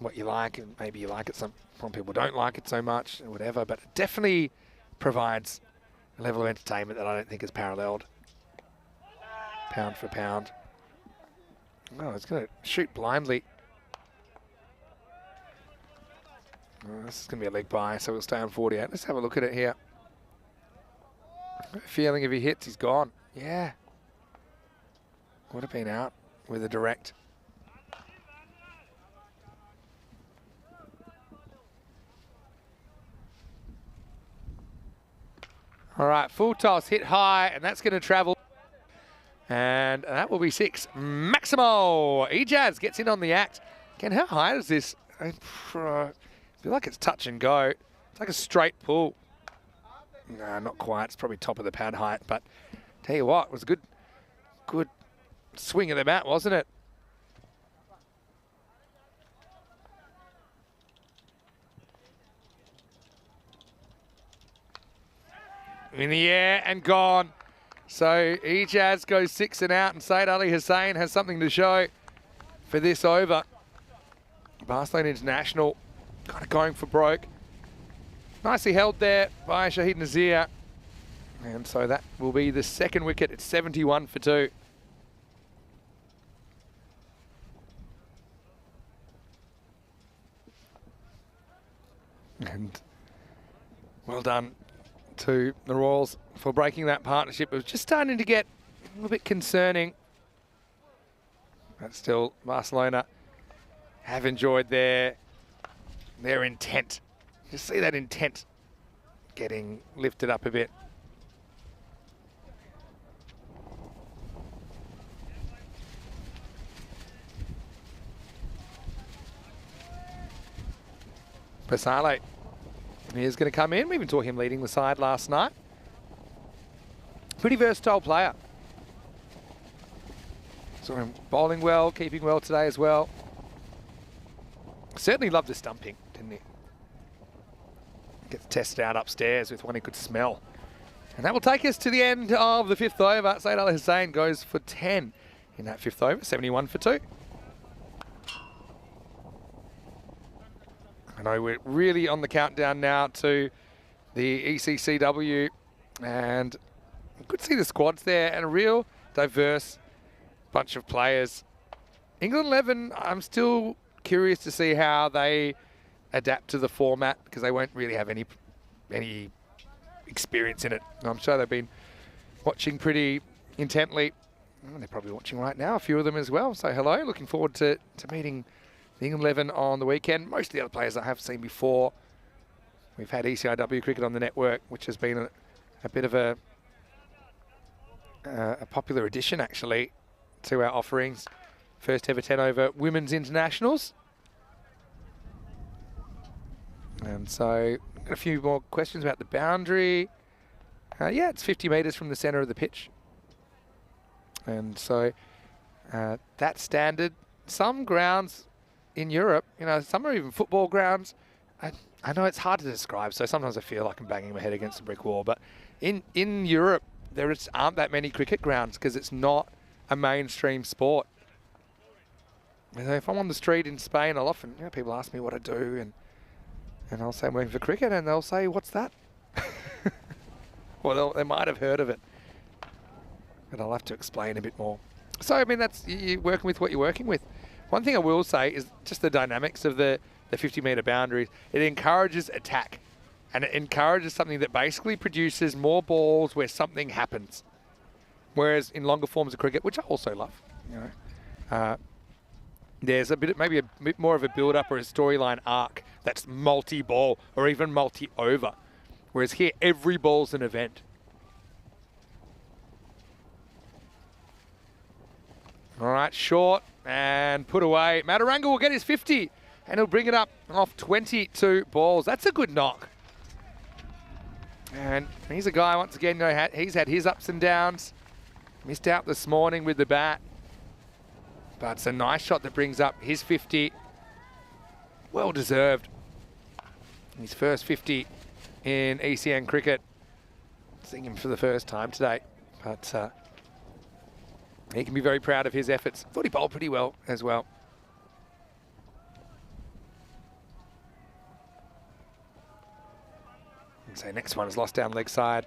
Speaker 1: like, and maybe you like it. Some people don't like it so much or whatever. But it definitely provides a level of entertainment that I don't think is paralleled. Pound for pound. Oh, it's going to shoot blindly. Oh, this is going to be a leg by, so we'll stay on 48. Let's have a look at it here. I have a feeling if he hits, he's gone. Yeah. Would have been out with a direct. All right, full toss, hit high, and that's going to travel. And that will be 6. Maximo! Ejaz gets in on the act. Again, how high is this? I feel like it's touch and go. It's like a straight pull. No, not quite. It's probably top of the pad height. But tell you what, it was a good swing of the bat, wasn't it? In the air and gone. So Ejaz goes 6 and out, and Said Ali Hussein has something to show for this over. Barcelona International kind of going for broke. Nicely held there by Shahid Nazir. And so that will be the 2nd wicket. It's 71 for 2. And well done to the Royals for breaking that partnership. It was just starting to get a little bit concerning. But still, Barcelona have enjoyed their intent. Just see that intent getting lifted up a bit. Pasale. He's going to come in. We even saw him leading the side last night. Pretty versatile player. Saw him bowling well, keeping well today as well. Certainly loved the stumping, didn't he? Gets tested out upstairs with one he could smell. And that will take us to the end of the 5th over. Said Ali Hussein goes for 10 in that 5th over, 71 for 2. I know we're really on the countdown now to the ECCW, and you could see the squads there and a real diverse bunch of players. England 11, I'm still curious to see how they adapt to the format because they won't really have any experience in it. I'm sure they've been watching pretty intently. They're probably watching right now, a few of them as well. So hello, looking forward to meeting the England 11 on the weekend. Most of the other players I have seen before. We've had ECIW cricket on the network, which has been a bit of a popular addition, actually, to our offerings. First ever 10 over women's internationals. And so, got a few more questions about the boundary. Yeah, it's 50 metres from the centre of the pitch. And so, that's standard. Some grounds in Europe, some are even football grounds. I know it's hard to describe, so sometimes I feel like I'm banging my head against a brick wall. But in Europe, there aren't that many cricket grounds because it's not a mainstream sport. If I'm on the street in Spain, I'll often, people ask me what I do, and I'll say I'm working for cricket, and they'll say, what's that? Well, they might have heard of it, but I'll have to explain a bit more. So, I mean, that's you're working with what you're working with. One thing I will say is just the dynamics of the 50-metre boundaries. It encourages attack, and it encourages something that basically produces more balls where something happens. Whereas in longer forms of cricket, which I also love, there's maybe a bit more of a build-up or a storyline arc that's multi-ball or even multi-over. Whereas here, every ball's an event. All right, short and put away. Mataranga will get his 50 and he'll bring it up off 22 balls. That's a good knock. And he's a guy, once again, he's had his ups and downs. Missed out this morning with the bat. But it's a nice shot that brings up his 50. Well deserved. His first 50 in ECN cricket. Seeing him for the first time today. But he can be very proud of his efforts. Thought he bowled pretty well as well. So next one is lost down leg side.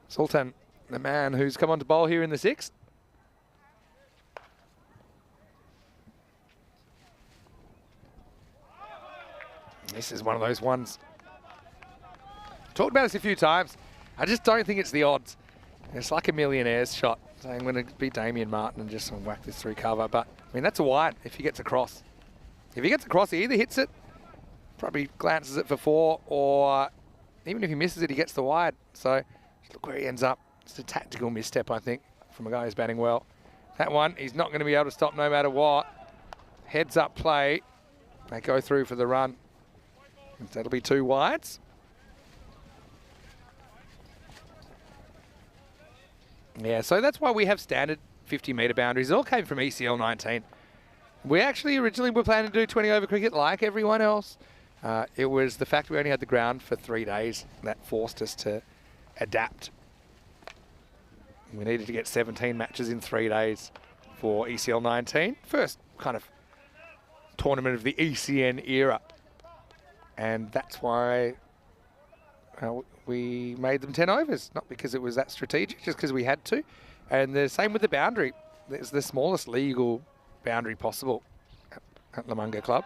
Speaker 1: Sultan, the man who's come on to bowl here in the sixth. This is one of those ones. Talked about this a few times. I just don't think it's the odds. It's like a millionaire's shot. So I'm going to beat Damien Martin and just whack this through cover. But, I mean, that's a wide if he gets across. If he gets across, he either hits it, probably glances it for 4, or even if he misses it, he gets the wide. So, look where he ends up. It's a tactical misstep, I think, from a guy who's batting well. That one, he's not going to be able to stop no matter what. Heads up play. They go through for the run. That'll be 2 wides. Yeah, so that's why we have standard 50-metre boundaries. It all came from ECL 19. We actually originally were planning to do 20 over cricket like everyone else. It was the fact we only had the ground for 3 days that forced us to adapt. We needed to get 17 matches in 3 days for ECL 19. First kind of tournament of the ECN era. And that's why we made them 10 overs. Not because it was that strategic, just because we had to. And the same with the boundary. It's the smallest legal boundary possible at Lamunga Club.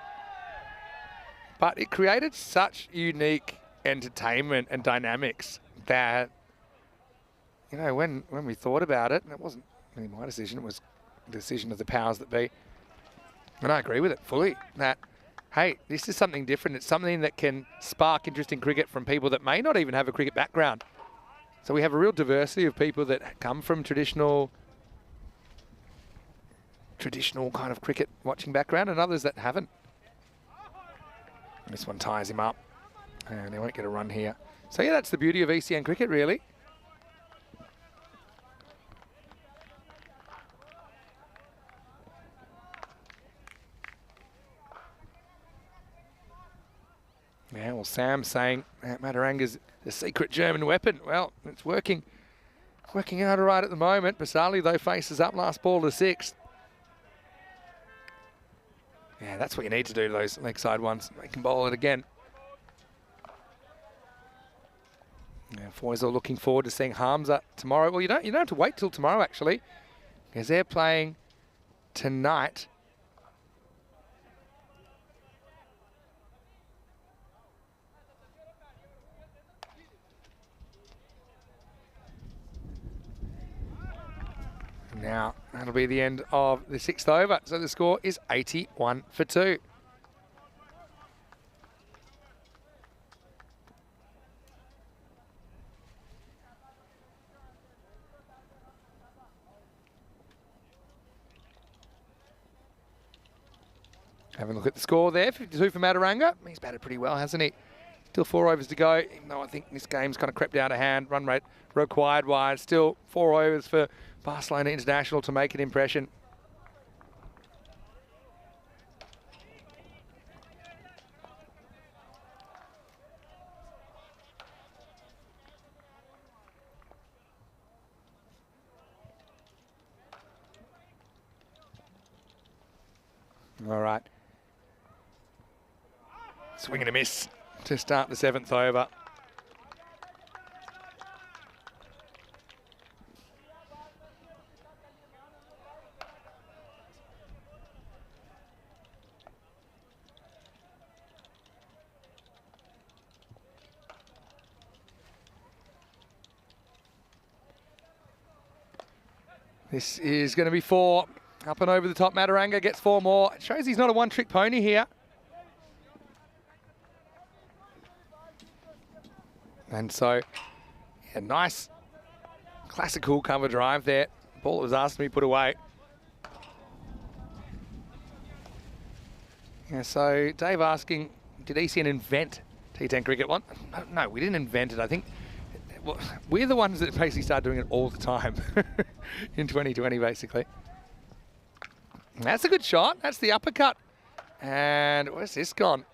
Speaker 1: But it created such unique entertainment and dynamics that, you know, when we thought about it, and it wasn't really my decision, it was the decision of the powers that be. And I agree with it fully, that, hey, this is something different. It's something that can spark interest in cricket from people that may not even have a cricket background. So we have a real diversity of people that come from traditional kind of cricket watching background, and others that haven't. This one ties him up, and he won't get a run here. So yeah, that's the beauty of ECN cricket, really. Yeah, well, Sam's saying that Mataranga's the secret German weapon. Well, it's working out all right at the moment. Basali, though, faces up last ball to 6th. Yeah, that's what you need to do to those leg side ones. They can bowl it again. Yeah, Foy's all looking forward to seeing Hamza tomorrow. Well, you don't have to wait till tomorrow, actually, because they're playing tonight. Now, that'll be the end of the 6th over. So the score is 81 for 2. Having a look at the score there, 52 for Mataranga. He's batted pretty well, hasn't he? Still 4 overs to go, even though I think this game's kind of crept out of hand. Run rate required wide. Still 4 overs for Barcelona International to make an impression. All right. Swing and a miss to start the 7th over. This is going to be 4. Up and over the top, Mataranga gets 4 more. It shows he's not a one-trick pony here. And so, yeah, nice classical cover drive there. Ball that was asked to be put away. Yeah, so Dave asking, did ECN invent T10 cricket? One? No, we didn't invent it. I think well, we're the ones that basically started doing it all the time in 2020, basically. That's a good shot. That's the uppercut. And where's this gone?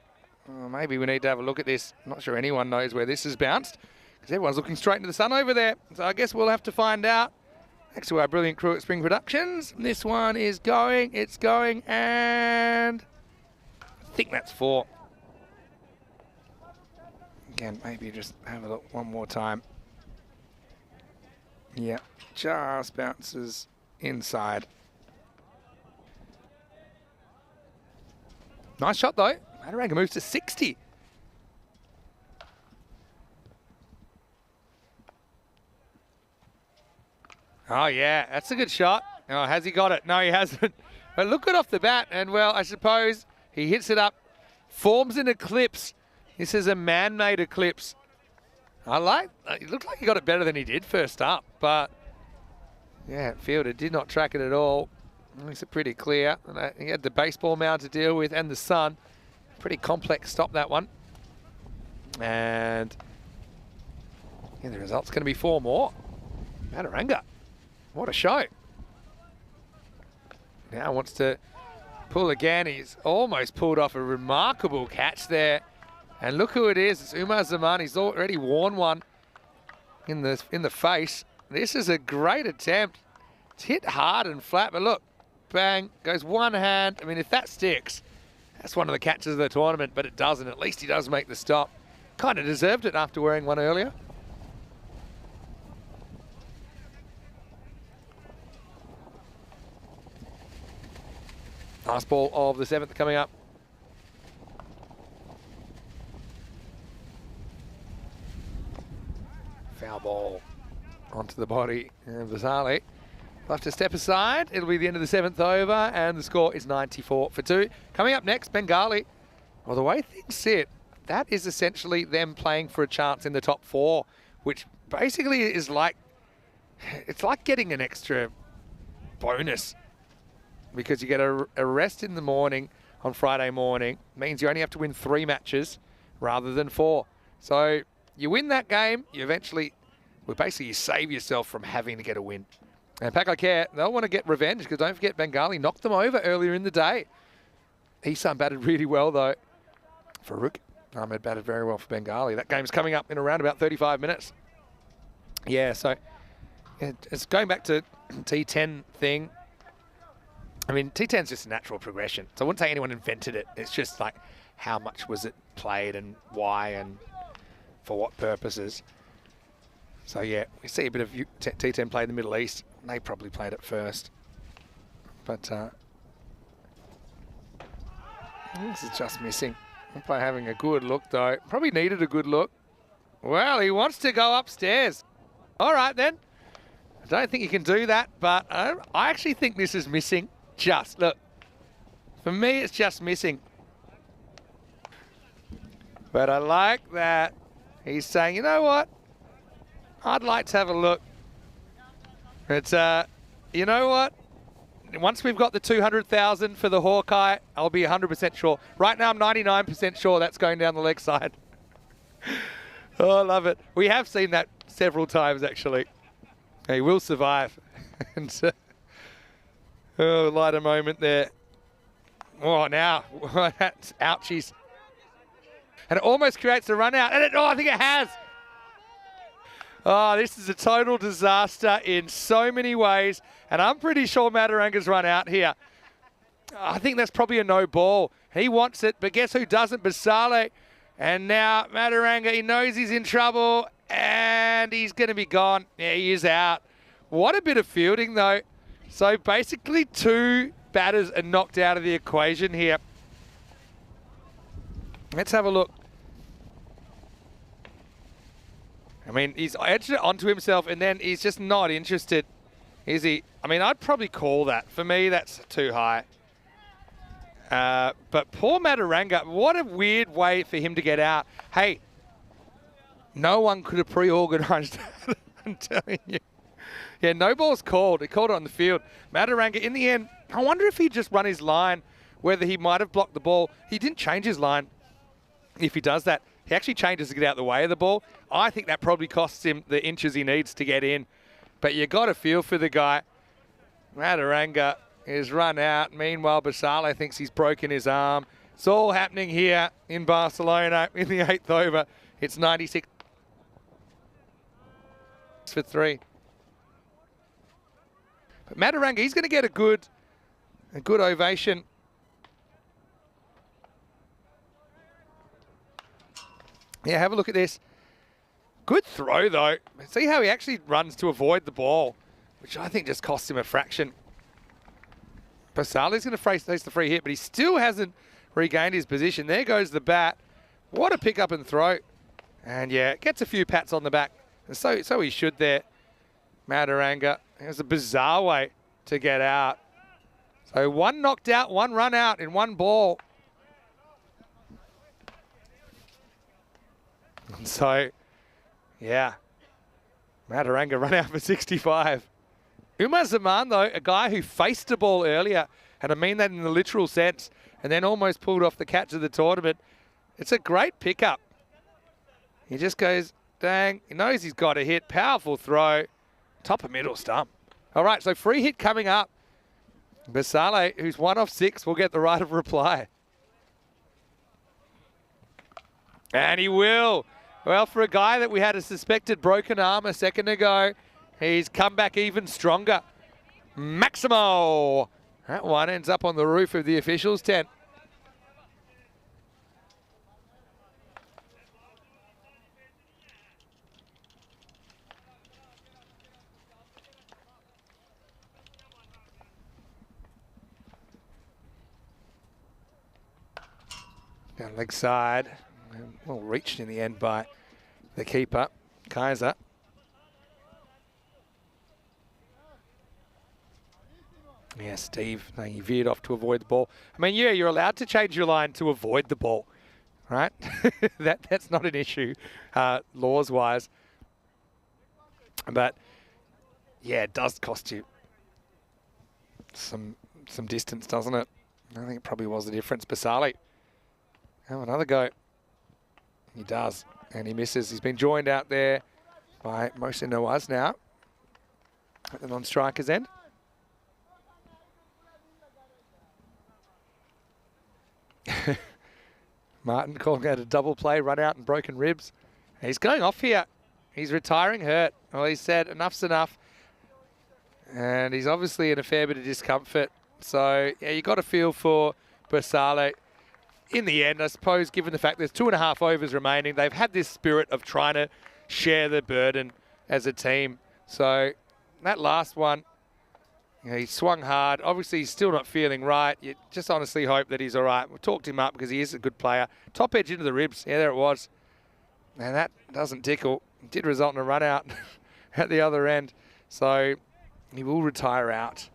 Speaker 1: Oh, maybe we need to have a look at this. I'm not sure anyone knows where this has bounced because everyone's looking straight into the sun over there. So I guess we'll have to find out. Thanks to our brilliant crew at Spring Productions. This one is going. It's going. And I think that's 4. Again, maybe just have a look one more time. Yeah, just bounces inside. Nice shot, though. Mataranga moves to 60. Oh, yeah, that's a good shot. Oh, has he got it? No, he hasn't. But look good off the bat, and, well, I suppose he hits it up, forms an eclipse. This is a man-made eclipse. It looked like he got it better than he did first up, but, yeah, fielder did not track it at all. Makes it pretty clear. He had the baseball mound to deal with and the sun. Pretty complex stop, that one. And yeah, the result's going to be 4 more. Mataranga, what a show. Now wants to pull again. He's almost pulled off a remarkable catch there. And look who it is. It's Umar Zaman. He's already worn one in the face. This is a great attempt. It's hit hard and flat, but look. Bang, goes one hand. I mean, if that sticks, that's one of the catches of the tournament, but it doesn't. At least he does make the stop. Kind of deserved it after wearing one earlier. Last ball of the 7th coming up. Foul ball onto the body of Vasali. We'll have to step aside. It'll be the end of the 7th over, and the score is 94 for 2. Coming up next, Bengali. Well, the way things sit, that is essentially them playing for a chance in the top 4, which basically is like, it's like getting an extra bonus because you get a rest in the morning on Friday morning. Means you only have to win 3 matches rather than 4. So you win that game, you eventually, well, basically you save yourself from having to get a win. And Pack I Care, they'll want to get revenge because don't forget Bengali knocked them over earlier in the day. Isan batted really well though. Farooq Ahmed batted very well for Bengali. That game's coming up in around about 35 minutes. Yeah, so it's going back to T10 thing. I mean, T10's just a natural progression. So I wouldn't say anyone invented it. It's just like how much was it played and why and for what purposes. So yeah, we see a bit of T10 play in the Middle East. They probably played it first. But this is just missing. Umpire having a good look though. Probably needed a good look. Well, he wants to go upstairs. All right then. I don't think you can do that, but I actually think this is missing. Just, look. For me, it's just missing. But I like that. He's saying, you know what? I'd like to have a look. It's, you know what? Once we've got the 200,000 for the Hawkeye, I'll be 100% sure. Right now, I'm 99% sure that's going down the leg side. Oh, I love it. We have seen that several times, actually. He will survive. And, oh, lighter moment there. Oh, now. That's ouchies. And it almost creates a run out. And I think it has. Oh, this is a total disaster in so many ways. And I'm pretty sure Mataranga's run out here. I think that's probably a no ball. He wants it, but guess who doesn't? Basale. And now Mataranga, he knows he's in trouble, and he's going to be gone. Yeah, he is out. What a bit of fielding, though. So basically 2 batters are knocked out of the equation here. Let's have a look. I mean, he's edged it onto himself, and then he's just not interested, is he? I mean, I'd probably call that. For me, that's too high. But poor Mataranga, what a weird way for him to get out. Hey, no one could have pre-organised that, I'm telling you. Yeah, no ball's called. He called it on the field. Mataranga, in the end, I wonder if he'd just run his line, whether he might have blocked the ball. He didn't change his line. If he does that, he actually changes to get out the way of the ball. I think that probably costs him the inches he needs to get in. But you got to feel for the guy. Mataranga is run out. Meanwhile, Basale thinks he's broken his arm. It's all happening here in Barcelona in the 8th over. It's 96 for 3. But Mataranga, he's going to get a good ovation. Yeah, have a look at this. Good throw, though. See how he actually runs to avoid the ball, which I think just cost him a fraction. Basale's going to face the free hit, but he still hasn't regained his position. There goes the bat. What a pick up and throw. And yeah, gets a few pats on the back. And so he should there. Mataranga. It was a bizarre way to get out. So 1 knocked out, 1 run out in 1 ball. And so, yeah, Mataranga run out for 65. Umar Zaman, though, a guy who faced the ball earlier, and I mean that in the literal sense, and then almost pulled off the catch of the tournament. It's a great pickup. He just goes, dang, he knows he's got a hit. Powerful throw. Top of middle stump. All right, so free hit coming up. Basale, who's 1 off 6, will get the right of reply. And he will. Well, for a guy that we had a suspected broken arm a second ago, he's come back even stronger. Maximo. That one ends up on the roof of the officials' tent. Down leg side. Well reached in the end by the keeper, Kaiser. Yeah, Steve, he veered off to avoid the ball. I mean, yeah, you're allowed to change your line to avoid the ball, right? That's not an issue, laws-wise. But, yeah, it does cost you some distance, doesn't it? I think it probably was the difference. Basale. Oh, another go. He does, and he misses. He's been joined out there by Mohsin Nawaz now at the non-striker's end. Martin calling out a double play, run out and broken ribs. He's going off here. He's retiring hurt. Well, he said enough's enough. And he's obviously in a fair bit of discomfort. So, yeah, you got to feel for Basale. In the end, I suppose, given the fact there's 2.5 overs remaining, they've had this spirit of trying to share the burden as a team. So that last one, you know, he swung hard. Obviously, he's still not feeling right. You just honestly hope that he's all right. We've talked him up because he is a good player. Top edge into the ribs. Yeah, there it was. And that doesn't tickle. It did result in a run out at the other end. So he will retire out.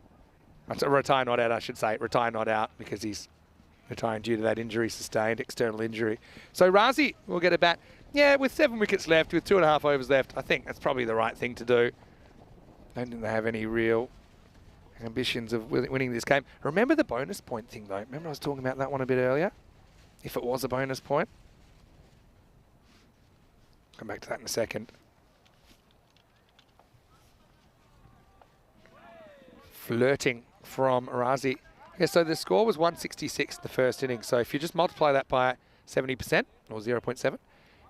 Speaker 1: Retire not out, I should say. Retire not out because he's retiring due to that injury sustained, external injury. So Razi will get a bat. Yeah, with 7 wickets left, with 2.5 overs left, I think that's probably the right thing to do. I don't think they have any real ambitions of winning this game. Remember the bonus point thing, though? Remember I was talking about that one a bit earlier? If it was a bonus point. Come back to that in a second. Flirting from Razi. Yeah, so the score was 166 the first inning. So if you just multiply that by 70% or 0.7,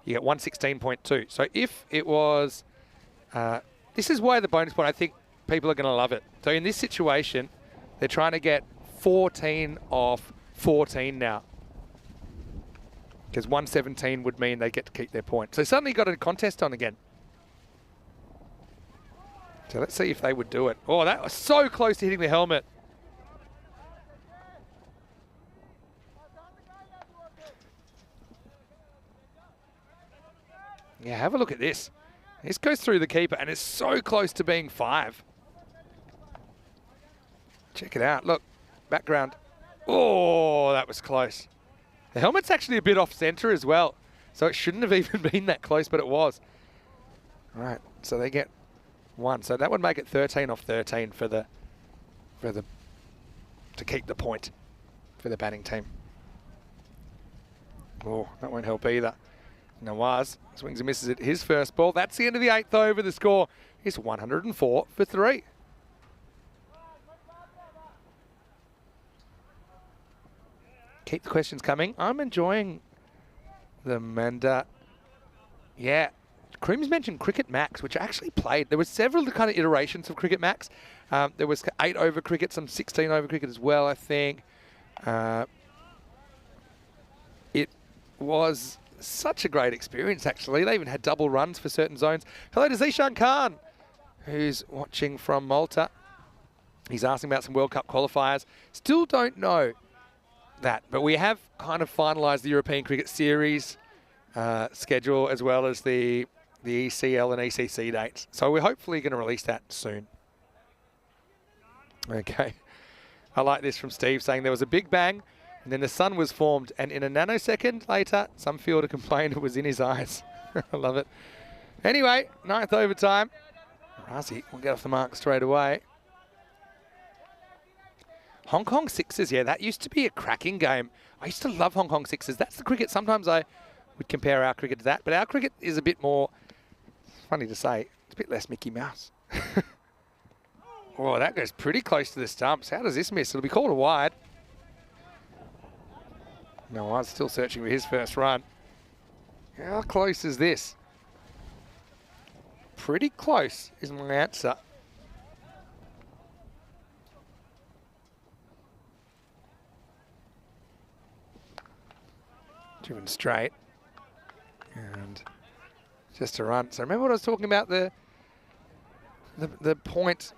Speaker 1: you get 116.2. So if it was, this is why the bonus point, I think people are going to love it. So in this situation, they're trying to get 14 off 14 now. Because 117 would mean they get to keep their point. So suddenly got a contest on again. So let's see if they would do it. Oh, that was so close to hitting the helmet. Yeah, have a look at this. This goes through the keeper and it's so close to being 5. Check it out. Look, background. Oh, that was close. The helmet's actually a bit off center as well. So it shouldn't have even been that close, but it was. All right, so they get 1. So that would make it 13 off 13 to keep the point for the batting team. Oh, that won't help either. Nawaz swings and misses at his first ball. That's the end of the 8th over. The score is 104 for 3. Keep the questions coming. I'm enjoying them. And yeah, Creams mentioned Cricket Max, which I actually played. There were several kind of iterations of Cricket Max. There was 8 over cricket, some 16 over cricket as well, I think. It was such a great experience, actually. They even had double runs for certain zones. Hello to Zishan Khan, who's watching from Malta. He's asking about some World Cup qualifiers. Still don't know that, but we have kind of finalised the European Cricket Series schedule as well as the ECL and ECC dates. So we're hopefully going to release that soon. Okay. I like this from Steve saying there was a big bang and then the sun was formed and in a nanosecond later, some fielder complained it was in his eyes. I love it. Anyway, 9th overtime. Razi will get off the mark straight away. Hong Kong Sixers, yeah, that used to be a cracking game. I used to love Hong Kong Sixers. That's the cricket. Sometimes I would compare our cricket to that, but our cricket is a bit more, funny to say, it's a bit less Mickey Mouse. Oh, that goes pretty close to the stumps. How does this miss? It'll be called a wide. No, I'm still searching for his first run. How close is this? Pretty close is my answer. Driven straight. And just a run. So remember what I was talking about, the point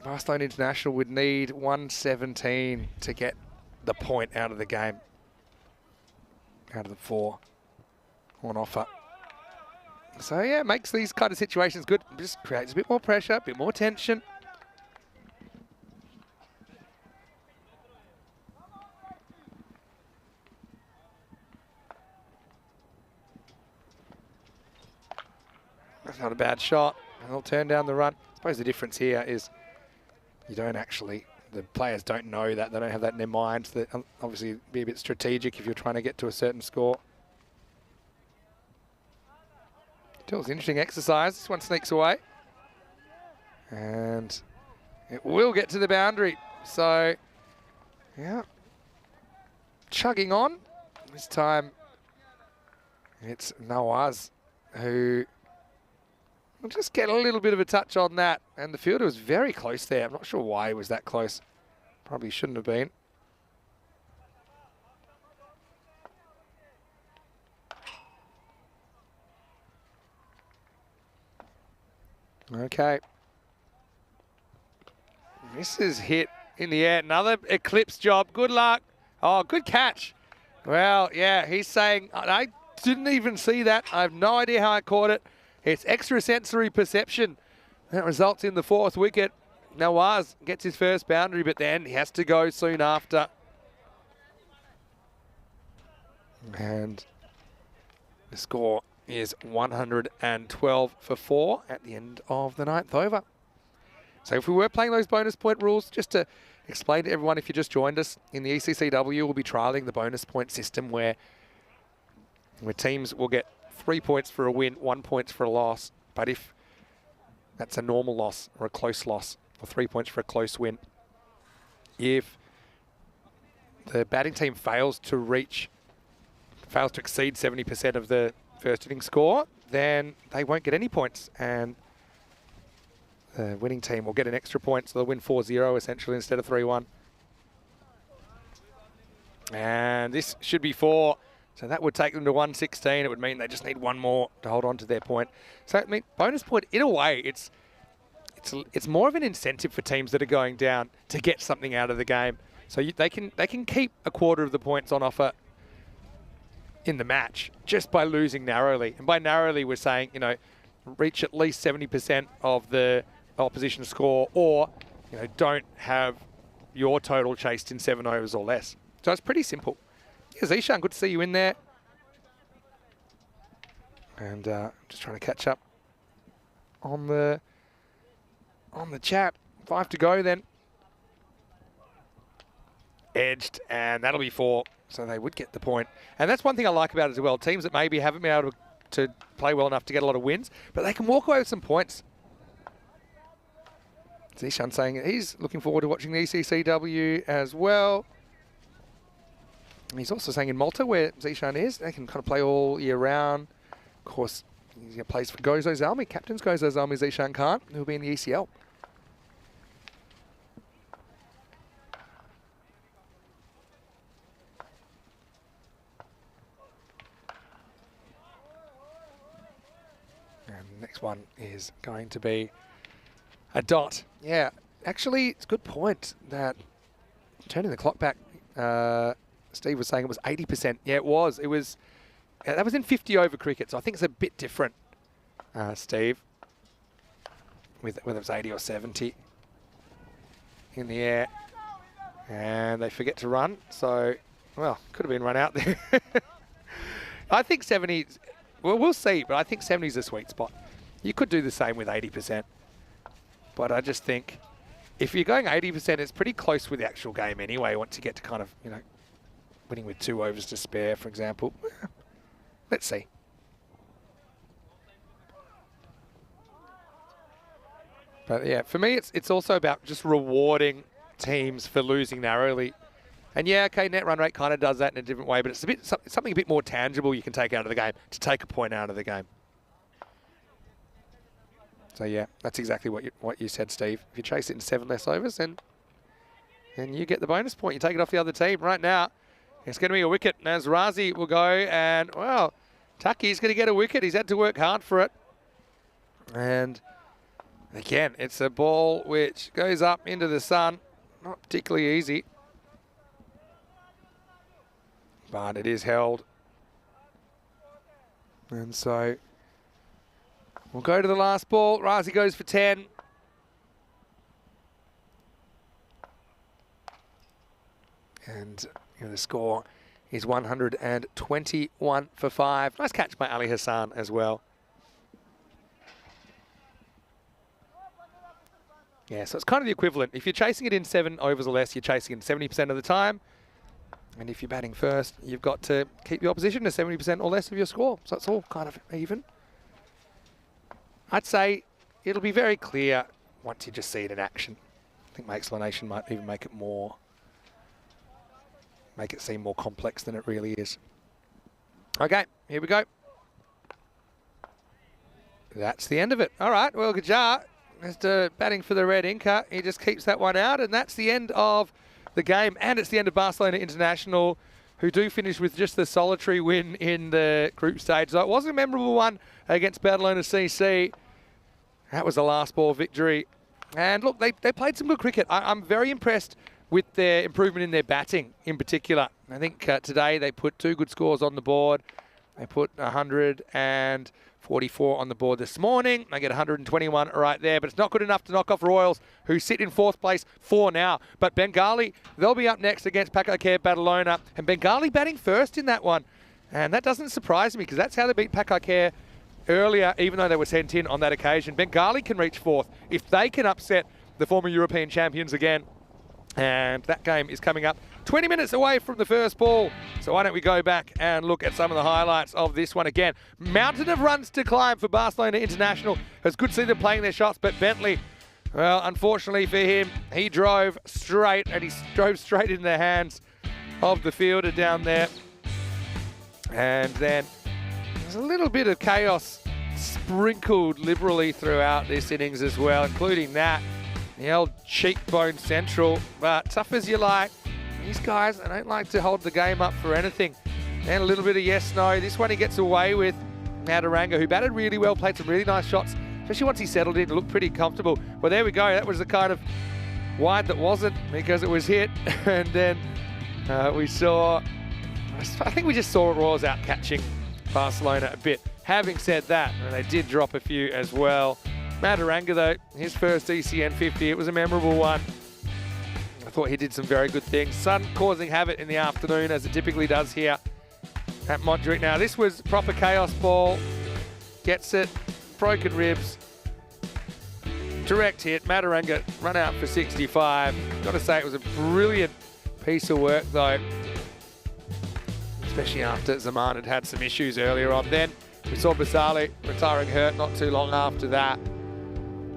Speaker 1: Barcelona International would need 117 to get the point out of the game. Out of the 4 on offer. So yeah, it makes these kind of situations good. Just creates a bit more pressure, a bit more tension. That's not a bad shot. They'll turn down the run. I suppose the difference here is you don't actually, the players don't know that. They don't have that in their minds. That obviously be a bit strategic if you're trying to get to a certain score. Still, it's an interesting exercise. This one sneaks away. And it will get to the boundary. So, yeah. Chugging on. This time, it's Nawaz who will just get a little bit of a touch on that. And the fielder was very close there. I'm not sure why he was that close. Probably shouldn't have been. Okay. This is hit in the air. Another eclipse job. Good luck. Oh, good catch. Well, yeah, he's saying, I didn't even see that. I have no idea how I caught it. It's extrasensory perception. That results in the 4th wicket. Nawaz gets his first boundary, but then he has to go soon after. And the score is 112 for 4 at the end of the 9th over. So if we were playing those bonus point rules, just to explain to everyone, if you just joined us, in the ECCW, we'll be trialling the bonus point system where teams will get 3 points for a win, 1 point for a loss. But if that's a normal loss or a close loss, or 3 points for a close win, if the batting team fails to exceed 70% of the first inning score, then they won't get any points. And the winning team will get an extra point, so they'll win 4-0 essentially instead of 3-1. And this should be 4. So that would take them to 116. It would mean they just need 1 more to hold on to their point. So, I mean, bonus point, in a way, it's more of an incentive for teams that are going down to get something out of the game. So they can keep a quarter of the points on offer in the match just by losing narrowly. And by narrowly, we're saying, you know, reach at least 70% of the opposition score, or, you know, don't have your total chased in 7 overs or less. So it's pretty simple. Yeah, Zishan, good to see you in there. And just trying to catch up on the chat. 5 to go then. Edged, and that'll be 4. So they would get the point. And that's one thing I like about it as well. Teams that maybe haven't been able to play well enough to get a lot of wins, but they can walk away with some points. Zishan saying he's looking forward to watching the ECCW as well. And he's also saying in Malta, where Zishan is, they can kind of play all year round. Of course, he plays for Gozo Zalmi, captains Gozo Zalmi, Zishan Khan, who'll be in the ECL. And the next one is going to be a dot. Yeah, actually, it's a good point that turning the clock back, Steve was saying it was 80%. Yeah, it was. It was. That was in 50 over cricket, so I think it's a bit different, Steve, with whether it was 80 or 70 in the air. And they forget to run, so, well, could have been run out there. I think 70, well, we'll see, but I think 70 is a sweet spot. You could do the same with 80%. But I just think if you're going 80%, it's pretty close with the actual game anyway, once you get to kind of, you know, winning with 2 overs to spare, for example. Let's see. But yeah, for me, it's also about just rewarding teams for losing narrowly. And yeah, okay, net run rate kind of does that in a different way, but it's something a bit more tangible you can take out of the game to take a point out of the game. So yeah, that's exactly what you said, Steve. If you chase it in 7 less overs, then you get the bonus point. You take it off the other team. Right now, it's going to be a wicket as Razi will go, and well, Taki's going to get a wicket. He's had to work hard for it. And again, it's a ball which goes up into the sun. Not particularly easy, but it is held. And so we'll go to the last ball. Razi goes for 10. And you know, the score is 121 for 5. Nice catch by Ali Hassan as well. Yeah, so it's kind of the equivalent. If you're chasing it in 7 overs or less, you're chasing it 70% of the time. And if you're batting first, you've got to keep the opposition to 70% or less of your score. So it's all kind of even. I'd say it'll be very clear once you just see it in action. I think my explanation might even make it seem more complex than it really is. Okay, here we go. That's the end of it. All right, well, Gajar is batting for the red inker. He just keeps that one out, and that's the end of the game, and it's the end of Barcelona International, who do finish with just the solitary win in the group stage. So it was a memorable one against Barcelona CC. That was the last ball victory. And look, they played some good cricket. I'm very impressed with their improvement in their batting in particular. I think today they put 2 good scores on the board. They put 144 on the board this morning. They get 121 right there, but it's not good enough to knock off Royals, who sit in 4th place for now. But Bengali, they'll be up next against Pakakare Badalona, and Bengali batting first in that one. And that doesn't surprise me, because that's how they beat Pakakare earlier, even though they were sent in on that occasion. Bengali can reach 4th if they can upset the former European champions again. And that game is coming up 20 minutes away from the first ball. So why don't we go back and look at some of the highlights of this one again. Mountain of runs to climb for Barcelona International. It's good to see them playing their shots, but Bentley, well, unfortunately for him, he drove straight, and he drove straight in the hands of the fielder down there. And then there's a little bit of chaos sprinkled liberally throughout this innings as well, including that. The old cheekbone central, but tough as you like. these guys, I don't like to hold the game up for anything. And a little bit of yes-no. This one he gets away with. Madaranga, who batted really well, played some really nice shots, especially once he settled in, looked pretty comfortable. Well, there we go. That was the kind of wide that wasn't, because it was hit. And then we saw, I think we just saw Royals out catching Barcelona a bit. Having said that, and they did drop a few as well. Madaranga, though, his first ECN 50, it was a memorable one. I thought he did some very good things. Sun causing havoc in the afternoon, as it typically does here at Montjuic. Now, this was proper chaos ball. Gets it, broken ribs, direct hit. Madaranga run out for 65. Got to say, it was a brilliant piece of work, though, especially after Zaman had had some issues earlier on. Then we saw Basali retiring hurt not too long after that.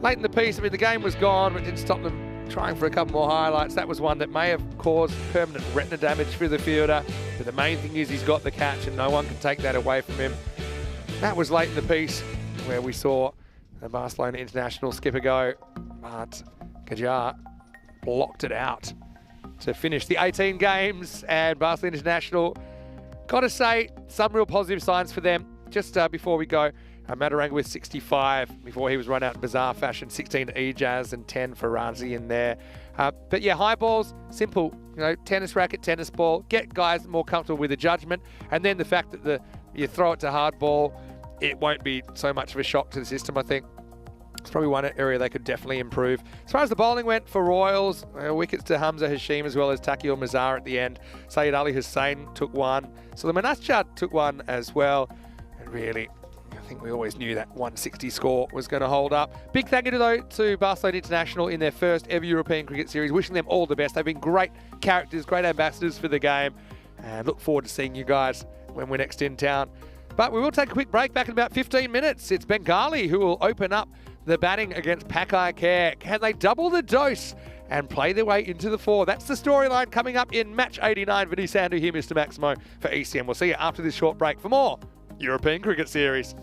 Speaker 1: Late in the piece, I mean, the game was gone, but it didn't stop them trying for a couple more highlights. That was one that may have caused permanent retina damage for the fielder, but the main thing is he's got the catch and no one can take that away from him. That was late in the piece where we saw the Barcelona international skipper go, but Qajar blocked it out to finish the 18 games. And Barcelona international, got to say, some real positive signs for them. Just before we go, Madaranga with 65 before he was run out in bizarre fashion. 16 Ejaz and 10 for Razi in there. But yeah, high balls, simple. You know, tennis racket, tennis ball. Get guys more comfortable with the judgment. And then the fact that you throw it to hard ball, it won't be so much of a shock to the system, I think. It's probably one area they could definitely improve. As far as the bowling went for Royals, wickets to Hamza Hashim as well as Takiul Mazhar at the end. Syed Ali Hussain took one. So the Manasjad took one as well. And really, I think we always knew that 160 score was going to hold up. Big thank you, though, to Barcelona International in their first ever European Cricket Series. Wishing them all the best. They've been great characters, great ambassadors for the game. And look forward to seeing you guys when we're next in town. But we will take a quick break. Back in about 15 minutes. It's Bengali who will open up the batting against Pakai Care. Can they double the dose and play their way into the 4? That's the storyline coming up in match 89. Vinny Sandhu here, Mr. Maximo for ECM. We'll see you after this short break for more European Cricket Series.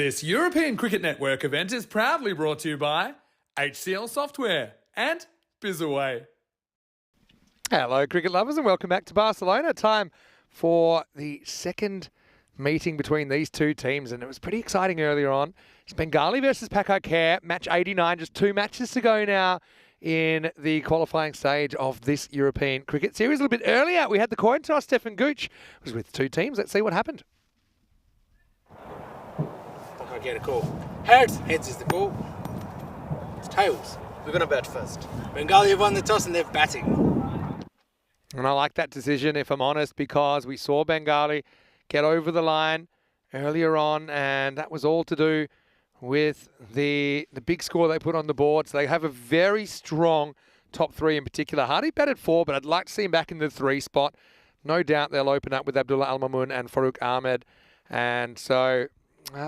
Speaker 2: This European Cricket Network event is proudly brought to you by HCL Software and Bizaway.
Speaker 1: Hello, cricket lovers, and welcome back to Barcelona. Time for the second meeting between these two teams, and it was pretty exciting earlier on. It's Bengali versus Pakai Care, match 89, just 2 matches to go now in the qualifying stage of this European Cricket Series. A little bit earlier, we had the coin toss. Stefan Gooch was with two teams. Let's see what happened.
Speaker 3: I get a call. Heads. Heads is the call. It's tails.
Speaker 4: We're going to bat first.
Speaker 3: Bengali have won the toss and they're batting.
Speaker 1: And I like that decision, if I'm honest, because we saw Bengali get over the line earlier on, and that was all to do with the big score they put on the board. So they have a very strong top three in particular. Hardy batted 4, but I'd like to see him back in the 3 spot. No doubt they'll open up with Abdullah Al-Mamoon and Farooq Ahmed. And so,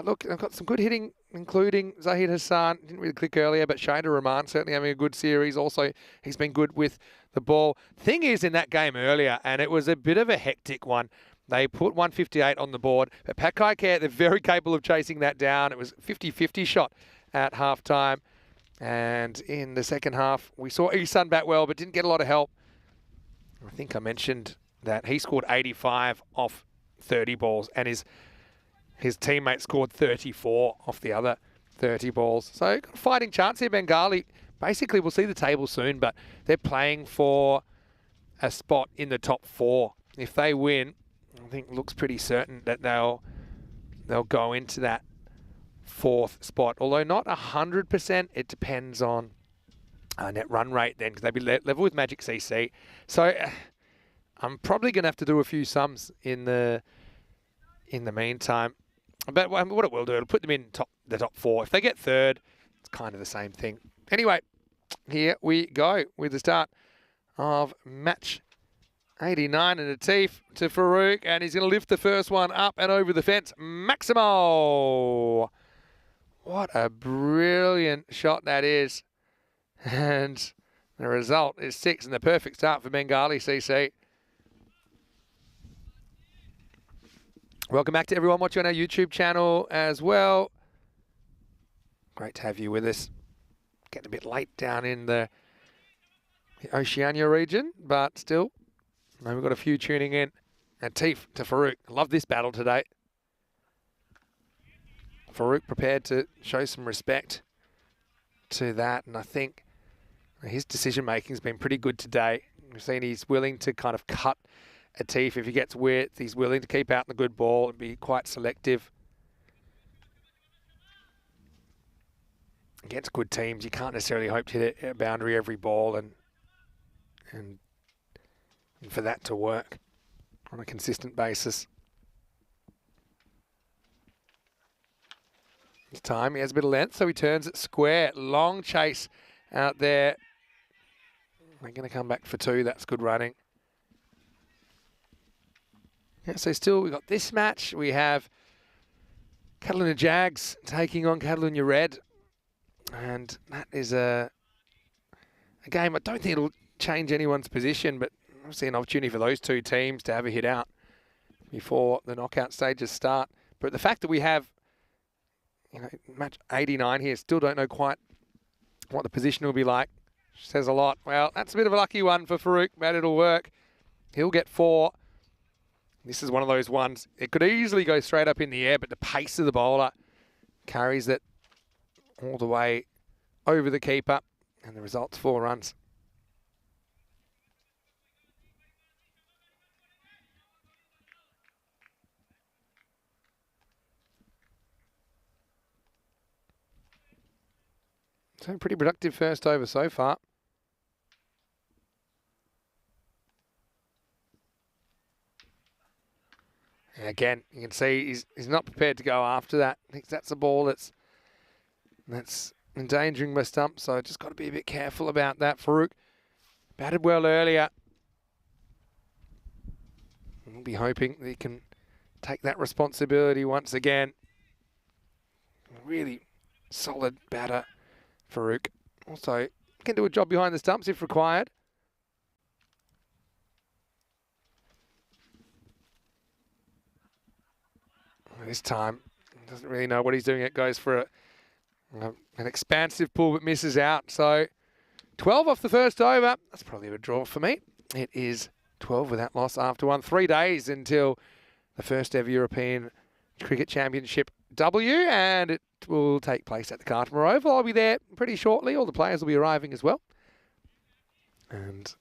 Speaker 1: look, I've got some good hitting, including Zahid Hassan. Didn't really click earlier, but Shader Rahman certainly having a good series. Also, he's been good with the ball. Thing is, in that game earlier, and it was a bit of a hectic one, they put 158 on the board, but Pakai Care, they're very capable of chasing that down. It was a 50-50 shot at halftime. And in the second half, we saw Ihsan bat well, but didn't get a lot of help. I think I mentioned that he scored 85 off 30 balls, and his teammate scored 34 off the other 30 balls. So got a fighting chance here, Bengali. Basically, we'll see the table soon, but they're playing for a spot in the top 4. If they win, I think it looks pretty certain that they'll go into that 4th spot. Although not 100%, it depends on net run rate then, because they'd be level with Magic CC. So I'm probably going to have to do a few sums in the meantime. But what it will do, it'll put them in the top 4. If they get 3rd, it's kind of the same thing. Anyway, here we go with the start of match 89 and a teeth to Farooq, and he's going to lift the first one up and over the fence. Maximo! What a brilliant shot that is. And the result is 6, and the perfect start for Bengali CC. Welcome back to everyone watching on our YouTube channel as well. Great to have you with us. Getting a bit late down in the Oceania region, but still, we've got a few tuning in. And Teef to Farooq. Love this battle today. Farooq prepared to show some respect to that, and I think his decision-making has been pretty good today. We've seen he's willing to kind of cut a Teef if he gets width. He's willing to keep out the good ball and be quite selective. Against good teams, you can't necessarily hope to hit a boundary every ball and for that to work on a consistent basis. This time he has a bit of length, so he turns it square. Long chase out there. They're going to come back for 2. That's good running. Yeah, so still we've got this match. We have Catalunya Jags taking on Catalunya Red. And that is a game, I don't think it'll change anyone's position, but obviously an opportunity for those two teams to have a hit out before the knockout stages start. But the fact that we have match 89 here, still don't know quite what the position will be like, says a lot. Well, that's a bit of a lucky one for Farooq, but it'll work. He'll get 4. This is one of those ones, it could easily go straight up in the air, but the pace of the bowler carries it all the way over the keeper, and the result's 4 runs. So pretty productive first over so far. And again, you can see he's not prepared to go after that. I think that's a ball that's endangering my stump, so just got to be a bit careful about that. Farooq batted well earlier. We'll be hoping that he can take that responsibility once again. Really solid batter, Farooq. Also, can do a job behind the stumps if required. This time, Doesn't really know what he's doing. It goes for an expansive pull but misses out. So 12 off the first over. That's probably a draw for me. It is 12 with that loss after 3 days until the first ever European Cricket Championship W, and it will take place at the Cartmore Oval. I'll be there pretty shortly. All the players will be arriving as well. And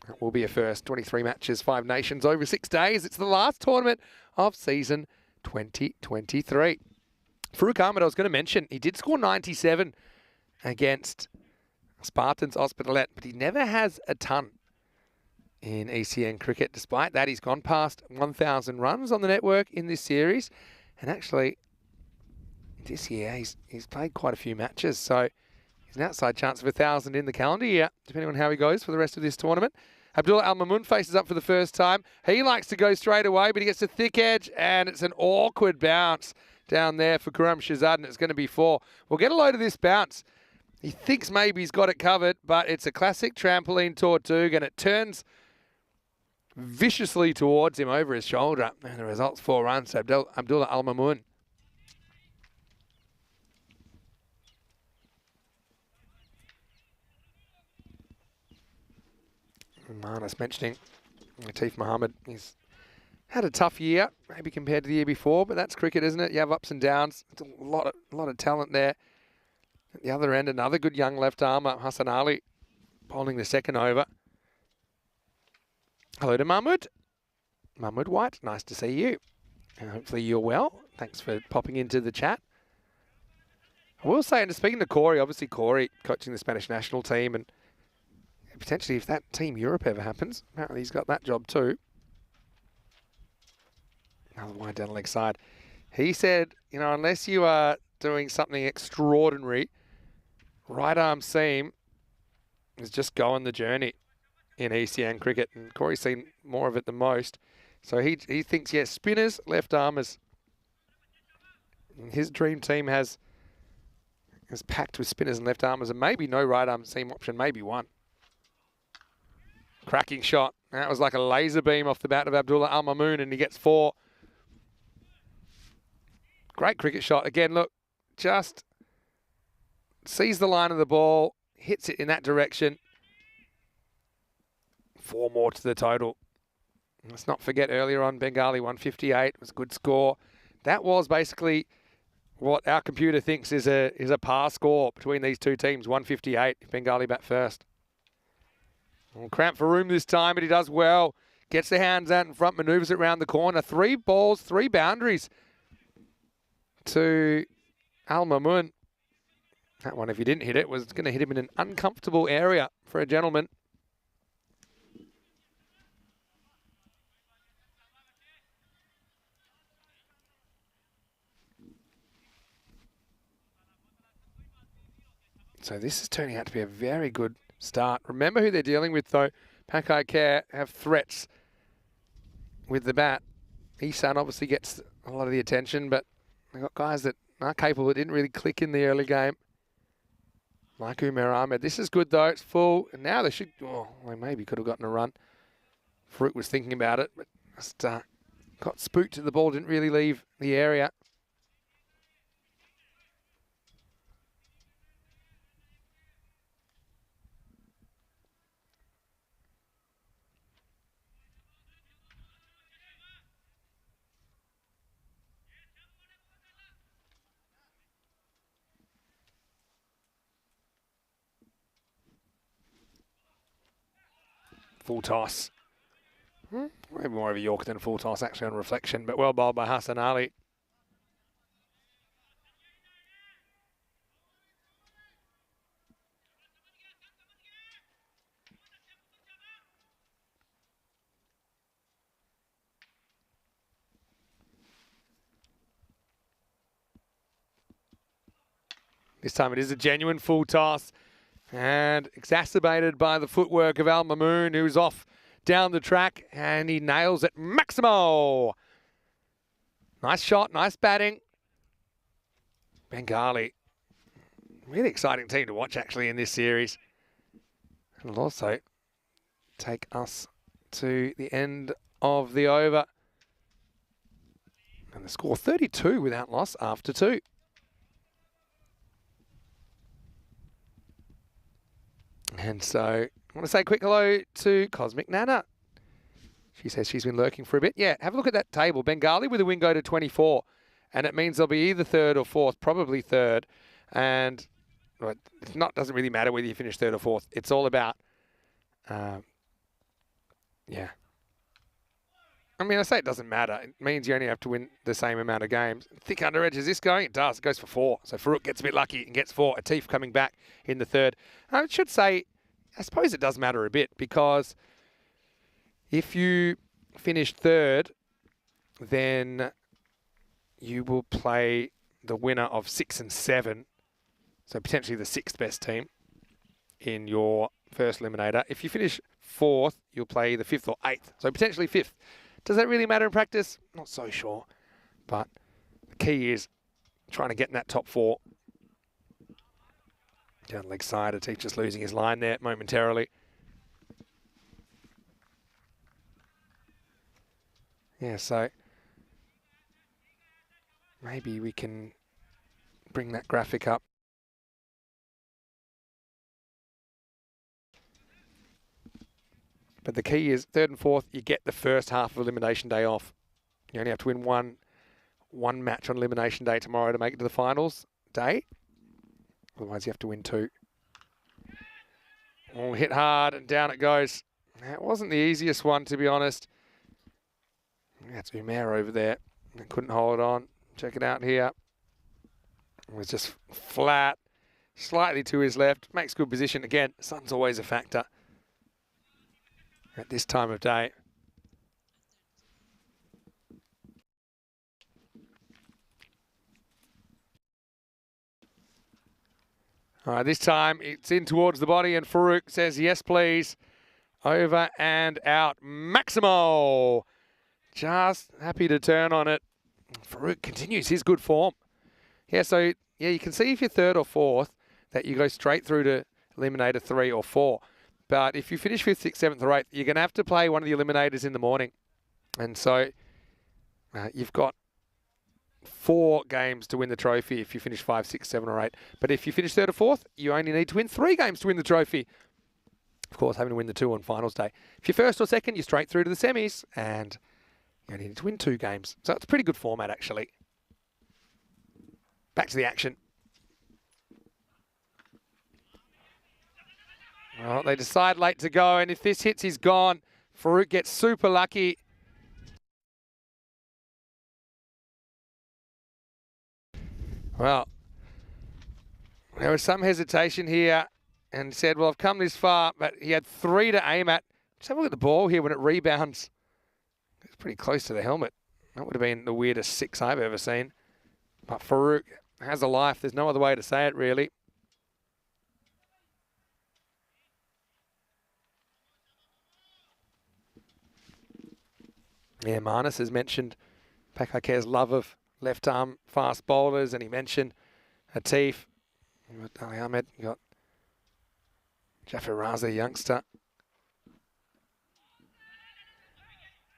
Speaker 1: that will be a first. 23 matches, 5 nations over 6 days. It's the last tournament of season 2023. Farooq Ahmed, I was going to mention, he did score 97 against Spartans Hospitalet, but he never has a ton in ECN cricket. Despite that, he's gone past 1,000 runs on the network in this series. And actually, this year, he's played quite a few matches. So he's an outside chance of 1,000 in the calendar year, depending on how he goes for the rest of this tournament. Abdullah Al-Mamun faces up for the first time. He likes to go straight away, but he gets a thick edge, and it's an awkward bounce down there for Kuram Shahzad, and it's going to be 4. We'll get a load of this bounce. He thinks maybe he's got it covered, but it's a classic trampoline Tortug, and it turns viciously towards him over his shoulder. And the result's 4 runs. So Abdullah Al-Mamun. Marnus mentioning Latif Mohammed. He's had a tough year, maybe compared to the year before, but that's cricket, isn't it? You have ups and downs. It's a lot of talent there. At the other end, another good young left armer, Hassan Ali, bowling the second over. Hello to Mahmood. Mahmood White, nice to see you. Hopefully you're well. Thanks for popping into the chat. I will say, and speaking to Corey, obviously Corey coaching the Spanish national team, and potentially if that Team Europe ever happens, apparently he's got that job too. Another wide down the leg side. He said, unless you are doing something extraordinary, right arm seam is just going the journey in ECN cricket, and Corey's seen more of it than most. So he thinks, yes, spinners, left armers. And his dream team is packed with spinners and left armers, and maybe no right arm seam option, maybe one. Cracking shot. That was like a laser beam off the bat of Abdullah Al-Mamun, and he gets 4. Great cricket shot. Again, look, just sees the line of the ball, hits it in that direction. 4 more to the total. Let's not forget earlier on, Bengali 158 was a good score. That was basically what our computer thinks is a par score between these two teams, 158, if Bengali bat first. Cramp for room this time, but he does well. Gets the hands out in front, manoeuvres it around the corner. 3 balls, 3 boundaries to Al-Mamun. That one, if he didn't hit it, was going to hit him in an uncomfortable area for a gentleman. So this is turning out to be a very good start. Remember who they're dealing with, though. Pakai Care have threats with the bat. Isan obviously gets a lot of the attention, but they've got guys that are capable that didn't really click in the early game. Like Umar Ahmed. This is good, though. It's full. And now they should... Oh, they maybe could have gotten a run. Farooq was thinking about it, but just got spooked at the ball. Didn't really leave the area. Full toss. Maybe more of a York than a full toss, actually, on reflection, but well bowled by Hassan Ali. This time it is a genuine full toss, and exacerbated by the footwork of Al-Mamun, who's off down the track, and he nails it. Maximo! Nice shot, nice batting. Bengali. Really exciting team to watch, actually, in this series. And it'll also take us to the end of the over. And the score 32 without loss after 2. And so I want to say a quick hello to Cosmic Nana. She says she's been lurking for a bit. Yeah, have a look at that table. Bengali with a win go to 24. And it means they'll be either third or fourth, probably third. And well, doesn't really matter whether you finish third or fourth. It's all about, yeah. I mean, I say it doesn't matter. It means you only have to win the same amount of games. Thick under edge, is this going? It does. It goes for 4. So Farouk gets a bit lucky and gets 4. Atif coming back in the third. I should say, I suppose it does matter a bit because if you finish third, then you will play the winner of 6 and 7. So potentially the 6th best team in your first eliminator. If you finish 4th, you'll play the 5th or 8th. So potentially 5th. Does that really matter in practice? Not so sure. But the key is trying to get in that top 4. Down leg side, Atif just losing his line there momentarily. Yeah, so maybe we can bring that graphic up. But the key is 3rd and 4th, you get the first half of elimination day off. You only have to win one match on elimination day tomorrow to make it to the finals day. Otherwise, you have to win 2. Oh, hit hard and down it goes. That wasn't the easiest one, to be honest. That's Umair over there. Couldn't hold on. Check it out here. It was just flat, slightly to his left. Makes good position. Again, sun's always a factor at this time of day. All right, this time it's in towards the body and Farouk says, yes, please. Over and out. Maximo. Just happy to turn on it. Farouk continues his good form. Yeah, so yeah, you can see if you're 3rd or 4th that you go straight through to eliminator 3 or 4. But if you finish 5th, 6th, 7th or 8th, you're going to have to play one of the eliminators in the morning. And so you've got 4 games to win the trophy if you finish 5, 6, 7 or 8. But if you finish 3rd or 4th, you only need to win 3 games to win the trophy. Of course, having to win the 2 on finals day. If you're 1st or 2nd, you're straight through to the semis and you only need to win 2 games. So it's a pretty good format, actually. Back to the action. Well, they decide late to go, and if this hits, he's gone. Farouk gets super lucky. Well, there was some hesitation here and said, well, I've come this far, but he had 3 to aim at. Just have a look at the ball here when it rebounds. It's pretty close to the helmet. That would have been the weirdest 6 I've ever seen. But Farouk has a life. There's no other way to say it, really. Yeah, Marnus has mentioned Pakake's love of left-arm fast bowlers, and he mentioned Atif. You got Ali Ahmed, you got Jafar Raza, youngster.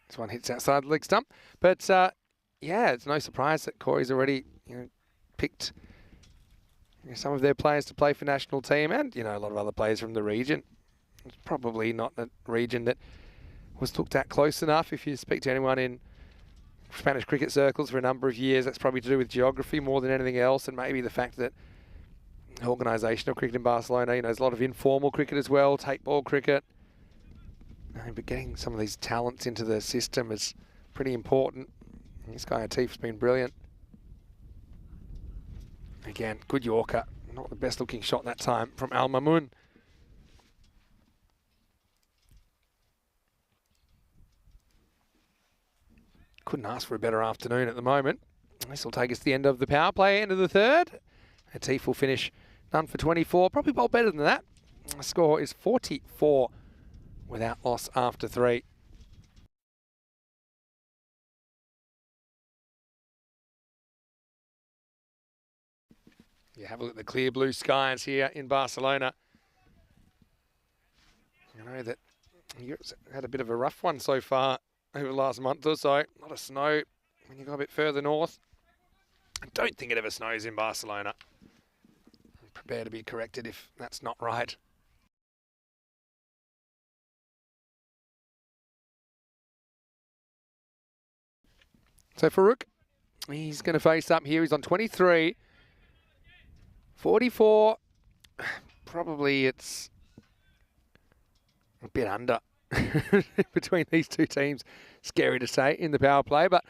Speaker 1: This one hits outside the leg stump. But, yeah, it's no surprise that Corey's already picked some of their players to play for national team and, a lot of other players from the region. It's probably not a region that was looked at close enough. If you speak to anyone in Spanish cricket circles for a number of years, that's probably to do with geography more than anything else, and maybe the fact that organisational cricket in Barcelona, there's a lot of informal cricket as well, take ball cricket. But getting some of these talents into the system is pretty important. This guy Atif's been brilliant. Again, good Yorker. Not the best looking shot that time from Al Mamoun. Couldn't ask for a better afternoon at the moment. This will take us to the end of the power play, end of the third. Atif will finish none for 24. Probably bowled better than that. The score is 44 without loss after 3. You have a look at the clear blue skies here in Barcelona. You know that Europe's had a bit of a rough one so far over the last month or so. A lot of snow, when you go a bit further north. I don't think it ever snows in Barcelona. I'm prepared to be corrected if that's not right. So Farouk, he's going to face up here. He's on 23. 44. Probably it's a bit under between these two teams. Scary to say in the power play, but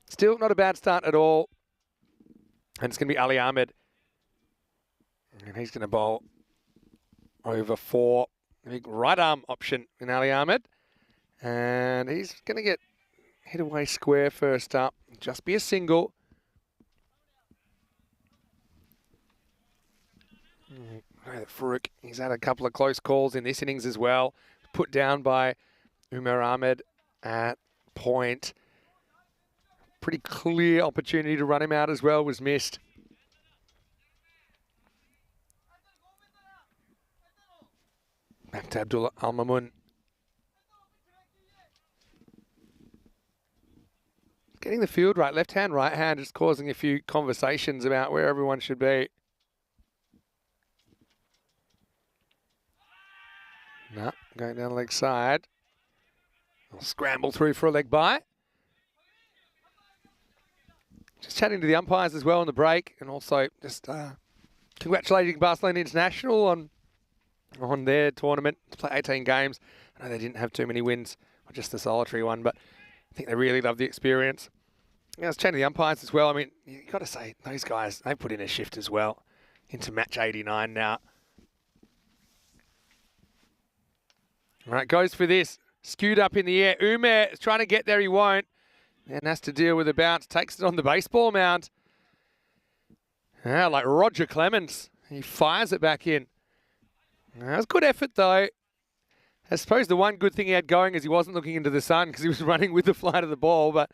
Speaker 1: still not a bad start at all. And it's going to be Ali Ahmed. And he's going to bowl over 4. Big right arm option in Ali Ahmed. And he's going to get hit away square first up. Just be a single. Farouk, he's had a couple of close calls in this innings as well. Put down by Umar Ahmed at point. Pretty clear opportunity to run him out as well was missed. Back to Abdullah Al-Mamun. Getting the field right, left hand, right hand, just causing a few conversations about where everyone should be. No, going down the leg side. I'll scramble through for a leg bye. Just chatting to the umpires as well on the break, and also just congratulating Barcelona International on their tournament to play 18 games. I know they didn't have too many wins, or just the solitary one, but I think they really loved the experience. I was chatting to the umpires as well. I mean, you've got to say, those guys, they put in a shift as well into match 89 now. All right, goes for this. Skewed up in the air. Umar is trying to get there. He won't. And has to deal with a bounce. Takes it on the baseball mound. Like Roger Clemens. He fires it back in. That was good effort, though. I suppose the one good thing he had going is he wasn't looking into the sun because he was running with the flight of the ball. But,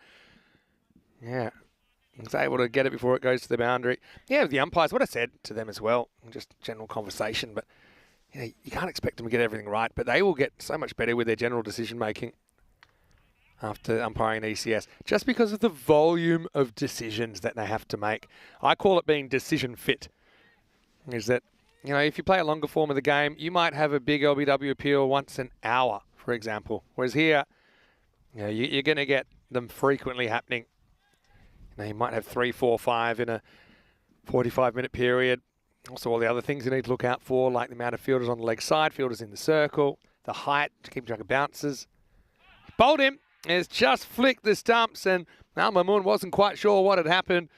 Speaker 1: yeah, he was able to get it before it goes to the boundary. Yeah, the umpires, what I said to them as well, just general conversation, but you can't expect them to get everything right, but they will get so much better with their general decision-making after umpiring ECS, just because of the volume of decisions that they have to make. I call it being decision fit, is that, if you play a longer form of the game, you might have a big LBW appeal once an hour, for example, whereas here, you're going to get them frequently happening. You might have 3, 4, 5 in a 45-minute period. Also, all the other things you need to look out for, like the amount of fielders on the leg side, fielders in the circle, the height to keep track of bounces. Bowled him. It's just flicked the stumps, and Al-Mamun wasn't quite sure what had happened.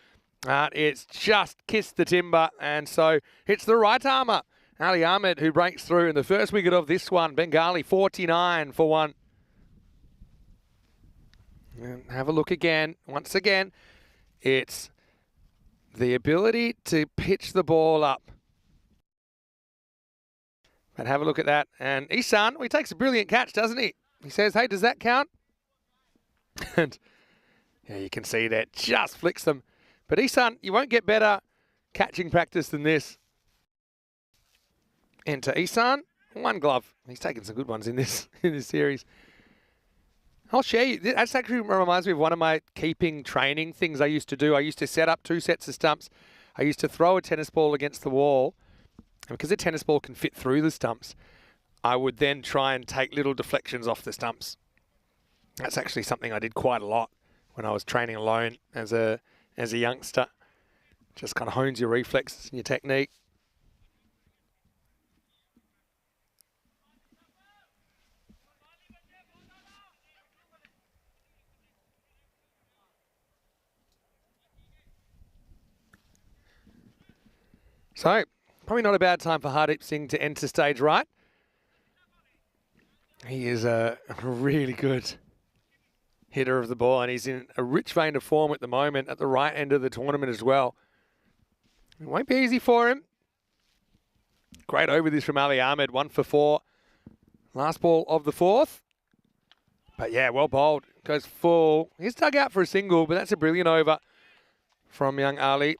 Speaker 1: It's just kissed the timber, and so hits the right armour. Ali Ahmed, who breaks through in the first wicket of this one. Bengali, 49 for 1. And have a look again. Once again, it's the ability to pitch the ball up. But have a look at that. And Isan, he takes a brilliant catch, doesn't he? He says, hey, does that count? And yeah, you can see that just flicks them. But Isan, you won't get better catching practice than this. Enter Isan, 1 glove. He's taken some good ones in this series. I'll share you. That actually reminds me of one of my keeping training things I used to do. I used to set up 2 sets of stumps. I used to throw a tennis ball against the wall. And because a tennis ball can fit through the stumps, I would then try and take little deflections off the stumps. That's actually something I did quite a lot when I was training alone as a youngster. Just kind of hones your reflexes and your technique. So, probably not a bad time for Hardeep Singh to enter stage right. He is a really good hitter of the ball, and he's in a rich vein of form at the moment at the right end of the tournament as well. It won't be easy for him. Great over this from Ali Ahmed, 1 for 4. Last ball of the 4th. But yeah, well bowled. Goes full. He's dug out for a single, but that's a brilliant over from young Ali.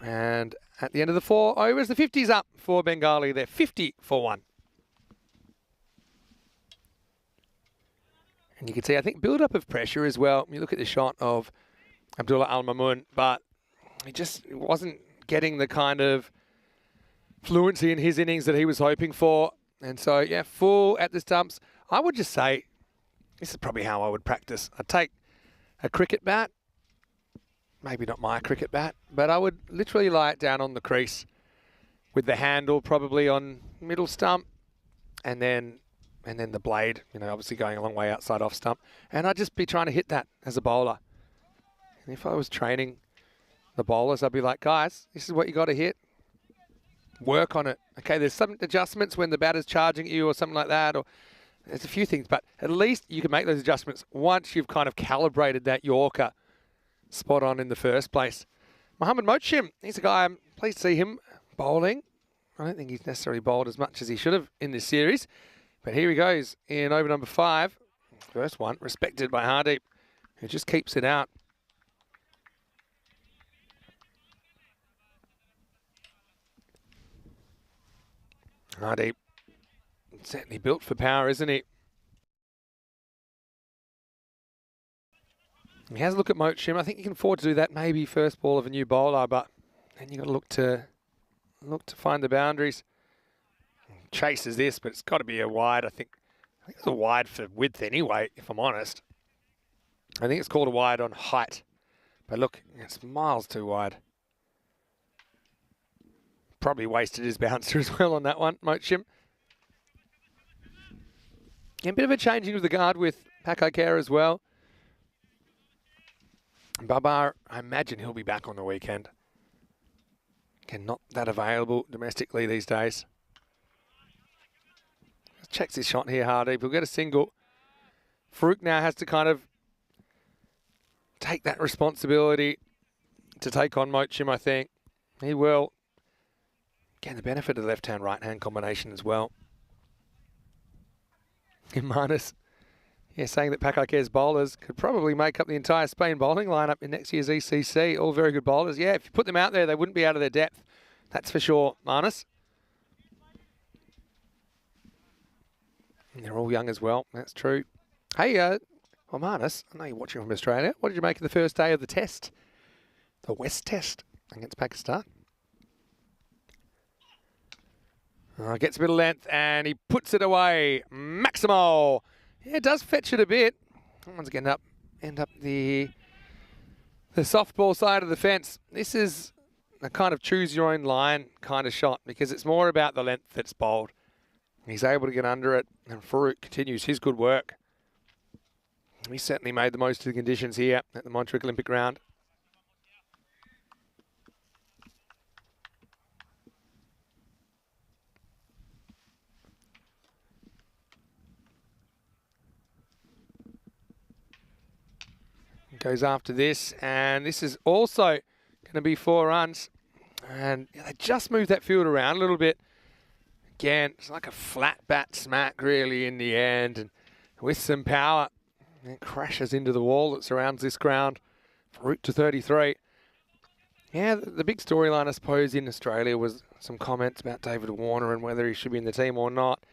Speaker 1: And at the end of the 4 overs, the 50's up for Bengali. They're 50 for 1. And you can see, I think, build-up of pressure as well. You look at the shot of Abdullah Al-Mamun, but he just wasn't getting the kind of fluency in his innings that he was hoping for. And so, yeah, full at the stumps. I would just say, this is probably how I would practice. I'd take a cricket bat, maybe not my cricket bat, but I would literally lie it down on the crease with the handle probably on middle stump, and then the blade, obviously going a long way outside off stump. And I'd just be trying to hit that as a bowler. And if I was training the bowlers, I'd be like, guys, this is what you got to hit. Work on it. Okay, there's some adjustments when the batter's charging at you or something like that, or there's a few things, but at least you can make those adjustments once you've kind of calibrated that Yorker spot on in the first place. Mohammad Mochim, he's a guy I'm pleased to see him bowling. I don't think he's necessarily bowled as much as he should have in this series, but here he goes in over number 5. First one, respected by Hardeep, who just keeps it out. Hardeep, certainly built for power, isn't he? He has a look at Mochim. I think you can afford to do that. Maybe first ball of a new bowler, but then you've got to look to find the boundaries. Chases this, but it's got to be a wide. I think it's a wide for width anyway, if I'm honest. I think it's called a wide on height. But look, it's miles too wide. Probably wasted his bouncer as well on that one, Mochim. And a bit of a changing of the guard with Pakakera as well. Babar, I imagine he'll be back on the weekend. Again, not that available domestically these days. Checks his shot here, Hardeep. He'll get a single. Farouk now has to kind of take that responsibility to take on Mochim, I think. He will. Again, the benefit of the left-hand, right-hand combination as well. Manus, saying that Pakakera's bowlers could probably make up the entire Spain bowling lineup in next year's ECC. All very good bowlers. Yeah, if you put them out there, they wouldn't be out of their depth. That's for sure, Manus. And they're all young as well. That's true. Hey, Manus, I know you're watching from Australia. What did you make of the first day of the test? The West Test against Pakistan. Gets a bit of length and he puts it away. Maximo. Yeah, it does fetch it a bit. Once again, end up the softball side of the fence. This is a kind of choose your own line kind of shot because it's more about the length that's bowled. He's able to get under it, and Farouk continues his good work. He certainly made the most of the conditions here at the Montreal Olympic Ground. Goes after this, and this is also going to be 4 runs. And they just moved that field around a little bit. Again, it's like a flat bat smack really in the end, and with some power, it crashes into the wall that surrounds this ground. Route to 33. Yeah, the big storyline, I suppose, in Australia was some comments about David Warner and whether he should be in the team or not.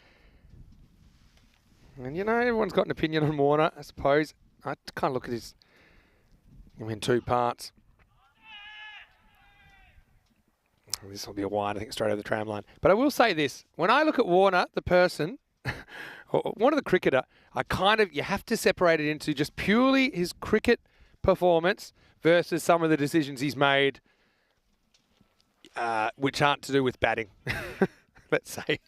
Speaker 1: And, everyone's got an opinion on Warner, I suppose. I kind of look at his in 2 parts. This will be a wide, I think, straight over the tram line. But I will say this. When I look at Warner, the person, or Warner the cricketer, you have to separate it into just purely his cricket performance versus some of the decisions he's made, which aren't to do with batting, let's say.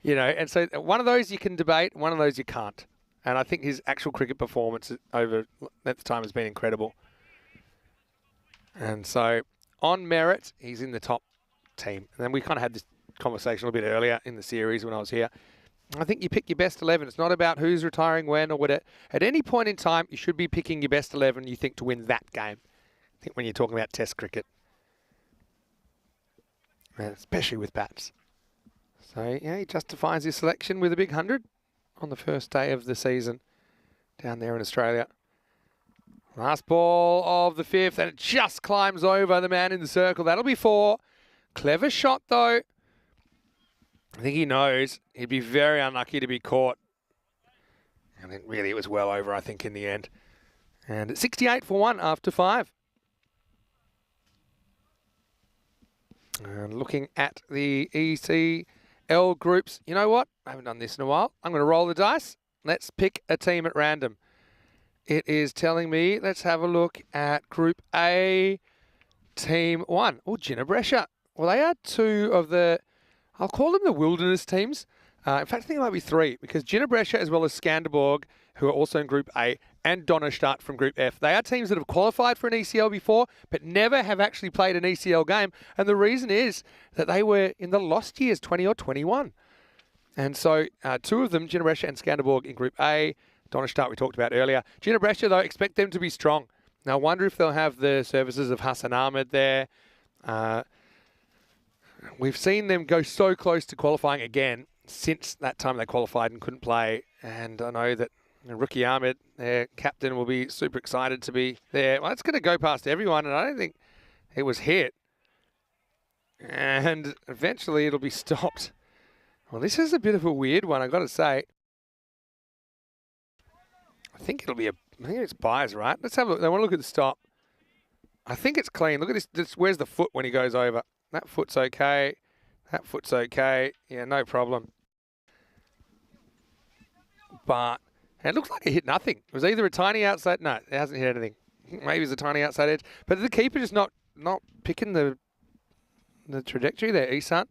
Speaker 1: And so one of those you can debate, one of those you can't. And I think his actual cricket performance over that time has been incredible. And so, on merit, he's in the top team. And then we kind of had this conversation a little bit earlier in the series when I was here. I think you pick your best 11. It's not about who's retiring when or what. At any point in time, you should be picking your best 11 you think to win that game. I think when you're talking about Test cricket. And especially with bats. So, he justifies his selection with a big 100 on the first day of the season down there in Australia. Last ball of the 5th, and it just climbs over the man in the circle. That'll be 4. Clever shot, though. I think he knows he'd be very unlucky to be caught. And then really it was well over, I think, in the end. And it's 68 for 1 after 5. And looking at the ECL groups, you know what? I haven't done this in a while. I'm going to roll the dice. Let's pick a team at random. It is telling me, let's have a look at Group A, Team 1. Oh, Ginebrescia. Well, they are two of the, I'll call them the wilderness teams. In fact, I think it might be 3, because Ginebrescia as well as Skanderborg, who are also in Group A, and Donnerstadt from Group F. They are teams that have qualified for an ECL before, but never have actually played an ECL game. And the reason is that they were in the lost years, 20 or 21. And so 2 of them, Ginebrescia and Skanderborg in Group A, Donnerstadt we talked about earlier. Ginebrescia, though, expect them to be strong. Now, I wonder if they'll have the services of Hassan Ahmed there. We've seen them go so close to qualifying again since that time they qualified and couldn't play. And I know that Rookie Ahmed, their captain, will be super excited to be there. Well, it's going to go past everyone, and I don't think it was hit. And eventually it'll be stopped. Well, this is a bit of a weird one, I've got to say. I think it's buys, right? Let's have a look. I want to look at the stop. I think it's clean. Look at this. Where's the foot when he goes over? That foot's okay. That foot's okay. Yeah, no problem. But it looks like it hit nothing. It was either a tiny outside. No, it hasn't hit anything. Maybe it's a tiny outside edge. But the keeper just not picking the trajectory there, Isan.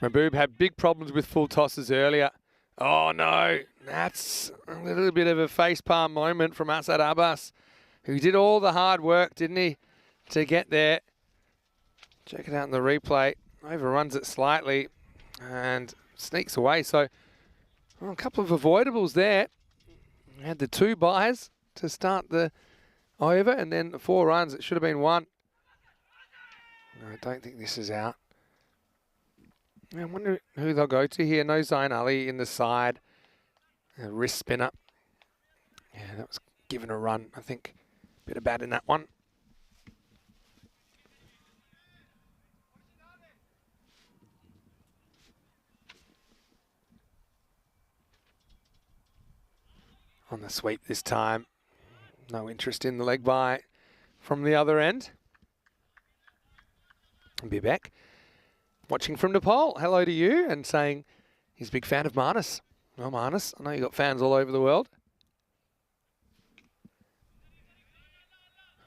Speaker 1: Mahboob had big problems with full tosses earlier. Oh, no. That's a little bit of a facepalm moment from Asad Abbas, who did all the hard work, didn't he, to get there. Check it out in the replay. Overruns it slightly and sneaks away. So a couple of avoidables there. We had the 2 buys to start the over and then 4 runs. It should have been 1. No, I don't think this is out. I wonder who they'll go to here. No Zayn Ali in the side. A wrist spinner. Yeah, that was given a run, I think. Bit of bad in that one. On the sweep this time. No interest in the leg by from the other end. Be back. Watching from Nepal, hello to you, and saying he's a big fan of Marnus. Well, Marnus, I know you've got fans all over the world.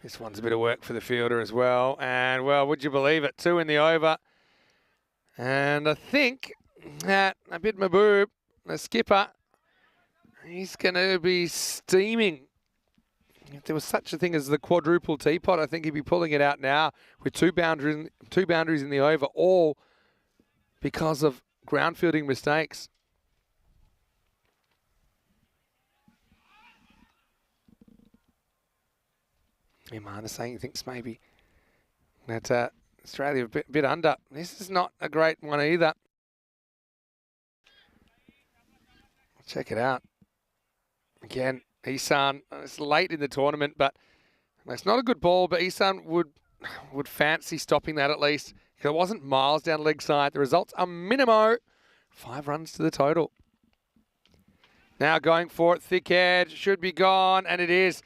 Speaker 1: This one's a bit of work for the fielder as well. And, well, would you believe it? 2 in the over. And I think that Abid Mahboob, the skipper, he's going to be steaming. If there was such a thing as the quadruple teapot, I think he'd be pulling it out now with 2 boundaries in the over, all because of ground fielding mistakes. Imana saying he thinks maybe that Australia a bit under. This is not a great one either. Check it out. Again, Isan, it's late in the tournament, but it's not a good ball, but Isan would fancy stopping that at least. It wasn't miles down leg side. The results are minimo. 5 runs to the total. Now going for it, thick edge, should be gone, and it is.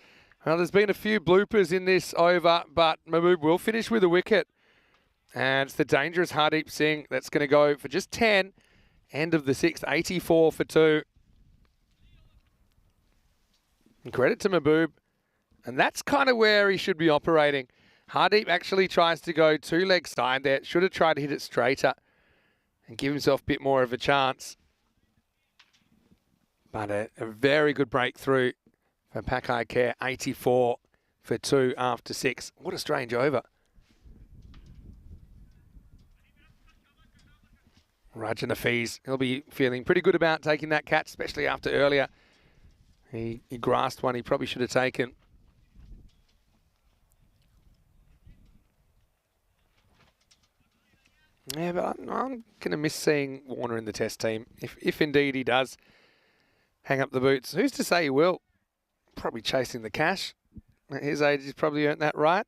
Speaker 1: Well, there's been a few bloopers in this over, but Mahboob will finish with a wicket. And it's the dangerous Hardeep Singh that's going to go for just 10. End of the 6th, 84 for 2. And credit to Mahboob. And that's kind of where he should be operating. Hardeep actually tries to go 2 leg side there. Should have tried to hit it straighter and give himself a bit more of a chance. But a very good breakthrough for Pakai Care. 84 for 2 after 6. What a strange over. Rajan Hafiz, he'll be feeling pretty good about taking that catch, especially after earlier. He grasped one he probably should have taken. Yeah, but I'm going to miss seeing Warner in the test team. If indeed he does hang up the boots. Who's to say he will? Probably chasing the cash. At his age, he's probably earned that right.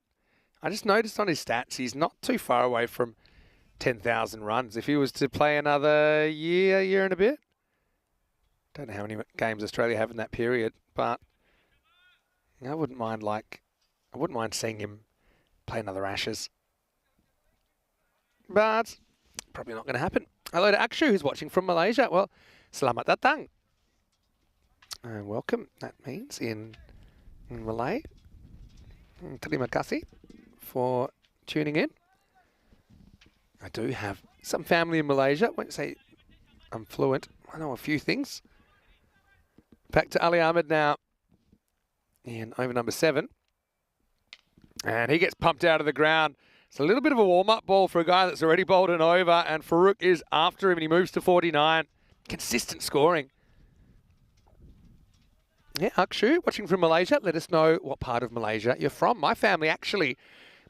Speaker 1: I just noticed on his stats, he's not too far away from 10,000 runs. If he was to play another year and a bit, Don't know how many games Australia have in that period, but I wouldn't mind seeing him play another Ashes. But probably not going to happen. Hello to Akshu, who's watching from Malaysia. Well, selamat datang. And welcome, that means in Malay. Terima kasih for tuning in. I do have some family in Malaysia. I won't say I'm fluent. I know a few things. Back to Ali Ahmed now in over number 7. And he gets pumped out of the ground. It's a little bit of a warm-up ball for a guy that's already bowled an over, and Farouk is after him, and he moves to 49. Consistent scoring. Yeah, Akshu, watching from Malaysia, let us know what part of Malaysia you're from. My family, actually,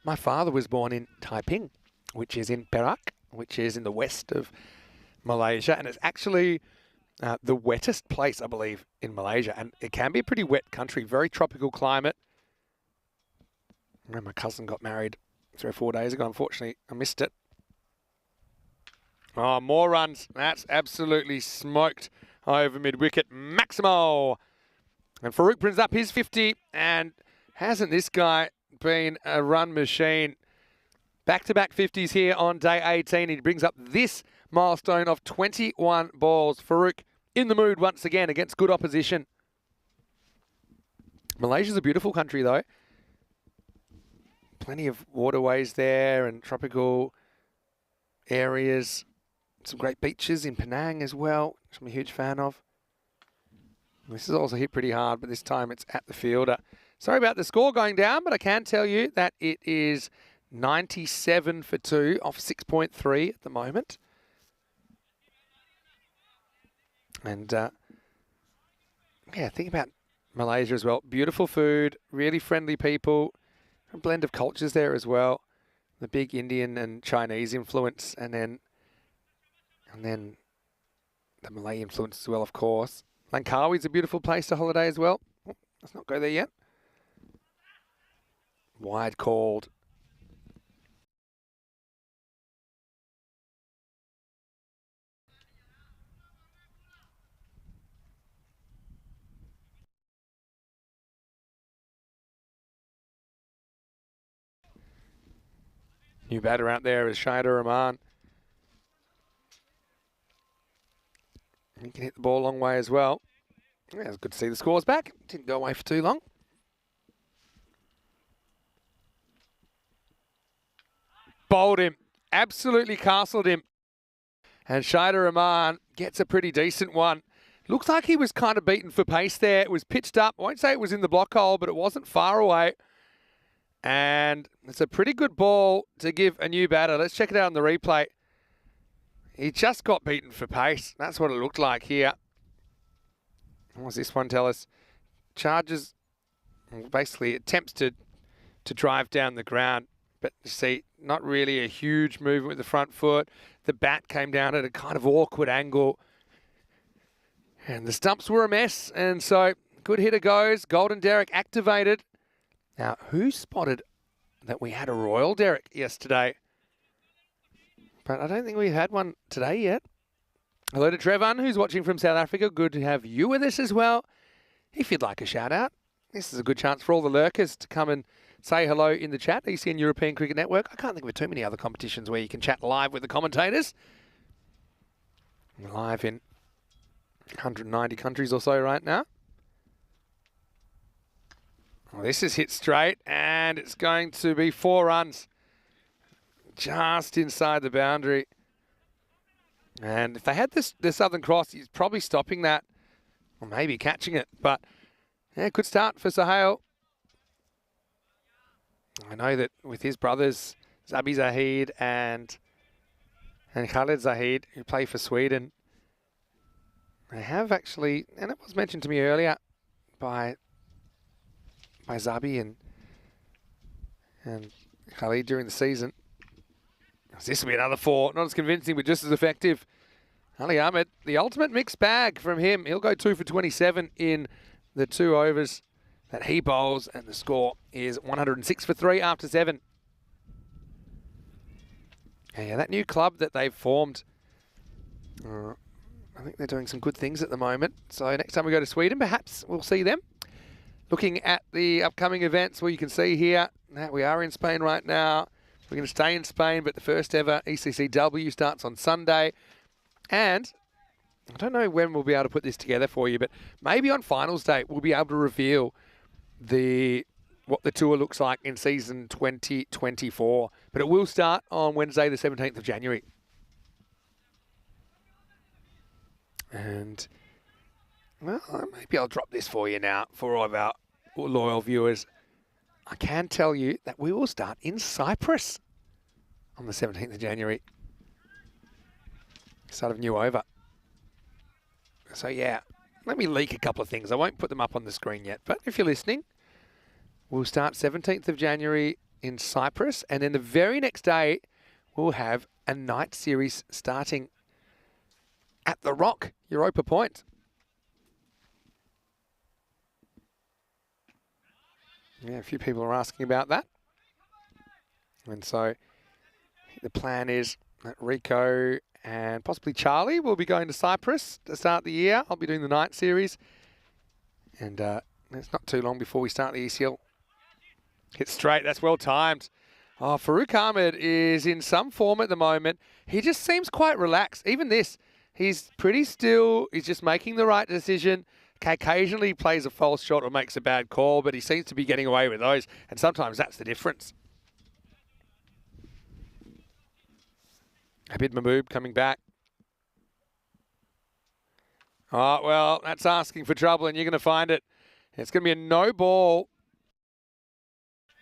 Speaker 1: my father was born in Taiping, which is in Perak, which is in the west of Malaysia, and it's actually the wettest place, I believe, in Malaysia, and it can be a pretty wet country, very tropical climate. I know my cousin got married 3 or 4 days ago. Unfortunately, I missed it. Oh, more runs. That's absolutely smoked over mid-wicket. Maximo. And Farouk brings up his 50, and hasn't this guy been a run machine? Back-to-back 50s here on day 18. He brings up this milestone of 21 balls. Farouk in the mood once again against good opposition. Malaysia's a beautiful country, though. Plenty of waterways there and tropical areas. Some great beaches in Penang as well, which I'm a huge fan of. This is also hit pretty hard, but this time it's at the fielder. Sorry about the score going down, but I can tell you that it is 97 for 2 off 6.3 at the moment. And yeah, think about Malaysia as well. Beautiful food, really friendly people, a blend of cultures there as well. The big Indian and Chinese influence, and then the Malay influence as well, of course. Langkawi's a beautiful place to holiday as well. Oh, let's not go there yet. Wide called. New batter out there is Shahidul Rahman. He can hit the ball a long way as well. Yeah, it's good to see the scores back. Didn't go away for too long. Bowled him. Absolutely castled him. And Shahidul Rahman gets a pretty decent one. Looks like he was kind of beaten for pace there. It was pitched up. I won't say it was in the block hole, but it wasn't far away. And it's a pretty good ball to give a new batter. Let's check it out on the replay. He just got beaten for pace. That's what it looked like here. What does this one tell us? Charges, basically attempts to drive down the ground. But you see, not really a huge movement with the front foot. The bat came down at a kind of awkward angle. And the stumps were a mess. And so, good hitter goes. Golden Derek activated. Now, who spotted that we had a Royal Derek yesterday? But I don't think we had one today yet. Hello to Trevon, who's watching from South Africa. Good to have you with us as well. If you'd like a shout-out, this is a good chance for all the lurkers to come and say hello in the chat. ECN European Cricket Network. I can't think of too many other competitions where you can chat live with the commentators. We're live in 190 countries or so right now. Well, this is hit straight, and it's going to be 4 runs. Just inside the boundary. And if they had the Southern Cross, he's probably stopping that. Or maybe catching it. But, yeah, good start for Sohail. I know that with his brothers, Zabi Zahid and Khaled Zahid, who play for Sweden, they have actually, and it was mentioned to me earlier by Zabi and Khalid during the season. This will be another 4. Not as convincing, but just as effective. Ali Ahmed, the ultimate mixed bag from him. He'll go 2 for 27 in the 2 overs that he bowls, and the score is 106 for 3 after 7. And yeah, that new club that they've formed, I think they're doing some good things at the moment. So next time we go to Sweden, perhaps we'll see them. Looking at the upcoming events, well, you can see here that we are in Spain right now. We're going to stay in Spain, but the first ever ECCW starts on Sunday. And I don't know when we'll be able to put this together for you, but maybe on finals day, we'll be able to reveal what the tour looks like in season 2024. But it will start on Wednesday, the 17th of January. And, well, maybe I'll drop this for you now for all of our loyal viewers. I can tell you that we will start in Cyprus on the 17th of January. Start of new over. So, yeah, let me leak a couple of things. I won't put them up on the screen yet, but if you're listening, we'll start 17th of January in Cyprus, and then the very next day, we'll have a night series starting at the Rock, Europa Point. Yeah, a few people are asking about that. And so the plan is that Rico and possibly Charlie will be going to Cyprus to start the year. I'll be doing the night series. And it's not too long before we start the ECL. Hit straight. That's well timed. Oh, Farouk Ahmed is in some form at the moment. He just seems quite relaxed. Even this, he's pretty still. He's just making the right decision. Occasionally he plays a false shot or makes a bad call, but he seems to be getting away with those. And sometimes that's the difference. Habib Mahmood coming back. Oh, well, that's asking for trouble, and you're going to find it. It's going to be a no ball.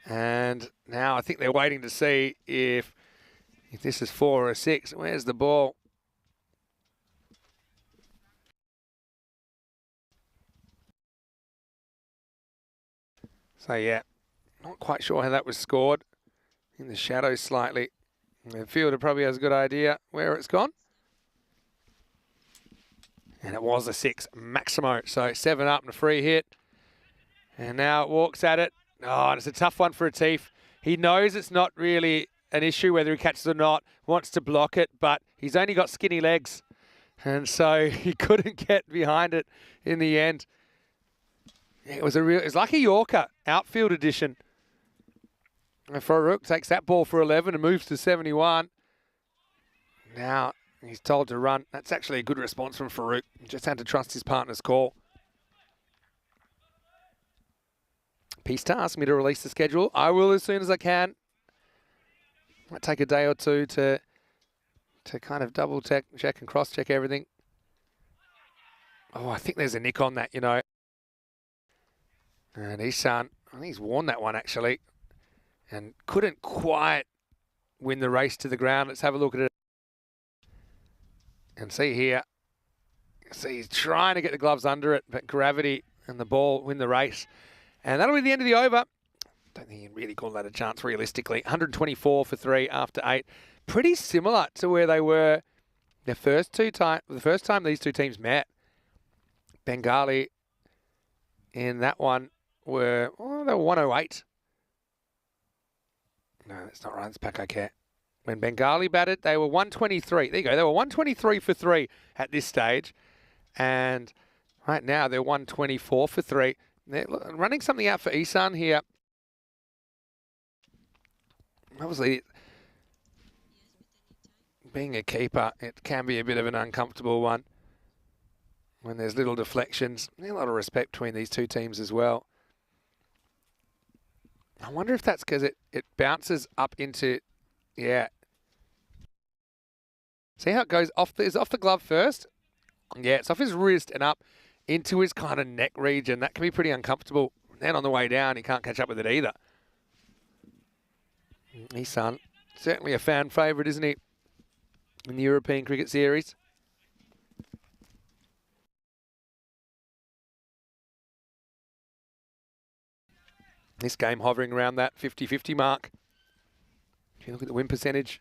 Speaker 1: And now I think they're waiting to see if this is 4 or a 6. Where's the ball? So, yeah, not quite sure how that was scored. In the shadows slightly. The fielder probably has a good idea where it's gone. And it was a 6, Maximo. So 7 up and a free hit. And now it walks at it. Oh, and it's a tough one for Atif. He knows it's not really an issue whether he catches or not, wants to block it, but he's only got skinny legs. And so he couldn't get behind it in the end. It was like a Yorker, outfield edition. And Farouk takes that ball for 11 and moves to 71. Now he's told to run. That's actually a good response from Farouk. He just had to trust his partner's call. Pista asked me to release the schedule. I will as soon as I can. Might take a day or two to kind of double check and cross check everything. Oh, I think there's a nick on that, you know. And Isan, I think he's worn that one actually. And couldn't quite win the race to the ground. Let's have a look at it. And see here. See, he's trying to get the gloves under it, but gravity and the ball win the race. And that'll be the end of the over. Don't think you can really call that a chance realistically. 124 for 3 after 8. Pretty similar to where they were the first time these two teams met. Bengali in that one they were 108. No, that's not right. It's Pakake. When Bengali batted, they were 123. There you go. They were 123 for 3 at this stage. And right now, they're 124 for 3. They're running something out for Isan here. Obviously, being a keeper, it can be a bit of an uncomfortable one when there's little deflections. There's a lot of respect between these two teams as well. I wonder if that's because it bounces up into, yeah. See how it goes off is off the glove first? Yeah, it's off his wrist and up into his kind of neck region. That can be pretty uncomfortable. Then on the way down, he can't catch up with it either. Isan, certainly a fan favourite, isn't he? In the European Cricket Series. This game hovering around that 50-50 mark. If you look at the win percentage.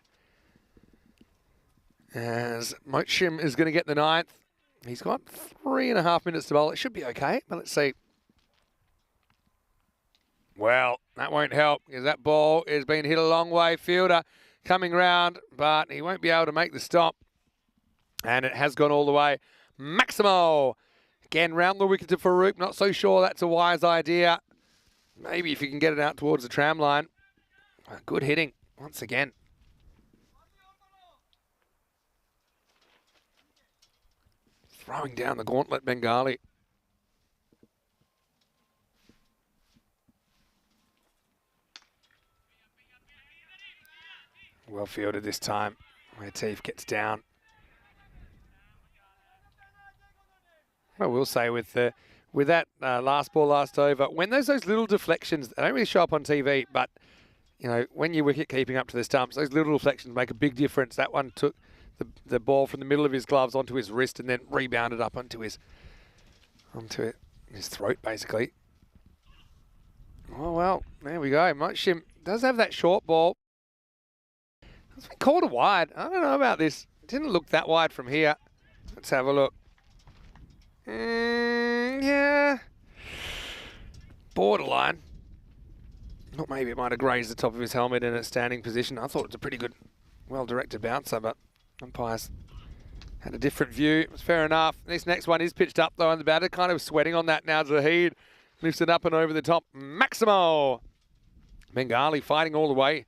Speaker 1: As Mochim is going to get the 9th. He's got 3.5 minutes to bowl. It should be okay, but let's see. Well, that won't help because that ball is being hit a long way. Fielder coming round, but he won't be able to make the stop. And it has gone all the way. Maximo. Again, round the wicket to Farouk. Not so sure that's a wise idea. Maybe if you can get it out towards the tram line. Good hitting once again. Throwing down the gauntlet, Bengali. Well fielded this time. Latif gets down. I will say with that last ball, last over, when there's those little deflections, they don't really show up on TV, but you know, when you're wicket keeping up to the stumps, those little deflections make a big difference. That one took the ball from the middle of his gloves onto his wrist and then rebounded up onto his throat, basically. Oh well, there we go. Moshim does have that short ball. It's been called a wide. I don't know about this. It didn't look that wide from here. Let's have a look. Yeah. Borderline. Not maybe it might have grazed the top of his helmet in a standing position. I thought it was a pretty good, well-directed bouncer, but umpires had a different view. It was fair enough. This next one is pitched up, though, and the batter kind of sweating on that now. Zahid lifts it up and over the top. Maximo. Bengali fighting all the way.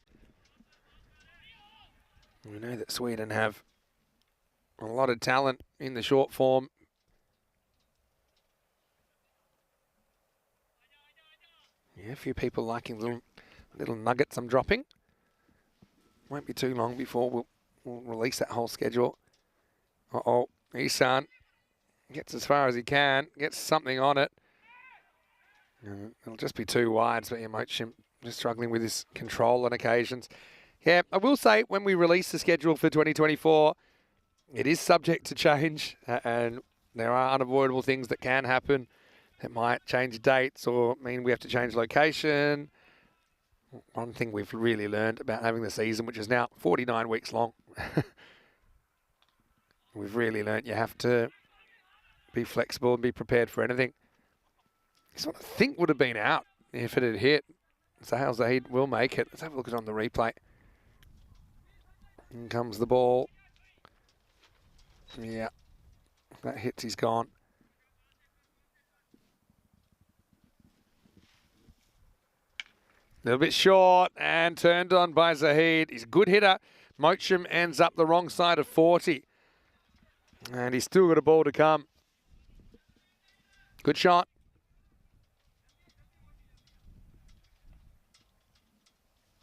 Speaker 1: We know that Sweden have a lot of talent in the short form. Yeah, a few people liking little nuggets I'm dropping. Won't be too long before we'll release that whole schedule. Uh-oh, Isan gets as far as he can, gets something on it. It'll just be two wides, but Mochim just struggling with his control on occasions. Yeah, I will say when we release the schedule for 2024, it is subject to change, and there are unavoidable things that can happen that might change dates or mean we have to change location. One thing we've really learned about having the season, which is now 49 weeks long, we've really learned you have to be flexible and be prepared for anything. This one I think would have been out if it had hit. Sahal Zahid will make it. Let's have a look at it on the replay. In comes the ball. Yeah, that hits, he's gone. A little bit short and turned on by Zahid. He's a good hitter. Mochim ends up the wrong side of 40. And he's still got a ball to come. Good shot.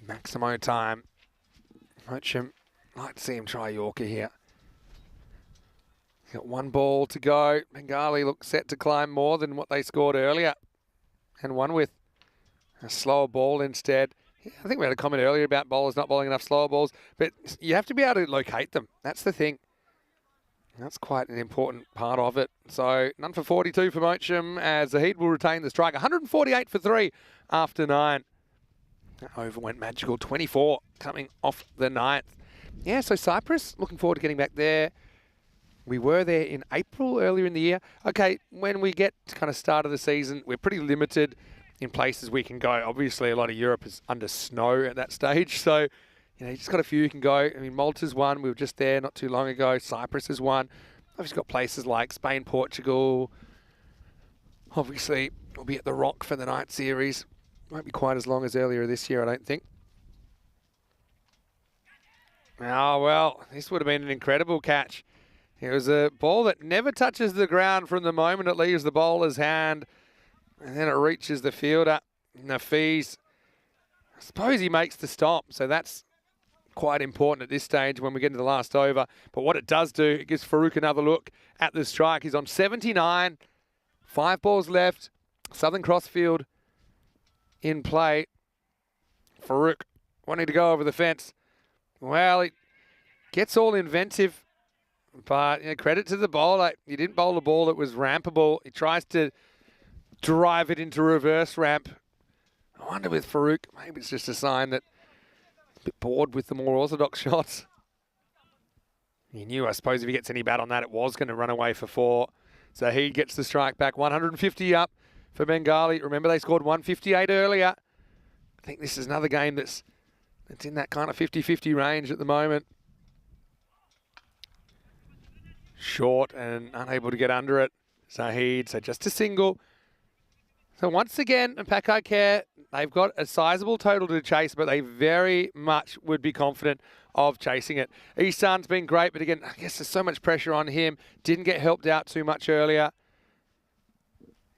Speaker 1: Maximo time. Mochim, like to see him try Yorker here. He's got one ball to go. Bengali looks set to climb more than what they scored earlier. And won with a slower ball instead. Yeah, I think we had a comment earlier about bowlers not bowling enough slower balls, but you have to be able to locate them. That's the thing. That's quite an important part of it. So none for 42 for Mochim as Zahid will retain the strike. 148 for 3 after 9. That over went magical. 24 coming off the 9th. Yeah, so Cyprus, looking forward to getting back there. We were there in April earlier in the year. Okay, when we get to kind of start of the season, we're pretty limited in places we can go. Obviously, a lot of Europe is under snow at that stage. So, you know, you just got a few you can go. I mean, Malta's one. We were just there not too long ago. Cyprus is one. Obviously got places like Spain, Portugal. Obviously, we'll be at the Rock for the night series. Won't be quite as long as earlier this year, I don't think. Oh, well, this would have been an incredible catch. It was a ball that never touches the ground from the moment it leaves the bowler's hand. And then it reaches the fielder, Nafiz. I suppose he makes the stop, so that's quite important at this stage when we get into the last over. But what it does do, it gives Farouk another look at the strike. He's on 79, 5 balls left, Southern Crossfield in play. Farouk wanting to go over the fence. Well, it gets all inventive, but you know, credit to the bowler. He didn't bowl the ball that was rampable. He tries to drive it into reverse ramp. I wonder with Farouk, maybe it's just a sign that he's a bit bored with the more orthodox shots. He knew, I suppose, if he gets any bat on that, it was going to run away for 4. So he gets the strike back. 150 up for Bengali. Remember, they scored 158 earlier. I think this is another game that's in that kind of 50-50 range at the moment. short and unable to get under it. Zahid, so just a single. So once again, Pakai Care, they've got a sizable total to chase, but they very much would be confident of chasing it. Isan's been great, but again, I guess there's so much pressure on him. Didn't get helped out too much earlier.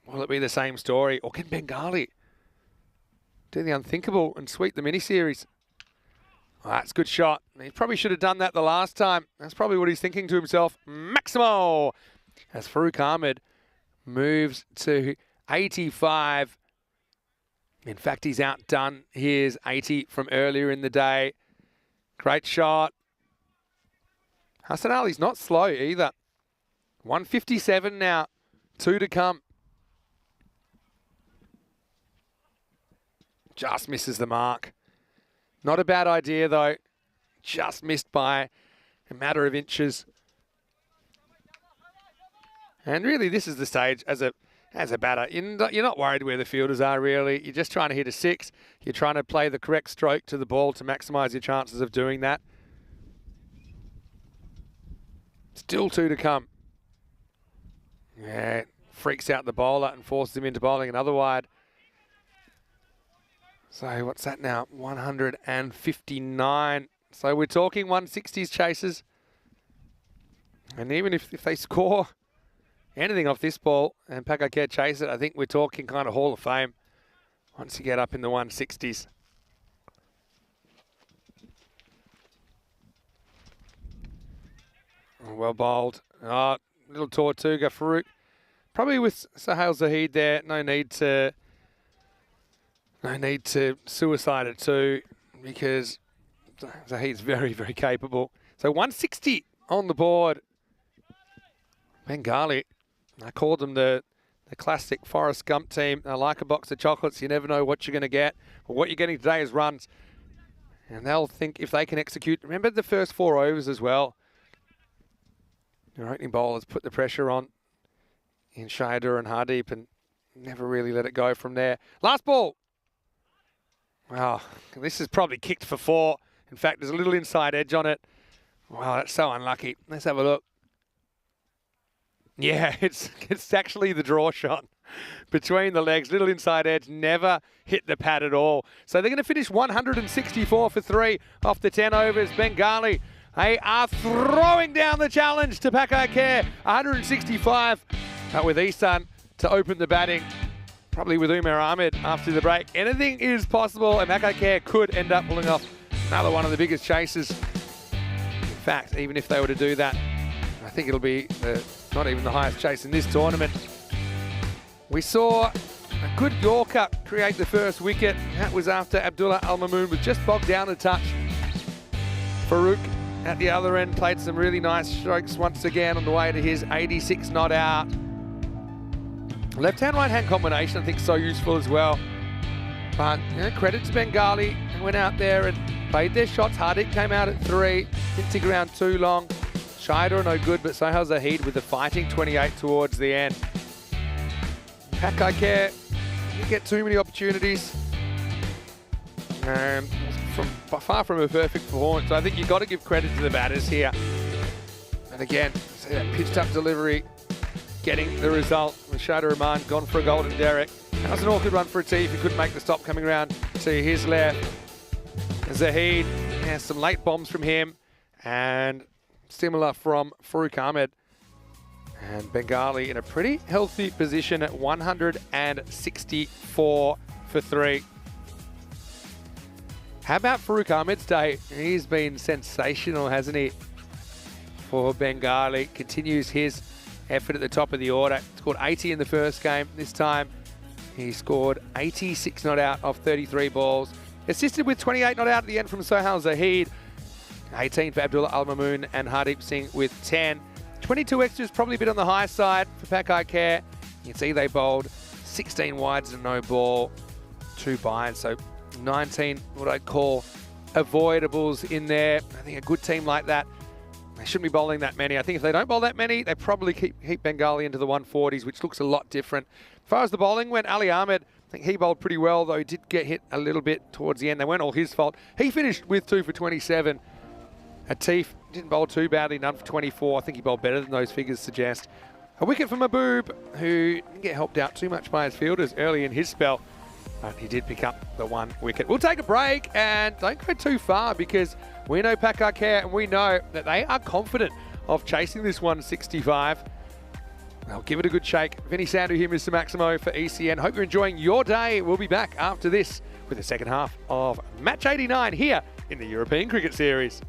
Speaker 1: Will it be the same story? Or can Bengali do the unthinkable and sweep the mini-series? Oh, that's a good shot. He probably should have done that the last time. That's probably what he's thinking to himself. Maximo! As Farouk Ahmed moves to 85. In fact, he's outdone his 80 from earlier in the day. Great shot. Hassan Ali's not slow either. 157 now. 2 to come. Just misses the mark. Not a bad idea, though. Just missed by a matter of inches. And really, this is the stage as a batter. You're not worried where the fielders are, really. You're just trying to hit a 6. You're trying to play the correct stroke to the ball to maximise your chances of doing that. Still 2 to come. Yeah, freaks out the bowler and forces him into bowling another wide. So what's that now? 159. So we're talking 160s chases. And even if they score anything off this ball and Pakai Care chase it, I think we're talking kind of Hall of Fame once you get up in the 160s. Well bowled. Oh, little Tortuga Farouk. Probably with Sahel Zahid there, no need to suicide it too, because Zahid's very, very capable. So 160 on the board. Bengali. I called them the classic Forrest Gump team. I like a box of chocolates. You never know what you're going to get. Well, what you're getting today is runs. And they'll think if they can execute. Remember the first 4 overs as well. Your opening bowlers put the pressure on in Shahidur and Hardeep and never really let it go from there. Last ball. Wow, this is probably kicked for 4. In fact, there's a little inside edge on it. Wow, that's so unlucky. Let's have a look. Yeah, it's actually the draw shot between the legs. Little inside edge, never hit the pad at all. So they're going to finish 164 for 3 off the 10 overs. Bengali, they are throwing down the challenge to Pakai Care. 165 with Isan to open the batting. Probably with Umar Ahmed after the break. Anything is possible, and Pakai Care could end up pulling off another one of the biggest chases. In fact, even if they were to do that, I think it'll be not even the highest chase in this tournament. We saw a good Yorker create the first wicket. That was after Abdullah Al-Mamoon was just bogged down a touch. Farouk at the other end played some really nice strokes once again on the way to his 86 not out. Left-hand, right-hand combination, I think, so useful as well. But, credit to Bengali. They went out there and played their shots. Hardik came out at 3. Didn't stick around too long. Shahidur no good, but Sahel Zahid with the fighting 28 towards the end. Pakai Care didn't get too many opportunities. Far from a perfect performance. So I think you've got to give credit to the batters here. And again, see that pitched up delivery. Getting the result with Shahidur Rahman gone for a golden derrick. That was an awkward run for a tee if he couldn't make the stop coming around to his left. Zahid, some late bombs from him and similar from Farouk Ahmed. And Bengali in a pretty healthy position at 164 for 3. How about Farouk Ahmed's day? He's been sensational, hasn't he? For Bengali, continues his effort at the top of the order. Scored 80 in the first game. This time he scored 86 not out off 33 balls. Assisted with 28 not out at the end from Sohail Zahid. 18 for Abdullah Al-Mamoon and Hardeep Singh with 10. 22 extras, probably a bit on the high side for Pakai Care. You can see they bowled 16 wides and no ball, 2 byes. So 19 what I'd call avoidables in there. I think a good team like that, they shouldn't be bowling that many. I think if they don't bowl that many, they probably keep Bengali into the 140s, which looks a lot different. As far as the bowling went, Ali Ahmed, I think he bowled pretty well, though he did get hit a little bit towards the end. They weren't all his fault. He finished with 2 for 27. Atif didn't bowl too badly, none for 24. I think he bowled better than those figures suggest. A wicket for Mahboob, who didn't get helped out too much by his fielders early in his spell. But he did pick up the 1 wicket. We'll take a break and don't go too far because we know Pakar Care and we know that they are confident of chasing this 165. I'll give it a good shake. Vinny Sandhu here, Mr. Maximo for ECN. Hope you're enjoying your day. We'll be back after this with the second half of Match 89 here in the European Cricket Series.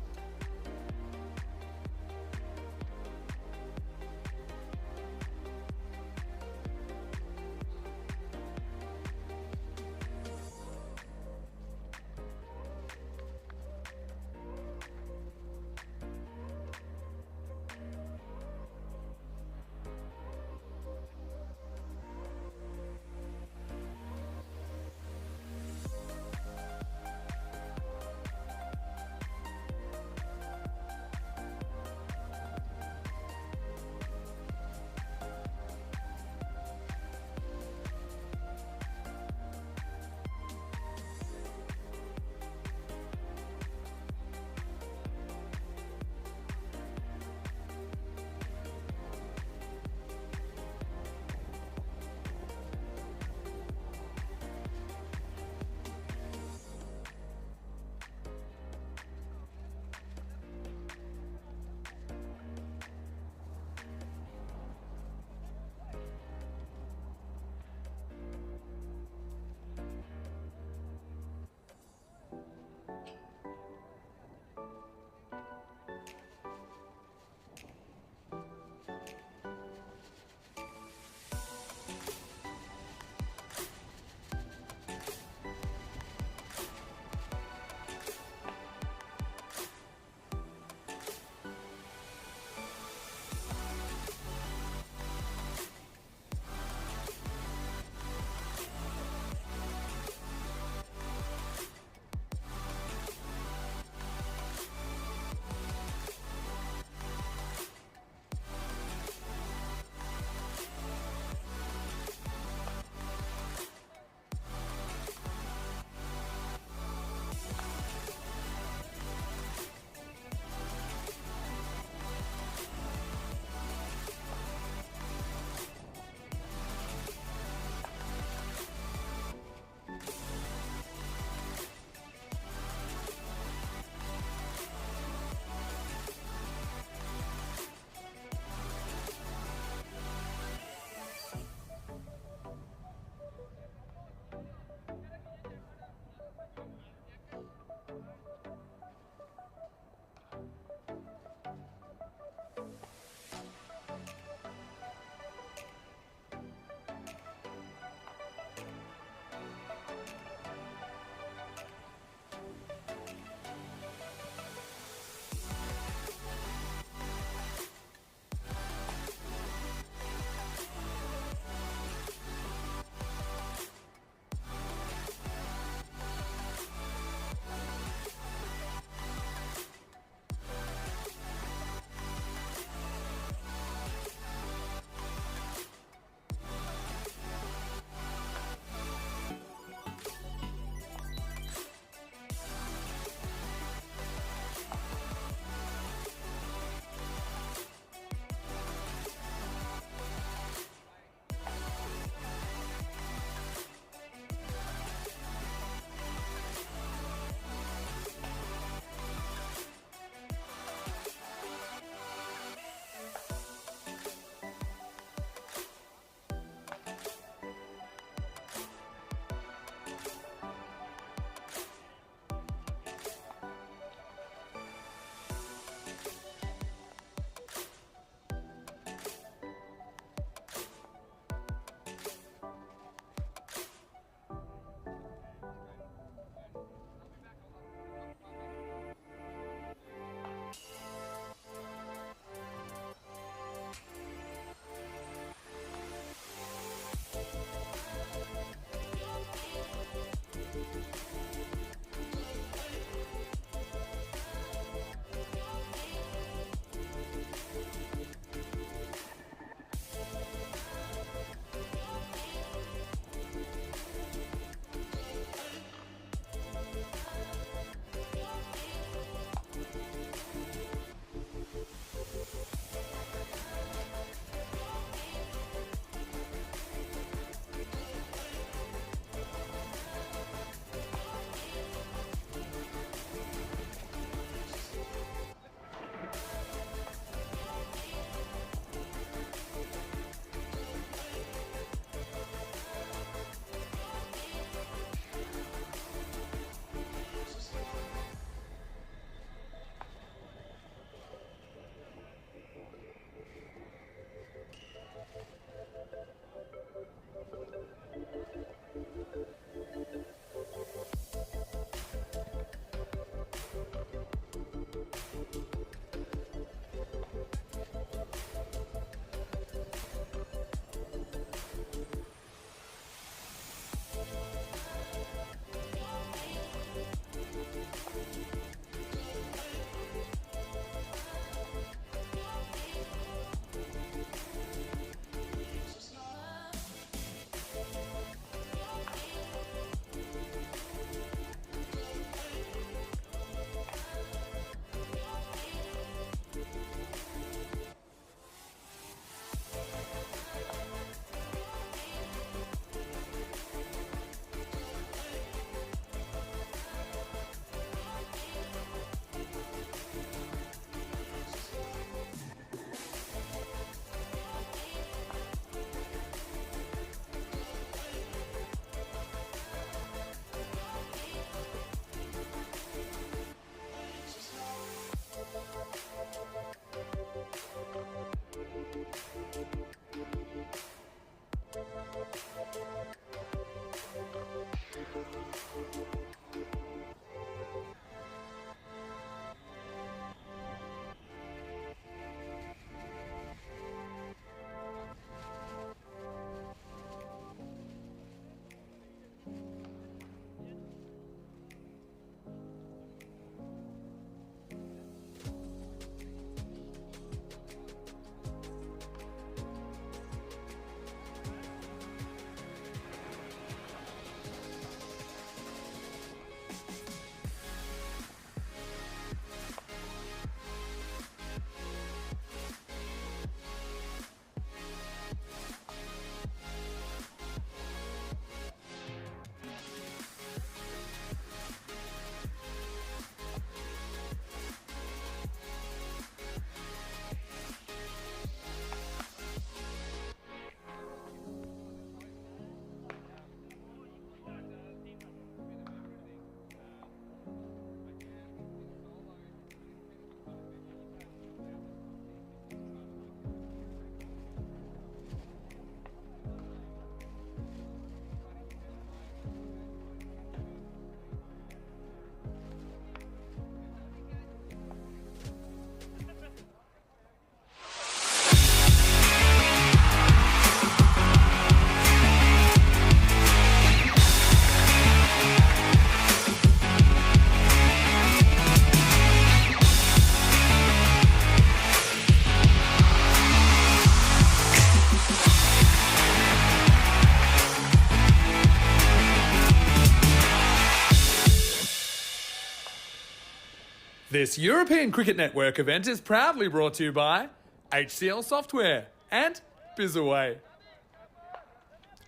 Speaker 2: This European Cricket Network event is proudly brought to you by HCL Software and Bizaway.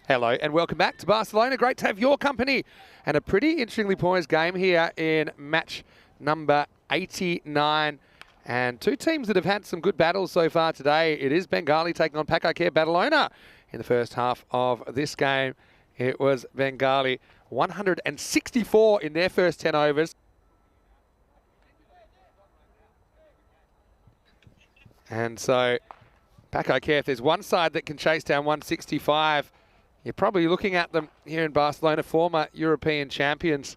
Speaker 1: Hello and welcome back to Barcelona. Great to have your company. And a pretty interestingly poised game here in match number 89. And two teams that have had some good battles so far today. It is Bengali taking on Pakakare Badalona in the first half of this game. It was Bengali 164 in their first 10 overs. And so Pakakare, if there's one side that can chase down 165, you're probably looking at them here in Barcelona, former European champions.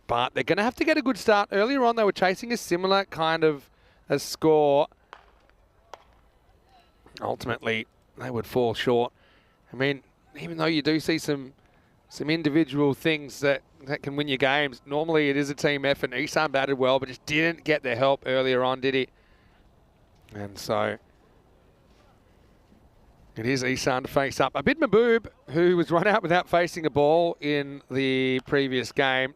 Speaker 1: But they're going to have to get a good start. Earlier on, they were chasing a similar kind of a score. Ultimately, they would fall short. I mean, even though you do see some individual things that can win your games, normally it is a team effort. Isan batted well, but just didn't get the help earlier on, did he? And so it is Isan to face up. Abid Mahboob, who was run out without facing a ball in the previous game.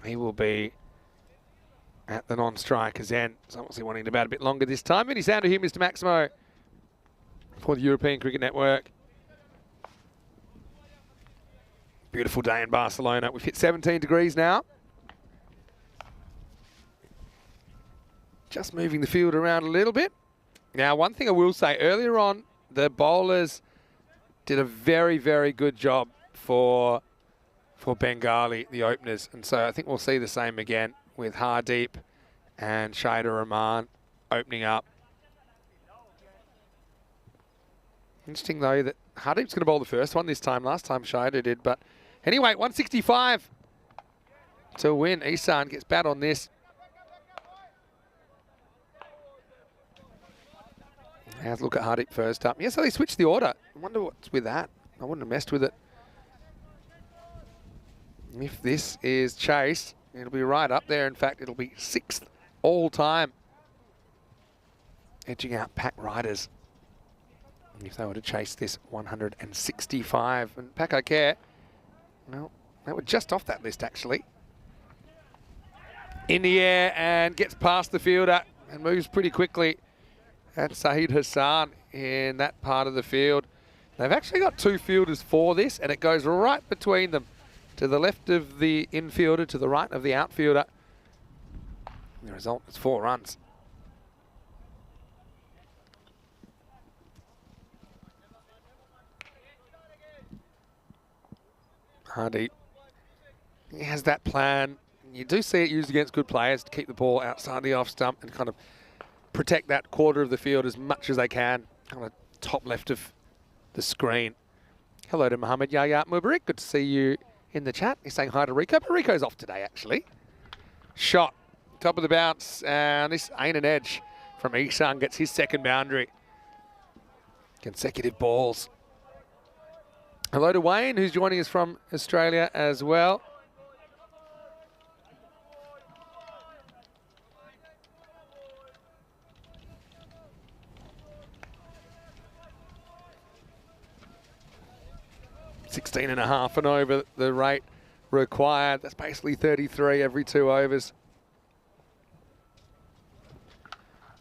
Speaker 1: He will be at the non-striker's end. He's obviously wanting to bat a bit longer this time. Many sound to hear Mr. Maximo for the European Cricket Network. Beautiful day in Barcelona. We've hit 17 degrees now. Just moving the field around a little bit. Now, one thing I will say, earlier on, the bowlers did a very, very good job for Bengali, the openers. And so I think we'll see the same again with Hardeep and Shahida Rahman opening up. Interesting, though, that Hardeep's going to bowl the first one this time. Last time Shahida did. But anyway, 165 to win. Isan gets bat on this. Let's look at Hardeep first up. Yeah, so they switched the order. I wonder what's with that. I wouldn't have messed with it. If this is chased, it'll be right up there. In fact, it'll be 6th all time. Edging out Pack Riders. If they were to chase this 165. And Pakakare, well, they were just off that list, actually. In the air and gets past the fielder and moves pretty quickly. That's Saeed Hassan in that part of the field. They've actually got two fielders for this, and it goes right between them. To the left of the infielder, to the right of the outfielder. The result is 4 runs. Hardeep, he has that plan. You do see it used against good players to keep the ball outside the off stump and kind of protect that quarter of the field as much as they can on the top left of the screen. Hello to Mohammed Yaya Mubarak. Good to see you in the chat. He's saying hi to Rico, but Rico's off today, actually. Shot, top of the bounce, and this ain't an edge from Isan. Gets his second boundary. Consecutive balls. Hello to Wayne, who's joining us from Australia as well. $16.5 and over the rate required. That's basically 33 every 2 overs.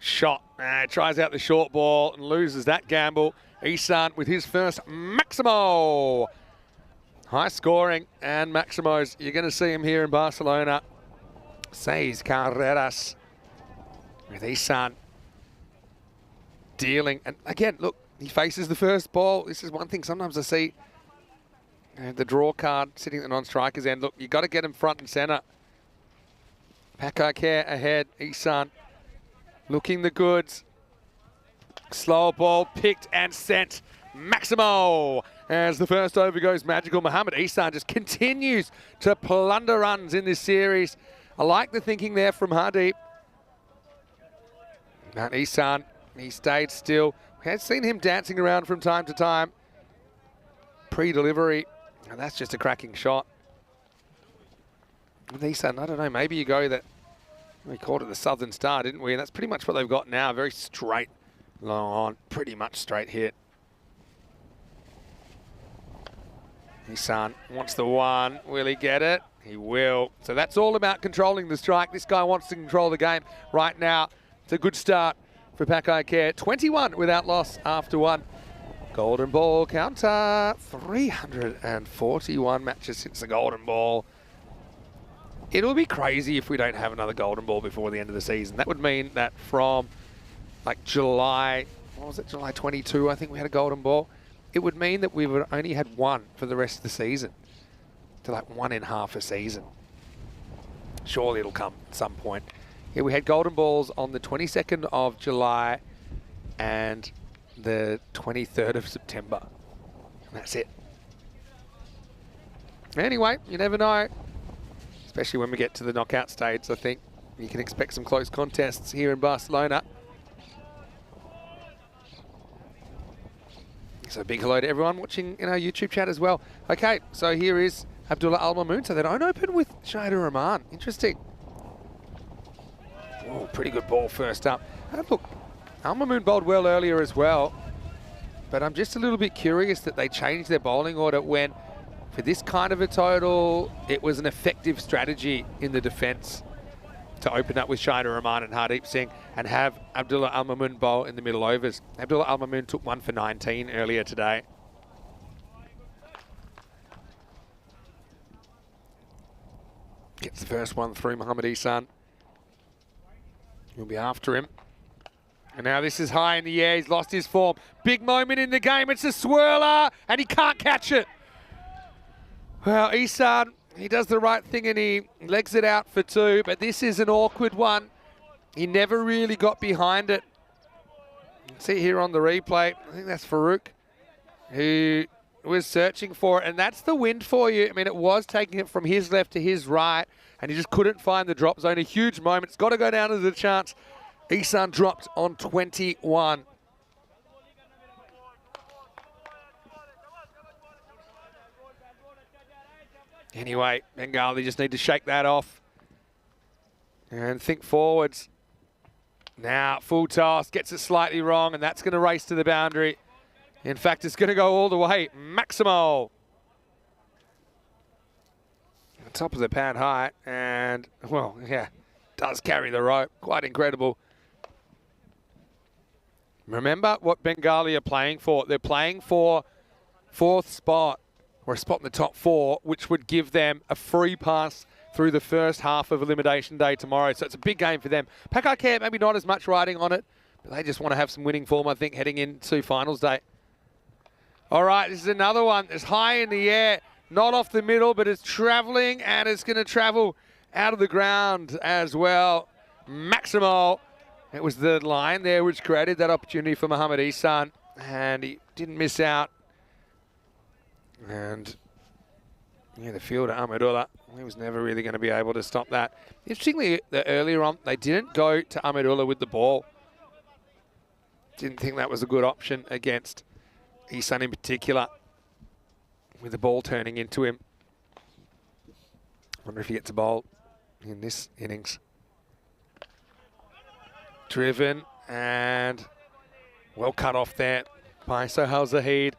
Speaker 1: Shot. Tries out the short ball and loses that gamble. Isan with his first Maximo. High scoring, and Maximos, you're going to see him here in Barcelona. 6 carreras with Isan dealing. And again, look, he faces the first ball. This is one thing sometimes I see. The draw card sitting at the non-striker's end. Look, you've got to get him front and centre. Pakakare ahead. Isan looking the goods. Slow ball picked and sent. Maximo. As the first over goes magical. Mohammed Isan just continues to plunder runs in this series. I like the thinking there from Hardeep. Now Isan, he stayed still. We had seen him dancing around from time to time. Pre-delivery. And that's just a cracking shot. With Isan, I don't know, maybe you go that, we called it the Southern Star, didn't we? And that's pretty much what they've got now. Very straight, long on, pretty much straight hit. Isan wants the one. Will he get it? He will. So that's all about controlling the strike. This guy wants to control the game right now. It's a good start for Pakai Care. 21 without loss after one. Golden ball counter. 341 matches since the golden ball. It'll be crazy if we don't have another golden ball before the end of the season. That would mean that from like July, what was it, July 22, I think we had a golden ball. It would mean that we would only had one for the rest of the season. To like one in half a season. Surely it'll come at some point. Yeah, we had golden balls on the 22nd of July and the 23rd of September. And that's it. Anyway, you never know. Especially when we get to the knockout stage, I think you can expect some close contests here in Barcelona. So big hello to everyone watching in our YouTube chat as well. Okay, so here is Abdullah Al-Mamoon. So they don't open with Shahid Rahman. Interesting. Oh, pretty good ball first up. And look, Al-Mamoon bowled well earlier as well. But I'm just a little bit curious that they changed their bowling order when, for this kind of a total, it was an effective strategy in the defence to open up with Shahid Rahman and Hardeep Singh and have Abdullah Al-Mamoon bowl in the middle overs. Abdullah Al-Mamoon took 1 for 19 earlier today. Gets the first one through Mohammad Ihsan. He'll be after him. And now this is high in the air. He's lost his form. Big moment in the game. It's a swirler, and he can't catch it. Well, Ihsan, he does the right thing and he legs it out for 2, but this is an awkward one. He never really got behind it. You can see here on the replay, I think that's Farouk, who was searching for it, and that's the wind for you. I mean, it was taking it from his left to his right, and he just couldn't find the drop zone. A huge moment. It's got to go down to the chance. Ihsan dropped on 21. Anyway, Bengali just need to shake that off and think forwards. Now, full toss, gets it slightly wrong, and that's going to race to the boundary. In fact, it's going to go all the way. Maximal. Top of the pad high, and, well, yeah, does carry the rope. Quite incredible. Remember what Bengali are playing for. They're playing for 4th spot, or a spot in the top 4, which would give them a free pass through the first half of Elimination Day tomorrow. So it's a big game for them. Pakai Care, maybe not as much riding on it, but they just want to have some winning form, I think, heading into finals day. All right, this is another one. It's high in the air, not off the middle, but it's traveling, and it's going to travel out of the ground as well. Maximal. It was the line there which created that opportunity for Mohammad Ihsan, and he didn't miss out. And yeah, the fielder, Ahmedullah, he was never really going to be able to stop that. Interestingly, earlier on, they didn't go to Ahmedullah with the ball. Didn't think that was a good option against Ihsan in particular, with the ball turning into him. Wonder if he gets a bowl in this innings. Driven and well cut off there by Sohail Zahid.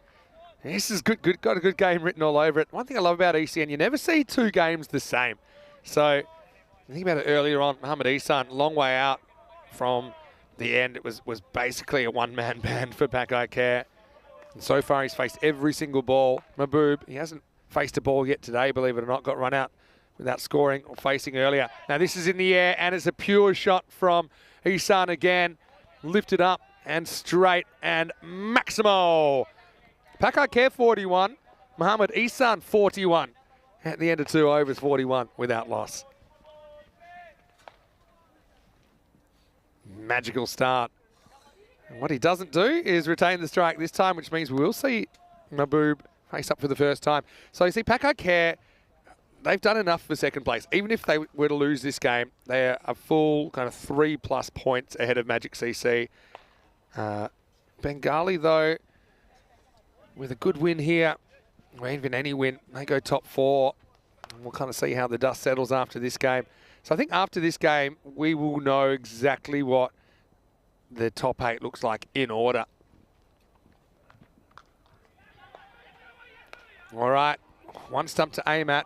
Speaker 1: This is good, got a good game written all over it. One thing I love about ECN, you never see 2 games the same. So, think about it earlier on, Mohammad Ihsan, long way out from the end. It was basically a one-man band for Pakai Care. And so far, he's faced every single ball. Mahbub, he hasn't faced a ball yet today, believe it or not, got run out without scoring or facing earlier. Now, this is in the air, and it's a pure shot from Ihsan again. Lifted up and straight, and Maximal. Pakai Care 41, Mohammad Ihsan 41. At the end of 2 overs, 41 without loss. Magical start. And what he doesn't do is retain the strike this time, which means we will see Mahbub face up for the first time. So you see, Pakai Care, they've done enough for second place. Even if they were to lose this game, they're a full kind of 3+ points ahead of Magic CC. Bengali, though, with a good win here, or even any win, they go top 4. And we'll kind of see how the dust settles after this game. So I think after this game, we will know exactly what the top 8 looks like in order. All right, one stump to aim at.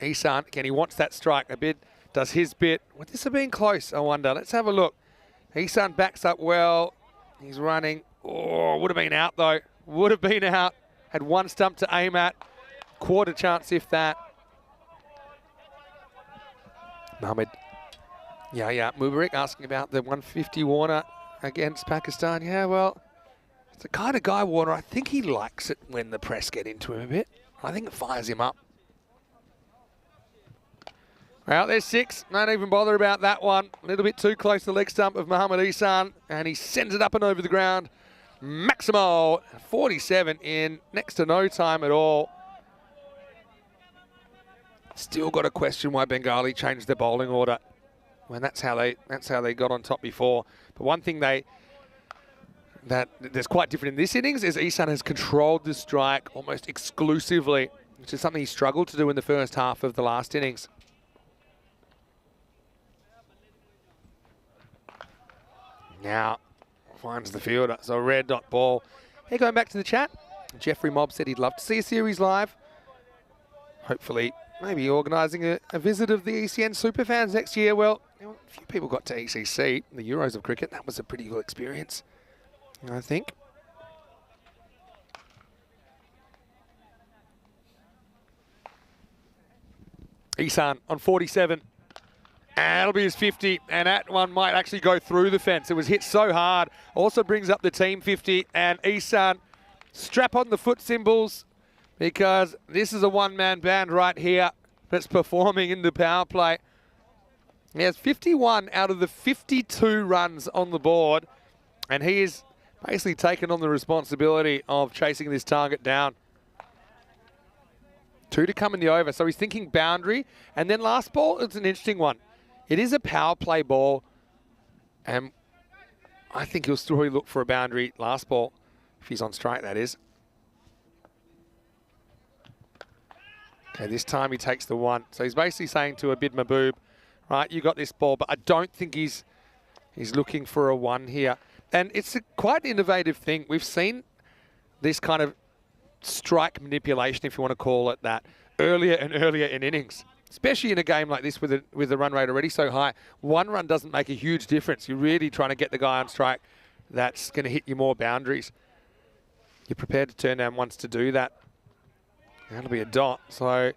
Speaker 1: Isan, again, he wants that strike a bit, does his bit. Would this have been close, I wonder? Let's have a look. Isan backs up well. He's running. Oh, would have been out, though. Would have been out. Had one stump to aim at. Quarter chance, if that. Mohamed Mubarak asking about the 150 Warner against Pakistan. Yeah, well, it's the kind of guy, Warner, I think he likes it when the press get into him a bit. I think it fires him up. Well, there's 6. Don't even bother about that one. A little bit too close to the leg stump of Mohamed Isan, and he sends it up and over the ground. Maximo, 47 in next to no time at all. Still got to question why Bengali changed their bowling order when that's how they got on top before. But one thing that's quite different in this innings is Isan has controlled the strike almost exclusively, which is something he struggled to do in the first half of the last innings. Now finds the fielder, so red dot ball. Hey, going back to the chat, Jeffrey Mobb said he'd love to see a series live. Hopefully, maybe organising a visit of the ECN superfans next year. Well, a few people got to ECC, the Euros of cricket. That was a pretty cool experience, I think. Isan on 47. And that'll be his 50, and that one might actually go through the fence. It was hit so hard. Also brings up the team 50, and Isan, strap on the foot symbols, because this is a one-man band right here that's performing in the power play. He has 51 out of the 52 runs on the board, and he is basically taken on the responsibility of chasing this target down. 2 to come in the over, so he's thinking boundary, and then last ball, it's an interesting one. It is a power play ball, and I think he'll still look for a boundary last ball, if he's on strike, that is. Okay, this time he takes the 1. So he's basically saying to Abid Mahboob, right, you got this ball, but I don't think he's looking for a 1 here. And it's a quite innovative thing. We've seen this kind of strike manipulation, if you want to call it that, earlier and earlier in innings. Especially in a game like this with the run rate already so high. 1 run doesn't make a huge difference. You're really trying to get the guy on strike that's going to hit you more boundaries. You're prepared to turn down once to do that. That'll be a dot. So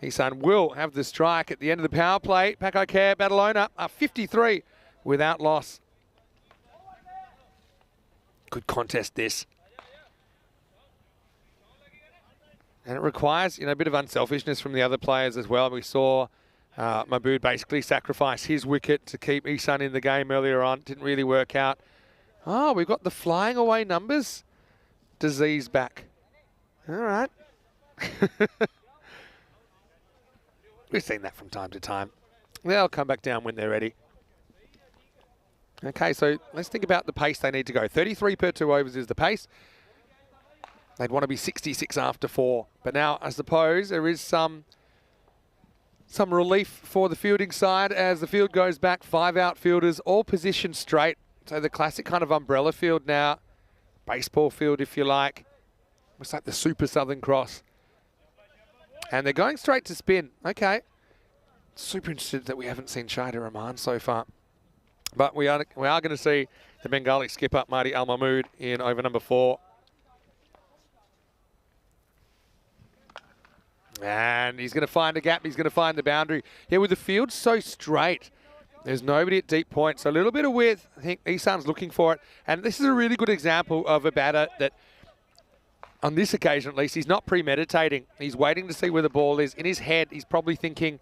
Speaker 1: Isan will have the strike at the end of the power play. Paco Care, Badalona are 53 without loss. Good contest, this. And it requires, a bit of unselfishness from the other players as well. We saw Mahboob basically sacrifice his wicket to keep Isan in the game earlier on. Didn't really work out. Oh, we've got the flying away numbers disease back. All right. We've seen that from time to time. They'll come back down when they're ready. Okay, so let's think about the pace they need to go. 33 per 2 overs is the pace. They'd want to be 66 after 4. But now, I suppose, there is some relief for the fielding side as the field goes back. 5 outfielders, all positioned straight. So the classic kind of umbrella field now. Baseball field, if you like. It's like the Super Southern Cross. And they're going straight to spin. Okay. Super interested that we haven't seen Shahid Rahman so far. But we are going to see the Bengali skipper, Marty Al Mahmood, in over number 4. And he's going to find a gap. He's going to find the boundary. Yeah, with the field so straight, there's nobody at deep point. So a little bit of width. I think Isan's looking for it. And this is a really good example of a batter that, on this occasion at least, he's not premeditating. He's waiting to see where the ball is. In his head, he's probably thinking,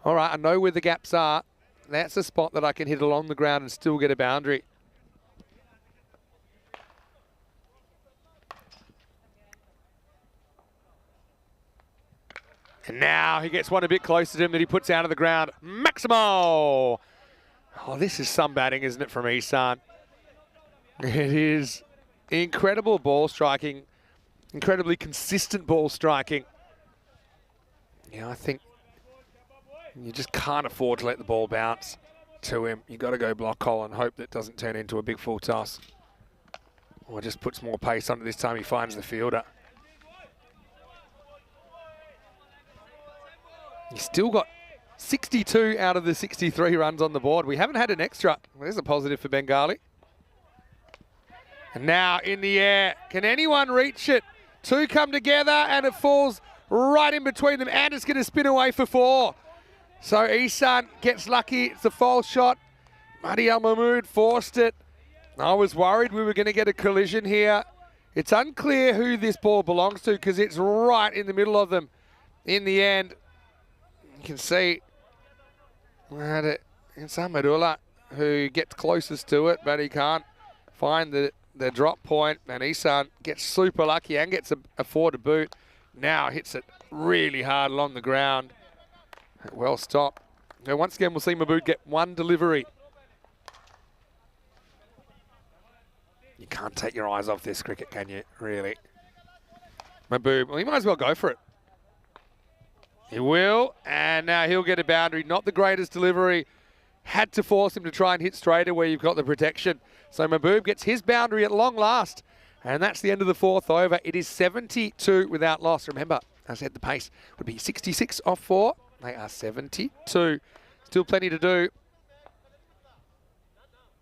Speaker 1: all right, I know where the gaps are. That's a spot that I can hit along the ground and still get a boundary. And now he gets one a bit closer to him that he puts out of the ground. Maximo! Oh, this is some batting, isn't it, from Isan? It is incredible ball striking, incredibly consistent ball striking. Yeah, I think you just can't afford to let the ball bounce to him. You've got to go block hole and hope that doesn't turn into a big full toss. Or just puts more pace on it this time. He finds the fielder. He He's still got 62 out of the 63 runs on the board. We haven't had an extra. There's a positive for Bengali. And now in the air. Can anyone reach it? Two come together and it falls right in between them. And it's going to spin away for 4. So Ihsan gets lucky. It's a false shot. Mahdi Al Mahmood forced it. I was worried we were going to get a collision here. It's unclear who this ball belongs to because it's right in the middle of them. In the end, you can see that it's Ahmadullah who gets closest to it, but he can't find the drop point. And Ihsan gets super lucky and gets a 4 to boot. Now hits it really hard along the ground. Well stopped. Now once again, we'll see Mahmood get 1 delivery. You can't take your eyes off this cricket, can you? Really? Mahmood, well, he might as well go for it. He will, and now he'll get a boundary. Not the greatest delivery. Had to force him to try and hit straighter where you've got the protection. So Mahmood gets his boundary at long last. And that's the end of the 4th over. It is 72 without loss. Remember, as I said, the pace would be 66 off 4. They are 72. Still plenty to do.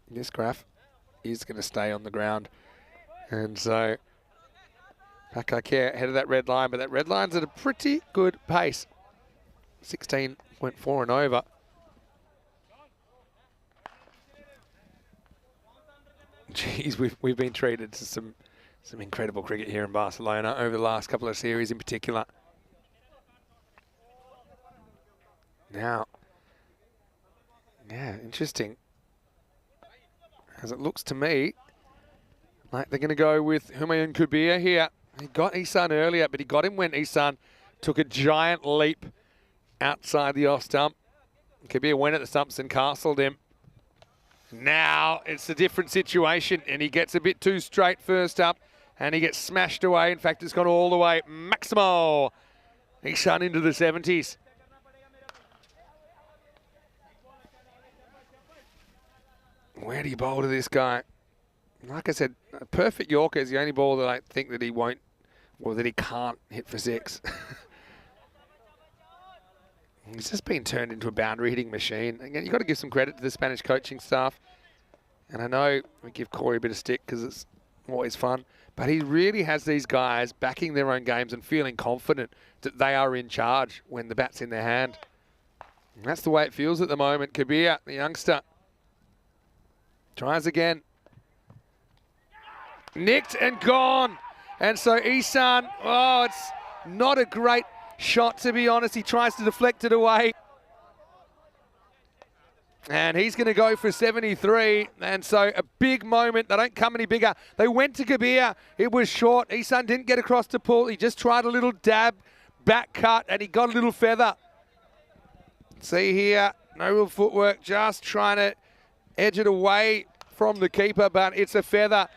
Speaker 1: This graph is going to stay on the ground. And so Pakakare ahead of that red line, but that red line's at a pretty good pace. 16.4 and over. Geez, we've been treated to some incredible cricket here in Barcelona over the last couple of series in particular. Now, yeah, interesting. As it looks to me like they're going to go with Humayun Kabir here. He got Ihsan earlier, but he got him when Ihsan took a giant leap outside the off stump. Kabir went at the stumps and castled him. Now it's a different situation, and he gets a bit too straight first up, and he gets smashed away. In fact, it's gone all the way. Maximo. Ihsan into the 70s. Where do you bowl to this guy? Like I said, a perfect Yorker is the only ball that I think that he won't, or that he can't hit for 6. He's just been turned into a boundary hitting machine. Again, you've got to give some credit to the Spanish coaching staff. And I know we give Corey a bit of stick because it's always fun, but he really has these guys backing their own games and feeling confident that they are in charge when the bat's in their hand. And that's the way it feels at the moment. Kabir, the youngster, tries again. Nicked and gone. And so Ihsan, oh, it's not a great shot, to be honest. He tries to deflect it away. And he's going to go for 73. And so a big moment. They don't come any bigger. They went to Kabir. It was short. Ihsan didn't get across to pull. He just tried a little dab, back cut, and he got a little feather. See here, no real footwork, just trying to edge it away from the keeper, but it's a feather.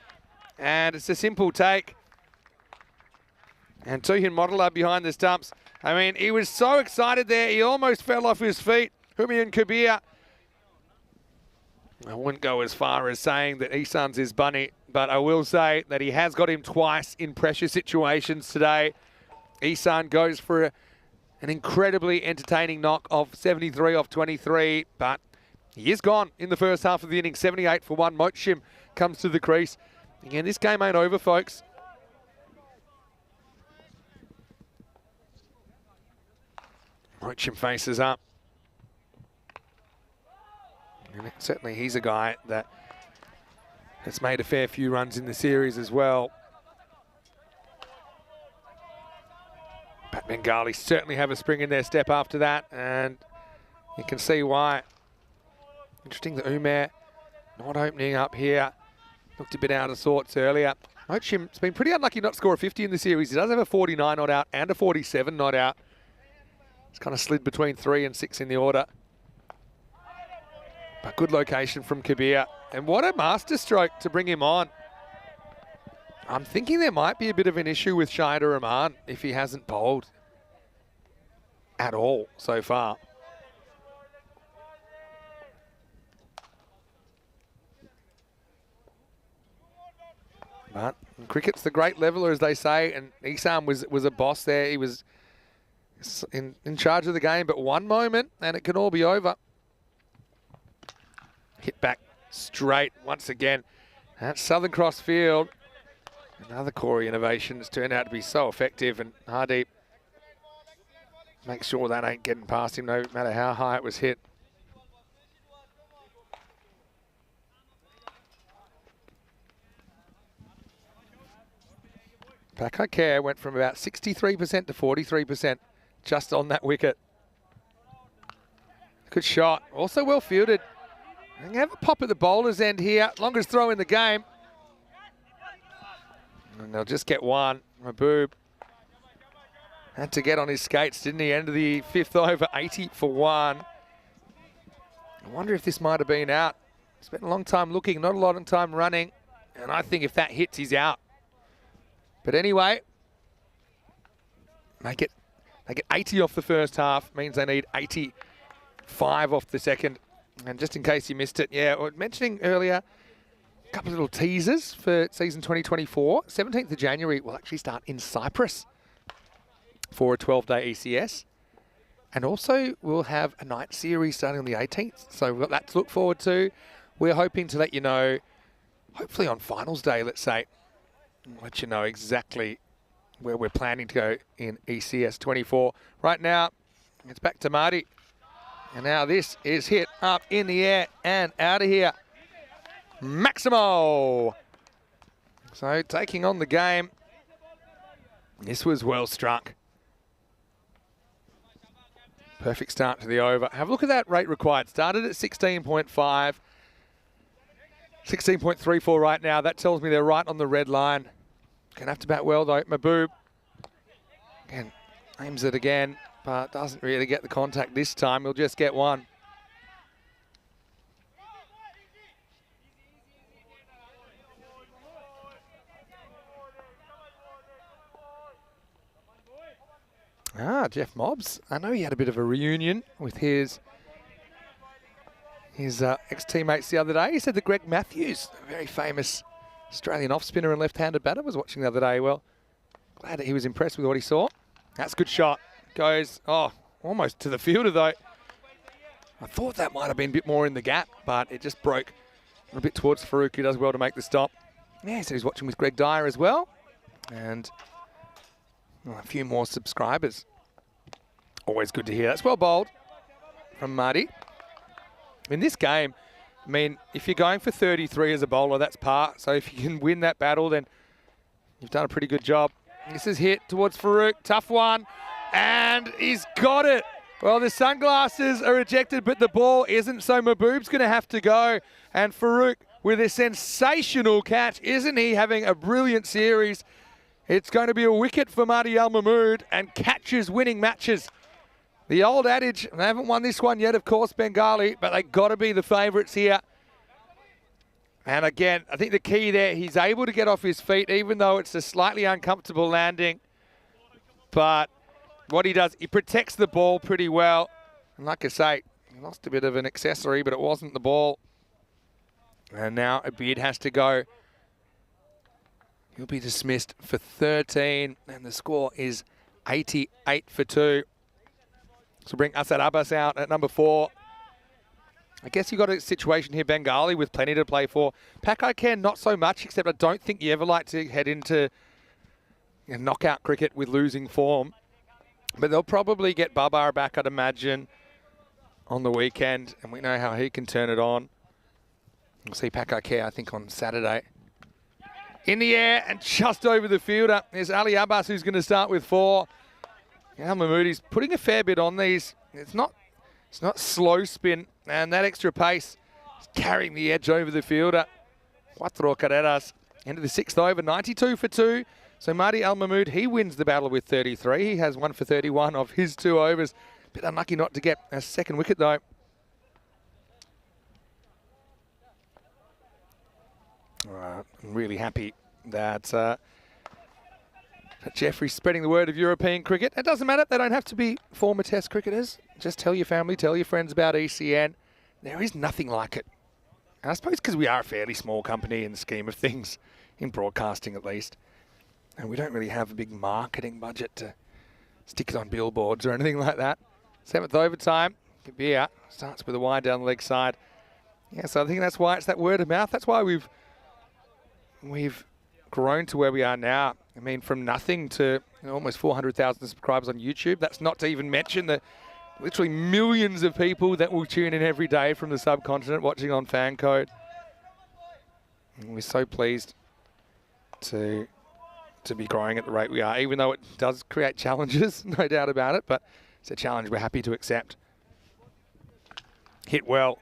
Speaker 1: And it's a simple take. And T10 Modeler behind the stumps. I mean, he was so excited there, he almost fell off his feet. Humayun Kabir. I wouldn't go as far as saying that Ihsan's his bunny, but I will say that he has got him twice in pressure situations today. Ihsan goes for an incredibly entertaining knock of 73 off 23, but he is gone in the first half of the inning. 78 for 1. Mochim comes to the crease. Again, this game ain't over, folks. Mochim faces up. And certainly he's a guy that has made a fair few runs in the series as well. But Bengali certainly have a spring in their step after that, and you can see why. Interesting that Umair not opening up here. Looked a bit out of sorts earlier. Mochim's been pretty unlucky not to score a 50 in the series. He does have a 49 not out and a 47 not out. It's kind of slid between 3 and 6 in the order. But good location from Kabir. And what a master stroke to bring him on. I'm thinking there might be a bit of an issue with Shahid Rahman if he hasn't bowled at all so far. But cricket's the great leveler, as they say, and Ihsan was a boss there. He was in charge of the game, but one moment and it can all be over. Hit back straight once again. At Southern Cross Field, another Corey innovation has turned out to be so effective, and Hardeep makes sure that ain't getting past him no matter how high it was hit. Pakai Care went from about 63% to 43% just on that wicket. Good shot. Also well fielded. And have a pop at the bowler's end here. Longest throw in the game. And they'll just get one. Mahboob had to get on his skates, didn't he? End of the 5th over, 80 for 1. I wonder if this might have been out. Spent a long time looking, not a lot of time running. And I think if that hits, he's out. But anyway, they get 80 off the first half, means they need 85 off the second. And just in case you missed it, yeah, I was mentioning earlier, a couple of little teasers for season 2024. 17th of January will actually start in Cyprus for a 12-day ECS. And also we'll have a night series starting on the 18th. So we've got that to look forward to. We're hoping to let you know, hopefully on finals day, let's say, let you know exactly where we're planning to go in ECS 24. Right now, it's back to Marty. And now this is hit up in the air and out of here. Maximo. So taking on the game. This was well struck. Perfect start to the over. Have a look at that rate required. Started at 16.5. 16.34 right now. That tells me they're right on the red line. Gonna have to bat well though. Mahboob again aims it again, but doesn't really get the contact this time. He'll just get one. Jeff Mobbs. I know he had a bit of a reunion with his ex-teammates the other day. He said that Greg Matthews, a very famous Australian off-spinner and left-handed batter, was watching the other day. Well, glad that he was impressed with what he saw. That's a good shot. Goes, almost to the fielder though. I thought that might have been a bit more in the gap, but it just broke a bit towards Farouk, who does well to make the stop. Yeah, so he's watching with Greg Dyer as well. And a few more subscribers. Always good to hear. That's well bowled from Marty. In this game, I mean, if you're going for 33 as a bowler, that's par. So if you can win that battle, then you've done a pretty good job. This is hit towards Farouk. Tough one. And he's got it. Well, the sunglasses are ejected, but the ball isn't. So Mahboob's going to have to go. And Farouk with a sensational catch. Isn't he having a brilliant series? It's going to be a wicket for Marty Al Mahmood, and catches winning matches. The old adage, they haven't won this one yet, of course, Bengali, but they got to be the favourites here. And again, I think the key there, he's able to get off his feet, even though it's a slightly uncomfortable landing. But what he does, he protects the ball pretty well. And like I say, he lost a bit of an accessory, but it wasn't the ball. And now Abid has to go. He'll be dismissed for 13, and the score is 88 for 2. So bring Asad Abbas out at number 4. I guess you've got a situation here, Bengali, with plenty to play for. Pakai Care, not so much, except I don't think you ever like to head into knockout cricket with losing form. But they'll probably get Babar back, I'd imagine, on the weekend, and we know how he can turn it on. We'll see Pakai Care, I think, on Saturday. In the air and just over the fielder. There's Ali Abbas, who's going to start with 4. Al Mahmoodi's putting a fair bit on these. It's not slow spin, and that extra pace is carrying the edge over the fielder. 4 carreras. End of the 6th over, 92 for 2. So Marty Al Mahmood, he wins the battle with 33. He has 1 for 31 of his 2 overs. Bit unlucky not to get a second wicket though. I'm really happy that Jeffrey's spreading the word of European cricket. It doesn't matter. They don't have to be former Test cricketers. Just tell your family, tell your friends about ECN. There is nothing like it. And I suppose because we are a fairly small company in the scheme of things, in broadcasting at least. And we don't really have a big marketing budget to stickers on billboards or anything like that. 7th overtime. Kabir starts with a wide down the leg side. Yeah, so I think that's why it's that word of mouth. That's why we've grown to where we are now. I mean, from nothing to almost 400,000 subscribers on YouTube. That's not to even mention the literally millions of people that will tune in every day from the subcontinent watching on Fan Code. And we're so pleased to be growing at the rate we are, even though it does create challenges, no doubt about it, but it's a challenge we're happy to accept. Hit well.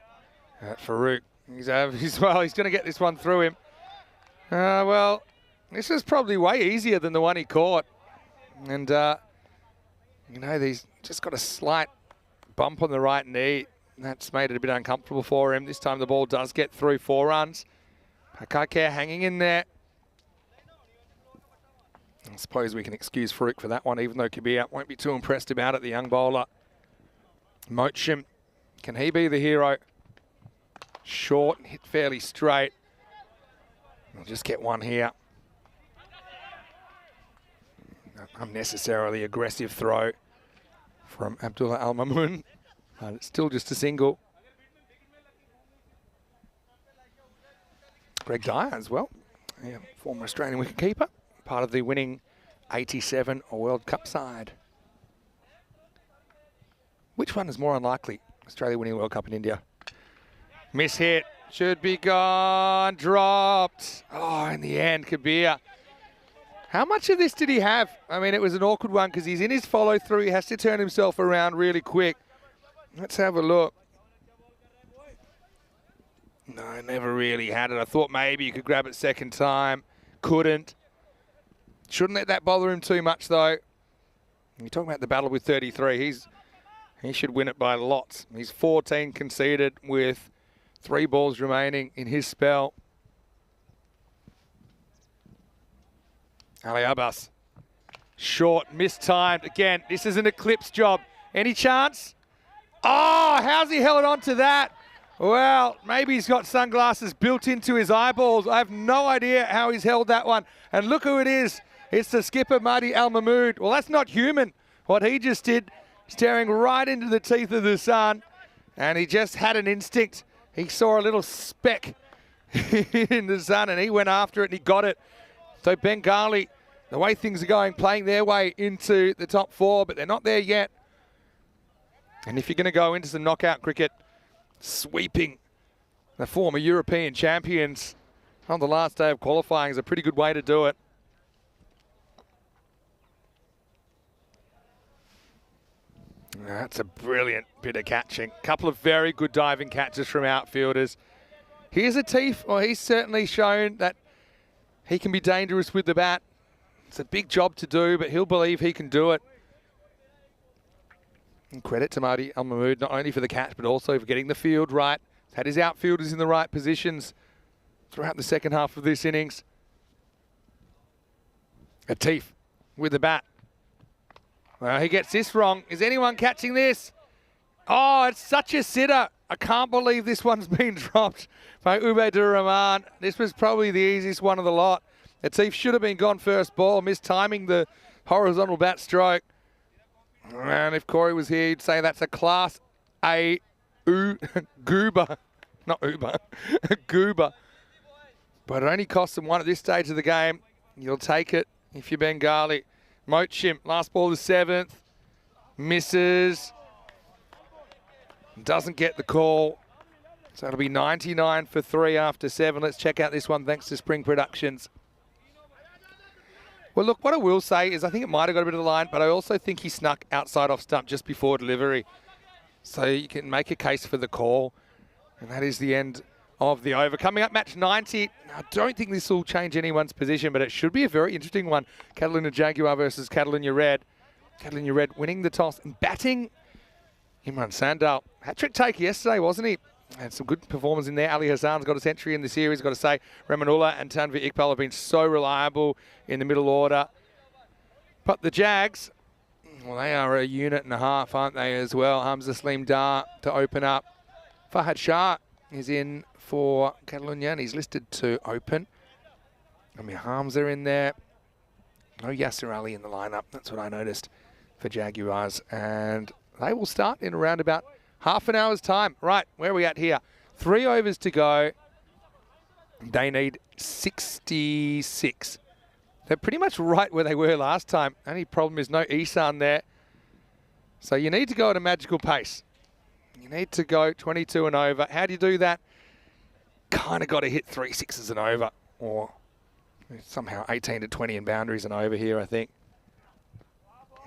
Speaker 1: Farouk. He's going to get this one through him. Well, this is probably way easier than the one he caught. And, he's just got a slight bump on the right knee. That's made it a bit uncomfortable for him. This time the ball does get through 4 runs. Pakakare hanging in there. I suppose we can excuse Farouk for that one, even though Kabir won't be too impressed about it, the young bowler. Mochim, can he be the hero? Short and hit fairly straight. We'll just get one here. Unnecessarily aggressive throw from Abdullah Al-Mamoon, but it's still just a single. Greg Dyer as well, yeah, former Australian wicketkeeper, part of the winning 87 World Cup side. Which one is more unlikely? Australia winning a World Cup in India. Miss hit, should be gone, dropped. Oh, in the end, Kabir. How much of this did he have? I mean, it was an awkward one because he's in his follow through. He has to turn himself around really quick. Let's have a look. No, never really had it. I thought maybe you could grab it second time. Couldn't. Shouldn't let that bother him too much, though. You're talking about the battle with 33. He should win it by lots. He's 14 conceded with 3 balls remaining in his spell. Ali Abbas. Short, mistimed. Again, this is an eclipse job. Any chance? Oh, how's he held on to that? Well, maybe he's got sunglasses built into his eyeballs. I have no idea how he's held that one. And look who it is. It's the skipper, Mahdi Al-Mahmood. Well, that's not human. What he just did, staring right into the teeth of the sun. And he just had an instinct. He saw a little speck in the sun and he went after it and he got it. So Bengali, the way things are going, playing their way into the top 4, but they're not there yet. And if you're going to go into some knockout cricket, sweeping the former European champions on the last day of qualifying is a pretty good way to do it. That's a brilliant bit of catching. Couple of very good diving catches from outfielders. Here's Atif. Well, he's certainly shown that he can be dangerous with the bat. It's a big job to do, but he'll believe he can do it. And credit to Mahdi Al-Mahmood, not only for the catch, but also for getting the field right. He's had his outfielders in the right positions throughout the second half of this innings. Atif with the bat. Well, he gets this wrong. Is anyone catching this? Oh, it's such a sitter. I can't believe this one's been dropped by Ubaidur Rahman. This was probably the easiest one of the lot. Atif should have been gone first ball, mistiming the horizontal bat stroke. And if Corey was here, he'd say that's a Class A goober. Not Uber, goober. But it only costs them 1 at this stage of the game. You'll take it if you're Bengali. Mochim, last ball the 7th. Misses. Doesn't get the call. So it'll be 99 for 3 after 7. Let's check out this one thanks to Spring Productions. Well, look, what I will say is I think it might have got a bit of the line, but I also think he snuck outside off stump just before delivery. So you can make a case for the call. And that is the end of the over. Coming up, match 90. I don't think this will change anyone's position, but it should be a very interesting one. Catalina Jaguar versus Catalina Red. Catalina Red winning the toss and batting. Imran Sandal. Hat-trick take yesterday, wasn't he? And some good performance in there. Ali Hassan's got a century in the series, got to say. Ramanullah and Tanvi Iqbal have been so reliable in the middle order. But the Jags, well, they are a unit and a half, aren't they, as well? Hamza Slim Dar to open up. Fahad Shah is in for Catalunya, and he's listed to open. Amir Hamza in there. No Yasser Ali in the lineup. That's what I noticed. for Jaguars. And they will start in around about half an hour's time. Right, where are we at here? 3 overs to go. They need 66. They're pretty much right where they were last time. Only problem is no Isan there. So you need to go at a magical pace. You need to go 22 and over. How do you do that? Kind of got to hit 3 sixes and over, or somehow 18 to 20 in boundaries and over here, I think.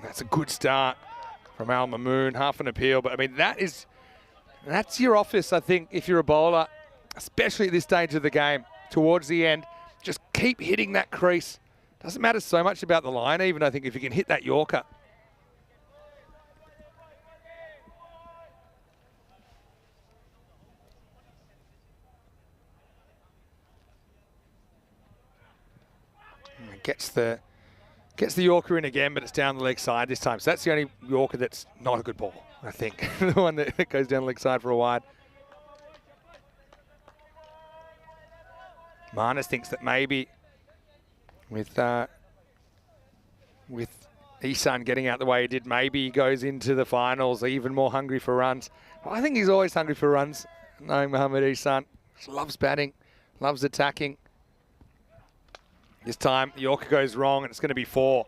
Speaker 1: That's a good start from Al Mamoon. Half an appeal, but I mean, that's your office, I think, if you're a bowler, especially at this stage of the game, towards the end. Just keep hitting that crease. Doesn't matter so much about the line, even, I think, if you can hit that Yorker. Gets the Yorker in again, but it's down the leg side this time. So that's the only Yorker that's not a good ball, I think. The one that goes down the leg side for a wide. Marnus thinks that maybe with Isan getting out the way he did, maybe he goes into the finals even more hungry for runs. Well, I think he's always hungry for runs, knowing Mohamed Isan. Loves batting, loves attacking. This time, the Yorker goes wrong, and it's going to be 4.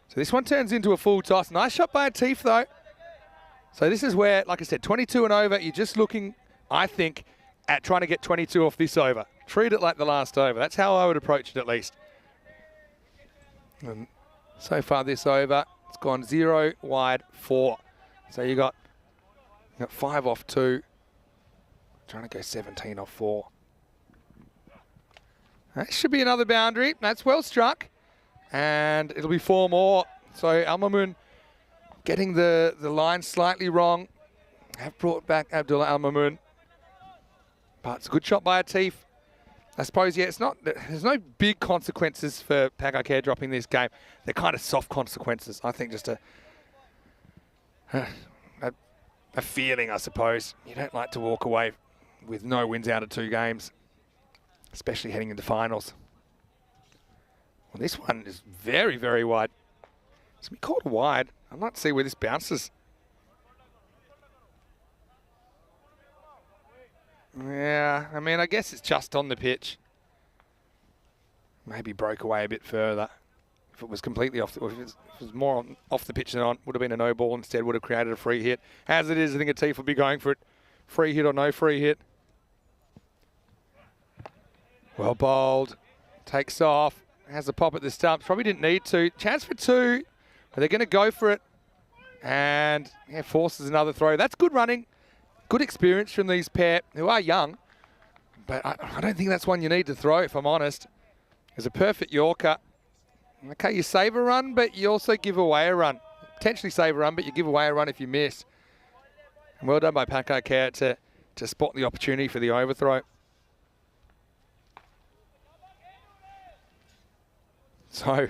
Speaker 1: So this one turns into a full toss. Nice shot by Atif, though. So this is where, like I said, 22 and over, you're just looking, I think, at trying to get 22 off this over. Treat it like the last over. That's how I would approach it, at least. And so far this over, it's gone 0 wide 4. So you got 5 off 2. Trying to go 17 off 4. That should be another boundary. That's well struck. And it'll be 4 more. So Al Mamoon getting the line slightly wrong. Have brought back Abdullah Al Mamoon. But it's a good shot by Atif. I suppose, yeah, there's no big consequences for Pakar dropping this game. They're kind of soft consequences. I think just a feeling, I suppose. You don't like to walk away with no wins out of 2 games, especially heading into finals. Well, this one is very, very wide. It's going to be called wide. I'd like to see where this bounces. Yeah, I mean, I guess it's just on the pitch. Maybe broke away a bit further. If it was completely off, if it was more off the pitch than on, would have been a no ball instead, would have created a free hit. As it is, I think Atif will be going for it. Free hit or no free hit. Well bowled. Takes off. Has a pop at the stumps. Probably didn't need to. Chance for 2. But they're going to go for it. And yeah, forces another throw. That's good running. Good experience from these pair who are young. But I don't think that's one you need to throw, if I'm honest. It's a perfect Yorker. Okay, you save a run, but you also give away a run. Potentially save a run, but you give away a run if you miss. And well done by Pakar to spot the opportunity for the overthrow. So, I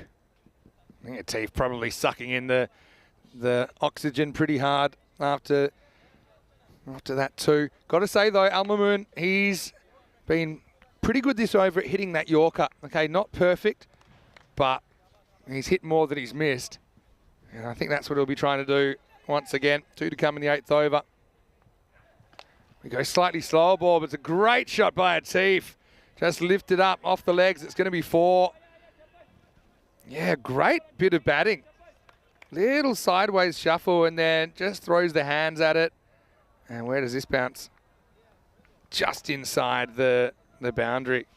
Speaker 1: think Atif probably sucking in the oxygen pretty hard after that too. Got to say though, Al Mamoon, he's been pretty good this over at hitting that Yorker. Okay, not perfect, but he's hit more than he's missed. And I think that's what he'll be trying to do once again. 2 to come in the 8th over. We go slightly slower ball, but it's a great shot by Atif. Just lifted up off the legs. It's going to be 4. Yeah, great bit of batting. Little sideways shuffle and then just throws the hands at it. And where does this bounce? Just inside the boundary.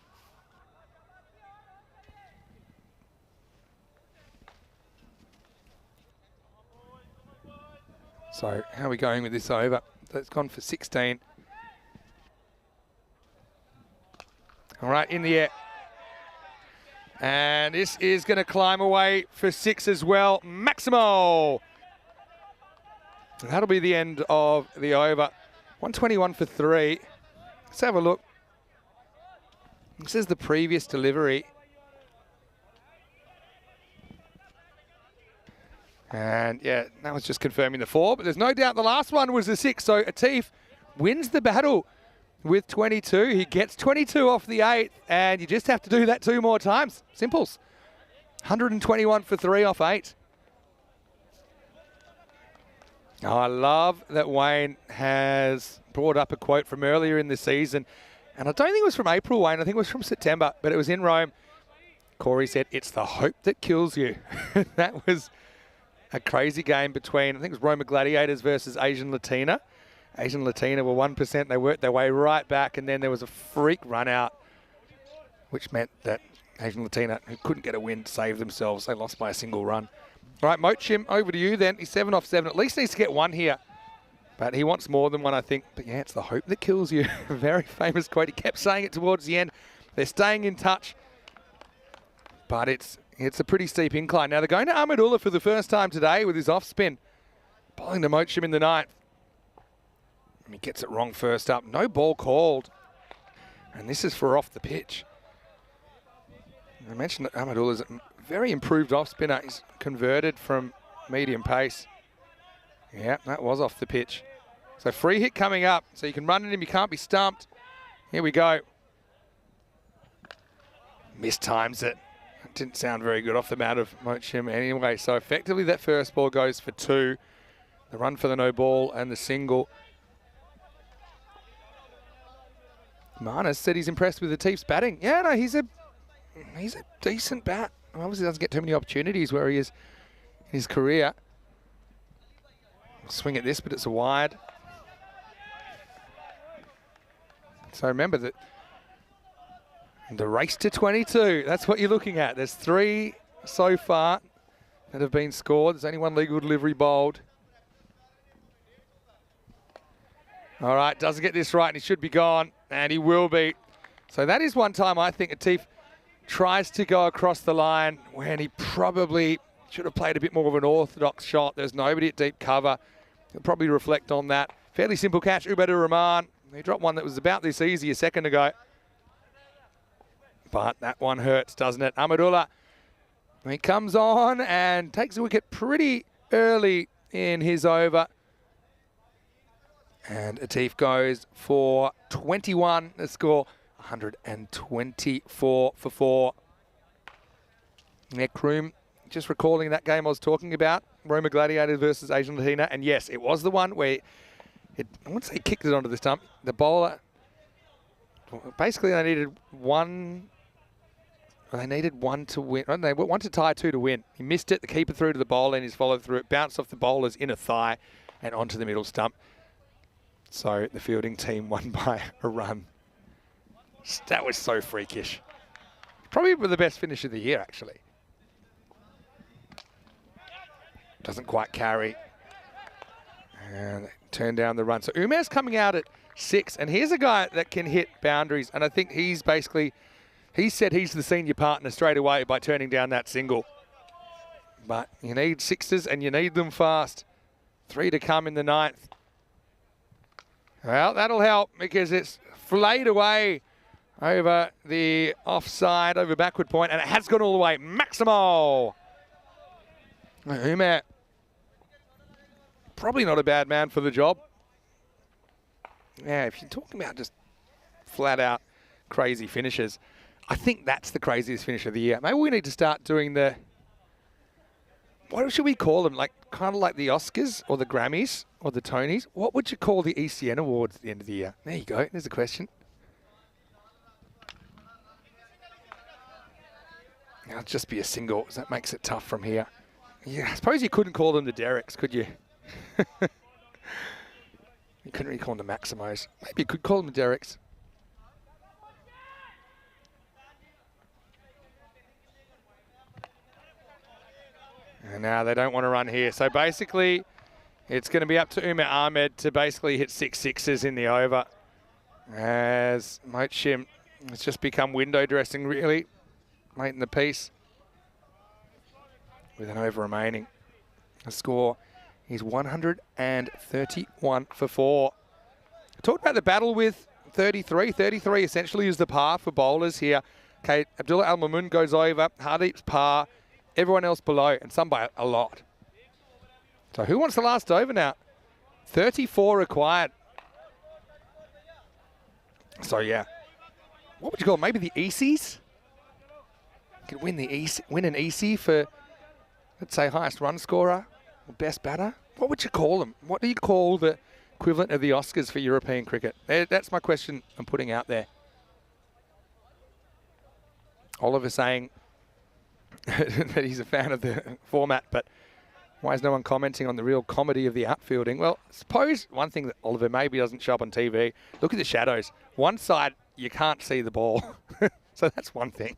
Speaker 1: So how are we going with this over? That's gone for 16. All right, in the air. And this is going to climb away for 6 as well. Maximo. That'll be the end of the over. 121 for 3. Let's have a look. This is the previous delivery. And yeah, that was just confirming the 4, but there's no doubt the last one was the 6. So Atif wins the battle with 22. He gets 22 off the 8, and you just have to do that 2 more times. Simples. 121 for 3 off 8. Oh, I love that Wayne has brought up a quote from earlier in the season. And I don't think it was from April, Wayne. I think it was from September, but it was in Rome. Corey said, "It's the hope that kills you." That was a crazy game between, I think it was Roma Gladiators versus Asian Latina. Asian Latina were 1%. They worked their way right back, and then there was a freak run out, which meant that Asian Latina, who couldn't get a win, saved themselves. They lost by a single run. All right, Mochim, over to you then. He's 7 off 7. At least needs to get one here. But he wants more than one, I think. But yeah, it's the hope that kills you. A very famous quote. He kept saying it towards the end. They're staying in touch. But it's a pretty steep incline. Now they're going to Ahmedullah for the first time today with his off spin. Bowling to Mochim in the 9th. And he gets it wrong first up. No ball called. And this is for off the pitch. I mentioned that Ahmedullah's a very improved off spinner. He's converted from medium pace. Yeah, that was off the pitch. So free hit coming up. So you can run at him, you can't be stumped. Here we go. Mistimes it. Didn't sound very good off the bat of Mochim anyway. So effectively that first ball goes for 2. The run for the no ball and the single. Marnus said he's impressed with Latif's batting. Yeah, no, he's a decent bat. Obviously doesn't get too many opportunities where he is in his career. Swing at this, but it's a wide. So remember that the race to 22, that's what you're looking at. There's 3 so far that have been scored. There's only 1 legal delivery bowled. All right, doesn't get this right and he should be gone, and he will be. So that is one time I think Latif tries to go across the line when he probably should have played a bit more of an orthodox shot. There's nobody at deep cover. He'll probably reflect on that. Fairly simple catch, Ubadur Rahman. He dropped one that was about this easy a second ago. But that one hurts, doesn't it? Ahmedullah, he comes on and takes a wicket pretty early in his over. And Latif goes for 21. The score 124 for 4. Nick Room, just recalling that game I was talking about, Roma Gladiators versus Asian Latina. And yes, it was the one where I wouldn't say kicked it onto the stump. The bowler, basically they needed one. Well, they needed 1 to win. Oh, they were 1 to tie, 2 to win. He missed it. The keeper threw to the bowler and he's followed through it. Bounced off the bowler's inner thigh and onto the middle stump. So the fielding team won by a run. That was so freakish. Probably the best finish of the year, actually. Doesn't quite carry. And they turn down the run. So Umair's coming out at 6. And here's a guy that can hit boundaries. And I think he's basically, he said he's the senior partner straight away by turning down that single. But you need 6s and you need them fast. 3 to come in the 9th. Well, that'll help because it's flayed away over the offside, over backward point, and it has gone all the way. Maximo! Umair, probably not a bad man for the job. Yeah, if you're talking about just flat out crazy finishes, I think that's the craziest finish of the year. Maybe we need to start doing the, what should we call them? Like kind of like the Oscars or the Grammys or the Tonys. What would you call the ECN awards at the end of the year? There you go. There's a question. It'll just be a single. That makes it tough from here. Yeah, I suppose you couldn't call them the Derricks, could you? You couldn't really call them the Maximos. Maybe you could call them the Derricks. And now they don't want to run here. So basically, it's going to be up to Umair Ahmed to basically hit 6 sixes in the over. As Mochim has just become window dressing really late in the piece. With an over remaining. The score is 131 for 4. I talked about the battle with 33. 33 essentially is the par for bowlers here. Okay, Abdullah Al-Mamun goes over. Hardeep's par. Everyone else below, and some by a lot. So who wants the last over now? 34 required. So yeah, what would you call it? Maybe the ECs? Could win an EC for, let's say, highest run scorer or best batter. what would you call them? What do you call the equivalent of the Oscars for European cricket? That's my question I'm putting out there. Oliver saying that he's a fan of the format, but why is no one commenting on the real comedy of the outfielding? Well, I suppose one thing that Oliver maybe doesn't show up on TV, look at the shadows. One side, you can't see the ball. So that's one thing.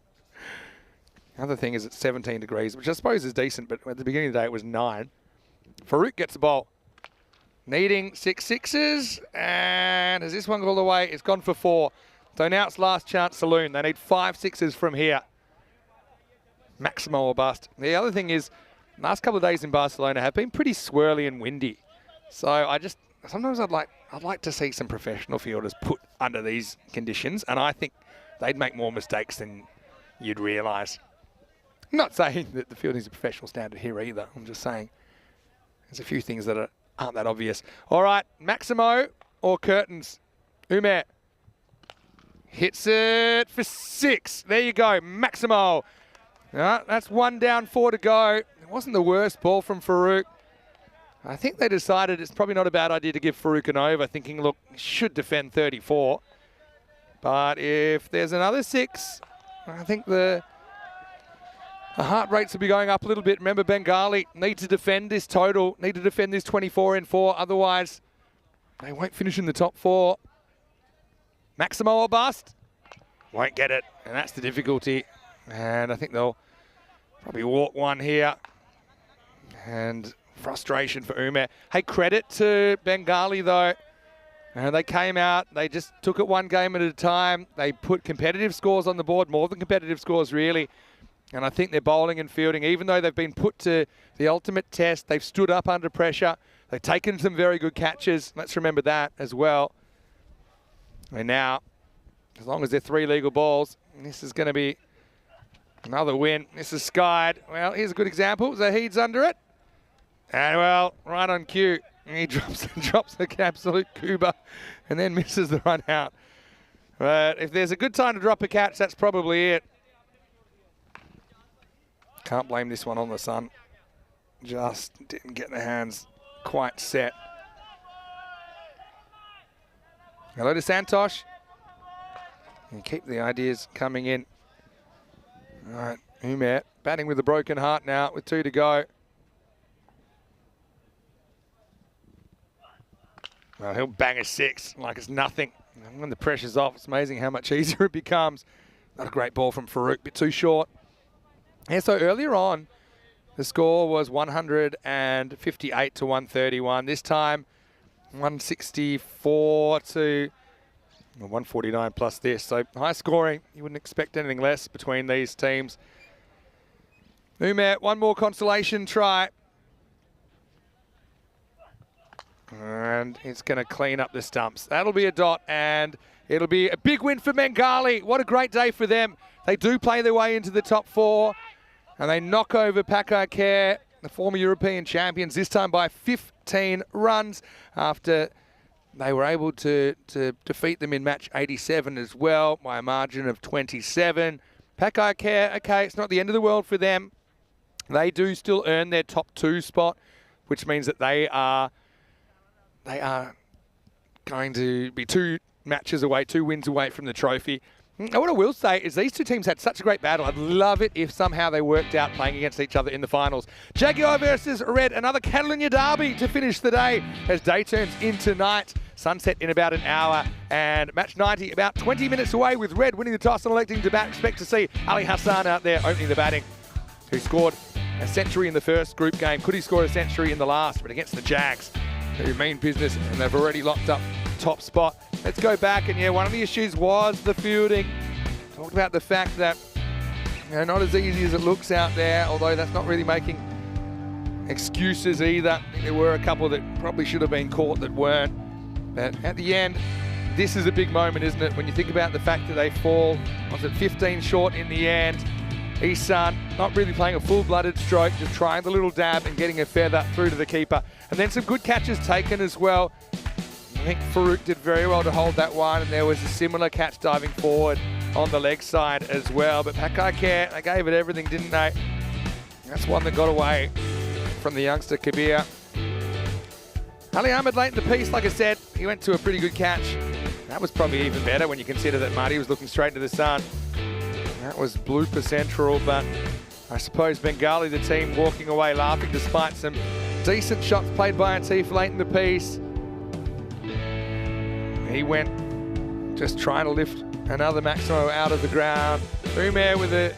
Speaker 1: Another thing is it's 17 degrees, which I suppose is decent, but at the beginning of the day it was 9. Farouk gets the ball. Needing 6 sixes, and has this one gone away? It's gone for 4. So now it's last chance saloon. They need 5 sixes from here. Maximo or bust. The other thing is, last couple of days in Barcelona have been pretty swirly and windy. So sometimes I'd like to see some professional fielders put under these conditions, and I think they'd make more mistakes than you'd realise. I'm not saying that the fielding's a professional standard here either. I'm just saying there's a few things that aren't that obvious. All right, Maximo or curtains? Umer hits it for 6. There you go, Maximo. That's 1 down, 4 to go. It wasn't the worst ball from Farouk. I think they decided it's probably not a bad idea to give Farouk an over, thinking, look, he should defend 34. But if there's another 6, I think the heart rates will be going up a little bit. Remember, Bengali need to defend this total, need to defend this 24 in 4. Otherwise, they won't finish in the top 4. Maximo or bust? Won't get it, and that's the difficulty. And I think they'll probably walk one here. And frustration for Umer. Hey, credit to Bengali, though. They came out, they just took it one game at a time. They put competitive scores on the board, more than competitive scores, really. And I think their bowling and fielding, even though they've been put to the ultimate test, they've stood up under pressure. They've taken some very good catches. Let's remember that as well. And now, as long as they're 3 legal balls, this is going to be another win. This is skied. Well, here's a good example. Zahid's under it. And, well, right on cue. He drops the absolute Cuba and then misses the run out. But if there's a good time to drop a catch, that's probably it. Can't blame this one on the sun. Just didn't get the hands quite set. Hello to Santosh. And keep the ideas coming in. All right, Umer batting with a broken heart now with 2 to go. Well, he'll bang a 6 like it's nothing. And when the pressure's off, it's amazing how much easier it becomes. Not a great ball from Farouk, bit too short. Yeah, so earlier on, the score was 158 to 131. This time, 164 to 149 plus this. So high scoring. You wouldn't expect anything less between these teams. Umer, one more consolation try. And it's going to clean up the stumps. That'll be a dot, and it'll be a big win for Bengali. What a great day for them. They do play their way into the top 4, and they knock over Pakai Care, the former European champions, this time by 15 runs after they were able to defeat them in match 87 as well by a margin of 27. Pakai Care, okay, it's not the end of the world for them. They do still earn their top 2 spot, which means that they are going to be 2 matches away, 2 wins away from the trophy. Now, what I will say is these 2 teams had such a great battle. I'd love it if somehow they worked out playing against each other in the finals. Jaguar versus Red, another Catalunya derby to finish the day as day turns into night. Sunset in about an hour, and match 90 about 20 minutes away with Red winning the toss and electing to bat. Expect to see Ali Hassan out there opening the batting, who scored a century in the first group game. Could he score a century in the last, but against the Jags, who mean business, and they've already locked up top spot. Let's go back, and yeah, one of the issues was the fielding. Talked about the fact that, you know, not as easy as it looks out there, although that's not really making excuses either. I think there were a couple that probably should have been caught that weren't. But at the end, this is a big moment, isn't it? When you think about the fact that they fall, was it 15 short in the end? Ihsan not really playing a full-blooded stroke, just trying the little dab and getting a feather through to the keeper. And then some good catches taken as well. I think Farouk did very well to hold that one, and there was a similar catch diving forward on the leg side as well. But Pakai Care, they gave it everything, didn't they? That's one that got away from the youngster Kabir. Ali Ahmed late in the piece, like I said, he went to a pretty good catch. That was probably even better when you consider that Marty was looking straight into the sun. That was blooper central, but I suppose Bengali, the team, walking away laughing despite some decent shots played by Atif late in the piece. He went just trying to lift another Maximo out of the ground. Umair with a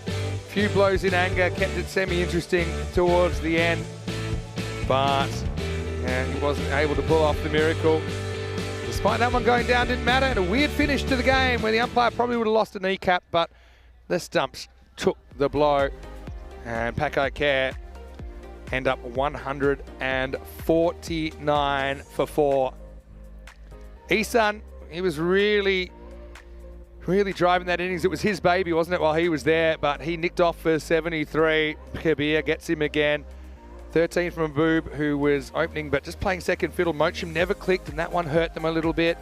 Speaker 1: few blows in anger, kept it semi-interesting towards the end, but he wasn't able to pull off the miracle. Despite that one going down, didn't matter, and a weird finish to the game where the umpire probably would have lost a kneecap, but the stumps took the blow, and Paco Care end up 149 for 4. Isan, he was really driving that innings. It was his baby, wasn't it, while he was there, but he nicked off for 73. Kabir gets him again. 13 from Boob, who was opening but just playing second fiddle. Mochim never clicked, and that one hurt them a little bit.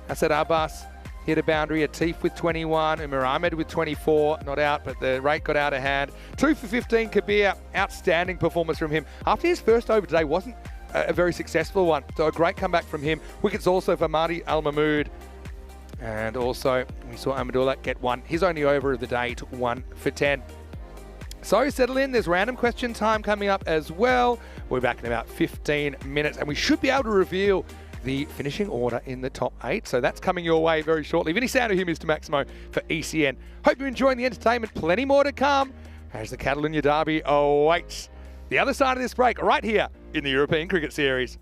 Speaker 1: Asad Abbas hit a boundary. Atif with 21. Umar Ahmed with 24. Not out, but the rate got out of hand. 2 for 15, Kabir. Outstanding performance from him. After his first over today wasn't a very successful one, so a great comeback from him. Wickets also for Marty Al-Mahmood. And also, we saw Amadullah get one. His only over of the day, took 1 for 10. So settle in, there's random question time coming up as well. We're back in about 15 minutes, and we should be able to reveal the finishing order in the top 8. So that's coming your way very shortly. Vinny Sando here, Mr. Maximo for ECN. Hope you're enjoying the entertainment. Plenty more to come as the Catalonia Derby awaits the other side of this break right here in the European Cricket Series.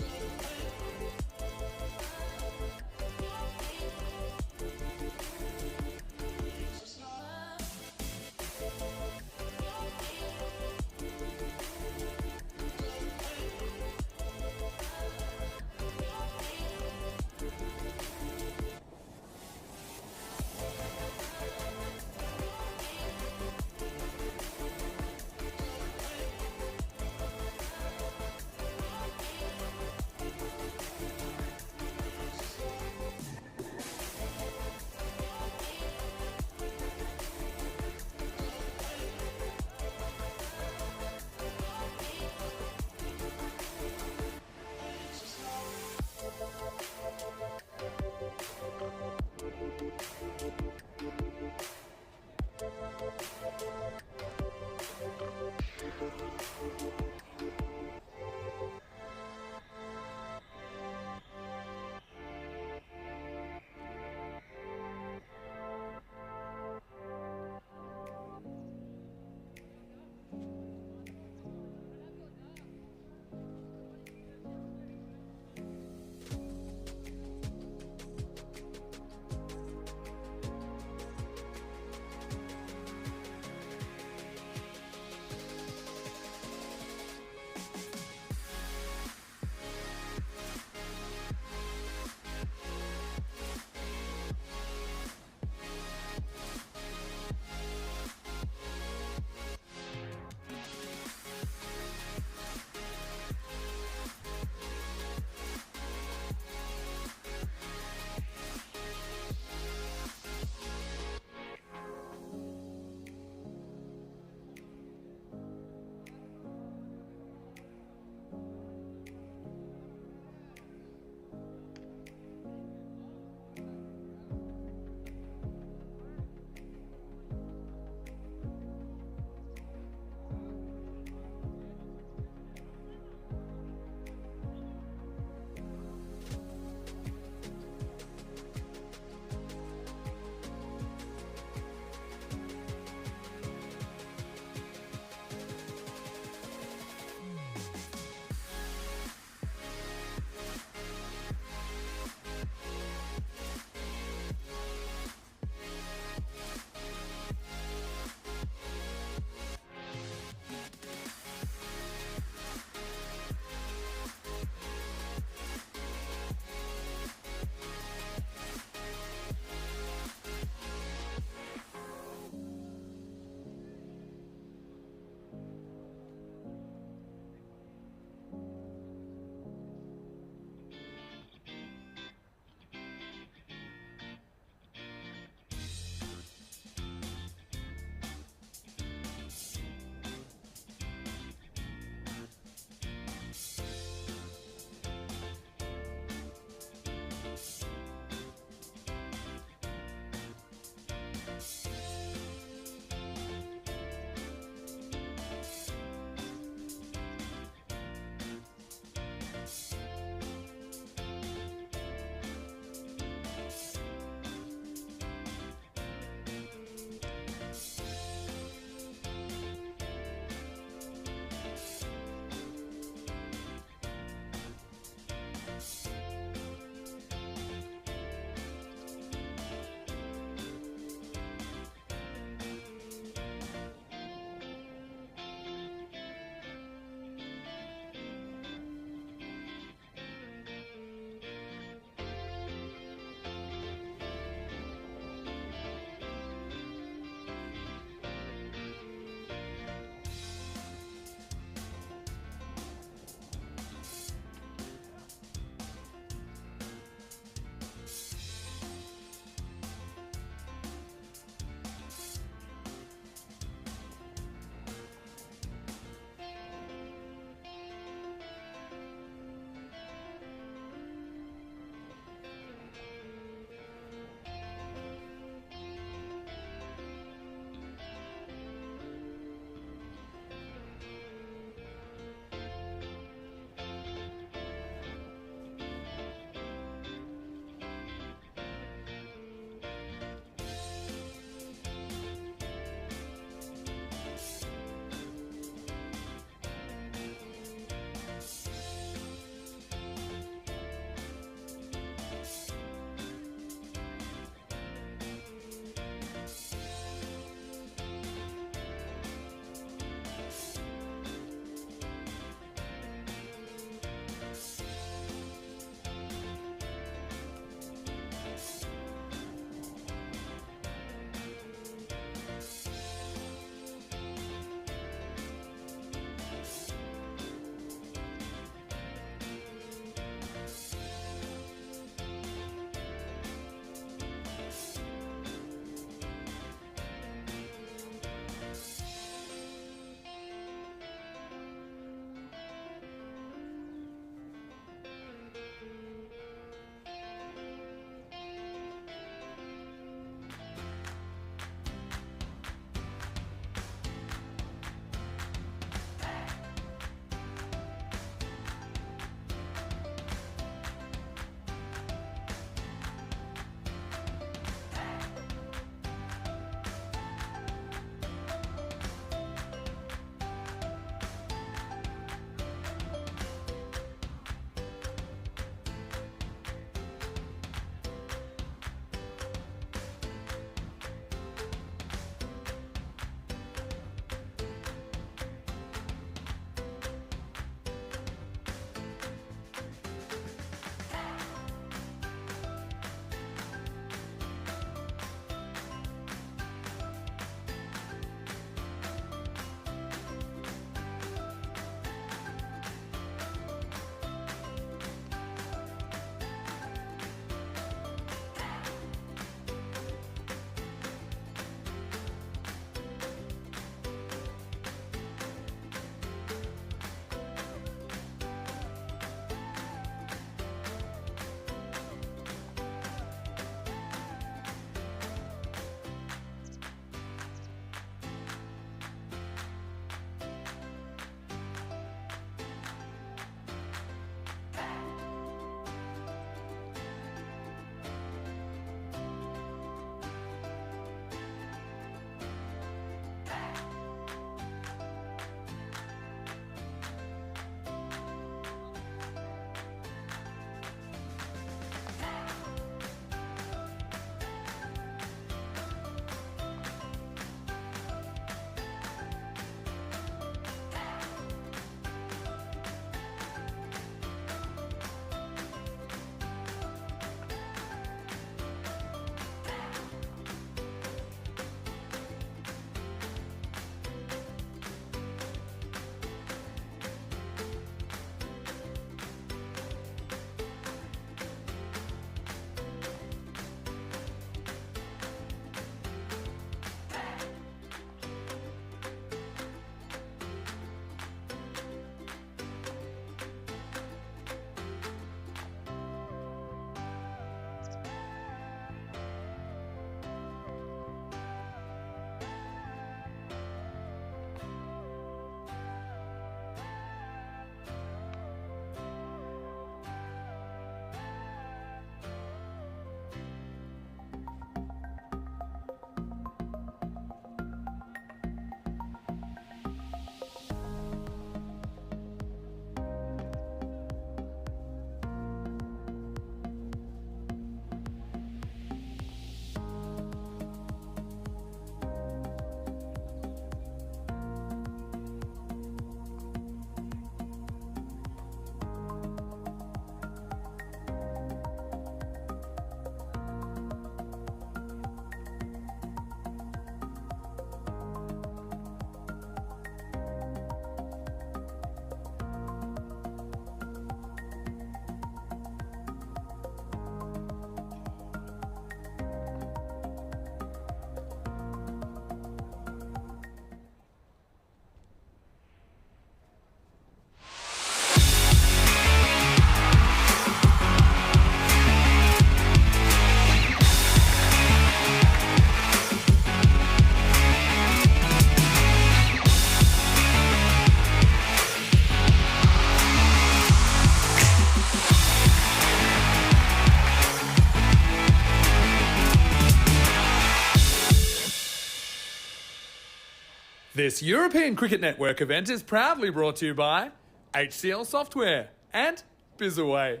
Speaker 2: This European Cricket Network event is proudly brought to you by HCL Software and Bizaway.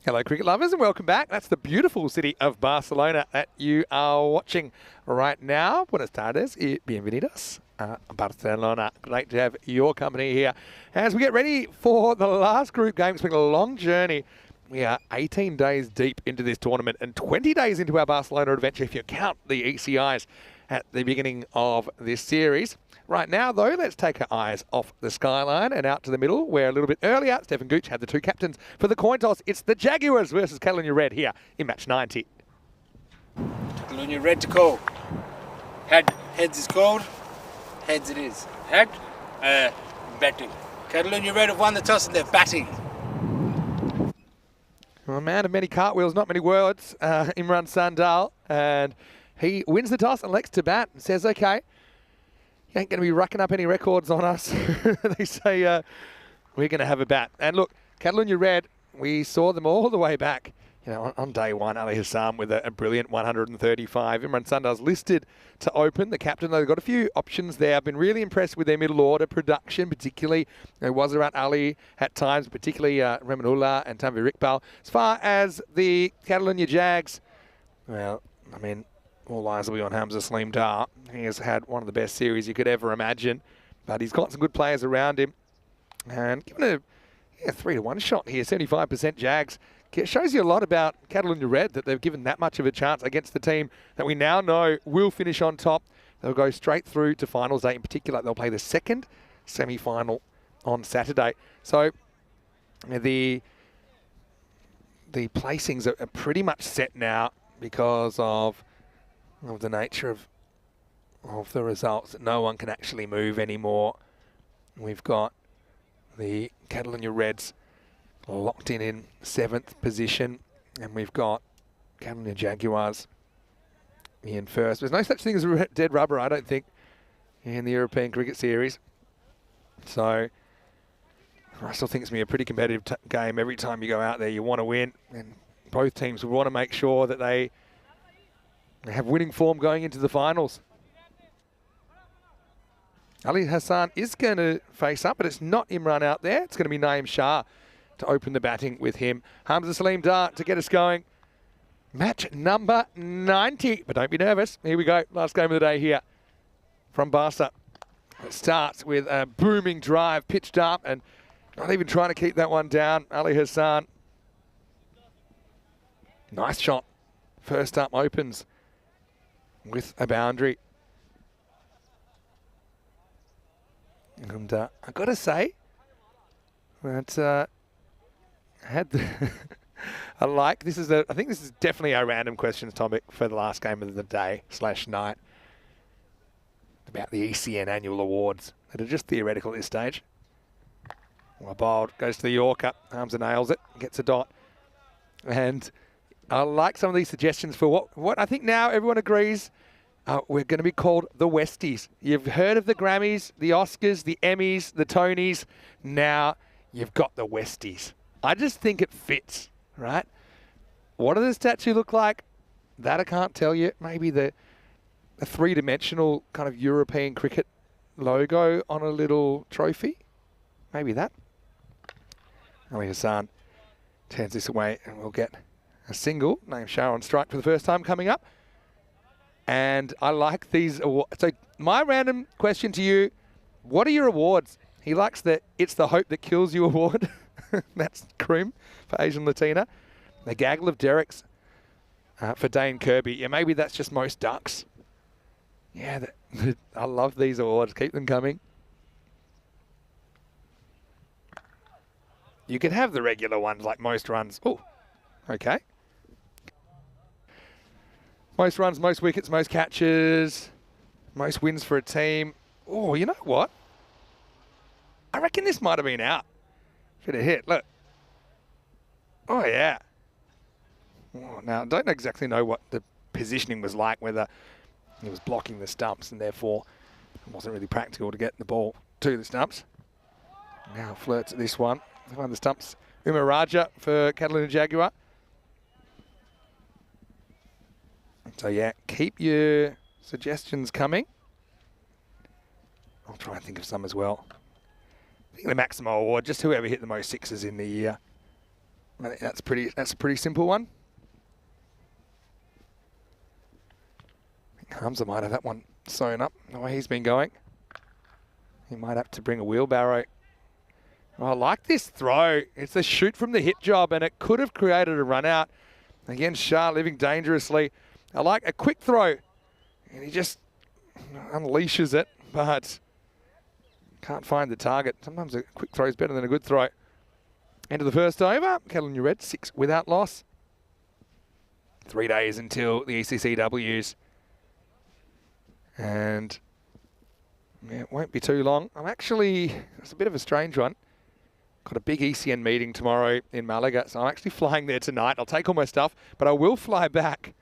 Speaker 1: Hello, cricket lovers, and welcome back. That's the beautiful city of Barcelona that you are watching right now. Buenas tardes y bienvenidos a Barcelona. Great to have your company here as we get ready for the last group game. It's been a long journey. We are 18 days deep into this tournament and 20 days into our Barcelona adventure if you count the ECIs at the beginning of this series. Right now, though, let's take our eyes off the skyline and out to the middle, where a little bit earlier, Stephen Gooch had the two captains for the coin toss. It's the Jaguars versus Catalonia Red here in match 90.
Speaker 3: Catalonia Red to call. Heads is called. Heads it is. Head, batting. Catalonia Red have won the toss and they're batting.
Speaker 1: Well, a man of many cartwheels, not many words, Imran Sandal, and he wins the toss and elects to bat and says, okay, you ain't going to be racking up any records on us. They say, we're going to have a bat. And look, Catalonia Red, we saw them all the way back. You know, on day one, Ali Hassan with a brilliant 135. Imran Sandal's listed to open. The captain, they've got a few options there. I've been really impressed with their middle order production, particularly Wazirat Ali at times, particularly Remanullah and Tanvir Iqbal. As far as the Catalonia Jags, well, I mean, all eyes will be on Hamza Saleem Dar. He has had one of the best series you could ever imagine, but he's got some good players around him. And given a 3-1 shot here, 75% Jags, it shows you a lot about Catalonia Red, that they've given that much of a chance against the team that we now know will finish on top. They'll go straight through to finals day. In particular, they'll play the second semi-final on Saturday. So the placings are pretty much set now because of the nature of the results. No one can actually move anymore. We've got the Catalonia Reds locked in 7th position, and we've got Catalonia Jaguars in first. There's no such thing as dead rubber, I don't think, in the European Cricket Series. So I still think it's going to be a pretty competitive game. Every time you go out there, you want to win, and both teams will want to make sure that they have winning form going into the finals. Ali Hassan is going to face up, but it's not Imran out there. It's going to be Naeem Shah to open the batting with him. Hamza Saleem Dar to get us going. Match number 90. But don't be nervous. Here we go. Last game of the day here from Barca. It starts with a booming drive, pitched up, and not even trying to keep that one down. Ali Hassan. Nice shot. First up opens with a boundary. And I've got to say that I like this is I think this is definitely a random questions topic for the last game of the day / night about the ECN annual awards that are just theoretical at this stage. Well, bowled, goes to the Yorker, Hamza nails it, gets a dot, and I like some of these suggestions for what I think now everyone agrees we're going to be called the Westies. You've heard of the Grammys, the Oscars, the Emmys, the Tonys. Now you've got the Westies. I just think it fits, right? What does the statue look like? That I can't tell you. Maybe the three-dimensional kind of European cricket logo on a little trophy. Maybe that. Ali Hassan turns this away and we'll get a single. Naeem Shah on strike for the first time coming up. And I like these awards. So my random question to you, what are your awards? He likes the It's the Hope That Kills You award. That's Kroom for Asian Latina. The gaggle of Derricks for Dane Kirby. Yeah, maybe that's just most ducks. Yeah, I love these awards. Keep them coming. You can have the regular ones like most runs. Oh, okay. Most runs, most wickets, most catches, most wins for a team. Oh, you know what? I reckon this might have been out. Should have hit. Look. Oh, yeah. Oh, now, I don't exactly know what the positioning was like, whether he was blocking the stumps and therefore it wasn't really practical to get the ball to the stumps. Now flirts at this one. Find the stumps. Umar Raja for Catalonia Jaguar. So, yeah, keep your suggestions coming. I'll try and think of some as well. I think the Maximo Award, just whoever hit the most sixes in the year. I think that's a pretty simple one. I think Hamza might have that one sewn up the way he's been going. He might have to bring a wheelbarrow. Oh, I like this throw. It's a shoot from the hit job, and it could have created a run out. Again, Shah living dangerously. I like a quick throw, and he just unleashes it, but can't find the target. Sometimes a quick throw is better than a good throw. End of the first over. Catalunya Red, 6 without loss. 3 days until the ECCWs. And yeah, it won't be too long. It's a bit of a strange one. Got a big ECN meeting tomorrow in Malaga, so I'm actually flying there tonight. I'll take all my stuff, but I will fly back.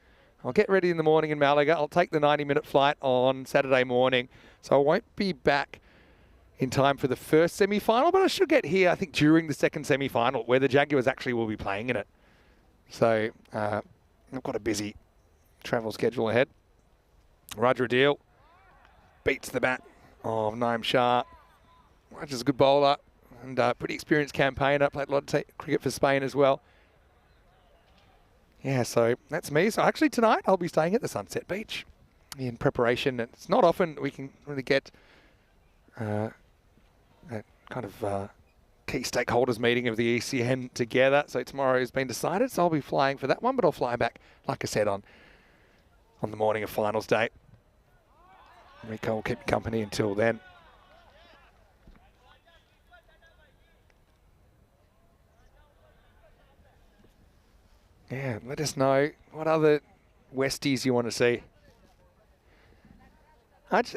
Speaker 1: I'll get ready in the morning in Malaga. I'll take the 90-minute flight on Saturday morning, so I won't be back in time for the first semi-final, but I should get here, I think, during the second semi-final, where the Jaguars actually will be playing in it. So I've got a busy travel schedule ahead. Roger Adil beats the bat of Naeem Shah. Roger's a good bowler and pretty experienced campaigner. Played a lot of cricket for Spain as well. Yeah, so that's me. So actually tonight I'll be staying at the Sunset Beach in preparation. It's not often we can really get a kind of key stakeholders meeting of the ECN together. So tomorrow has been decided, so I'll be flying for that one, but I'll fly back, like I said, on the morning of finals day. Rico will keep me company until then. Yeah, let us know what other Westies you want to see.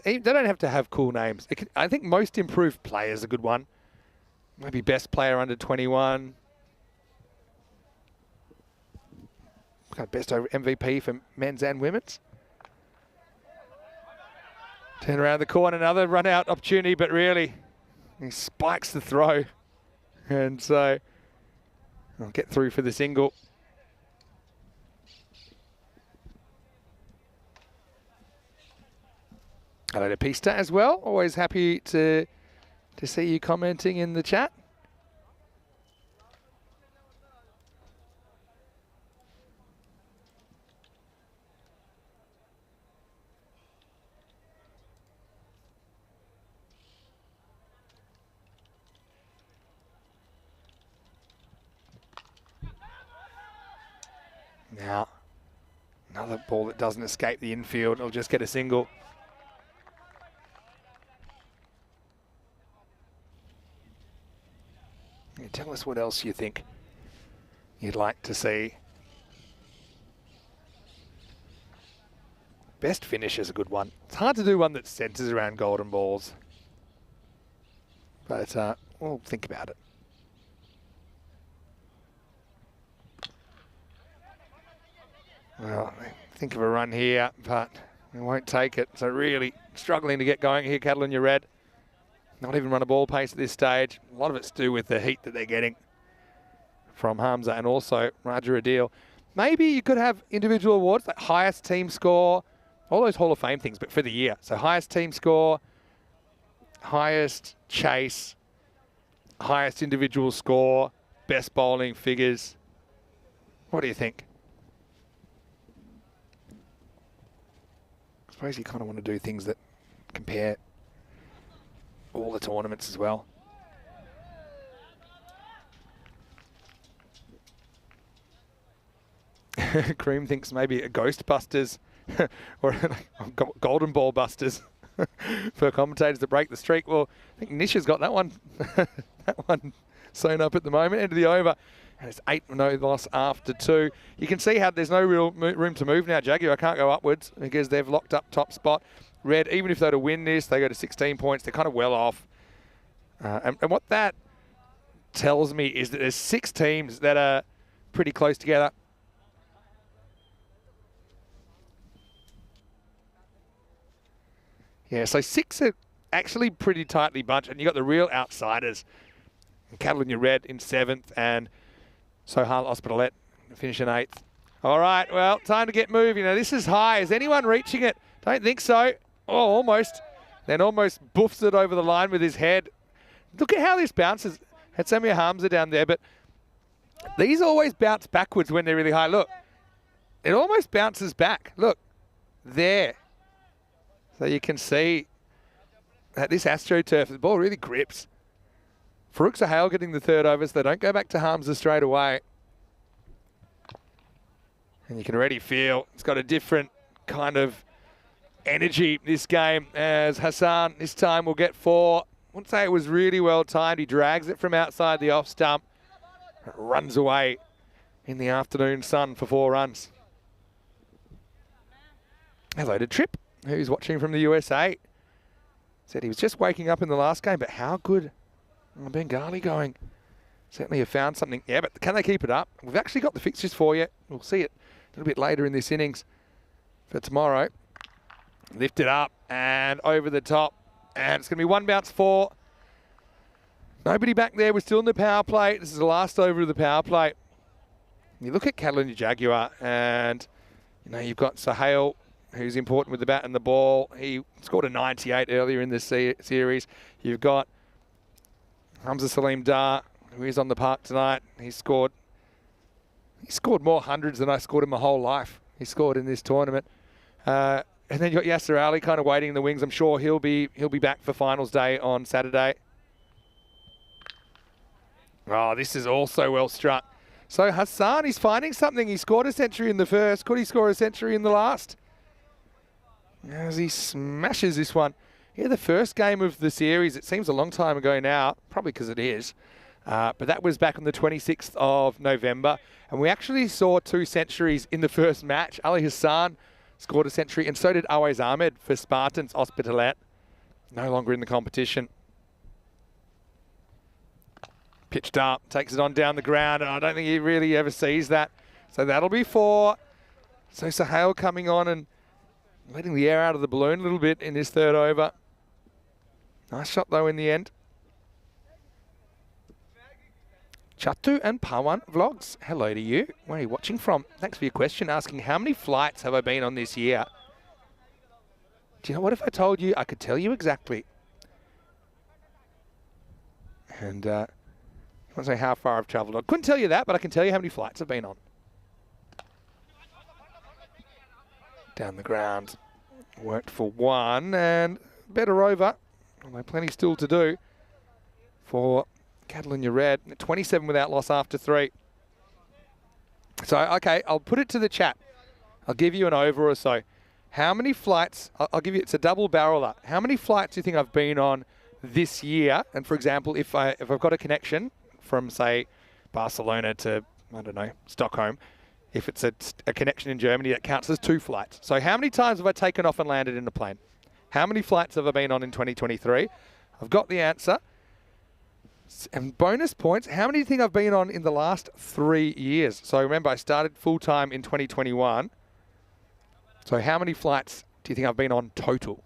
Speaker 1: They don't have to have cool names. I think most improved player is a good one. Maybe best player under 21. Got best MVP for men's and women's. Turn around the corner, another run out opportunity, but really he spikes the throw. And so I'll get through for the single. Hello to Pista as well. Always happy to see you commenting in the chat. Now, another ball that doesn't escape the infield. It'll just get a single. Yeah, tell us what else you think you'd like to see. Best finish is a good one. It's hard to do one that centres around golden balls. But we'll think about it. Well, think of a run here, but we won't take it. So really struggling to get going here, Catalunya Red. Not even run a ball pace at this stage. A lot of it's to do with the heat that they're getting from Hamza and also Roger Adil. Maybe you could have individual awards, like highest team score, all those Hall of Fame things, but for the year. So highest team score, highest chase, highest individual score, best bowling figures. What do you think? I suppose you kind of want to do things that compare all the tournaments as well. Cream thinks maybe a Ghostbusters or Golden Ball Busters for commentators that break the streak. Well, I think Nish has got that one, that one sewn up at the moment. End of the over, and it's 8 no loss after 2. You can see how there's no real room to move now. Jaguar can't go upwards because they've locked up top spot. Red, even if they were to win this, they go to 16 points. They're kind of well off. And what that tells me is that there's 6 teams that are pretty close together. Yeah, so 6 are actually pretty tightly bunched, and you got the real outsiders. Catalunya Red in 7th, and Sohal Hospitalet finishing 8th. All right, well, time to get moving. Now, this is high. Is anyone reaching it? Don't think so. Oh, almost. then almost boofs it over the line with his head. Look at how this bounces. Had Samir Hamza down there, but these always bounce backwards when they're really high. Look, it almost bounces back. Look, there. So you can see that this AstroTurf, the ball really grips. Farouk Sahel getting the third over, so they don't go back to Hamza straight away. And you can already feel it's got a different kind of energy this game, as Hassan this time will get 4. I wouldn't say it was really well timed. He drags it from outside the off stump. It runs away in the afternoon sun for 4 runs. Hello to Trip, who's watching from the USA. Said he was just waking up in the last game, but how good Bengali going? Certainly have found something. Yeah, but can they keep it up? We've actually got the fixtures for you. We'll see it a little bit later in this innings for tomorrow. Lift it up and over the top. And it's going to be 1 bounce 4. Nobody back there. We're still in the power play. This is the last over of the power play. You look at Catalunya Jaguar and, you know, you've got Sahel, who's important with the bat and the ball. He scored a 98 earlier in this series. You've got Hamza Salim Dar, who is on the park tonight. He scored more hundreds than I scored in my whole life. He scored in this tournament. And then you've got Yasser Ali kind of waiting in the wings. I'm sure he'll be back for finals day on Saturday. Oh, this is also well struck. So Hassan, he's finding something. He scored a century in the first. Could he score a century in the last? As he smashes this one. Yeah, the first game of the series, it seems a long time ago now, probably because it is. But that was back on the 26th of November. And we actually saw 2 centuries in the first match. Ali Hassan scored a century, and so did Awais Ahmed for Spartans Hospitalet. No longer in the competition. Pitched up, takes it on down the ground. I don't think he really ever sees that. So that'll be 4. So Sahel coming on and letting the air out of the balloon a little bit in his third over. Nice shot though in the end. Chatu and Pawan Vlogs, hello to you. Where are you watching from? Thanks for your question, asking how many flights have I been on this year? Do you know what, if I told you, I could tell you exactly. And I want to say how far I've travelled. I couldn't tell you that, but I can tell you how many flights I've been on. Down the ground. Worked for 1 and better over. Although plenty still to do for Catalunya Red. 27 without loss after 3. So, okay, I'll put it to the chat. I'll give you an over or so. How many flights, I'll give you, it's a double barreler. How many flights do you think I've been on this year? And for example, if I've got a connection from, say, Barcelona to, I don't know, Stockholm, if it's a connection in Germany, that counts as 2 flights. So how many times have I taken off and landed in a plane? How many flights have I been on in 2023? I've got the answer. And bonus points, how many do you think I've been on in the last 3 years? So remember, I started full-time in 2021. So how many flights do you think I've been on total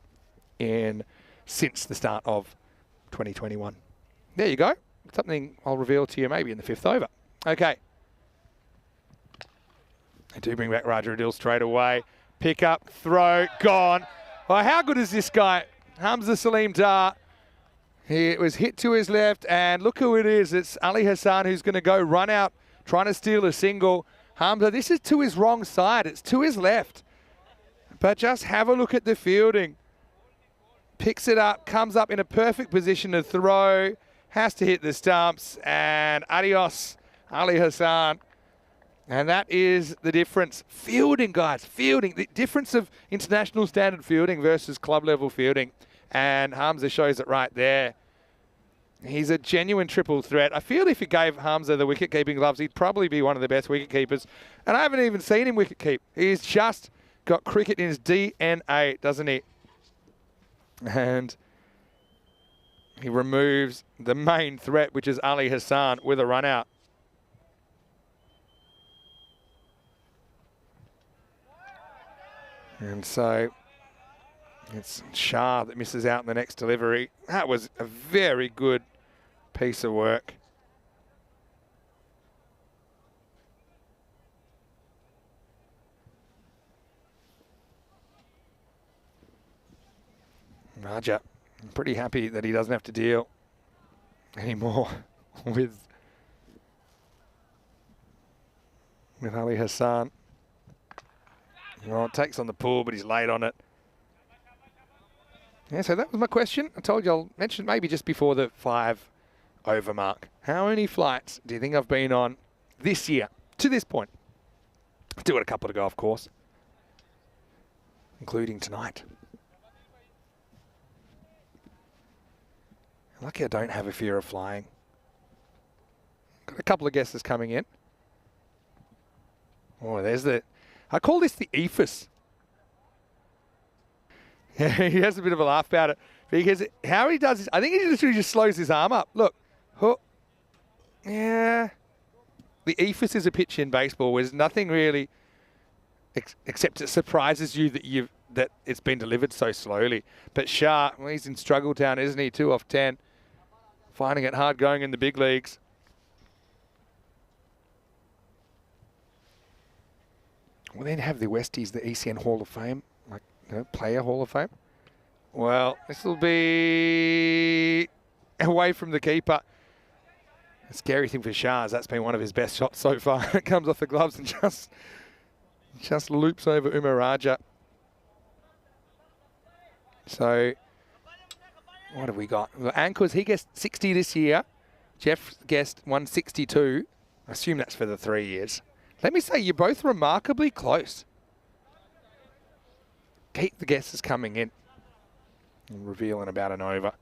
Speaker 1: since the start of 2021? There you go. Something I'll reveal to you maybe in the 5th over. Okay. They do bring back Raja Adil straight away. Pick up, throw, gone. Oh, how good is this guy? Hamza Salim Dar. It was hit to his left, and look who it is. It's Ali Hassan who's going to go run out, trying to steal a single. Hamza, this is to his wrong side. It's to his left. But just have a look at the fielding. Picks it up, comes up in a perfect position to throw, has to hit the stumps, and adios, Ali Hassan. And that is the difference. Fielding, guys, fielding. The difference of international standard fielding versus club level fielding. And Hamza shows it right there. He's a genuine triple threat. I feel if you gave Hamza the wicket-keeping gloves, he'd probably be one of the best wicket-keepers. And I haven't even seen him wicket-keep. He's just got cricket in his DNA, doesn't he? And he removes the main threat, which is Ali Hassan, with a run-out. And so it's Shah that misses out in the next delivery. That was a very good piece of work. Raja I'm pretty happy that he doesn't have to deal anymore with Ali Hassan. Well, it takes on the pull, but he's late on it. Yeah, so that was my question. I told you I'll mention maybe just before the 5 over mark. How many flights do you think I've been on this year to this point? Still got a couple to go, of course, including tonight. Lucky I don't have a fear of flying. Got a couple of guesses coming in. Oh, there's the... I call this the ECS. Yeah, he has a bit of a laugh about it. Because how he does this, I think he literally just slows his arm up. Look. Oh. Yeah. The ECS is a pitch in baseball where there's nothing really except it surprises you that it's been delivered so slowly. But Shah, well, he's in struggle town, isn't he? 2 off 10. Finding it hard going in the big leagues. We'll then have the Westies, the ECN Hall of Fame, like, you know, Player Hall of Fame. Well, this will be away from the keeper. The scary thing for Shah is that's been one of his best shots so far. It comes off the gloves and just loops over Umar Raja. So, what have we got? Well, Ankers, he guessed 60 this year. Jeff guessed 162. I assume that's for the 3 years. Let me say, you're both remarkably close. Keep the guesses coming in. We'll reveal in about an over.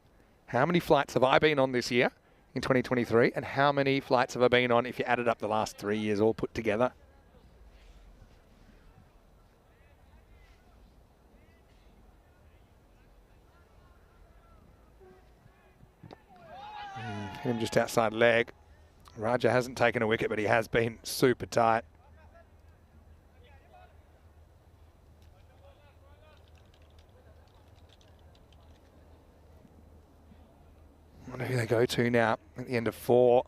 Speaker 1: How many flights have I been on this year in 2023? And how many flights have I been on if you added up the last 3 years all put together? Hit him just outside leg. Raja hasn't taken a wicket, but he has been super tight. I wonder who they go to now at the end of 4.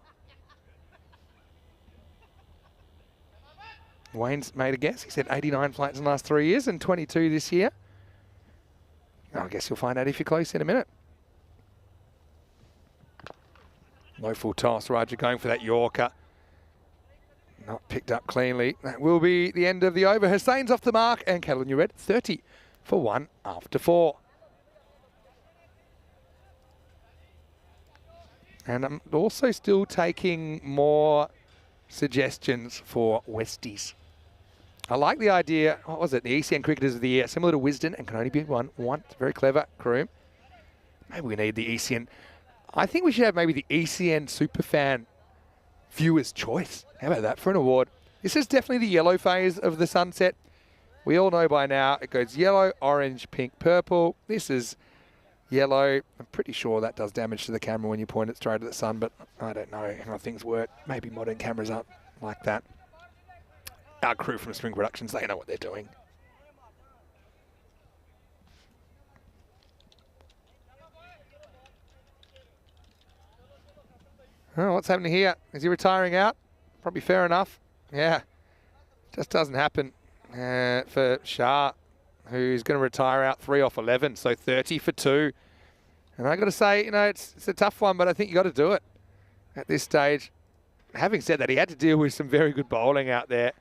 Speaker 1: Wayne's made a guess. He said 89 flights in the last 3 years and 22 this year. I guess you'll find out if you're close in a minute. Low full toss. Raja going for that Yorker. Not picked up cleanly. That will be the end of the over. Hussein's off the mark and Catalunya Red 30 for 1 after 4. And I'm also still taking more suggestions for Westies. I like the idea, what was it, the ECN Cricketers of the Year, similar to Wisden and can only be one. Very clever, Kroom. Maybe we need the ECN. I think we should have maybe the ECN Superfan Viewer's Choice. How about that for an award? This is definitely the yellow phase of the sunset. We all know by now it goes yellow, orange, pink, purple. This is yellow. I'm pretty sure that does damage to the camera when you point it straight at the sun, but I don't know how things work. Maybe modern cameras aren't like that. Our crew from Spring Productions, they know what they're doing. Oh, what's happening here? Is he retiring out? Probably fair enough. Yeah, just doesn't happen for Shah, who's going to retire out 3 off 11, so 30 for 2. And I got to say, you know, it's a tough one, but I think you got to do it at this stage. Having said that, he had to deal with some very good bowling out there.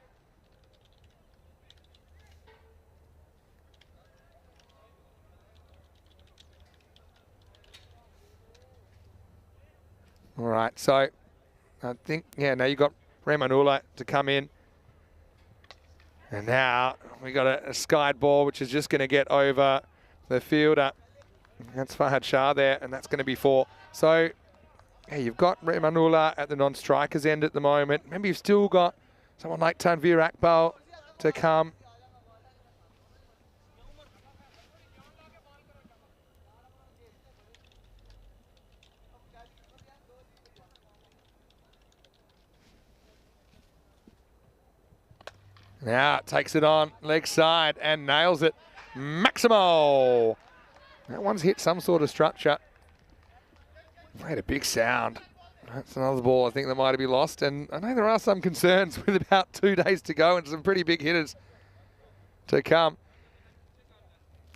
Speaker 1: All right, so I think, yeah, now you've got Remanula to come in. And now we got a skied ball, which is just going to get over the fielder. That's Fahad Shah there, and that's going to be 4. So, yeah, you've got Remanula at the non-strikers end at the moment. Maybe you've still got someone like Tanveer Akbal to come. Now takes it on leg side and nails it. Maximo. That one's hit some sort of structure. Made a big sound. That's another ball I think that might have been lost. And I know there are some concerns with about 2 days to go and some pretty big hitters to come.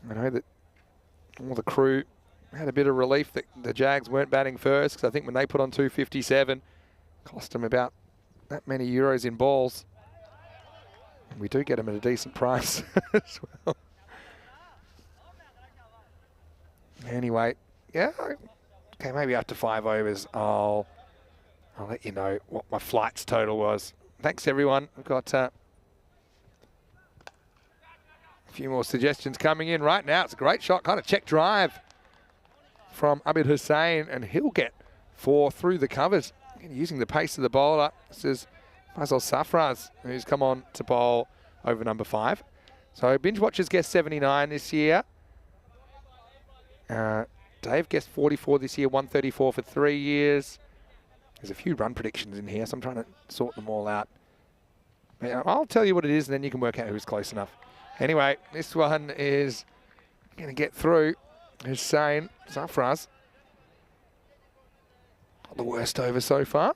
Speaker 1: I know that all the crew Had a bit of relief that the Jags weren't batting first, because I think when they put on 257, cost them about that many euros in balls. And we do get them at a decent price as well. Anyway, yeah, okay, maybe after 5 overs, I'll let you know what my flight's total was. Thanks, everyone. We've got a few more suggestions coming in right now. It's a great shot, kind of check drive from Abid Hussain, and he'll get 4 through the covers. Using the pace of the bowler, this is Faisal Safraz, who's come on to bowl over number 5. So Binge Watchers guessed 79 this year. Dave guessed 44 this year, 134 for 3 years. There's a few run predictions in here, so I'm trying to sort them all out. I'll tell you what it is, and then you can work out who's close enough. Anyway, this one is going to get through. Hussain Safraz. Not the worst over so far.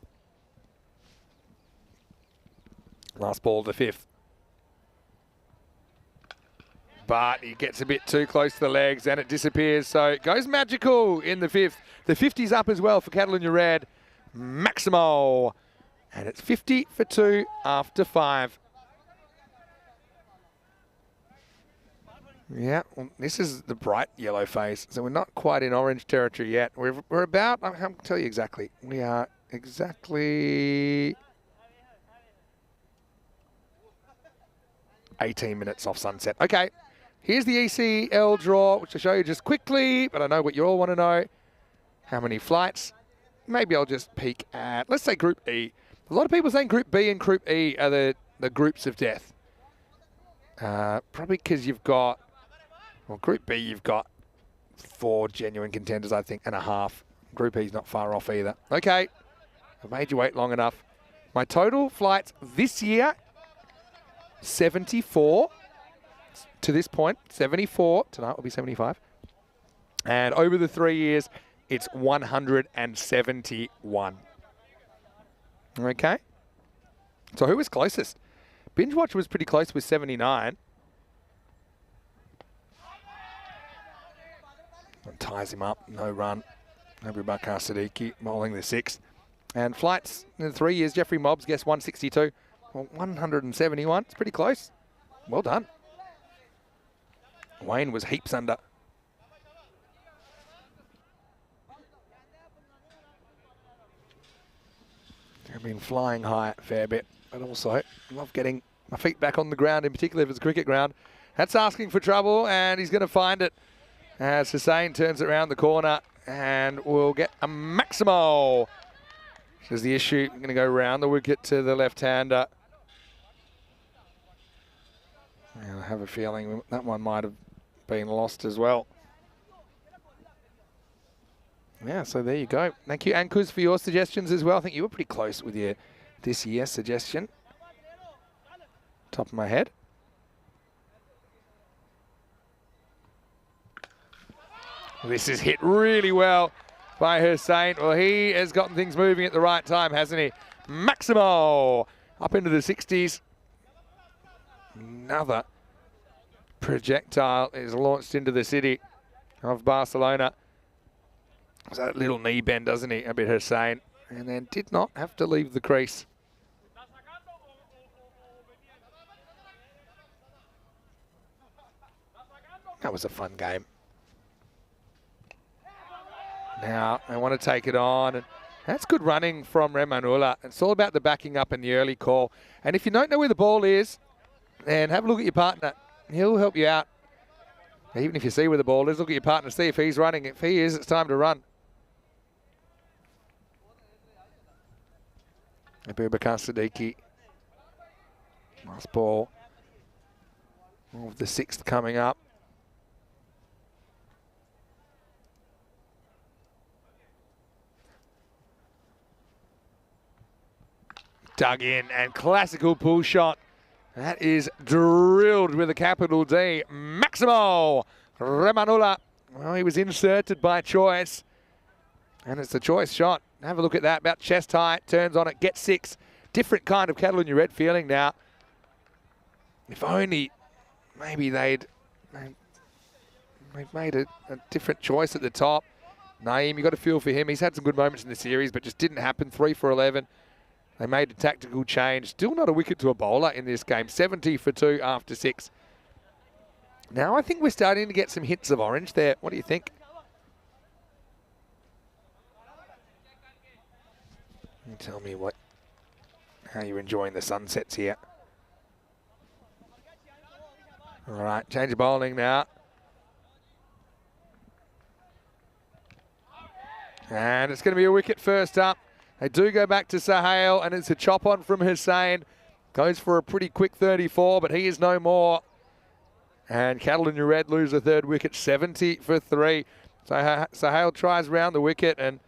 Speaker 1: Last ball to 5th. But he gets a bit too close to the legs and it disappears. So it goes magical in the 5th. The 50's up as well for Catalunya Red. Maximo. And it's 50 for 2 after 5. Yeah, well, this is the bright yellow phase. So we're not quite in orange territory yet. We're about, I'll tell you exactly. We are exactly 18 minutes off sunset. Okay, here's the ECL draw, which I'll show you just quickly, but I know what you all want to know. How many flights? Maybe I'll just peek at, let's say Group E. A lot of people saying Group B and Group E are the groups of death. Probably because you've got, well, Group B, you've got 4 genuine contenders, I think, and a half. Group E's not far off either. Okay, I've made you wait long enough. My total flights this year, 74 to this point, 74. Tonight will be 75. And over the 3 years, it's 171. Okay. So who was closest? Binge Watch was pretty close with 79. And ties him up, no run. Abir Bakar Siddiqui bowling the 6th. And flights in the 3 years, Jeffrey Mobbs guessed 162. Well, 171, it's pretty close. Well done. Wayne was heaps under. I've been flying high a fair bit, but also love getting my feet back on the ground, in particular if it's a cricket ground. That's asking for trouble, and he's going to find it as Hussain turns it around the corner, and we'll get a Maximo. This is the issue. I'm going to go round the wicket to the left-hander. I have a feeling that one might have been lost as well. Yeah, so there you go. Thank you, Ankus, for your suggestions as well. I think you were pretty close with your this year suggestion. Top of my head. This is hit really well by Hussain. Well, he has gotten things moving at the right time, hasn't he? Maximo up into the 60s. Another projectile is launched into the city of Barcelona. It's that little knee bend, doesn't he? A bit Hussain. And then did not have to leave the crease. That was a fun game. Now, they want to take it on. And that's good running from Remanula. It's all about the backing up and the early call. And if you don't know where the ball is, then have a look at your partner. He'll help you out. Even if you see where the ball is, look at your partner, see if he's running. If he is, it's time to run. Abir Bakar Siddiqui. Last ball of the 6th coming up. Dug in and classical pull shot. That is drilled with a capital D. Maximo Remanula. Well, he was inserted by choice. And it's a choice shot. Have a look at that. About chest high. Turns on it. Gets 6. Different kind of Catalunya Red feeling now. If only maybe they'd they've made a different choice at the top. Naeem, you got to feel for him. He's had some good moments in the series, but just didn't happen. 3 for 11. They made a tactical change. Still not a wicket to a bowler in this game. 70 for 2 after 6. Now I think we're starting to get some hints of orange there. What do you think? You tell me how you're enjoying the sunsets here. All right, change of bowling now. And it's going to be a wicket first up. They do go back to Sahel, and it's a chop on from Hussain. Goes for a pretty quick 34, but he is no more. And Catalonia Red lose a third wicket, 70 for 3. So Sahel tries round the wicket, and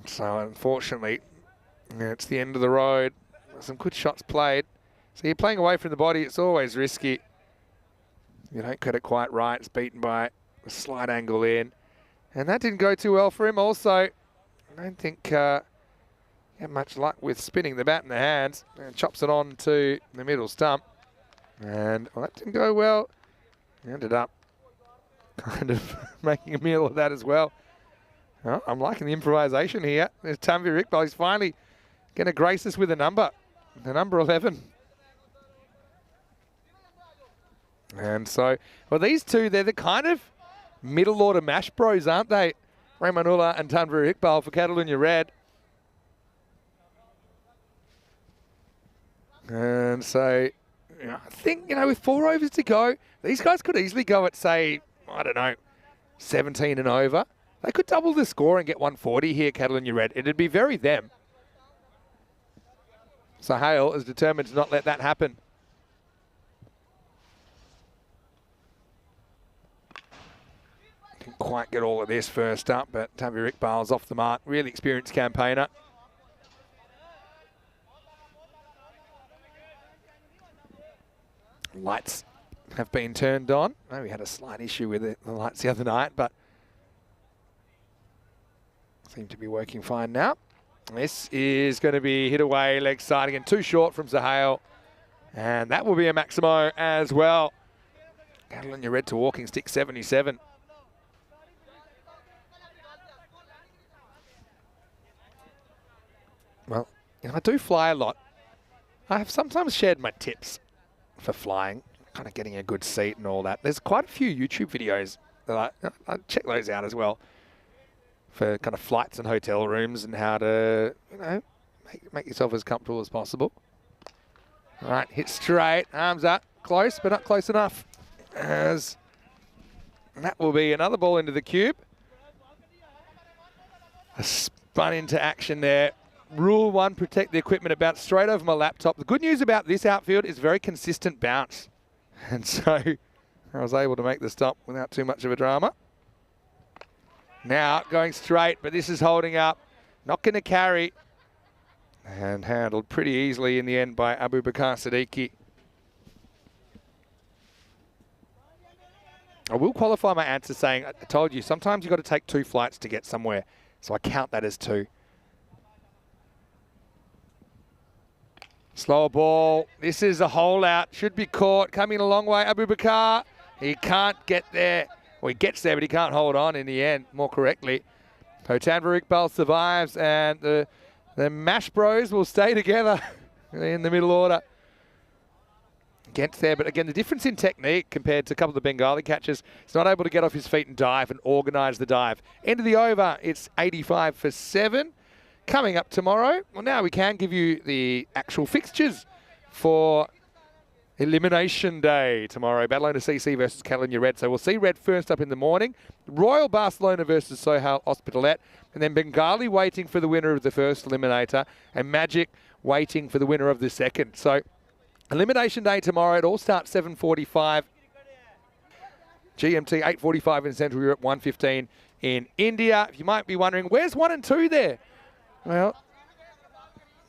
Speaker 1: so unfortunately, it's the end of the road. Some good shots played. So you're playing away from the body, it's always risky. You don't get it quite right. It's beaten by a slight angle in. And that didn't go too well for him also. I don't think he had much luck with spinning the bat in the hands. And chops it on to the middle stump. And well, that didn't go well. He ended up kind of making a meal of that as well. Oh, I'm liking the improvisation here. There's Tanvir Iqbal. He's finally going to grace us with a number. The number 11. And so, well, these two, they're the kind of middle order mash bros, aren't they? Rahmanullah and Tanvir Iqbal for Catalonia Red. And so, I think, with 4 overs to go, these guys could easily go at, say, I don't know, 17 and over. They could double the score and get 140 here, Catalonia Red. It'd be very them. Sahel is determined to not let that happen. Didn't quite get all of this first up, but Tanvir Iqbal's off the mark. Really experienced campaigner. Lights have been turned on. I know we had a slight issue with the lights the other night, but seem to be working fine now. This is going to be hit away, leg side again, too short from Sahel. And that will be a Maximo as well. Catalonia Red to walking stick 77. Well, I do fly a lot. I have sometimes shared my tips for flying, kind of getting a good seat and all that. There's quite a few YouTube videos that I check those out as well for kind of flights and hotel rooms and how to, make yourself as comfortable as possible. All right, hit straight, arms up, close, but not close enough. As that will be another ball into the cube. A spun into action there. Rule 1, protect the equipment, about straight over my laptop. The good news about this outfield is very consistent bounce. And so I was able to make the stop without too much of a drama. Now going straight, but this is holding up. Not going to carry. And handled pretty easily in the end by Abu Bakar Siddiqui. I will qualify my answer saying, I told you, sometimes you've got to take 2 flights to get somewhere. So I count that as 2. Slower ball. This is a hole out. Should be caught. Coming a long way. Abu Bakar. He can't get there. Well, he gets there, but he can't hold on in the end, more correctly. So Tanvir Iqbal survives, and the Mash Bros will stay together in the middle order. Gets there, but again, the difference in technique compared to a couple of the Bengali catchers, he's not able to get off his feet and dive and organise the dive. End of the over, it's 85 for 7. Coming up tomorrow, well, now we can give you the actual fixtures for Elimination Day tomorrow. Barcelona CC versus Catalonia Red. So we'll see Red first up in the morning. Royal Barcelona versus Sohail Hospitalet. And then Bengali waiting for the winner of the first eliminator. And Magic waiting for the winner of the second. So Elimination Day tomorrow. It all starts 7:45 GMT, 8:45 in Central Europe, 1:15 in India. If you might be wondering, where's 1 and 2 there? Well,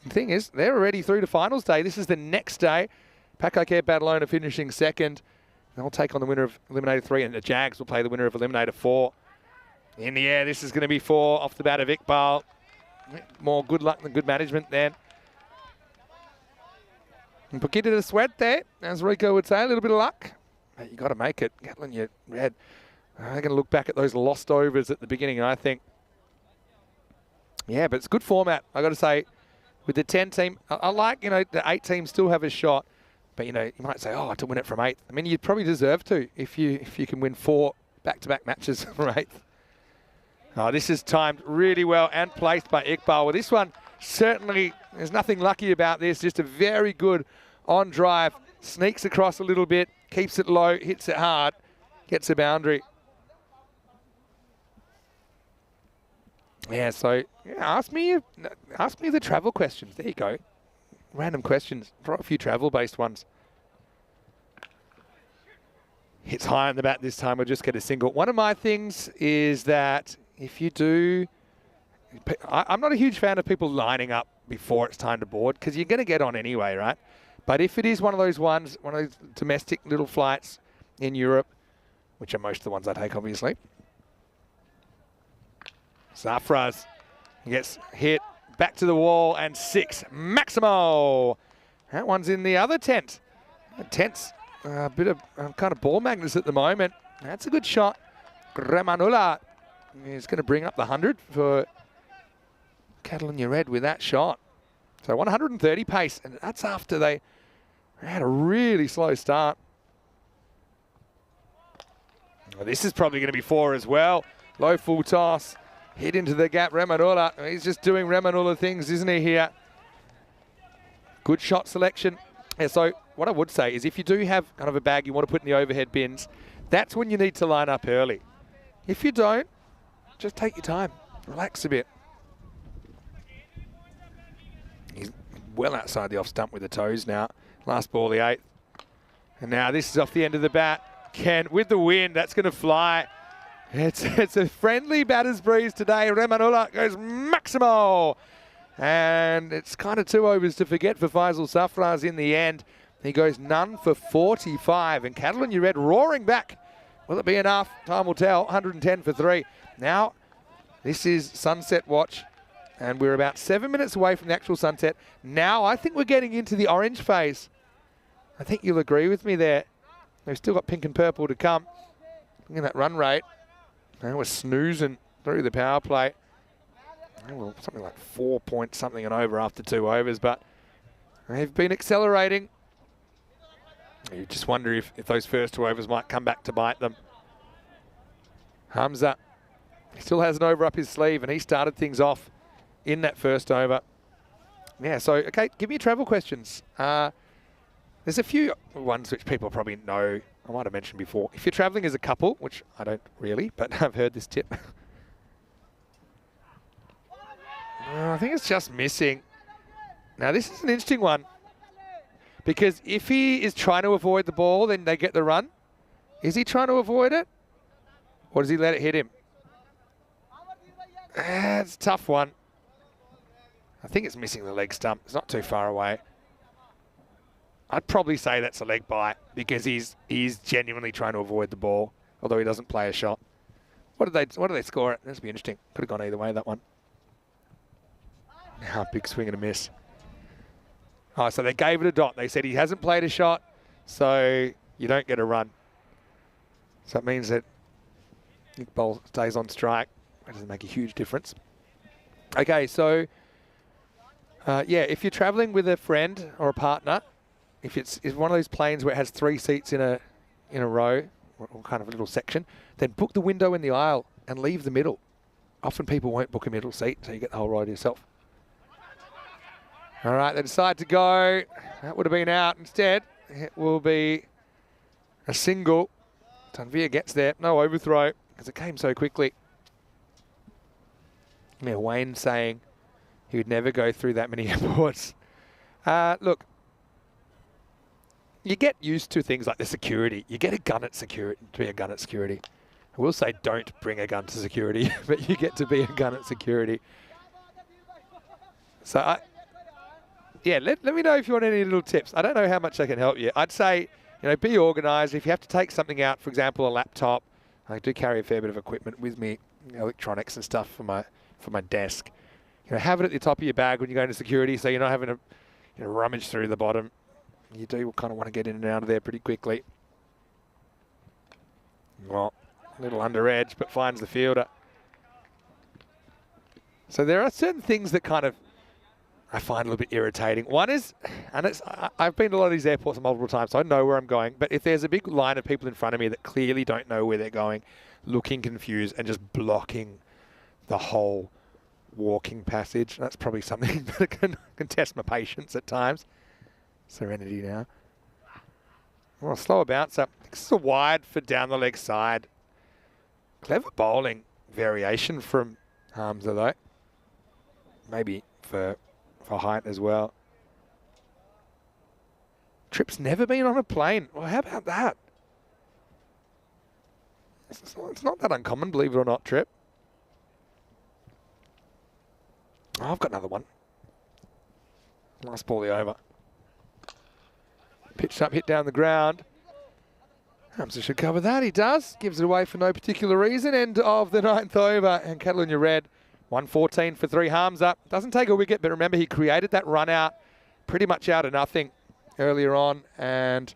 Speaker 1: the thing is, they're already through to finals day. This is the next day. Pakakare Badalona finishing second. They'll take on the winner of Eliminator 3, and the Jags will play the winner of Eliminator 4. In the air, this is going to be 4 off the bat of Iqbal. More good luck than good management then. And poquito de suerte, as Rico would say, a little bit of luck. But you got to make it. Gatlin, you red. I'm going to look back at those lost overs at the beginning, I think. Yeah, but it's good format, I got to say. With the 10 team, I like, the 8 teams still have a shot. But, you might say, oh, to win it from 8th. I mean, you'd probably deserve to if you can win 4 back-to-back matches from 8th. Oh, this is timed really well and placed by Iqbal. Well, this one, certainly, there's nothing lucky about this. Just a very good on drive. Sneaks across a little bit, keeps it low, hits it hard, gets a boundary. Yeah, so ask me the travel questions. There you go. Random questions. Throw a few travel-based ones. Hits high on the bat this time. We'll just get a single. One of my things is that if you do... I'm not a huge fan of people lining up before it's time to board because you're going to get on anyway, right? But if it is one of those ones, one of those domestic little flights in Europe, which are most of the ones I take, obviously. Zafraz gets hit, back to the wall, and 6. Maximo! That one's in the other tent. The tent's a bit of kind of ball magnets at the moment. That's a good shot. Remanula is going to bring up the 100 for Catalunya Red with that shot. So 130 pace, and that's after they had a really slow start. Well, this is probably going to be 4 as well. Low full toss. Hit into the gap, Remanula. He's just doing Remanula things, isn't he, here? Good shot selection. Yeah, so what I would say is if you do have kind of a bag you want to put in the overhead bins, that's when you need to line up early. If you don't, just take your time. Relax a bit. He's well outside the off stump with the toes now. Last ball, the 8th. And now this is off the end of the bat. Ken, with the wind, that's going to fly. It's a friendly batter's breeze today. Remanula goes Maximo. And it's kind of 2 overs to forget for Faisal Safraz in the end. He goes none for 45. And Catalunya Red roaring back. Will it be enough? Time will tell. 110 for 3. Now, this is sunset watch. And we're about 7 minutes away from the actual sunset. Now, I think we're getting into the orange phase. I think you'll agree with me there. We've still got pink and purple to come. Look at that run rate. Now we're snoozing through the power play. Well, something like 4 point something and over after 2 overs, but they've been accelerating. You just wonder if those first 2 overs might come back to bite them. Hamza, he still has an over up his sleeve, and he started things off in that first over. Yeah, so, okay, give me your travel questions. There's a few ones which people probably know. I might have mentioned before. If you're traveling as a couple, which I don't really, but I've heard this tip. I think it's just missing. Now, this is an interesting one. Because if he is trying to avoid the ball, then they get the run. Is he trying to avoid it? Or does he let it hit him? It's a tough one. I think it's missing the leg stump. It's not too far away. I'd probably say that's a leg bite because he's genuinely trying to avoid the ball, although he doesn't play a shot. What did they score it? This would be interesting. Could have gone either way, that one. Now, big swing and a miss. Oh, so they gave it a dot. They said he hasn't played a shot, so you don't get a run. So that means that Iqbal stays on strike. That doesn't make a huge difference. Okay, so yeah, if you're traveling with a friend or a partner, if it's one of those planes where it has 3 seats in a row, or kind of a little section, then book the window in the aisle and leave the middle. Often people won't book a middle seat, so you get the whole row to yourself. All right, they decide to go. That would have been out. Instead, it will be a single. Tanvir gets there. No overthrow because it came so quickly. Yeah, Wayne saying he would never go through that many airports. Look, you get used to things like the security. You get a gun at security to be a gun at security. I will say don't bring a gun to security, but you get to be a gun at security. So yeah, let me know if you want any little tips. I don't know how much I can help you. I'd say, be organised. If you have to take something out, for example, a laptop, I do carry a fair bit of equipment with me, electronics and stuff for my desk. Have it at the top of your bag when you go into security, so you're not having to rummage through the bottom. you do kind of want to get in and out of there pretty quickly. Well, a little under edge, but finds the fielder. So there are certain things that kind of I find a little bit irritating. One is, and I've been to a lot of these airports multiple times, so I know where I'm going, but if there's a big line of people in front of me that clearly don't know where they're going, looking confused and just blocking the whole walking passage, that's probably something that can test my patience at times. Serenity now. Well, slower bouncer. This is a wide for down the leg side. Clever bowling variation from Hamza though. Maybe for height as well. Tripp's never been on a plane. Well, how about that? It's not that uncommon, believe it or not, Tripp. Oh, I've got another one. Nice ball over. Pitched up, hit down the ground. Hamza should cover that. He does. Gives it away for no particular reason. End of the 9th over. And Catalunya Red, 114 for 3. Hamza doesn't take a wicket, but remember he created that run out pretty much out of nothing earlier on. And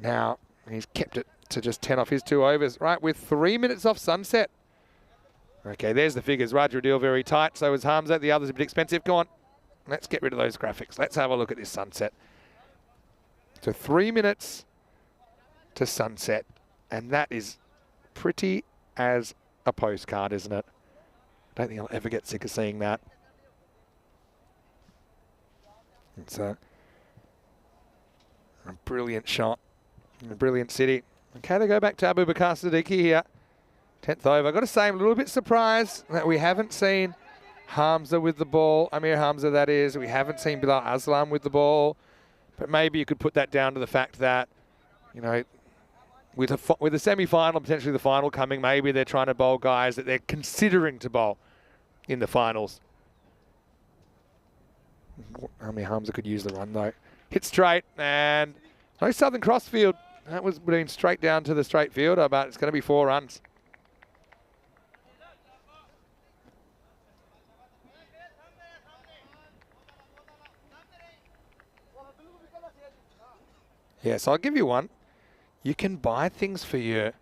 Speaker 1: now he's kept it to just 10 off his 2 overs. Right, with 3 minutes off sunset. Okay, there's the figures. Raja Adil very tight. So is Hamza. The other's a bit expensive. Go on. Let's get rid of those graphics. Let's have a look at this sunset. So 3 minutes to sunset. And that is pretty as a postcard, isn't it? Don't think I'll ever get sick of seeing that. It's a brilliant shot. A brilliant city. Okay, they go back to Abu Bakar Siddiqui here. 10th over. I've got to say, I'm a little bit surprised that we haven't seen Hamza with the ball. Amir Hamza, that is. We haven't seen Bilal Aslam with the ball. But maybe you could put that down to the fact that, you know, with a semi-final, potentially the final coming, maybe they're trying to bowl guys that they're considering to bowl in the finals. Amir Hamza could use the run, though. Hit straight, and no Southern Crossfield. That was been straight down to the straight fielder, but it's going to be 4 runs. Yeah, so I'll give you one. You can buy things for your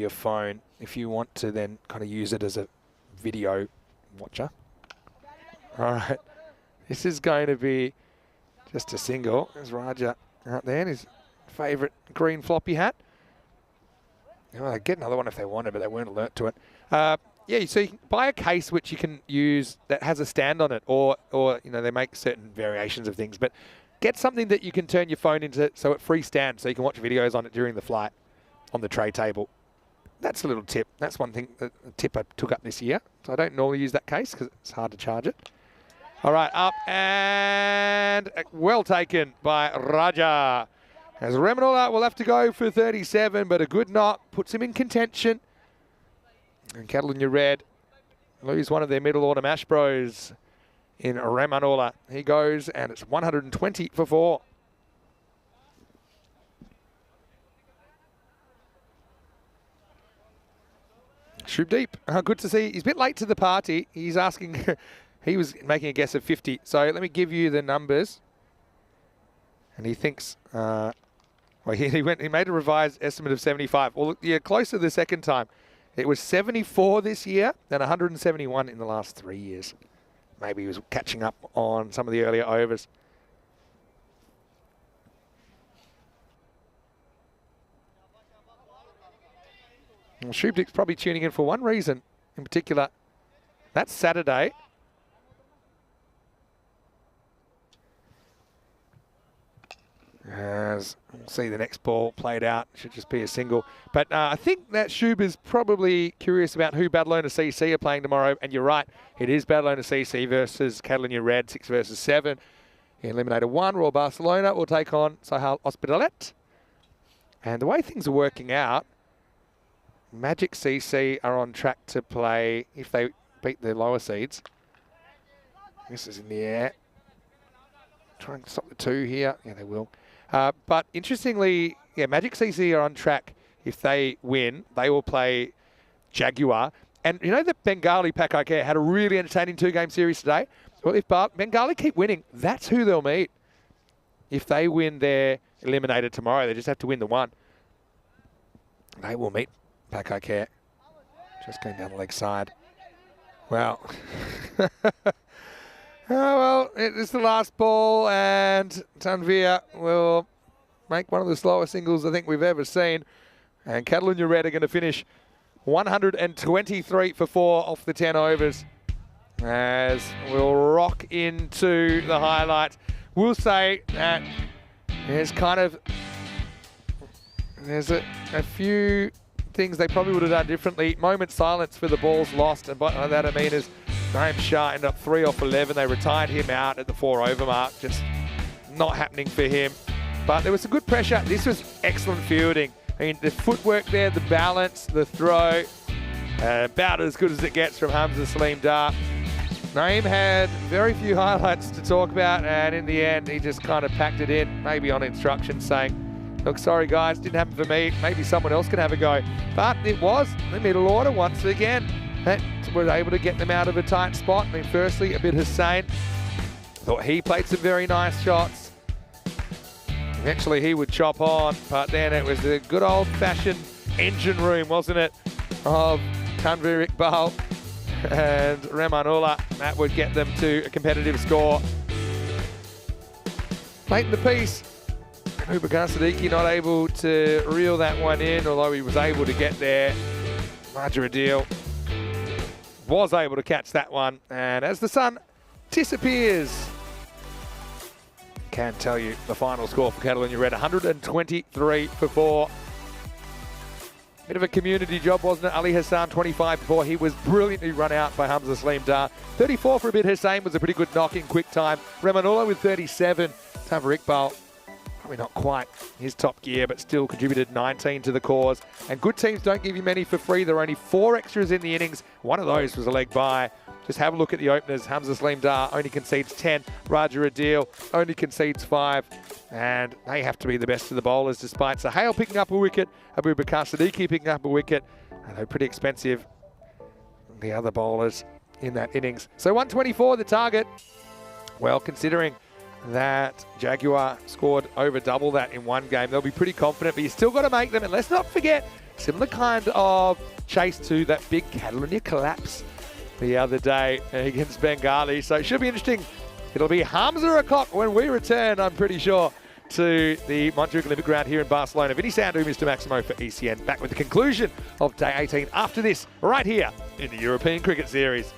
Speaker 1: phone if you want to then kind of use it as a video watcher. All right. This is going to be just a single. There's Raja out there in his favourite green floppy hat. Well, they'd get another one if they wanted, but they weren't alert to it. Yeah, so you can buy a case which you can use that has a stand on it, or you know, they make certain variations of things, but get something that you can turn your phone into so it freestands, so you can watch videos on it during the flight on the tray table. That's a little tip. That's one thing, a tip I took up this year. So I don't normally use that case because it's hard to charge it. All right, up and well taken by Raja. As Remanula will have to go for 37, but a good knock puts him in contention. And Catalunya Red lose one of their middle order mash bros in Remanula. He goes, and it's 120 for 4. Shubdeep, good to see. He's a bit late to the party. He's asking, he was making a guess of 50. So let me give you the numbers. And he thinks, well, he made a revised estimate of 75. Well, yeah, closer the second time. It was 74 this year, then 171 in the last 3 years. Maybe he was catching up on some of the earlier overs. Well, Shubdeep's probably tuning in for one reason in particular. That's Saturday. As we'll see the next ball played out, should just be a single. But I think that Shub is probably curious about who Badalona CC are playing tomorrow. And you're right, it is Badalona CC versus Catalunya Red, 6 versus 7. In Eliminator 1, Royal Barcelona will take on Sahal Hospitalet. And the way things are working out, Magic CC are on track to play, if they beat the lower seeds. This is in the air. Try and stop the 2 here. Yeah, they will. But interestingly, yeah, Magic CC are on track. If they win, they will play Jaguar. And you know that Bengali Pakike had a really entertaining 2-game series today? Well, if Bengali keep winning, that's who they'll meet if they win, they're eliminated tomorrow. They just have to win the one. They will meet Paco Care. Just going down the leg side. Well, oh, well, it's the last ball, and Tanvir will make one of the slowest singles I think we've ever seen. And Catalunya Red are going to finish 123 for 4 off the 10 overs. As we'll rock into the highlights. We'll say that there's a few things they probably would have done differently. Moment silence for the balls lost, and by that I mean is Graham Shah ended up 3 off 11. They retired him out at the 4 over mark. Just not happening for him. But there was some good pressure. This was excellent fielding. I mean, the footwork there, the balance, the throw, about as good as it gets from Hamza Saleem Dar. Naeem had very few highlights to talk about, and in the end, he just kind of packed it in, maybe on instruction, saying, look, sorry guys, didn't happen for me. Maybe someone else can have a go. But it was the middle order once again that were able to get them out of a tight spot. I mean, firstly, Abid Hussain. Thought he played some very nice shots. Eventually he would chop on, but then it was the good old-fashioned engine room, wasn't it, of Tanvir Iqbal and Remanullah. That would get them to a competitive score. Late in the piece, Ubakar Siddiqui not able to reel that one in, although he was able to get there. Roger Adil was able to catch that one, and as the sun disappears, can tell you the final score for Catalunya Red, 123 for 4. Bit of a community job, wasn't it? Ali Hassan, 25 for 4. He was brilliantly run out by Hamza Saleem Dar. 34 for Abid Hussain was a pretty good knock in quick time. Remanullah with 37. Tanvir Iqbal, probably not quite his top gear, but still contributed 19 to the cause. And good teams don't give you many for free. There are only 4 extras in the innings. One of those was a leg bye. Just have a look at the openers. Hamza Saleem Dar only concedes 10. Raja Adil only concedes 5. And they have to be the best of the bowlers, despite Sahel picking up a wicket, Abubakar Siddiqui picking up a wicket. And they're pretty expensive, the other bowlers in that innings. So 124 the target. Well, considering that Jaguar scored over double that in one game, they'll be pretty confident, but you still got to make them. And let's not forget, similar kind of chase to that big Catalunya collapse the other day against Bengali. So it should be interesting. It'll be Hamza o'clock when we return, I'm pretty sure, to the Montjuic Olympic Ground here in Barcelona. Vinny Sandu, Mr. Maximo for ECN, back with the conclusion of day 18 after this, right here in the European Cricket Series.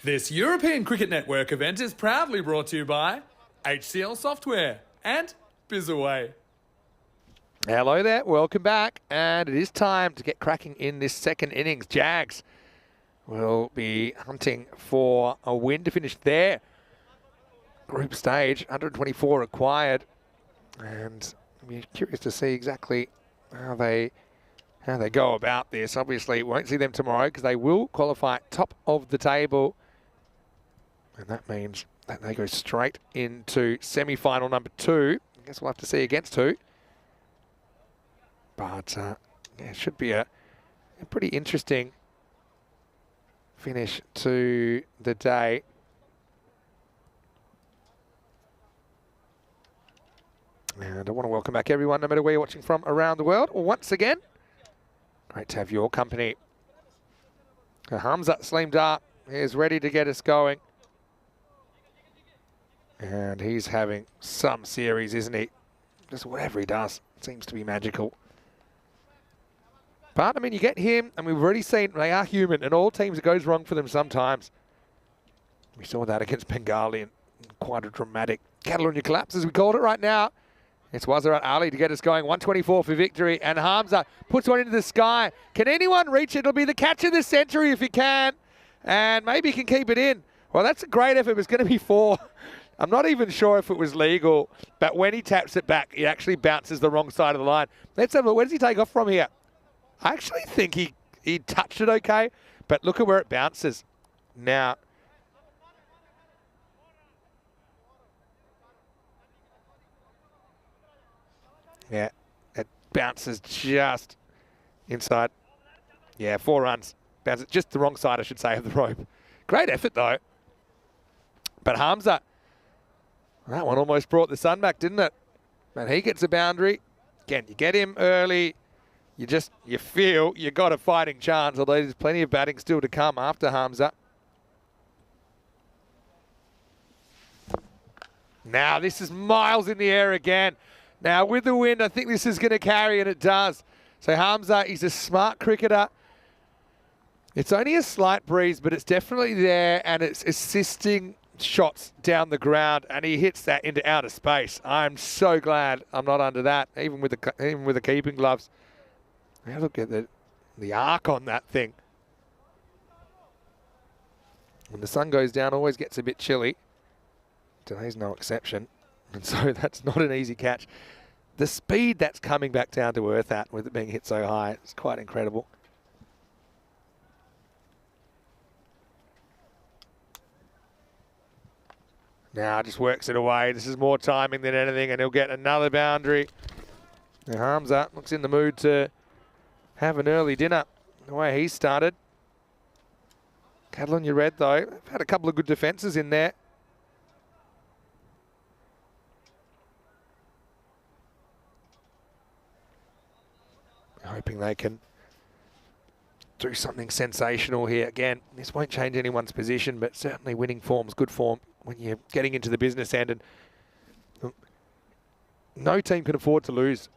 Speaker 2: This European Cricket Network event is proudly brought to you by HCL Software and Bizaway.
Speaker 1: Hello there, welcome back. And it is time to get cracking in this second innings. Jags will be hunting for a win to finish their group stage. 124 required. And I'll be curious to see exactly how they go about this. Obviously, we won't see them tomorrow because they will qualify top of the table. And that means that they go straight into semi-final number 2. I guess we'll have to see against who. But yeah, it should be a pretty interesting finish to the day. And I want to welcome back everyone, no matter where you're watching from around the world. Once again, great to have your company. Hamza Slimdar is ready to get us going. And he's having some series, isn't he? Just whatever he does seems to be magical. But, I mean, you get him, and we've already seen they are human, and all teams, it goes wrong for them sometimes. We saw that against Bengali, and quite a dramatic Catalonia collapse, as we called it right now. It's Wazirat Ali to get us going. 124 for victory, and Hamza puts one into the sky. Can anyone reach it? It'll be the catch of the century if he can, and maybe he can keep it in. Well, that's a great effort. It was going to be 4. I'm not even sure if it was legal, but when he taps it back, it actually bounces the wrong side of the line. Let's have a look. Where does he take off from here? I actually think he touched it okay, but look at where it bounces. Now, yeah, it bounces just inside. Yeah, 4 runs. Bounces just the wrong side, I should say, of the rope. Great effort, though. But Hamza, that one almost brought the sun back, didn't it? And he gets a boundary. Again, you get him early. You feel you got a fighting chance, although there's plenty of batting still to come after Hamza. Now, this is miles in the air again. Now, with the wind, I think this is going to carry, and it does. So Hamza, he's a smart cricketer. It's only a slight breeze, but it's definitely there, and it's assisting shots down the ground, and he hits that into outer space. I'm so glad I'm not under that, even with the keeping gloves. Now look at the arc on that thing. When the sun goes down, always gets a bit chilly. Today's no exception, and so that's not an easy catch. The speed that's coming back down to earth at, with it being hit so high, it's quite incredible. Now just works it away. This is more timing than anything, and he'll get another boundary. Now Hamza looks in the mood to have an early dinner, the way he started. Catalonia Red, though, had a couple of good defences in there. Hoping they can do something sensational here. Again, this won't change anyone's position, but certainly winning form's good form when you're getting into the business end. And no team can afford to lose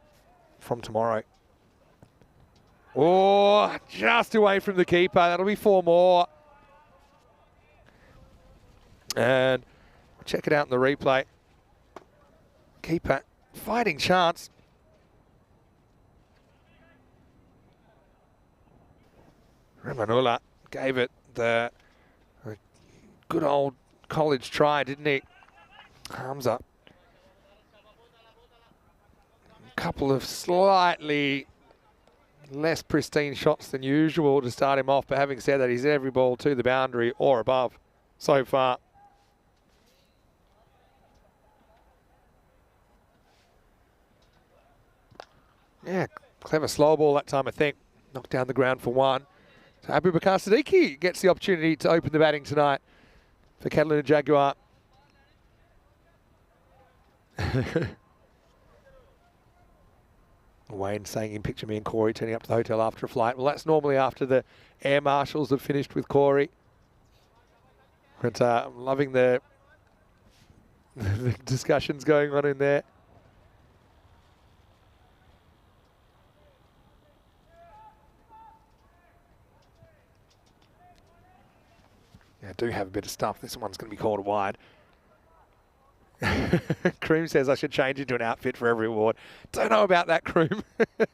Speaker 1: from tomorrow. Oh, just away from the keeper. That'll be 4 more. And check it out in the replay. Keeper, fighting chance. Ramanullah gave it the good old college try, didn't he? Hamza. A couple of slightly less pristine shots than usual to start him off, but having said that, he's every ball to the boundary or above so far. Yeah, clever slow ball that time, I think. Knocked down the ground for 1. So Abu Bakar Siddiqui gets the opportunity to open the batting tonight for Catalonia Jaguar. Wayne saying, "In picture me and Corey turning up to the hotel after a flight." Well, that's normally after the air marshals have finished with Corey. But I'm loving the discussions going on in there. I do have a bit of stuff. This one's going to be called wide. Kroom says I should change into an outfit for every award. Don't know about that, Kroom. But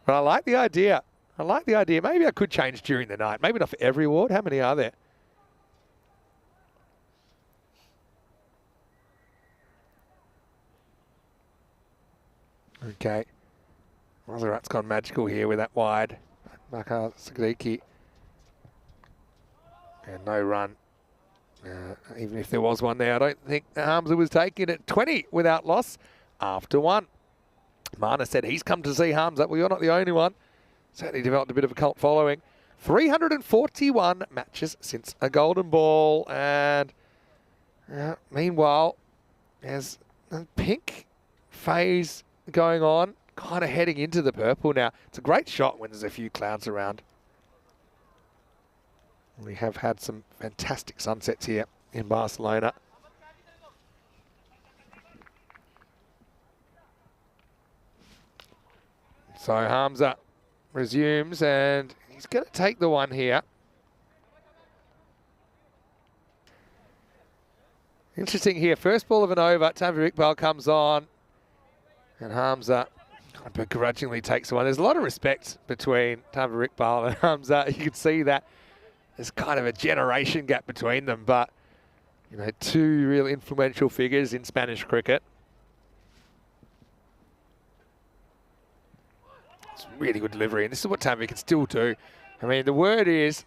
Speaker 1: I like the idea. I like the idea. Maybe I could change during the night. Maybe not for every award. How many are there? Okay. Mazerat's gone magical here with that wide. Bakar Sagdiki. And no run. Even if there was one there, I don't think Hamza was taking it. 20 without loss after one. Mana said he's come to see Hamza. Well, you're not the only one. Certainly developed a bit of a cult following. 341 matches since a golden ball. And meanwhile, there's a pink phase going on, kind of heading into the purple now. It's a great shot when there's a few clouds around. We have had some fantastic sunsets here in Barcelona. So Hamza resumes and he's going to take the one here. Interesting here. First ball of an over. Tanvir Iqbal comes on and Hamza begrudgingly takes the one. There's a lot of respect between Tanvir Iqbal and Hamza. You can see that. There's kind of a generation gap between them, but, you know, two real influential figures in Spanish cricket. It's really good delivery, and this is what Tanvir can still do. I mean, the word is,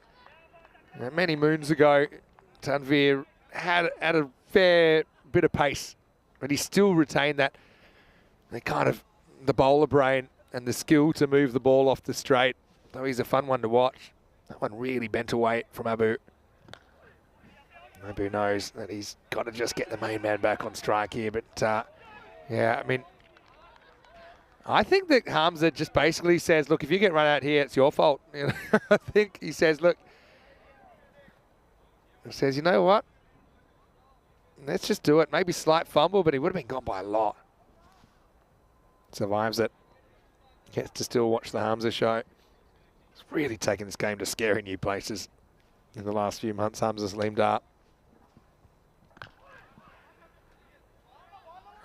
Speaker 1: many moons ago, Tanvir had a fair bit of pace, but he still retained that kind of the bowler brain and the skill to move the ball off the straight. So he's a fun one to watch. That one really bent away from Abu. Abu knows that he's got to just get the main man back on strike here. But, yeah, I mean, I think that Hamza just basically says, look, if you get run out here, it's your fault. You know, I think he says, look, you know what? Let's just do it. Maybe slight fumble, but he would have been gone by a lot. Survives it. Gets to still watch the Hamza show. He's really taken this game to scary new places in the last few months. Hamza's limbed up.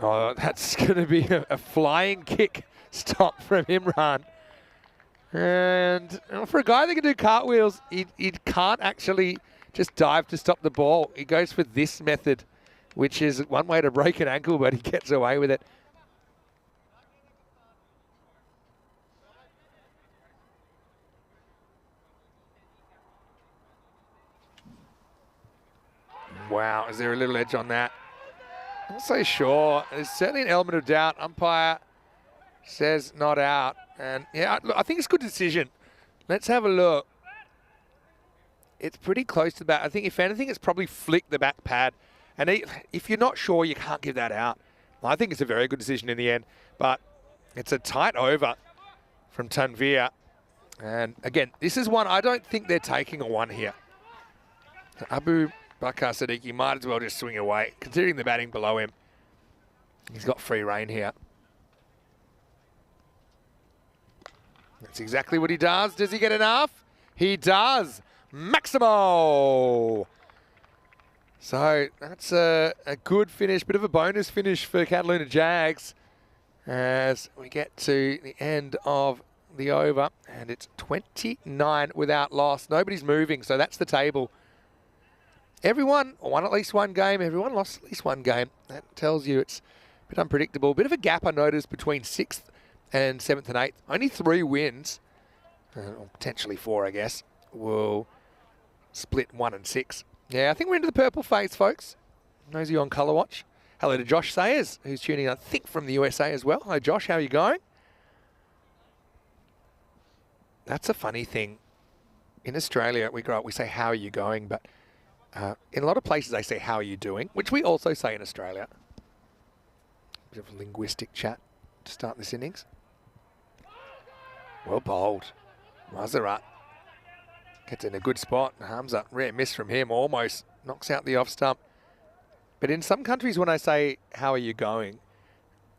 Speaker 1: Oh, that's going to be a flying kick stop from Imran. And for a guy that can do cartwheels, he can't actually just dive to stop the ball. He goes for this method, which is one way to break an ankle, but he gets away with it. Wow, is there a little edge on that? I'm not so sure. There's certainly an element of doubt. Umpire says not out. And yeah, look, I think it's a good decision. Let's have a look. It's pretty close to the bat. I think if anything, it's probably flicked the back pad. And if you're not sure, you can't give that out. I think it's a very good decision in the end. But it's a tight over from Tanvir. And again, this is one I don't think they're taking a one here. Abu Bakar Siddiqui might as well just swing away, considering the batting below him. He's got free rein here. That's exactly what he does. Does he get enough? He does. Maximo! So that's a good finish, bit of a bonus finish for Cataluna Jags as we get to the end of the over, and it's 29 without loss. Nobody's moving, so that's the table. Everyone won at least one game. Everyone lost at least one game. That tells you it's a bit unpredictable. Bit of a gap I noticed between 6th and 7th and 8th. Only 3 wins, or potentially 4, I guess, will split 1 and 6. Yeah, I think we're into the purple phase, folks. Those of you on Colour Watch. Hello to Josh Sayers, who's tuning in, I think, from the USA as well. Hello, Josh. How are you going? That's a funny thing. In Australia, we grow up, we say, how are you going? But in a lot of places, they say, how are you doing? Which we also say in Australia. Bit of a linguistic chat to start this innings. Well bowled. Mazerat gets in a good spot. Hamza, rare miss from him, almost knocks out the off stump. But in some countries, when I say, how are you going?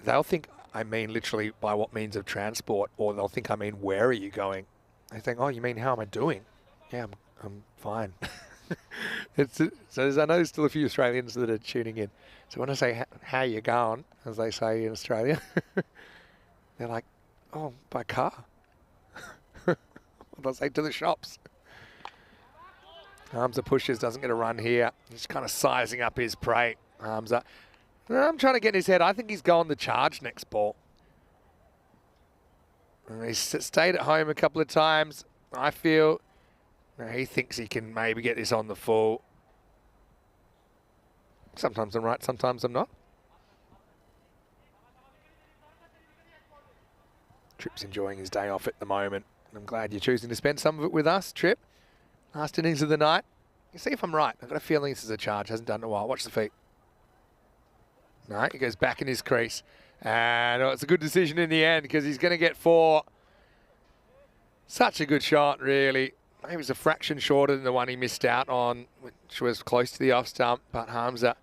Speaker 1: They'll think I mean literally by what means of transport, or they'll think I mean, where are you going? They think, oh, you mean, how am I doing? Yeah, I'm fine. So I know there's still a few Australians that are tuning in. So when I say, how you going, as they say in Australia, they're like, oh, by car. They'll say to the shops. Hamza pushes, doesn't get a run here. He's kind of sizing up his prey, Hamza. I'm trying to get in his head. I think he's going the charge next ball. And he's stayed at home a couple of times. I feel he thinks he can maybe get this on the full. Sometimes I'm right, sometimes I'm not. Tripp's enjoying his day off at the moment. I'm glad you're choosing to spend some of it with us, Tripp. Last innings of the night. You see if I'm right. I've got a feeling this is a charge. Hasn't done it in a while. Watch the feet. No, he goes back in his crease. And it's a good decision in the end because he's going to get 4. Such a good shot, really. Maybe it's a fraction shorter than the one he missed out on, which was close to the off stump. But Hamza,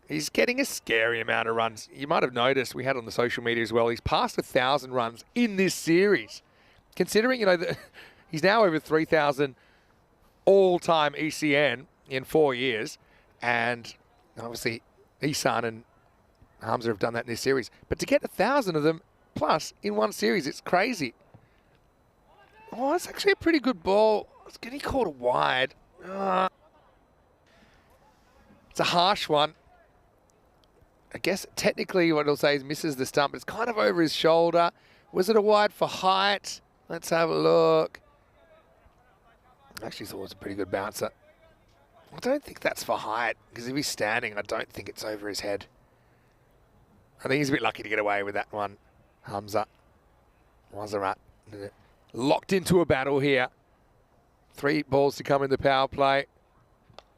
Speaker 1: he's getting a scary amount of runs. You might have noticed, we had on the social media as well, he's passed 1,000 runs in this series. Considering, that he's now over 3,000 all-time ECN in 4 years. And obviously, Isan and Hamza have done that in this series. But to get 1,000 of them plus in one series, it's crazy. Oh, that's actually a pretty good ball. It's getting caught wide. It's a harsh one. I guess technically what it'll say is misses the stump. It's kind of over his shoulder. Was it a wide for height? Let's have a look. I actually thought it was a pretty good bouncer. I don't think that's for height, because if he's standing, I don't think it's over his head. I think he's a bit lucky to get away with that one. Hamza. Wazarat. Locked into a battle here. 3 balls to come in the power play.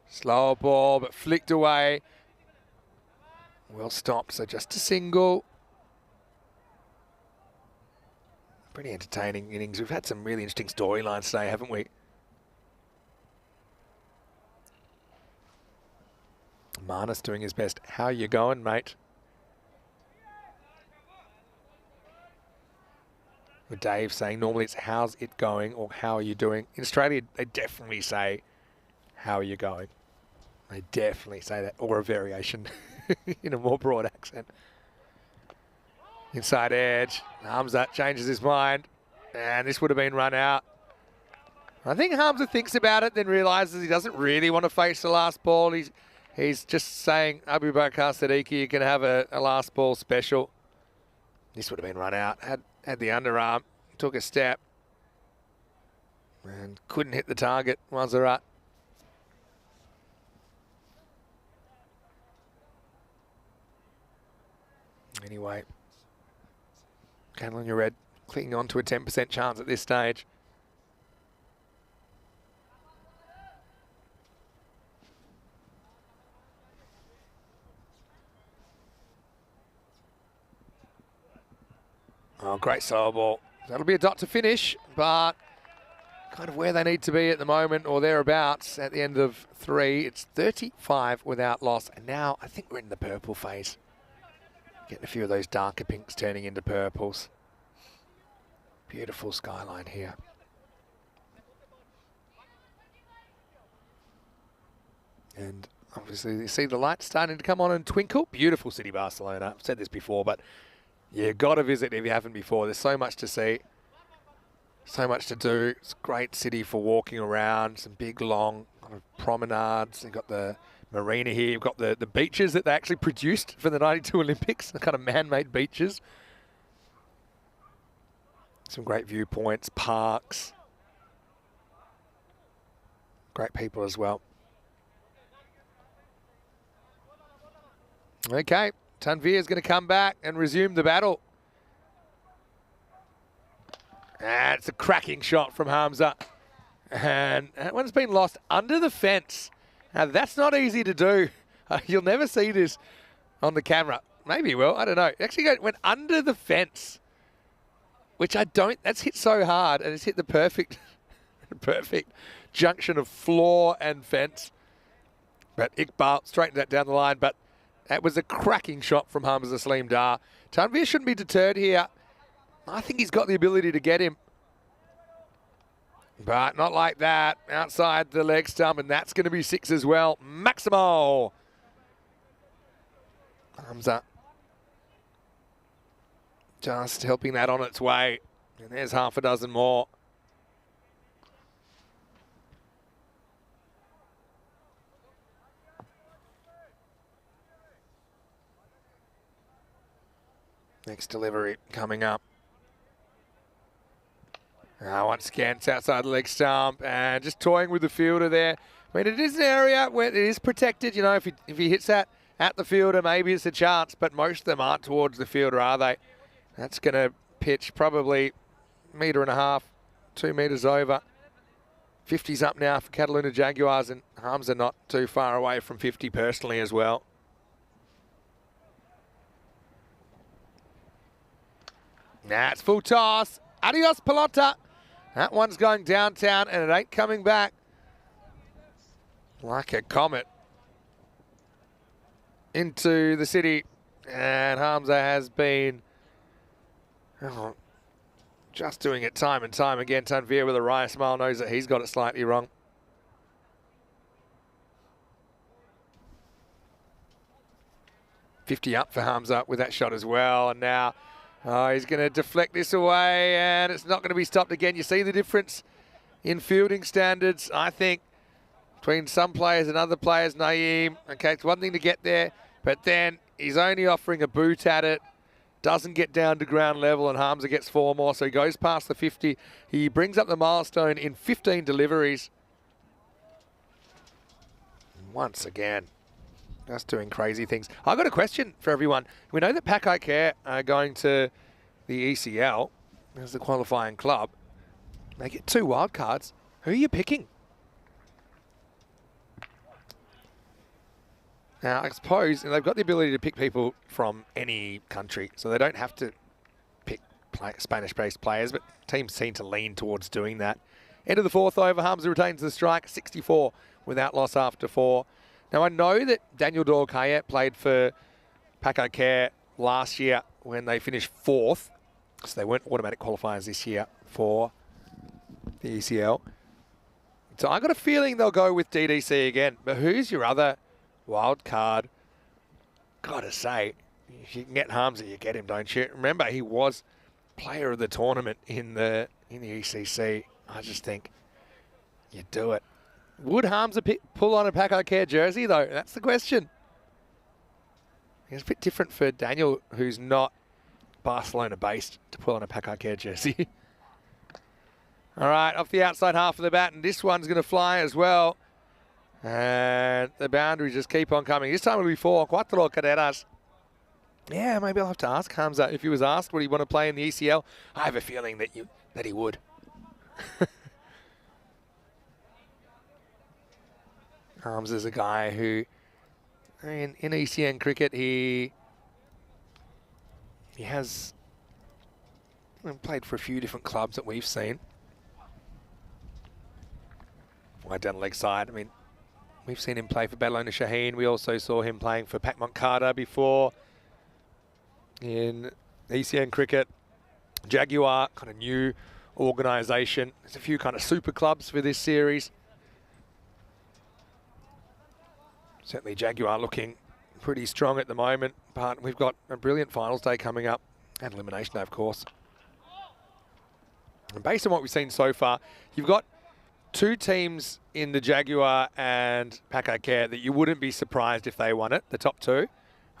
Speaker 1: Slower ball, but flicked away. Well stopped, so just a single. Pretty entertaining innings. We've had some really interesting storylines today, haven't we? Marnus doing his best. How you going, mate? With Dave saying normally it's how's it going or how are you doing. In Australia, they definitely say, how are you going? They definitely say that, or a variation in a more broad accent. Inside edge. Hamza changes his mind. And this would have been run out. I think Hamza thinks about it, then realises he doesn't really want to face the last ball. He's just saying, Abu Bakar Siddiqui, you can have a last ball special. This would have been run out. Had the underarm, took a step, and couldn't hit the target. Wazarat. Anyway, Catalonia Red clinging on to a 10% chance at this stage. Oh, great solo ball. That'll be a dot to finish, but kind of where they need to be at the moment or thereabouts at the end of 3. It's 35 without loss. And now I think we're in the purple phase. Getting a few of those darker pinks turning into purples. Beautiful skyline here. And obviously you see the lights starting to come on and twinkle. Beautiful city, Barcelona. I've said this before, but you've got to visit if you haven't before. There's so much to see, so much to do. It's a great city for walking around, some big, long promenades. You've got the marina here. You've got the beaches that they actually produced for the 92 Olympics, the kind of man-made beaches. Some great viewpoints, parks. Great people as well. Okay. Tanvir is going to come back and resume the battle. And it's a cracking shot from Hamza. And that one's been lost under the fence. Now, that's not easy to do. You'll never see this on the camera. Maybe you will. I don't know. It actually went under the fence, which that's hit so hard. And it's hit the perfect junction of floor and fence. But Iqbal straightened that down the line. But that was a cracking shot from Hamza Saleem Dar. Tanvir shouldn't be deterred here. I think he's got the ability to get him. But not like that. Outside the leg stump, and that's going to be 6 as well. Maximo. Hamza just helping that on its way. And there's half a dozen more. Next delivery coming up. Once again, it's outside the leg stump and just toying with the fielder there. I mean, it is an area where it is protected. You know, if he hits that at the fielder, maybe it's a chance, but most of them aren't towards the fielder, are they? That's going to pitch probably 1.5 meters, 2 meters over. 50's up now for Cataluna Jaguars, and Hamza not too far away from 50 personally as well. Now it's full toss. Adios, Pelota. That one's going downtown, and it ain't coming back. Like a comet into the city. And Hamza has been just doing it time and time again. Tanvir with a wry smile knows that he's got it slightly wrong. $50 up for Hamza with that shot as well. And now he's going to deflect this away, and it's not going to be stopped again. You see the difference in fielding standards, I think, between some players and other players. Naeem, okay, it's one thing to get there, but then he's only offering a boot at it, doesn't get down to ground level, and Hamza gets 4 more, so he goes past the 50. He brings up the milestone in 15 deliveries. Once again, just doing crazy things. I've got a question for everyone. We know that Pakai Care are going to the ECL as the qualifying club. They get 2 wild cards. Who are you picking? Now, I suppose they've got the ability to pick people from any country, so they don't have to pick Spanish-based players, but teams seem to lean towards doing that. End of the 4th over, Hamza retains the strike, 64 without loss after 4. Now, I know that Daniel Dorkaya played for Pakai Care last year when they finished 4th, so they weren't automatic qualifiers this year for the ECL. So I got a feeling they'll go with DDC again. But who's your other wild card? Gotta say, if you can get Hamza, you get him, don't you? Remember, he was player of the tournament in the ECC. I just think you do it. Would Hamza pull on a Pakai Care jersey, though? That's the question. It's a bit different for Daniel, who's not Barcelona-based, to pull on a Pakai Care jersey. All right, off the outside half of the bat, and this one's going to fly as well. And the boundaries just keep on coming. This time it'll be 4, 4 carreras. Yeah, maybe I'll have to ask Hamza if he was asked would he want to play in the ECL. I have a feeling that he would. Hamza's a guy who, in ECN cricket, he has played for a few different clubs that we've seen. Wide down the leg side. I mean, we've seen him play for Badalona Shaheen. We also saw him playing for Pac Moncada before in ECN cricket. Jaguar, kind of new organisation. There's a few kind of super clubs for this series. Certainly Jaguar looking pretty strong at the moment, but we've got a brilliant finals day coming up, and elimination day, of course. And based on what we've seen so far, you've got 2 teams in the Jaguar and Pakai Care that you wouldn't be surprised if they won it, the top 2.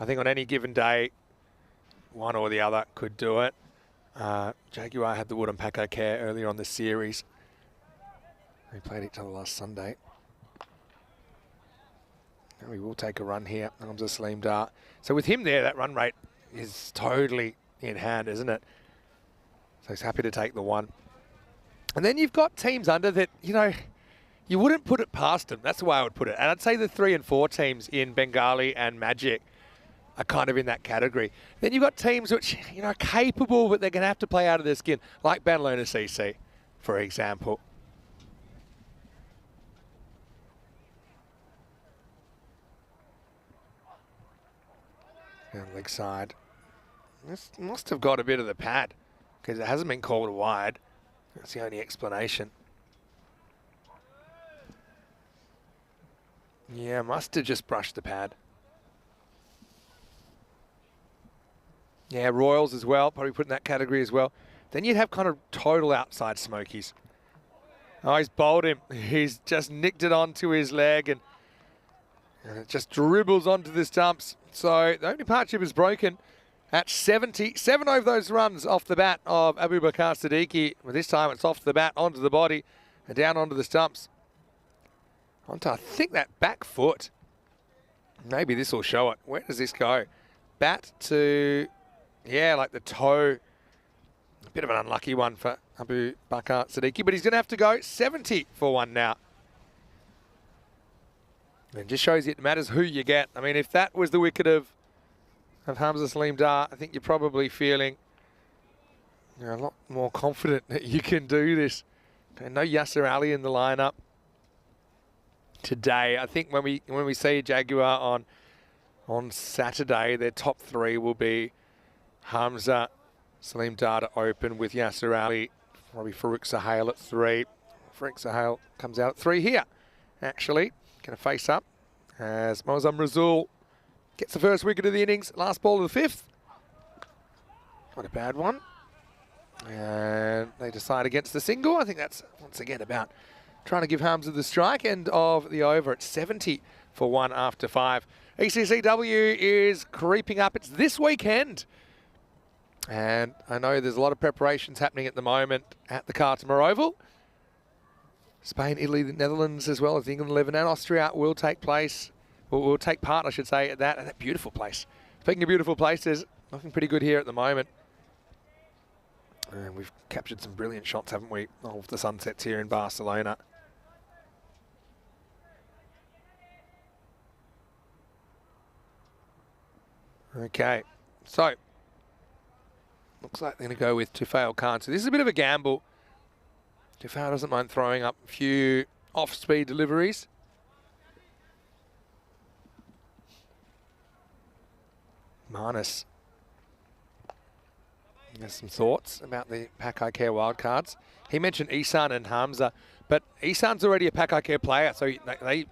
Speaker 1: I think on any given day, one or the other could do it. Jaguar had the wood on Pakai Care earlier on the series. They played each other last Sunday. And we will take a run here. Hamza Saleem Dar. So with him there, that run rate is totally in hand, isn't it? So he's happy to take the 1. And then you've got teams under that, you know, you wouldn't put it past them. That's the way I would put it. And I'd say the 3 and 4 teams in Bengali and Magic are kind of in that category. Then you've got teams which, you know, are capable, but they're going to have to play out of their skin, like Badalona CC, for example. Down leg side. This must have got a bit of the pad because it hasn't been called wide. That's the only explanation. Yeah, must have just brushed the pad. Yeah, Royals as well, probably put in that category as well. Then you'd have kind of total outside smokies. Oh, he's bowled him. He's just nicked it onto his leg and it just dribbles onto the stumps. So the only partnership is broken at 70. 7 over those runs off the bat of Abu Bakar Siddiqui. Well, this time it's off the bat, onto the body and down onto the stumps. Onto, I think, that back foot. Maybe this will show it. Where does this go? Bat to, yeah, like the toe. A bit of an unlucky one for Abu Bakar Siddiqui, but he's going to have to go 70 for one now. It just shows you it matters who you get. I mean, if that was the wicket of Hamza Salim Dar, I think you're probably feeling a lot more confident that you can do this. Okay, no Yasser Ali in the lineup today. I think when we see Jaguar on Saturday, their top 3 will be Hamza Salim Dar to open with Yasser Ali, probably Farouk Sahel at 3. Farouk Sahel comes out at 3 here, actually. Going to face up as Mozam Razul gets the first wicket of the innings, last ball of the 5th. Not a bad one. And they decide against the single. I think that's, once again, about trying to give Hamza the strike. End of the over at 70 for 1 after 5. ECCW is creeping up. It's this weekend. And I know there's a lot of preparations happening at the moment at the Cartamar Oval. Spain, Italy, the Netherlands, as well as England, 11 and Austria will take place, or will take part, I should say, at that beautiful place. Speaking of beautiful places, looking pretty good here at the moment. And we've captured some brilliant shots, haven't we, of the sunsets here in Barcelona. Okay, so looks like they're going to go with Tufail Khan. So this is a bit of a gamble. Tufail doesn't mind throwing up a few off-speed deliveries. Marnus has some thoughts about the Pakai Care wildcards. He mentioned Ihsan and Hamza, but Ihsan's already a Pakai Care player, so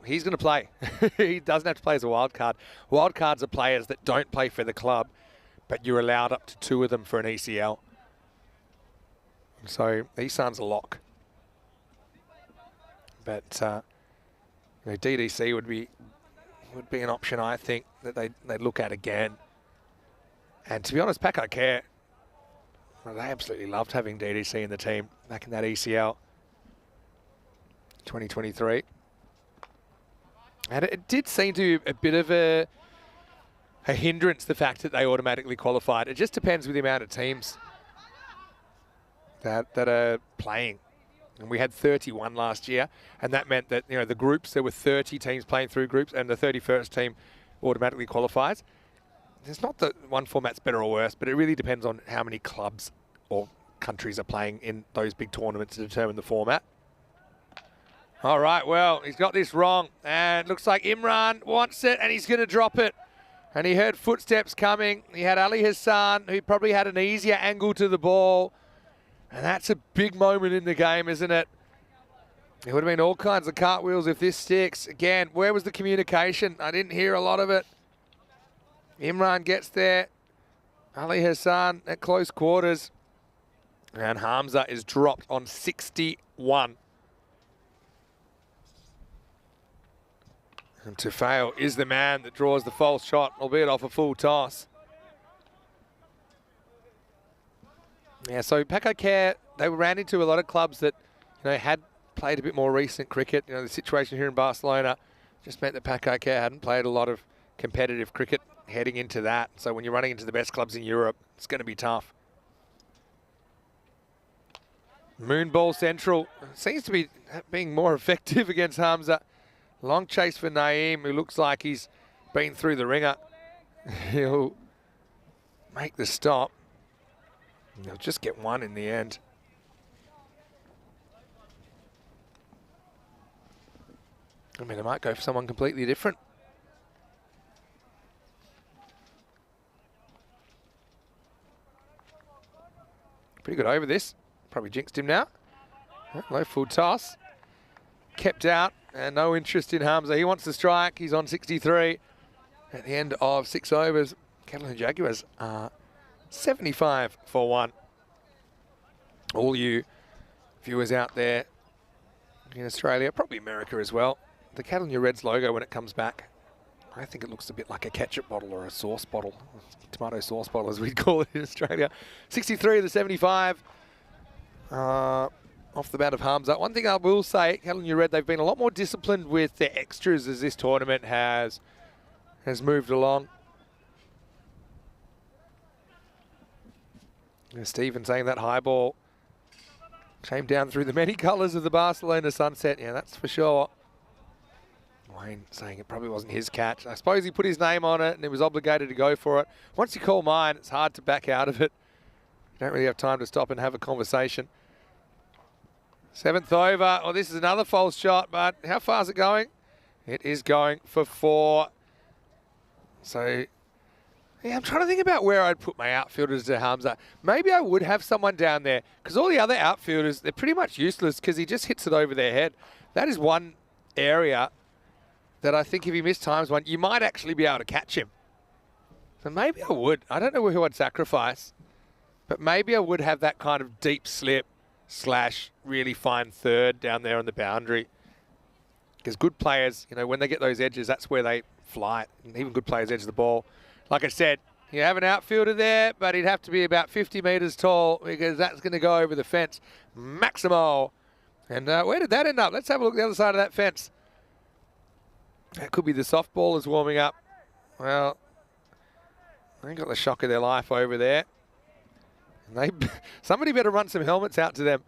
Speaker 1: he's going to play. He doesn't have to play as a wildcard. Wildcards are players that don't play for the club, but you're allowed up to 2 of them for an ECL. So Ihsan's a lock. But DDC would be an option, I think, that they'd look at again. And to be honest, Pakai Care, well, they absolutely loved having DDC in the team back in that ECL 2023. And it did seem to be a bit of a hindrance, the fact that they automatically qualified. It just depends with the amount of teams that are playing. And we had 31 last year, and that meant that, you know, the groups, there were 30 teams playing through groups, and the 31st team automatically qualifies. It's not that one format's better or worse, but it really depends on how many clubs or countries are playing in those big tournaments to determine the format. All right, well, he's got this wrong, and looks like Imran wants it, and he's going to drop it. And he heard footsteps coming. He had Ali Hassan, who probably had an easier angle to the ball. And that's a big moment in the game, isn't it? It would have been all kinds of cartwheels if this sticks. Again, where was the communication? I didn't hear a lot of it. Imran gets there. Ali Hassan at close quarters. And Hamza is dropped on 61. And Tufail is the man that draws the false shot, albeit off a full toss. Yeah, so Pakai Care, they ran into a lot of clubs that, you know, had played a bit more recent cricket. You know, the situation here in Barcelona just meant that Pakai Care hadn't played a lot of competitive cricket heading into that. So when you're running into the best clubs in Europe, it's going to be tough. Moonball Central seems to be being more effective against Hamza. Long chase for Naeem, who looks like he's been through the ringer. He'll make the stop. They'll just get one in the end. I mean, they might go for someone completely different. Pretty good over this. Probably jinxed him now. Low full toss. Kept out. and no interest in Hamza. He wants to strike. He's on 63 at the end of 6 overs. Catalan Jaguars are 75 for 1. All you viewers out there in Australia, probably America as well, the Catalan Reds logo when it comes back, I think it looks a bit like a ketchup bottle or a sauce bottle, tomato sauce bottle as we'd call it in Australia. 63 of the 75 off the bat of Hamza. One thing I will say, Catalan Red, they've been a lot more disciplined with their extras as this tournament has moved along. Stephen saying that high ball came down through the many colours of the Barcelona sunset. Yeah, that's for sure. Wayne saying it probably wasn't his catch. I suppose he put his name on it and he was obligated to go for it. Once you call mine, it's hard to back out of it. You don't really have time to stop and have a conversation. 7th over. Oh, this is another false shot, but how far is it going? It is going for 4. So, yeah, I'm trying to think about where I'd put my outfielders to Hamza. Maybe I would have someone down there because all the other outfielders, they're pretty much useless because he just hits it over their head. That is one area that I think if he missed times one, you might actually be able to catch him. So maybe I would. I don't know who I'd sacrifice, but maybe I would have that kind of deep slip / really fine third down there on the boundary. Because good players, you know, when they get those edges, that's where they fly. And even good players edge the ball. Like I said, you have an outfielder there, but he'd have to be about 50 metres tall because that's going to go over the fence. Maximo. And where did that end up? Let's have a look at the other side of that fence. That could be the softballers warming up. Well, they got the shock of their life over there. And somebody better run some helmets out to them.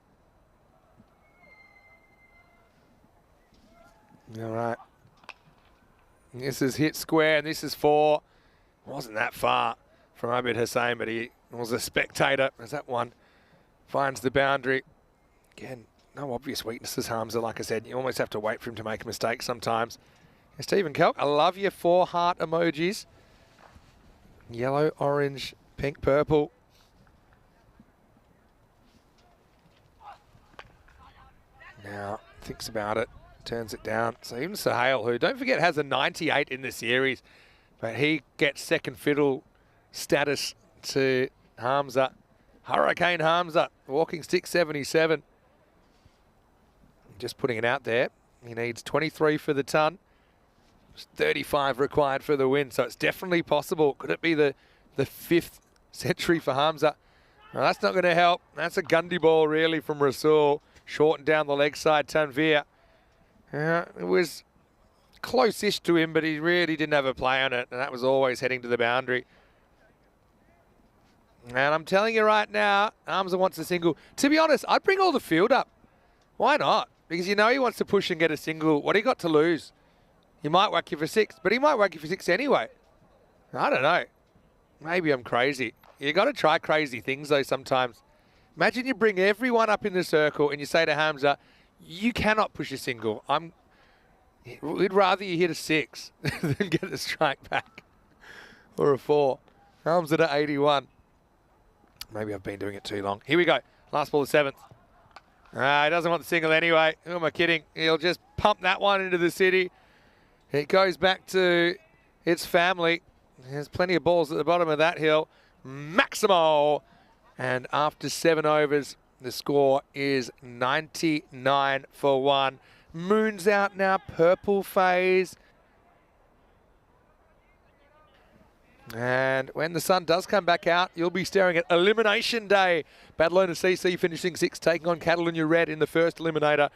Speaker 1: All right. This is hit square, and this is 4. Wasn't that far from Abid Hussain, but he was a spectator as that one finds the boundary. Again, no obvious weaknesses, Hamza. Like I said, you almost have to wait for him to make a mistake sometimes. Stephen Kelk, I love your 4 heart emojis. Yellow, orange, pink, purple. Now, thinks about it, turns it down. So even Sahale, who, don't forget, has a 98 in the series, but he gets second fiddle status to Hamza. Hurricane Hamza, walking stick 77. Just putting it out there. He needs 23 for the ton. 35 required for the win, so it's definitely possible. Could it be the 5th century for Hamza? Well, that's not going to help. That's a Gundy ball, really, from Rasul. Shortened down the leg side, Tanvir. It was close-ish to him, but he really didn't have a play on it, and that was always heading to the boundary. And I'm telling you right now, Hamza wants a single. To be honest, I'd bring all the field up. Why not? Because you know he wants to push and get a single. What do you got to lose? He might whack you for 6, but he might whack you for 6 anyway. I don't know. Maybe I'm crazy. You got to try crazy things, though, sometimes. Imagine you bring everyone up in the circle and you say to Hamza, you cannot push a single. We'd rather you hit a 6 than get a strike back. Or a 4. Hamza to 81. Maybe I've been doing it too long. Here we go. Last ball, the 7th. He doesn't want the single anyway. Who am I kidding? He'll just pump that one into the city. It goes back to its family. There's plenty of balls at the bottom of that hill. Maximo. And after 7 overs, the score is 99 for 1. Moon's out now, purple phase. And when the sun does come back out, you'll be staring at Elimination Day. Badalona CC finishing 6th, taking on Catalunya Red in the first eliminator.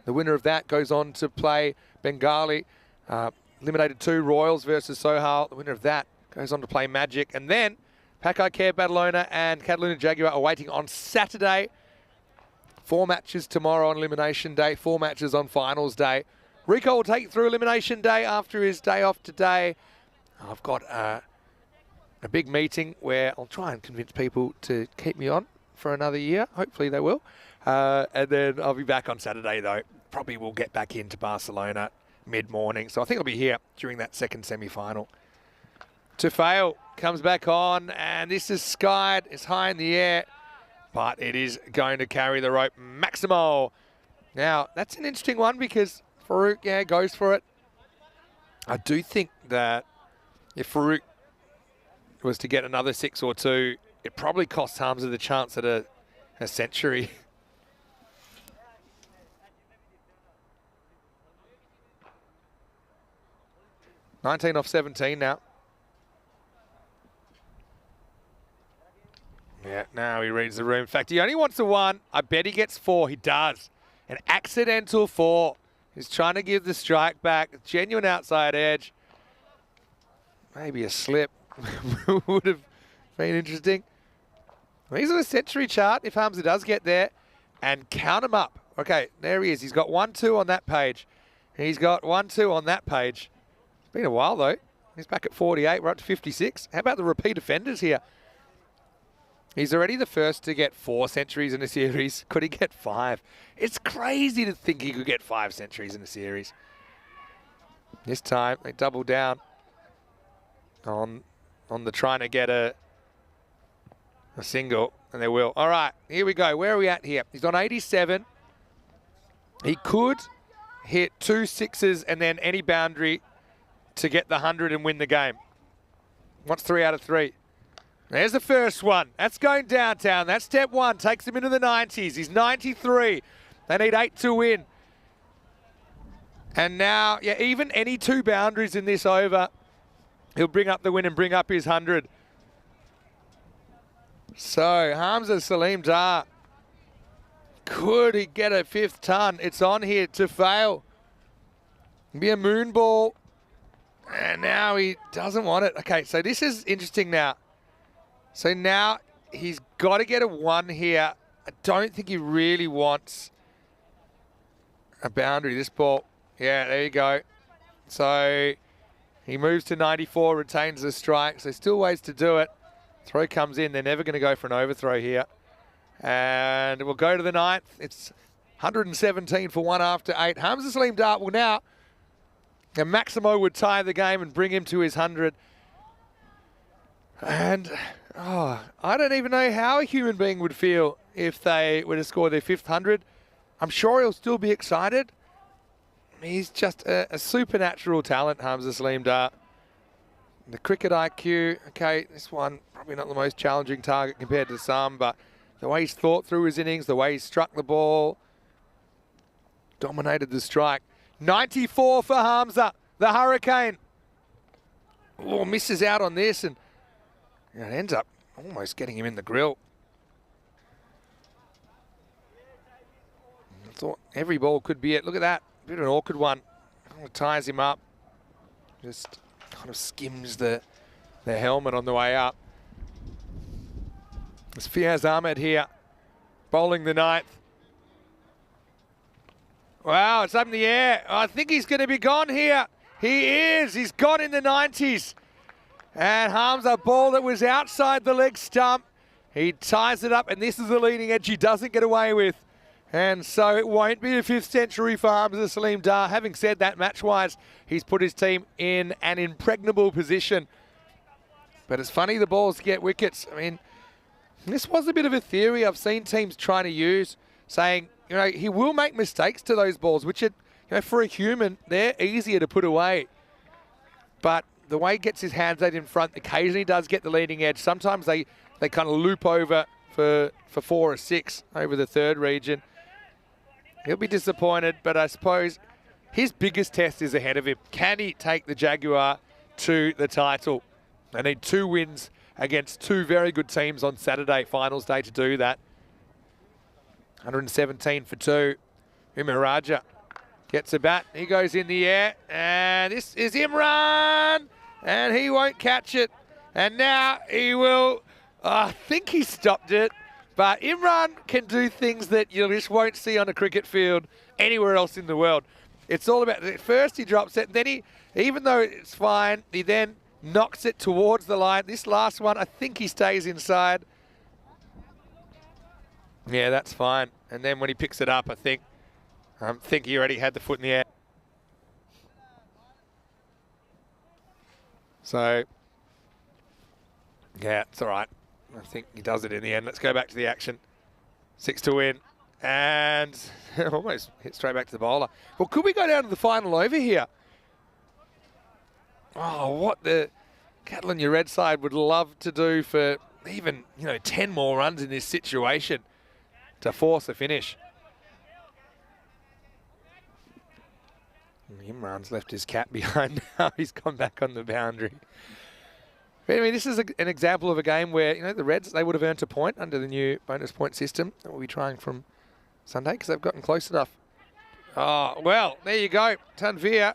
Speaker 1: The winner of that goes on to play Bengali. Eliminated 2, Royals versus Sohal. The winner of that goes on to play Magic. And then Pakai Care, Badalona and Catalunya Jaguar are waiting on Saturday. 4 matches tomorrow on Elimination Day, 4 matches on Finals Day. Rico will take you through Elimination Day after his day off today. I've got a big meeting where I'll try and convince people to keep me on for another year. Hopefully they will. And then I'll be back on Saturday, though. Probably will get back into Barcelona mid-morning. So I think I'll be here during that second semi-final. Tufail comes back on, and this is skied. It's high in the air, but it is going to carry the rope. Maximo. Now, that's an interesting one because Farouk, yeah, goes for it. I do think that if Farouk was to get another 6 or 2, it probably costs Hamza the chance at a century. (19 off 17 now. Yeah, now he reads the room. In fact, he only wants a 1. I bet he gets 4. He does. An accidental 4. He's trying to give the strike back. Genuine outside edge. Maybe a slip would have been interesting. He's on a century chart if Hamza does get there. And count him up. Okay, there he is. He's got 1-2 on that page. He's got 1-2 on that page. It's been a while, though. He's back at 48. We're up to 56. How about the repeat offenders here? He's already the first to get 4 centuries in a series. Could he get 5? It's crazy to think he could get 5 centuries in a series. This time, they double down on the trying to get a single, and they will. All right, here we go. Where are we at here? He's on 87. He could hit 2 6s and then any boundary to get the 100 and win the game. Wants 3 out of 3. There's the first one. That's going downtown. That's step 1. Takes him into the 90s. He's 93. They need 8 to win. And now, yeah, even any 2 boundaries in this over, he'll bring up the win and bring up his 100. So, Hamza Salim Dar. Could he get a 5th ton? It's on here to fail. Be a moon ball. And now he doesn't want it. Okay, so this is interesting now. So now he's got to get a 1 here. I don't think he really wants a boundary. This ball, yeah, there you go. So he moves to 94, retains the strike. So still ways to do it. Throw comes in. They're never going to go for an overthrow here. And we'll go to the 9th. It's 117 for 1 after 8. Hamza Salim Dar will now, and Maximo would tie the game and bring him to his 100. And I don't even know how a human being would feel if they were to score their 5th 100. I'm sure he'll still be excited. He's just a supernatural talent, Hamza Salim Dar. The cricket IQ, okay, this one probably not the most challenging target compared to some, but the way he's thought through his innings, the way he struck the ball, dominated the strike. 94 for Hamza, the Hurricane. Oh, misses out on this, and it ends up almost getting him in the grill. I thought every ball could be it. Look at that. Bit of an awkward one. Ties him up. Just kind of skims the helmet on the way up. It's Fiaz Ahmed here, bowling the 9th. Wow, it's up in the air. I think he's going to be gone here. He is. He's gone in the 90s. And Hamza ball that was outside the leg stump. He ties it up, and this is the leading edge he doesn't get away with. And so it won't be a 5th century for Hamza Salim Dar. Having said that, match-wise, he's put his team in an impregnable position. But it's funny the balls get wickets. I mean, this was a bit of a theory I've seen teams trying to use, saying, you know, he will make mistakes to those balls, which, are, you know, for a human, they're easier to put away. But the way he gets his hands out in front, occasionally does get the leading edge. Sometimes they kind of loop over for 4 or 6 over the 3rd region. He'll be disappointed, but I suppose his biggest test is ahead of him. Can he take the Jaguar to the title? They need 2 wins against 2 very good teams on Saturday, finals day, to do that. 117 for 2. Umar Raja gets a bat. He goes in the air, and this is Imran, and he won't catch it. And now he will. I think he stopped it, but Imran can do things that you just won't see on a cricket field anywhere else in the world. It's all about, first he drops it, and then he, even though it's fine, he then knocks it towards the line. This last one, I think he stays inside. Yeah, that's fine. And then when he picks it up, I think he already had the foot in the air. So, yeah, it's all right. I think he does it in the end. Let's go back to the action. 6 to win. and almost hit straight back to the bowler. Well, could we go down to the final over here? Oh, what the Catalonia Red side would love to do for even, 10 more runs in this situation to force a finish. Imran's left his cap behind now. He's gone back on the boundary. But I mean, this is an example of a game where, the Reds, they would have earned a point under the new bonus point system that we'll be trying from Sunday because they've gotten close enough. Oh, well, there you go. Tanveer,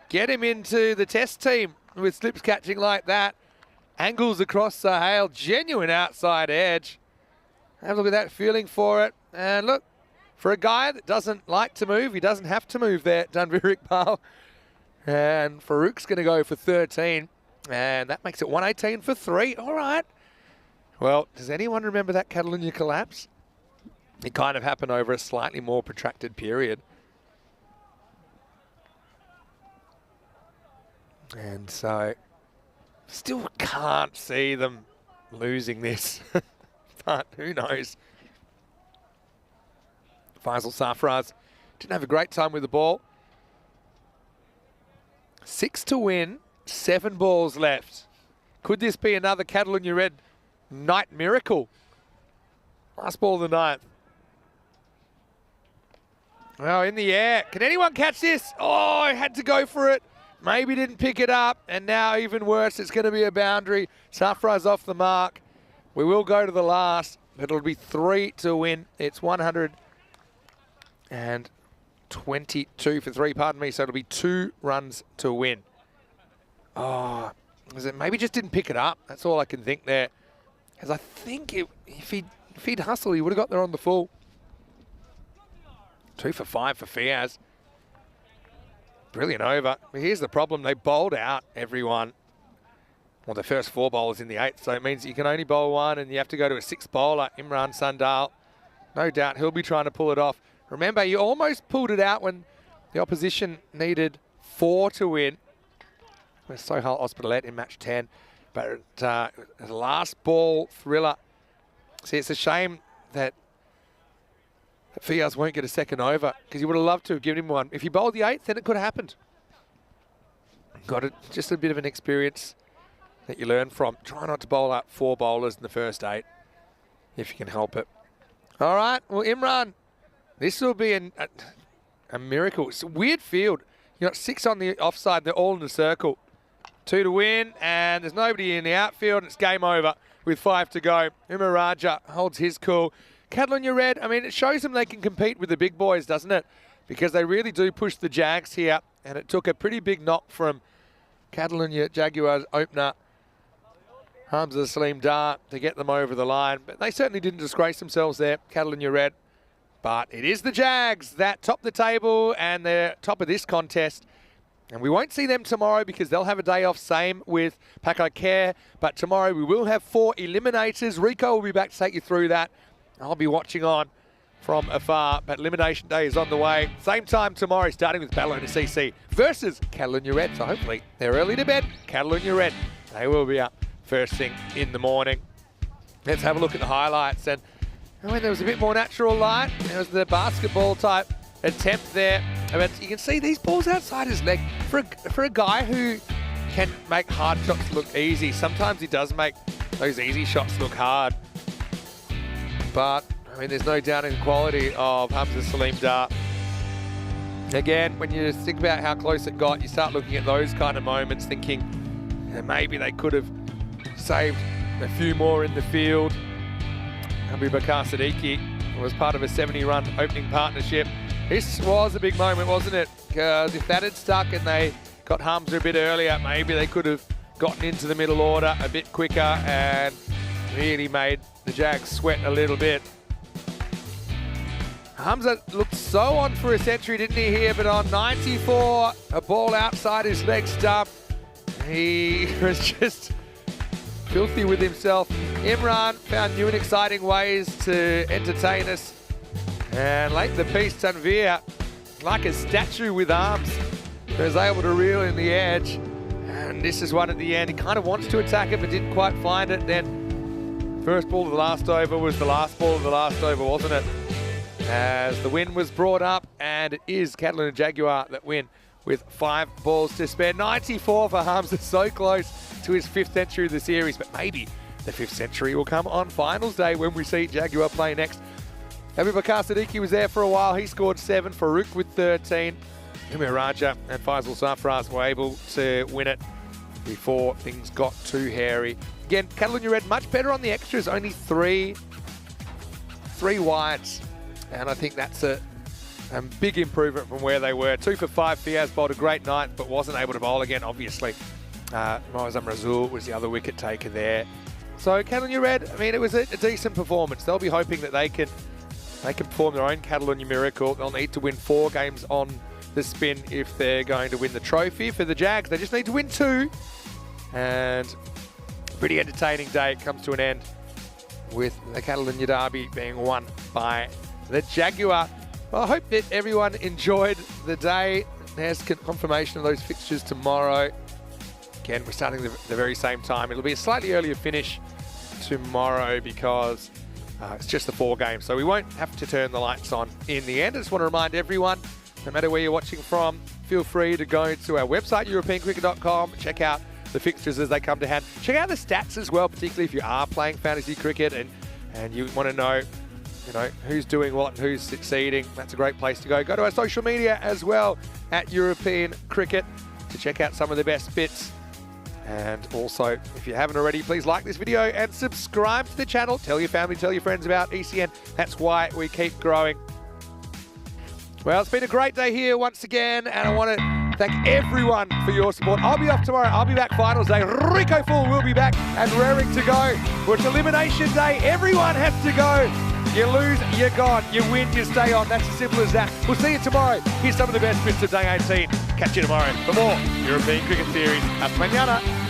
Speaker 1: get him into the test team with slips catching like that. Angles across Sahel, genuine outside edge. Have a look at that, feeling for it. And look, for a guy that doesn't like to move, he doesn't have to move there, Tanveer Iqbal. And Farouk's going to go for 13. And that makes it 118 for 3. All right. Well, does anyone remember that Catalonia collapse? It kind of happened over a slightly more protracted period. And so, still can't see them losing this. But who knows? Faisal Sarfraz didn't have a great time with the ball. 6 to win, 7 balls left. Could this be another Catalonia Red night miracle? Last ball of the ninth. Well, in the air. Can anyone catch this? Oh, I had to go for it. Maybe didn't pick it up. And now even worse, it's going to be a boundary. Sarfraz off the mark. We will go to the last, but it'll be 3 to win. It's 122 for 3, pardon me. So it'll be 2 runs to win. Oh, maybe just didn't pick it up. That's all I can think there. Because I think if he'd hustled, he would have got there on the full. 2 for 5 for Fiaz. Brilliant over. But here's the problem. They bowled out everyone. Well, the first 4 bowlers in the 8th, so it means you can only bowl 1 and you have to go to a 6th bowler, Imran Sandal. No doubt he'll be trying to pull it off. Remember, you almost pulled it out when the opposition needed 4 to win. With Sohail Hospitalet in match 10. But the last ball thriller. See, it's a shame that Fiaz won't get a second over because you would have loved to have given him one. If you bowled the 8th, then it could have happened. Just a bit of an experience that you learn from. Try not to bowl out 4 bowlers in the first 8 if you can help it. All right, well, Imran, this will be a miracle. It's a weird field. You got 6 on the offside. They're all in the circle. 2 to win, and there's nobody in the outfield. It's game over with 5 to go. Umar Raja holds his cool. Catalonia Red, I mean, it shows them they can compete with the big boys, doesn't it? Because they really do push the Jags here, and it took a pretty big knock from Catalonia Jaguars opener Hamza Salim Dar to get them over the line. But they certainly didn't disgrace themselves there, Catalonia Red. But it is the Jags that top the table, and they're top of this contest. And we won't see them tomorrow because they'll have a day off, same with Pakai Care. But tomorrow we will have 4 eliminators. Rico will be back to take you through that. I'll be watching on from afar, but Elimination Day is on the way. Same time tomorrow, starting with Ballona CC versus Catalonia Red. So hopefully they're early to bed. Catalonia Red, they will be up first thing in the morning. Let's have a look at the highlights. And when there was a bit more natural light, there was the basketball type attempt there. But you can see these balls outside his leg. For a guy who can make hard shots look easy, sometimes he does make those easy shots look hard. But, I mean, there's no doubt in the quality of Hamza Salim Dar. Again, when you think about how close it got, you start looking at those kind of moments, thinking maybe they could have saved a few more in the field. Abu Bakar Siddiqui was part of a 70-run opening partnership. This was a big moment, wasn't it? Because if that had stuck and they got Hamza a bit earlier, maybe they could have gotten into the middle order a bit quicker and really made the Jags sweat a little bit. Hamza looked so on for a century, didn't he, here? But on 94, a ball outside his leg stump. He was just filthy with himself. Imran found new and exciting ways to entertain us. And late in the piece, Tanveer, like a statue with arms, was able to reel in the edge. And this is one at the end. He kind of wants to attack it, but didn't quite find it. Then first ball of the last over was the last ball of the last over, wasn't it? as the win was brought up, and it is Catalina Jaguar that win with 5 balls to spare. 94 for Hamza, so close to his 5th century of the series, but maybe the 5th century will come on finals day when we see Jaguar play next. Abubakar Siddiqui was there for a while. He scored 7, Farouk with 13. Umir Raja and Faisal Safraz were able to win it before things got too hairy. Again, Catalina Red much better on the extras, only three wides. And I think that's a big improvement from where they were. 2 for 5. Fiaz bowled a great night, but wasn't able to bowl again, obviously. Moazam Razul was the other wicket taker there. So Catalina Red, I mean, it was a decent performance. They'll be hoping that they can perform their own Catalina miracle. They'll need to win 4 games on the spin if they're going to win the trophy. For the Jags, they just need to win 2. And pretty entertaining day. It comes to an end with the Catalina Derby being won by the Jaguar. Well, I hope that everyone enjoyed the day. There's confirmation of those fixtures tomorrow. Again, we're starting the very same time. It'll be a slightly earlier finish tomorrow because it's just the 4 games. So we won't have to turn the lights on in the end. I just want to remind everyone, no matter where you're watching from, feel free to go to our website, europeancricket.com, check out the fixtures as they come to hand. Check out the stats as well, particularly if you are playing fantasy cricket and you want to know, who's doing what and who's succeeding. That's a great place to go. Go to our social media as well at European Cricket to check out some of the best bits. And also, if you haven't already, please like this video and subscribe to the channel. Tell your family, tell your friends about ECN. That's why we keep growing. Well, it's been a great day here once again, and I want to thank everyone for your support. I'll be off tomorrow. I'll be back finals day. Rico Full will be back and raring to go. Well, it's elimination day. Everyone has to go. You lose, you're gone. You win, you stay on. That's as simple as that. We'll see you tomorrow. Here's some of the best bits of day 18. Catch you tomorrow for more European Cricket Series. Hasta mañana.